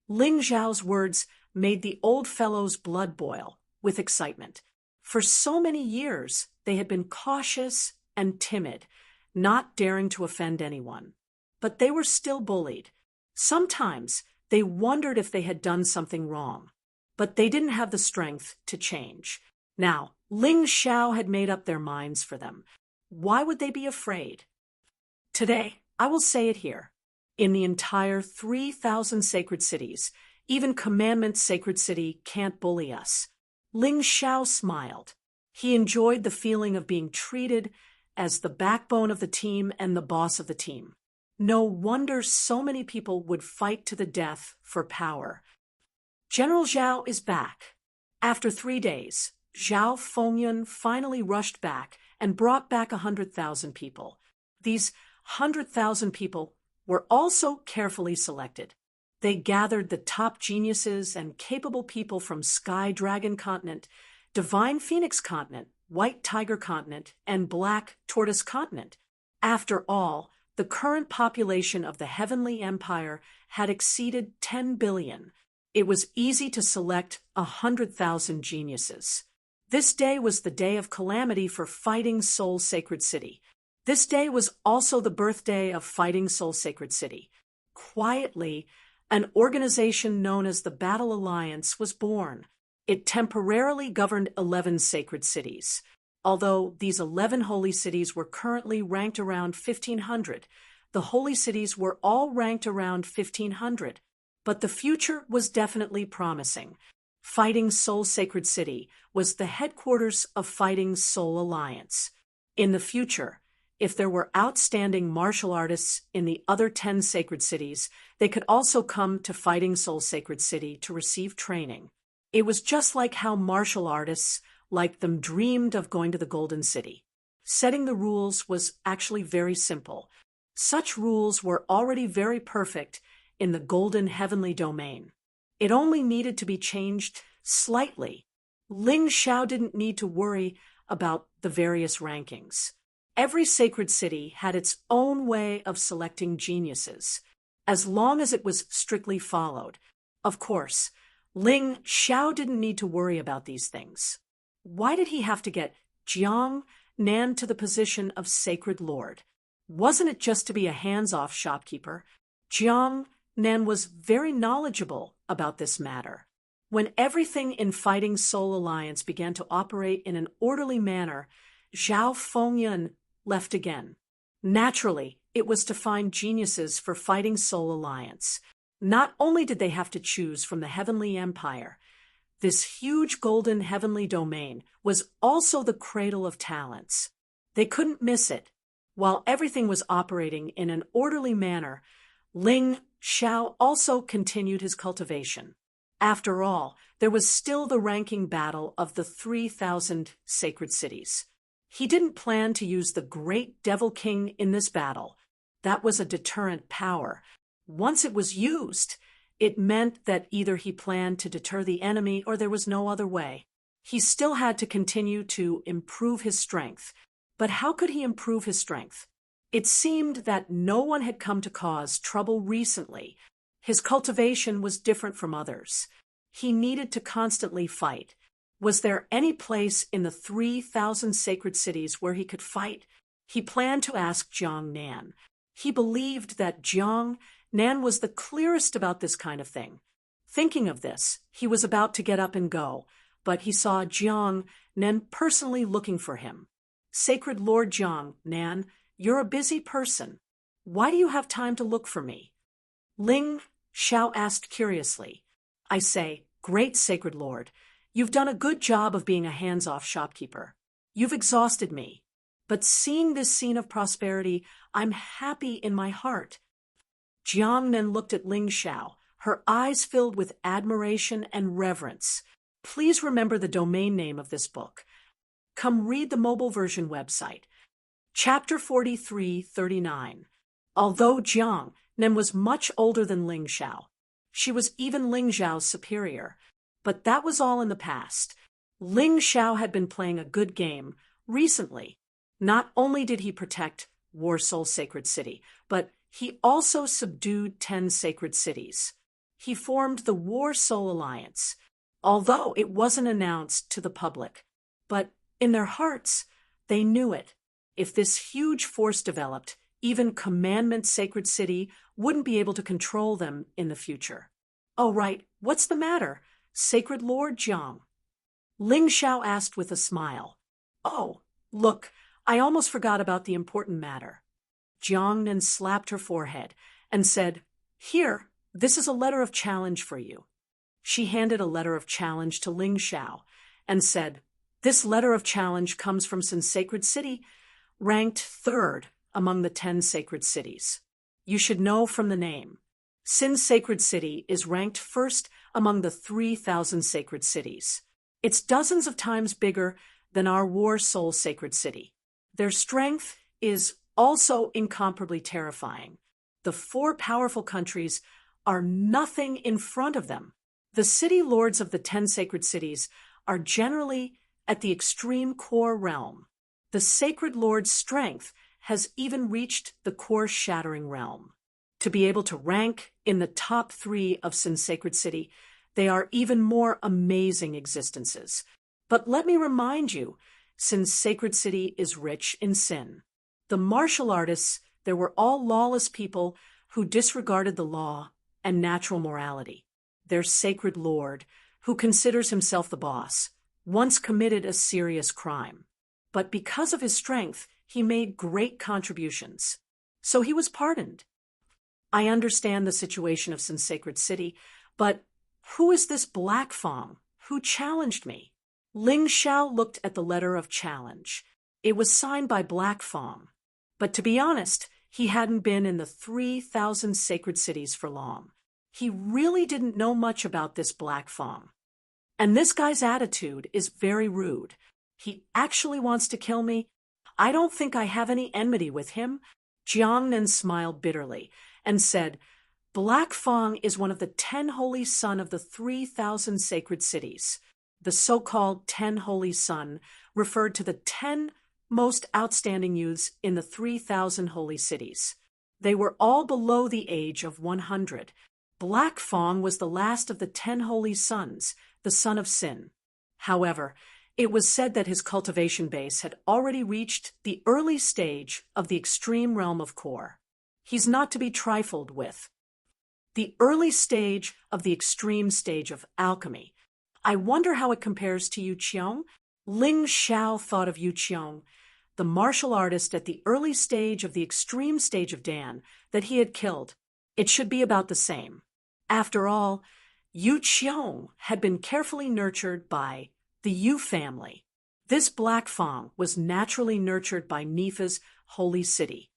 Ling Xiao's words made the old fellow's blood boil with excitement. For so many years, they had been cautious and timid, not daring to offend anyone. But they were still bullied. Sometimes they wondered if they had done something wrong, but they didn't have the strength to change. Now, Ling Xiao had made up their minds for them. Why would they be afraid? Today, I will say it here. In the entire 3,000 sacred cities, even Commandment Sacred City can't bully us. Ling Xiao smiled. He enjoyed the feeling of being treated as the backbone of the team and the boss of the team. No wonder so many people would fight to the death for power. General Zhao is back. After 3 days, Zhao Fengyun finally rushed back and brought back 100,000 people. These 100,000 people were also carefully selected. They gathered the top geniuses and capable people from Sky Dragon Continent, Divine Phoenix Continent, White Tiger Continent, and Black Tortoise Continent. After all, the current population of the Heavenly Empire had exceeded 10 billion. It was easy to select 100,000 geniuses. This day was the day of calamity for Fighting Soul Sacred City. This day was also the birthday of Fighting Soul Sacred City. Quietly, an organization known as the Battle Alliance was born. It temporarily governed 11 sacred cities. Although these 11 holy cities were currently ranked around 1,500, the holy cities were all ranked around 1,500. But the future was definitely promising. Fighting Soul Sacred City was the headquarters of Fighting Soul Alliance. In the future, if there were outstanding martial artists in the other 10 sacred cities, they could also come to Fighting Soul Sacred City to receive training. It was just like how martial artists like them dreamed of going to the Golden City. Setting the rules was actually very simple. Such rules were already very perfect in the Golden Heavenly Domain. It only needed to be changed slightly. Ling Xiao didn't need to worry about the various rankings. Every sacred city had its own way of selecting geniuses, as long as it was strictly followed. Of course, Ling Xiao didn't need to worry about these things. Why did he have to get Jiang Nan to the position of Sacred Lord? Wasn't it just to be a hands-off shopkeeper? Jiang Nan was very knowledgeable about this matter. When everything in Fighting Soul Alliance began to operate in an orderly manner, Zhao Fengyan left again. Naturally, it was to find geniuses for Fighting Soul Alliance. Not only did they have to choose from the Heavenly Empire, this huge golden heavenly domain was also the cradle of talents. They couldn't miss it. While everything was operating in an orderly manner, Ling Xiao also continued his cultivation. After all, there was still the ranking battle of the 3,000 sacred cities. He didn't plan to use the great Devil King in this battle. That was a deterrent power. Once it was used, it meant that either he planned to deter the enemy or there was no other way. He still had to continue to improve his strength. But how could he improve his strength? It seemed that no one had come to cause trouble recently. His cultivation was different from others. He needed to constantly fight. Was there any place in the 3,000 sacred cities where he could fight? He planned to ask Jiang Nan. He believed that Jiang Nan was the clearest about this kind of thing. Thinking of this, he was about to get up and go, but he saw Jiang Nan personally looking for him. Sacred Lord Jiang Nan, you're a busy person. Why do you have time to look for me? Ling Xiao asked curiously. I say, Great Sacred Lord, you've done a good job of being a hands-off shopkeeper. You've exhausted me. But seeing this scene of prosperity, I'm happy in my heart. Jiang Nan looked at Ling Xiao, her eyes filled with admiration and reverence. Please remember the domain name of this book. Come read the mobile version website. Chapter 43:39. Although Jiang Nan was much older than Ling Xiao, she was even Ling Xiao's superior. But that was all in the past. Ling Xiao had been playing a good game recently. Not only did he protect War Soul Sacred City, but he also subdued 10 sacred cities. He formed the War Soul Alliance, although it wasn't announced to the public. But in their hearts, they knew it. If this huge force developed, even Commandment Sacred City wouldn't be able to control them in the future. Oh, right, what's the matter, Sacred Lord Jiang? Ling Xiao asked with a smile. Oh, look, I almost forgot about the important matter. Jiang Nan slapped her forehead and said, Here, this is a letter of challenge for you. She handed a letter of challenge to Ling Xiao and said, This letter of challenge comes from Sin Sacred City, ranked 3rd among the 10 sacred cities. You should know from the name. Sin Sacred City is ranked 1st among the 3,000 sacred cities. It's dozens of times bigger than our War Soul Sacred City. Their strength is also incomparably terrifying. The 4 powerful countries are nothing in front of them. The city lords of the 10 sacred cities are generally at the extreme core realm. The Sacred Lord's strength has even reached the core-shattering realm. To be able to rank in the top 3 of Sin Sacred City, They are even more amazing existences. But let me remind you, since Sacred City is rich in sin, the martial artists, they were all lawless people who disregarded the law and natural morality. Their sacred lord, who considers himself the boss, once committed a serious crime. But because of his strength, he made great contributions. So he was pardoned. I understand the situation of Sin Sacred City, but who is this Black Fong who challenged me? Ling Xiao looked at the letter of challenge. It was signed by Black Fong. But to be honest, he hadn't been in the 3,000 sacred cities for long. He really didn't know much about this Black Fong. And this guy's attitude is very rude. He actually wants to kill me. I don't think I have any enmity with him. Jiangnan smiled bitterly and said, Black Fong is one of the 10 holy sun of the 3,000 sacred cities. The so-called 10 holy sun referred to the 10 most outstanding youths in the 3,000 holy cities. They were all below the age of 100. Black Fong was the last of the 10 holy sons, the son of sin. However, it was said that his cultivation base had already reached the early stage of the extreme realm of core. He's not to be trifled with. The early stage of the extreme stage of alchemy. I wonder how it compares to Yu Qiong. Ling Xiao thought of Yu Qiong, the martial artist at the early stage of the extreme stage of Dan that he had killed. It should be about the same. After all, Yu Qiong had been carefully nurtured by the Yu family. This Black Fong was naturally nurtured by Nifa's holy city.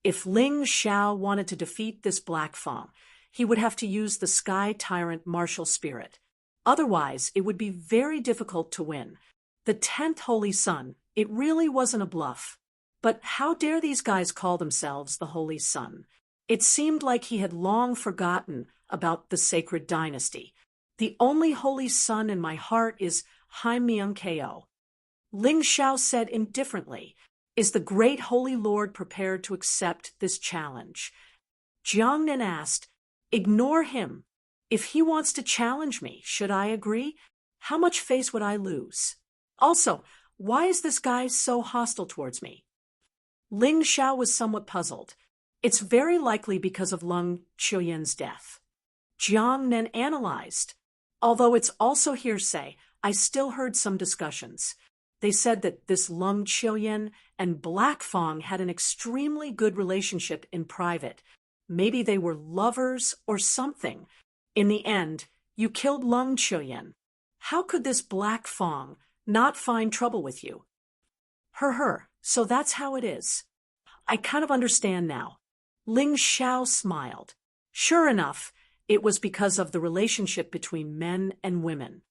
If Ling Xiao wanted to defeat this Black Fong, he would have to use the Sky Tyrant martial spirit. Otherwise, it would be very difficult to win. The 10th Holy Sun, it really wasn't a bluff. But how dare these guys call themselves the Holy Sun? It seemed like he had long forgotten about the sacred dynasty. The only Holy Sun in my heart is Hai Myung Ko. Ling Xiao said indifferently, Is the great Holy Lord prepared to accept this challenge? Jiangnan asked, Ignore him. If he wants to challenge me, should I agree? How much face would I lose? Also, why is this guy so hostile towards me? Ling Xiao was somewhat puzzled. It's very likely because of Lung Qiuyan's death. Jiangnan analyzed. Although it's also hearsay, I still heard some discussions. They said that this Lung Qiuyan and Black Fong had an extremely good relationship in private. Maybe they were lovers or something. In the end, you killed Lung Qiuyan. How could this Black Fong not find trouble with you? So that's how it is. I kind of understand now. Ling Xiao smiled. Sure enough, it was because of the relationship between men and women.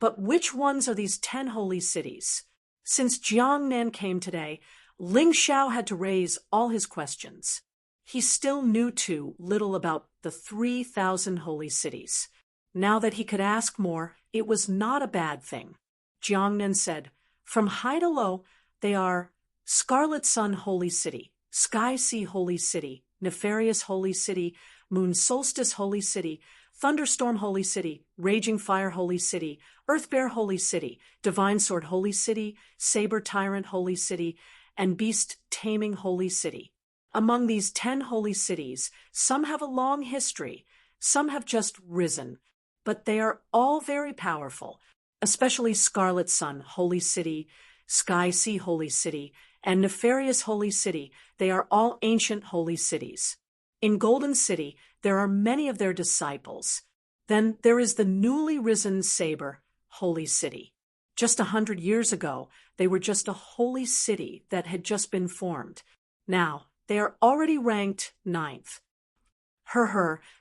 But which ones are these 10 holy cities? Since Jiangnan came today, Ling Xiao had to raise all his questions. He still knew too little about the 3,000 holy cities. Now that he could ask more, it was not a bad thing. Jiangnan said, From high to low, they are Scarlet Sun Holy City, Sky Sea Holy City, Nefarious Holy City, Moon Solstice Holy City, Thunderstorm Holy City, Raging Fire Holy City, Earthbear Holy City, Divine Sword Holy City, Saber Tyrant Holy City, and Beast Taming Holy City. Among these 10 holy cities, some have a long history, some have just risen, but they are all very powerful, especially Scarlet Sun Holy City, Sky Sea Holy City, and Nefarious Holy City. They are all ancient holy cities. In Golden City, there are many of their disciples. Then there is the newly risen Saber Holy City. Just 100 years ago, they were just a holy city that had just been formed. Now, they are already ranked 9th.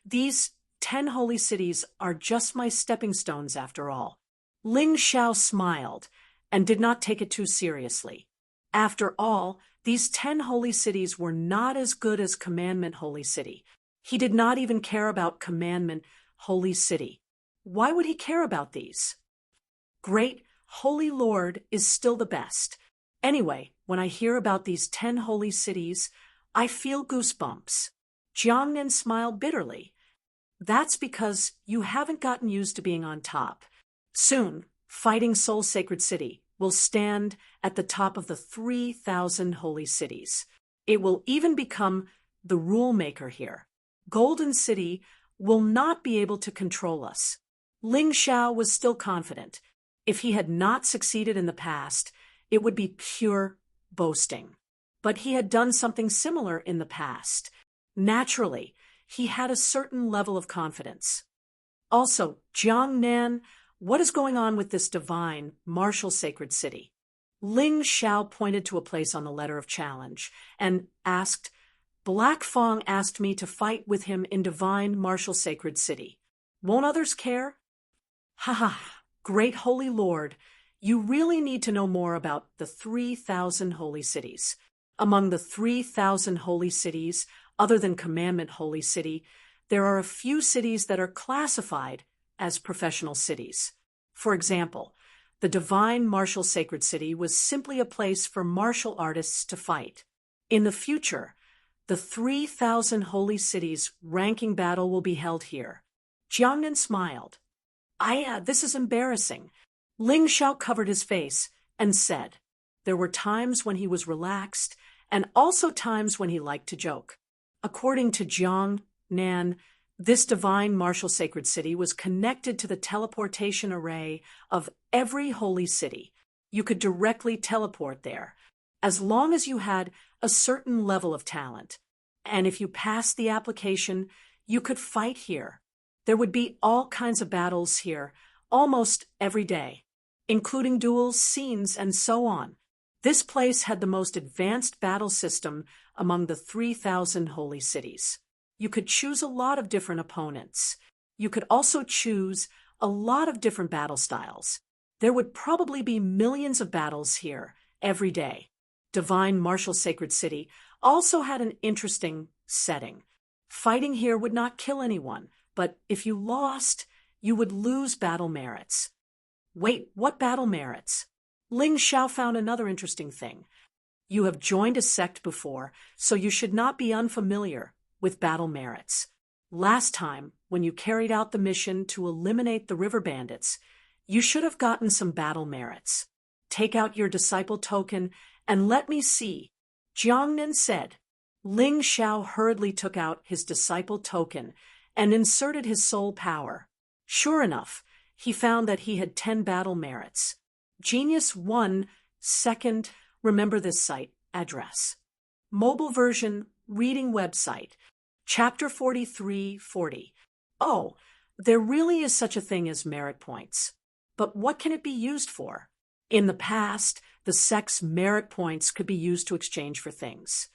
These 10 holy cities are just my stepping stones after all. Ling Xiao smiled and did not take it too seriously. After all, these 10 holy cities were not as good as Commandment Holy City. He did not even care about Commandment Holy City. Why would he care about these? Great Holy Lord is still the best. Anyway, when I hear about these 10 holy cities, I feel goosebumps. Jiangnan smiled bitterly. That's because you haven't gotten used to being on top. Soon, fighting Seoul's sacred city will stand at the top of the 3,000 holy cities. It will even become the rule maker here. Golden City will not be able to control us. Ling Xiao was still confident. If he had not succeeded in the past, it would be pure boasting. But he had done something similar in the past. Naturally, he had a certain level of confidence. Also, Jiangnan, what is going on with this divine, martial sacred city? Ling Xiao pointed to a place on the letter of challenge and asked, Black Fong asked me to fight with him in divine, martial sacred city. Won't others care? Ha ha, great holy lord, you really need to know more about the 3,000 holy cities. Among the 3,000 holy cities, other than Commandment Holy City, there are a few cities that are classified as professional cities. For example, the divine martial sacred city was simply a place for martial artists to fight. In the future, the 3,000 holy cities ranking battle will be held here. Jiangnan smiled. This is embarrassing. Ling Xiao covered his face and said, there were times when he was relaxed and also times when he liked to joke. According to Jiang Nan, this divine martial sacred city was connected to the teleportation array of every holy city. You could directly teleport there, as long as you had a certain level of talent. And if you passed the application, you could fight here. There would be all kinds of battles here, almost every day, including duels, scenes, and so on. This place had the most advanced battle system among the 3,000 holy cities. You could choose a lot of different opponents. You could also choose a lot of different battle styles. There would probably be millions of battles here every day. Divine Martial Sacred City also had an interesting setting. Fighting here would not kill anyone, but if you lost, you would lose battle merits. Wait, what battle merits? Ling Xiao found another interesting thing. You have joined a sect before, so you should not be unfamiliar with battle merits. Last time, when you carried out the mission to eliminate the river bandits, you should have gotten some battle merits. Take out your disciple token and let me see. Jiangnan said. Ling Xiao hurriedly took out his disciple token and inserted his soul power. Sure enough, he found that he had 10 battle merits. Genius 1, second, remember this site, address. Mobile version, reading website, chapter 4340. Oh, there really is such a thing as merit points. But what can it be used for? In the past, the sect's merit points could be used to exchange for things.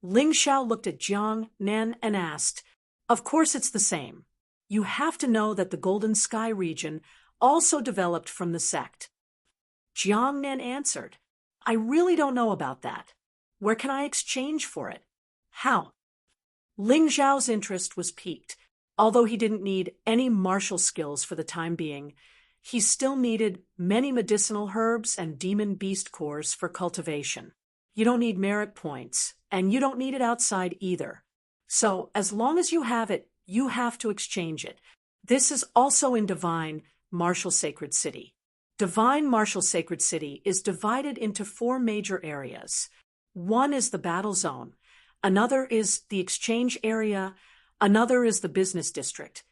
Ling Xiao looked at Jiang Nan and asked, Of course it's the same. You have to know that the Golden Sky region also developed from the sect. Jiang Nan answered, I really don't know about that. Where can I exchange for it? How? Ling Xiao's interest was piqued. Although he didn't need any martial skills for the time being, he still needed many medicinal herbs and demon beast cores for cultivation. You don't need merit points, and you don't need it outside either. So, as long as you have it, you have to exchange it. This is also in Divine Martial Sacred City. Divine Martial Sacred City is divided into 4 major areas. One is the battle zone, another is the exchange area, another is the business district,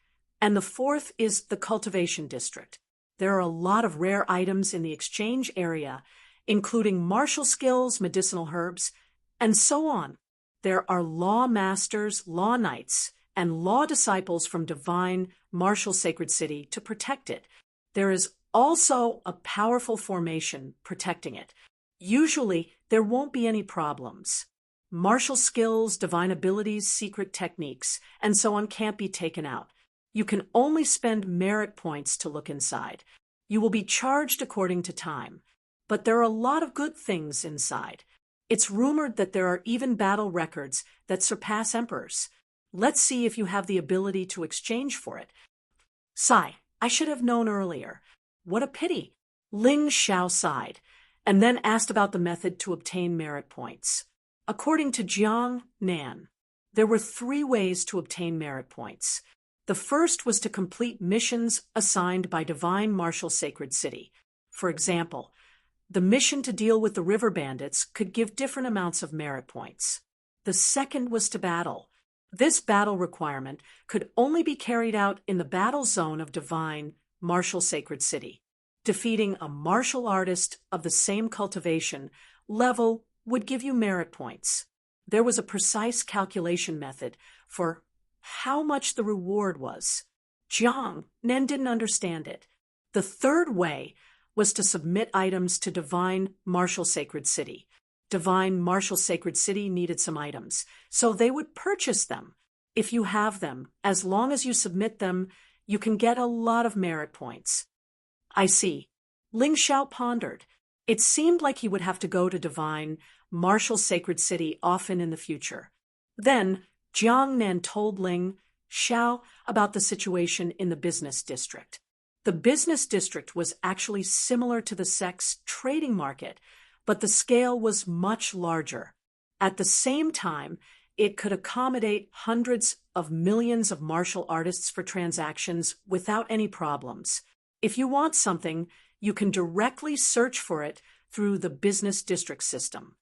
and the 4th is the cultivation district. There are a lot of rare items in the exchange area, including martial skills, medicinal herbs, and so on. There are law masters, law knights, and law disciples from Divine Martial Sacred City to protect it. There is also a powerful formation protecting it. Usually, there won't be any problems. Martial skills, divine abilities, secret techniques, and so on can't be taken out. You can only spend merit points to look inside. You will be charged according to time. But there are a lot of good things inside. It's rumored that there are even battle records that surpass emperors. Let's see if you have the ability to exchange for it. Sigh, I should have known earlier. What a pity. Ling Xiao sighed, and then asked about the method to obtain merit points. According to Jiang Nan, there were 3 ways to obtain merit points. The first was to complete missions assigned by Divine Martial Sacred City. For example, the mission to deal with the river bandits could give different amounts of merit points. The second was to battle. This battle requirement could only be carried out in the battle zone of Divine Martial Sacred City. Defeating a martial artist of the same cultivation level would give you merit points. There was a precise calculation method for how much the reward was. Jiang Nen didn't understand it. The third way was to submit items to Divine Martial Sacred City. Divine Martial Sacred City needed some items, so they would purchase them. If you have them, as long as you submit them, you can get a lot of merit points. I see. Ling Xiao pondered. It seemed like he would have to go to Divine Martial Sacred City often in the future. Then Jiang Nen told Ling Xiao about the situation in the business district. The business district was actually similar to the sex trading market, but the scale was much larger. At the same time, it could accommodate hundreds of millions of martial artists for transactions without any problems. If you want something, you can directly search for it through the business district system.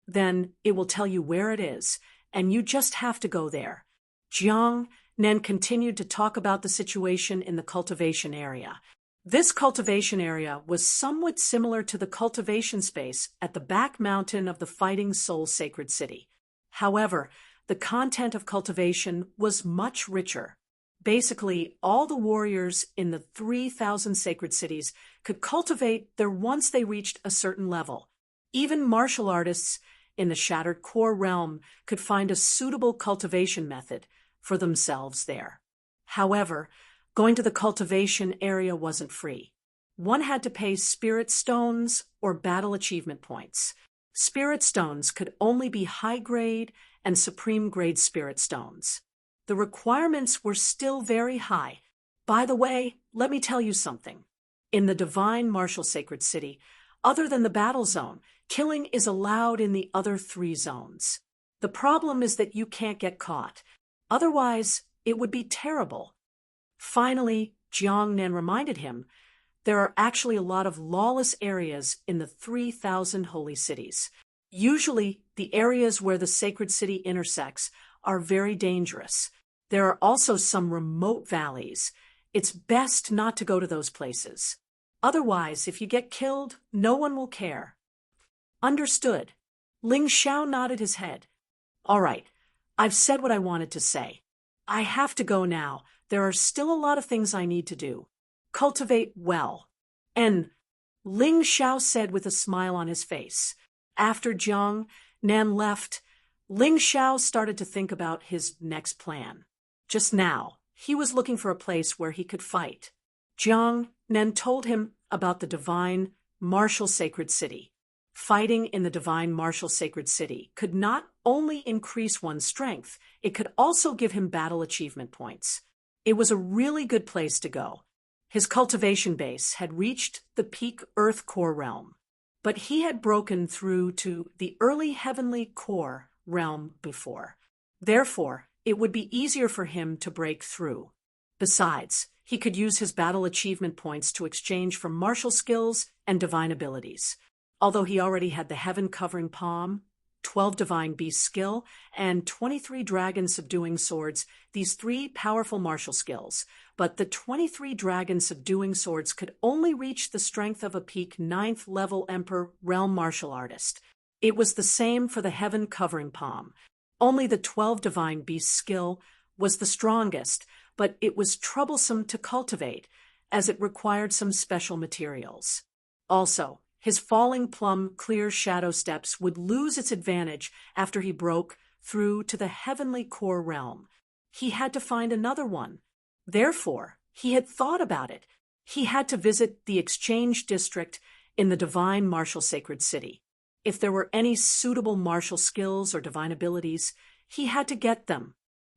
Then it will tell you where it is, and you just have to go there. Jiang Nen continued to talk about the situation in the cultivation area. This cultivation area was somewhat similar to the cultivation space at the back mountain of the Fighting Soul Sacred City. However, the content of cultivation was much richer. Basically, all the warriors in the 3,000 sacred cities could cultivate there once they reached a certain level. Even martial artists in the Shattered Core realm could find a suitable cultivation method for themselves there. However, going to the cultivation area wasn't free. One had to pay spirit stones or battle achievement points. Spirit stones could only be high-grade and supreme-grade spirit stones. The requirements were still very high. By the way, let me tell you something. In the Divine Martial Sacred City, other than the battle zone, killing is allowed in the other 3 zones. The problem is that you can't get caught. Otherwise, it would be terrible. Finally, Jiang Nen reminded him, there are actually a lot of lawless areas in the 3,000 holy cities. Usually, the areas where the sacred city intersects are very dangerous. There are also some remote valleys. It's best not to go to those places. Otherwise, if you get killed, no one will care. Understood. Ling Xiao nodded his head. All right, I've said what I wanted to say. I have to go now. There are still a lot of things I need to do. Cultivate well. And Ling Xiao said with a smile on his face. After Jiang Nen left, Ling Xiao started to think about his next plan. Just now, he was looking for a place where he could fight. Jiang Nen told him about the Divine Martial Sacred City. Fighting in the Divine Martial Sacred City could not only increase one's strength, it could also give him battle achievement points. It was a really good place to go. His cultivation base had reached the peak Earth Core realm, but he had broken through to the early Heavenly Core realm before. Therefore, it would be easier for him to break through. Besides, he could use his battle achievement points to exchange for martial skills and divine abilities. Although he already had the Heaven Covering Palm, 12 Divine Beast skill, and 23 Dragon Subduing Swords, these 3 powerful martial skills. But the 23 Dragon Subduing Swords could only reach the strength of a peak 9th level Emperor Realm Martial Artist. It was the same for the Heaven Covering Palm. Only the 12 Divine Beast skill was the strongest, but it was troublesome to cultivate, as it required some special materials. Also, his Falling Plum Clear Shadow Steps would lose its advantage after he broke through to the Heavenly Core realm. He had to find another one. Therefore, he had thought about it. He had to visit the Exchange District in the Divine Martial Sacred City. If there were any suitable martial skills or divine abilities, he had to get them.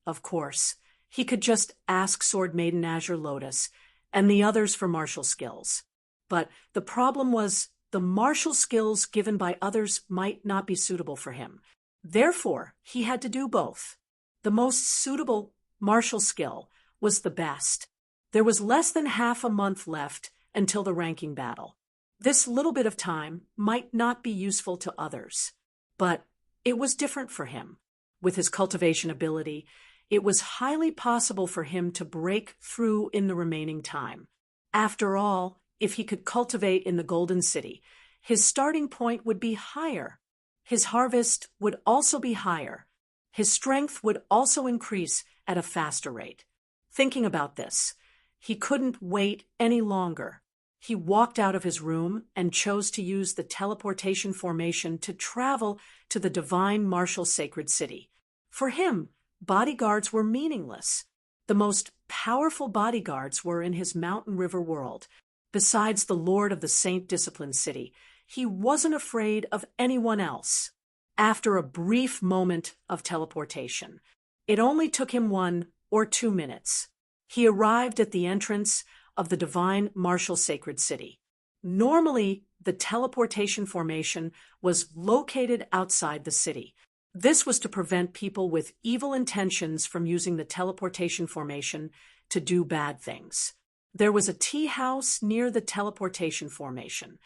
Of course, he could just ask Sword Maiden Azure Lotus and the others for martial skills. But the problem was the martial skills given by others might not be suitable for him. Therefore, he had to do both. The most suitable martial skill was the best. There was less than half a month left until the ranking battle. This little bit of time might not be useful to others, but it was different for him. With his cultivation ability, it was highly possible for him to break through in the remaining time. After all, if he could cultivate in the Golden City, his starting point would be higher. His harvest would also be higher. His strength would also increase at a faster rate. Thinking about this, he couldn't wait any longer. He walked out of his room and chose to use the teleportation formation to travel to the divine martial sacred city. For him, bodyguards were meaningless. The most powerful bodyguards were in his mountain river world. Besides the lord of the Saint Discipline City, he wasn't afraid of anyone else. After a brief moment of teleportation, it only took him 1 or 2 minutes. He arrived at the entrance of the divine martial sacred city. Normally, the teleportation formation was located outside the city. This was to prevent people with evil intentions from using the teleportation formation to do bad things. There was a tea house near the teleportation formation.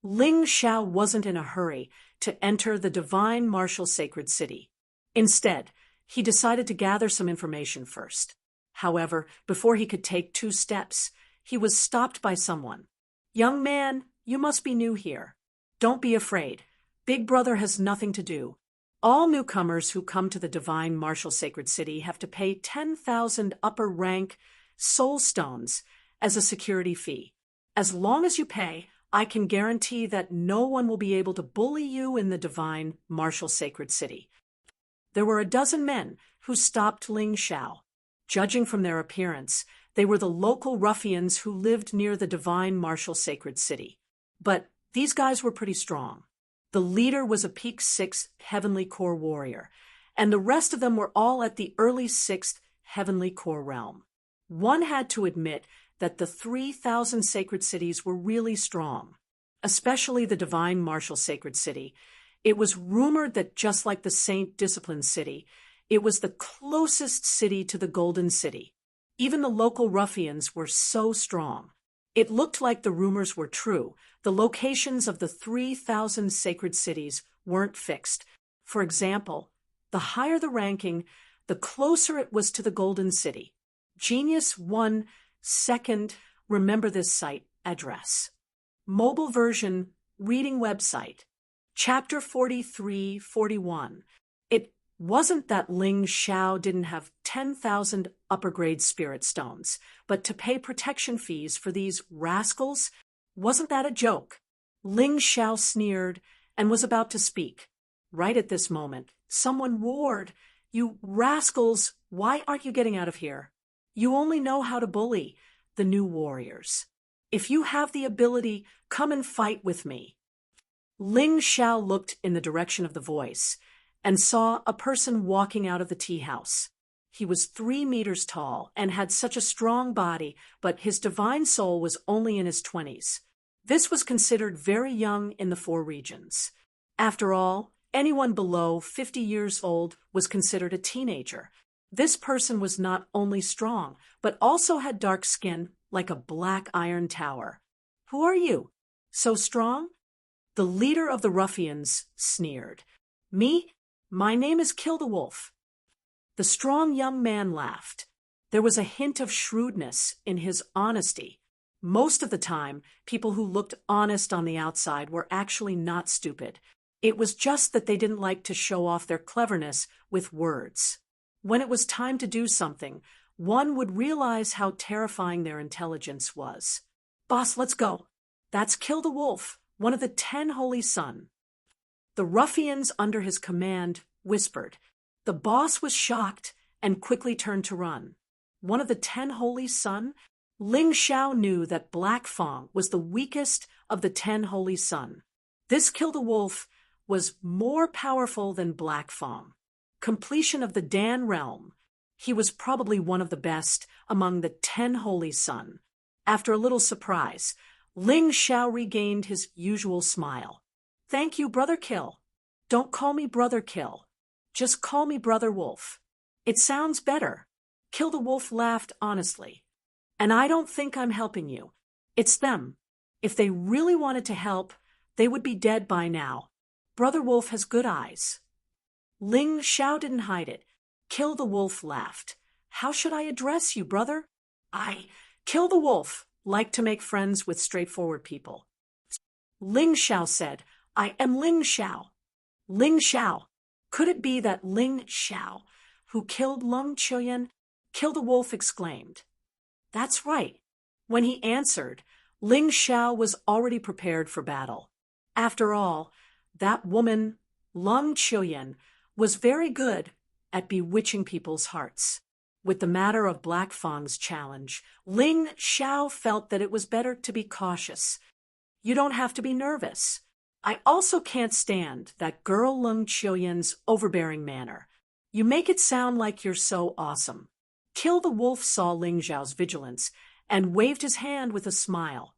Ling Xiao wasn't in a hurry to enter the divine martial sacred city. Instead, he decided to gather some information first. However, before he could take 2 steps, he was stopped by someone. "Young man, you must be new here. Don't be afraid. Big Brother has nothing to do. All newcomers who come to the divine martial sacred city have to pay 10,000 upper rank soul stones as a security fee. As long as you pay, I can guarantee that no one will be able to bully you in the divine martial sacred city." There were a dozen men who stopped Ling Xiao. Judging from their appearance, they were the local ruffians who lived near the divine martial sacred city. But these guys were pretty strong. The leader was a peak 6th Heavenly Core warrior, and the rest of them were all at the early 6th Heavenly Core realm. One had to admit that the 3,000 sacred cities were really strong, especially the divine martial sacred city. It was rumored that just like the Saint Discipline City, it was the closest city to the Golden City. Even the local ruffians were so strong. It looked like the rumors were true. The locations of the 3,000 sacred cities weren't fixed. For example, the higher the ranking, the closer it was to the Golden City. Genius 1 second, remember this site address. Mobile version, reading website. Chapter 43-41. It wasn't that Ling Xiao didn't have 10,000 upper-grade spirit stones, but to pay protection fees for these rascals, wasn't that a joke? Ling Xiao sneered and was about to speak. Right at this moment, someone roared, "You rascals, why aren't you getting out of here? You only know how to bully the new warriors. If you have the ability, come and fight with me." Ling Xiao looked in the direction of the voice and saw a person walking out of the tea house. He was 3 meters tall and had such a strong body, but his divine soul was only in his 20s. This was considered very young in the 4 regions. After all, anyone below 50 years old was considered a teenager. This person was not only strong, but also had dark skin like a black iron tower. "Who are you? So strong?" The leader of the ruffians sneered. "Me? My name is Kill the Wolf." The strong young man laughed. There was a hint of shrewdness in his honesty. Most of the time, people who looked honest on the outside were actually not stupid. It was just that they didn't like to show off their cleverness with words. When it was time to do something, one would realize how terrifying their intelligence was. "Boss, let's go. That's Kill the Wolf, one of the 10 Holy Sun." The ruffians under his command whispered. The boss was shocked and quickly turned to run. One of the 10 Holy Sun? Ling Xiao knew that Black Fang was the weakest of the 10 Holy Sun. This Kill the Wolf was more powerful than Black Fang. Completion of the Dan realm. He was probably one of the best among the 10 Holy Sun. After a little surprise, Ling Xiao regained his usual smile. "Thank you, Brother Kill. Don't call me Brother Kill. Just call me Brother Wolf. It sounds better." Kill the Wolf laughed honestly. And I don't think I'm helping you. It's them. If they really wanted to help, they would be dead by now. Brother Wolf has good eyes. Ling Xiao didn't hide it. Kill the Wolf laughed. How should I address you, brother? Kill the Wolf liked to make friends with straightforward people. Ling Xiao said, I am Ling Xiao. Ling Xiao. Could it be that Ling Xiao, who killed Lung Chuyan? Kill the Wolf exclaimed. That's right. When he answered, Ling Xiao was already prepared for battle. After all, that woman, Lung Chuyan, was very good at bewitching people's hearts. With the matter of Black Fang's challenge, Ling Xiao felt that it was better to be cautious. You don't have to be nervous. I also can't stand that girl Lung Chuyan's overbearing manner. You make it sound like you're so awesome. Kill the Wolf saw Ling Xiao's vigilance and waved his hand with a smile.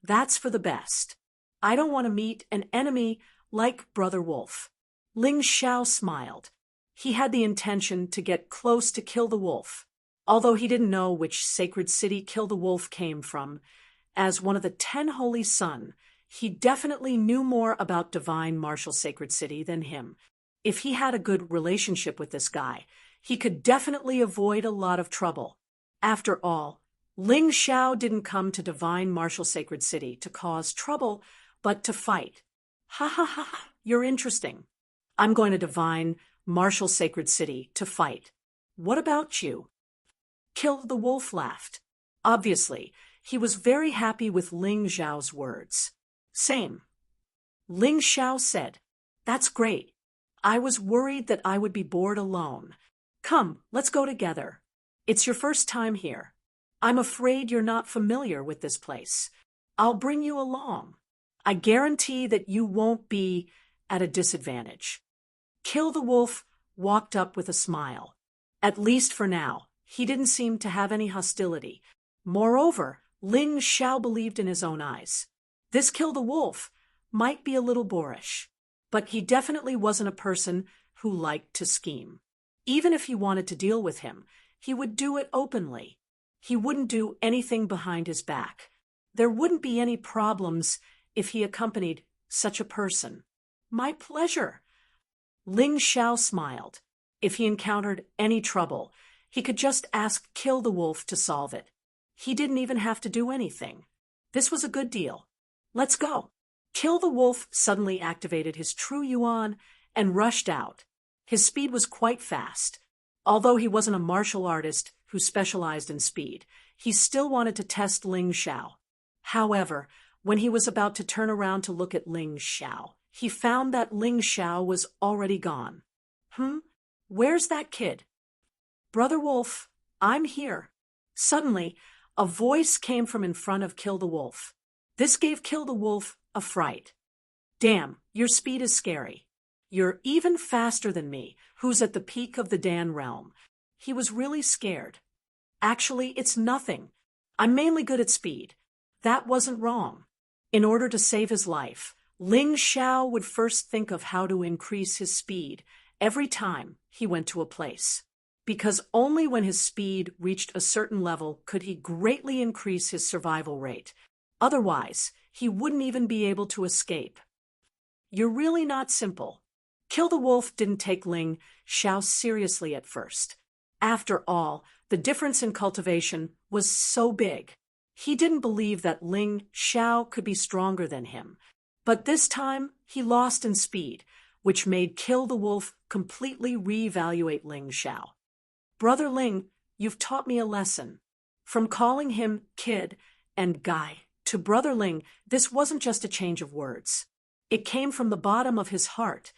That's for the best. I don't want to meet an enemy like Brother Wolf. Ling Xiao smiled. He had the intention to get close to Kill the Wolf. Although he didn't know which sacred city Kill the Wolf came from, as one of the 10 Holy Sun, he definitely knew more about divine martial sacred city than him. If he had a good relationship with this guy, he could definitely avoid a lot of trouble. After all, Ling Xiao didn't come to divine martial sacred city to cause trouble, but to fight. Ha ha ha, you're interesting. I'm going to divine martial sacred city to fight. What about you? Kill the Wolf laughed. Obviously, he was very happy with Ling Xiao's words. Same. Ling Xiao said, That's great. I was worried that I would be bored alone. Come, let's go together. It's your first time here. I'm afraid you're not familiar with this place. I'll bring you along. I guarantee that you won't be at a disadvantage. Kill the Wolf walked up with a smile. At least for now, he didn't seem to have any hostility. Moreover, Ling Xiao believed in his own eyes. This Kill the Wolf might be a little boorish, but he definitely wasn't a person who liked to scheme. Even if he wanted to deal with him, he would do it openly. He wouldn't do anything behind his back. There wouldn't be any problems if he accompanied such a person. My pleasure. Ling Xiao smiled. If he encountered any trouble, he could just ask Kill the Wolf to solve it. He didn't even have to do anything. This was a good deal. Let's go. Kill the Wolf suddenly activated his true yuan and rushed out. His speed was quite fast. Although he wasn't a martial artist who specialized in speed, he still wanted to test Ling Xiao. However, when he was about to turn around to look at Ling Xiao, he found that Ling Xiao was already gone. Where's that kid? Brother Wolf, I'm here. Suddenly, a voice came from in front of Kill the Wolf. This gave Kill the Wolf a fright. Damn, your speed is scary. You're even faster than me, who's at the peak of the Dan realm. He was really scared. Actually, it's nothing. I'm mainly good at speed. That wasn't wrong. In order to save his life, Ling Xiao would first think of how to increase his speed every time he went to a place. Because only when his speed reached a certain level could he greatly increase his survival rate. Otherwise, he wouldn't even be able to escape. You're really not simple. Kill the Wolf didn't take Ling Xiao seriously at first. After all, the difference in cultivation was so big. He didn't believe that Ling Xiao could be stronger than him. But this time, he lost in speed, which made Kill the Wolf completely reevaluate Ling Xiao. Brother Ling, you've taught me a lesson. From calling him kid and guy to Brother Ling, this wasn't just a change of words. It came from the bottom of his heart.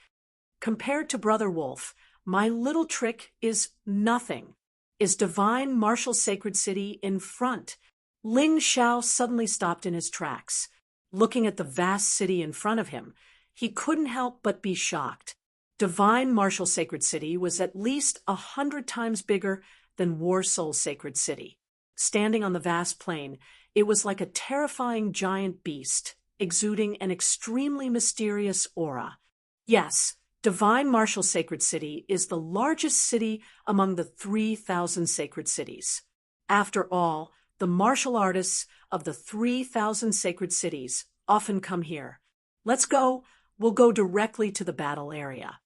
Compared to Brother Wolf, my little trick is nothing. Is divine martial sacred city in front? Ling Xiao suddenly stopped in his tracks. Looking at the vast city in front of him, he couldn't help but be shocked. Divine martial sacred city was at least 100 times bigger than War Soul sacred city. Standing on the vast plain, it was like a terrifying giant beast, exuding an extremely mysterious aura. Yes, Divine Martial Sacred City is the largest city among the 3,000 sacred cities. After all, the martial artists of the 3,000 sacred cities often come here. Let's go. We'll go directly to the battle area.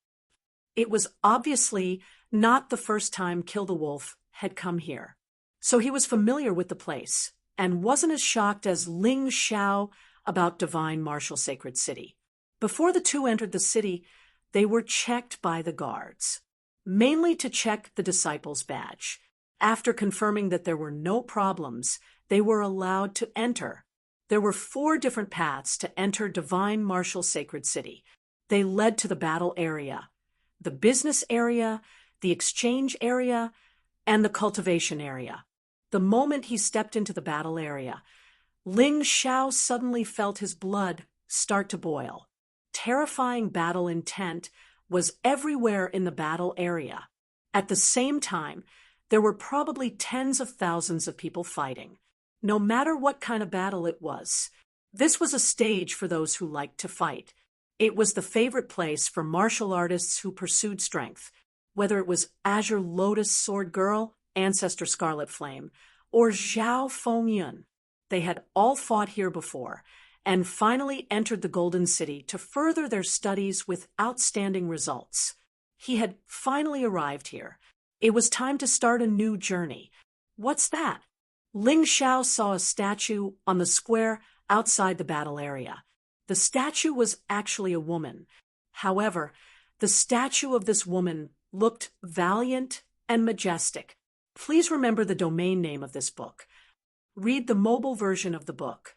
It was obviously not the first time Kill the Wolf had come here, so he was familiar with the place and wasn't as shocked as Ling Xiao about Divine Martial Sacred City. Before the two entered the city, they were checked by the guards, mainly to check the disciples' badge. After confirming that there were no problems, they were allowed to enter. There were 4 different paths to enter Divine Martial Sacred City. They led to the battle area, the business area, the exchange area, and the cultivation area. The moment he stepped into the battle area, Ling Xiao suddenly felt his blood start to boil. Terrifying battle intent was everywhere in the battle area. At the same time, there were probably tens of thousands of people fighting. No matter what kind of battle it was, this was a stage for those who liked to fight. It was the favorite place for martial artists who pursued strength, whether it was Azure Lotus Sword Girl, Ancestor Scarlet Flame, or Zhao Fengyun. They had all fought here before, and finally entered the Golden City to further their studies with outstanding results. He had finally arrived here. It was time to start a new journey. What's that? Ling Xiao saw a statue on the square outside the battle area. The statue was actually a woman. However, the statue of this woman looked valiant and majestic. Please remember the domain name of this book. Read the mobile version of the book.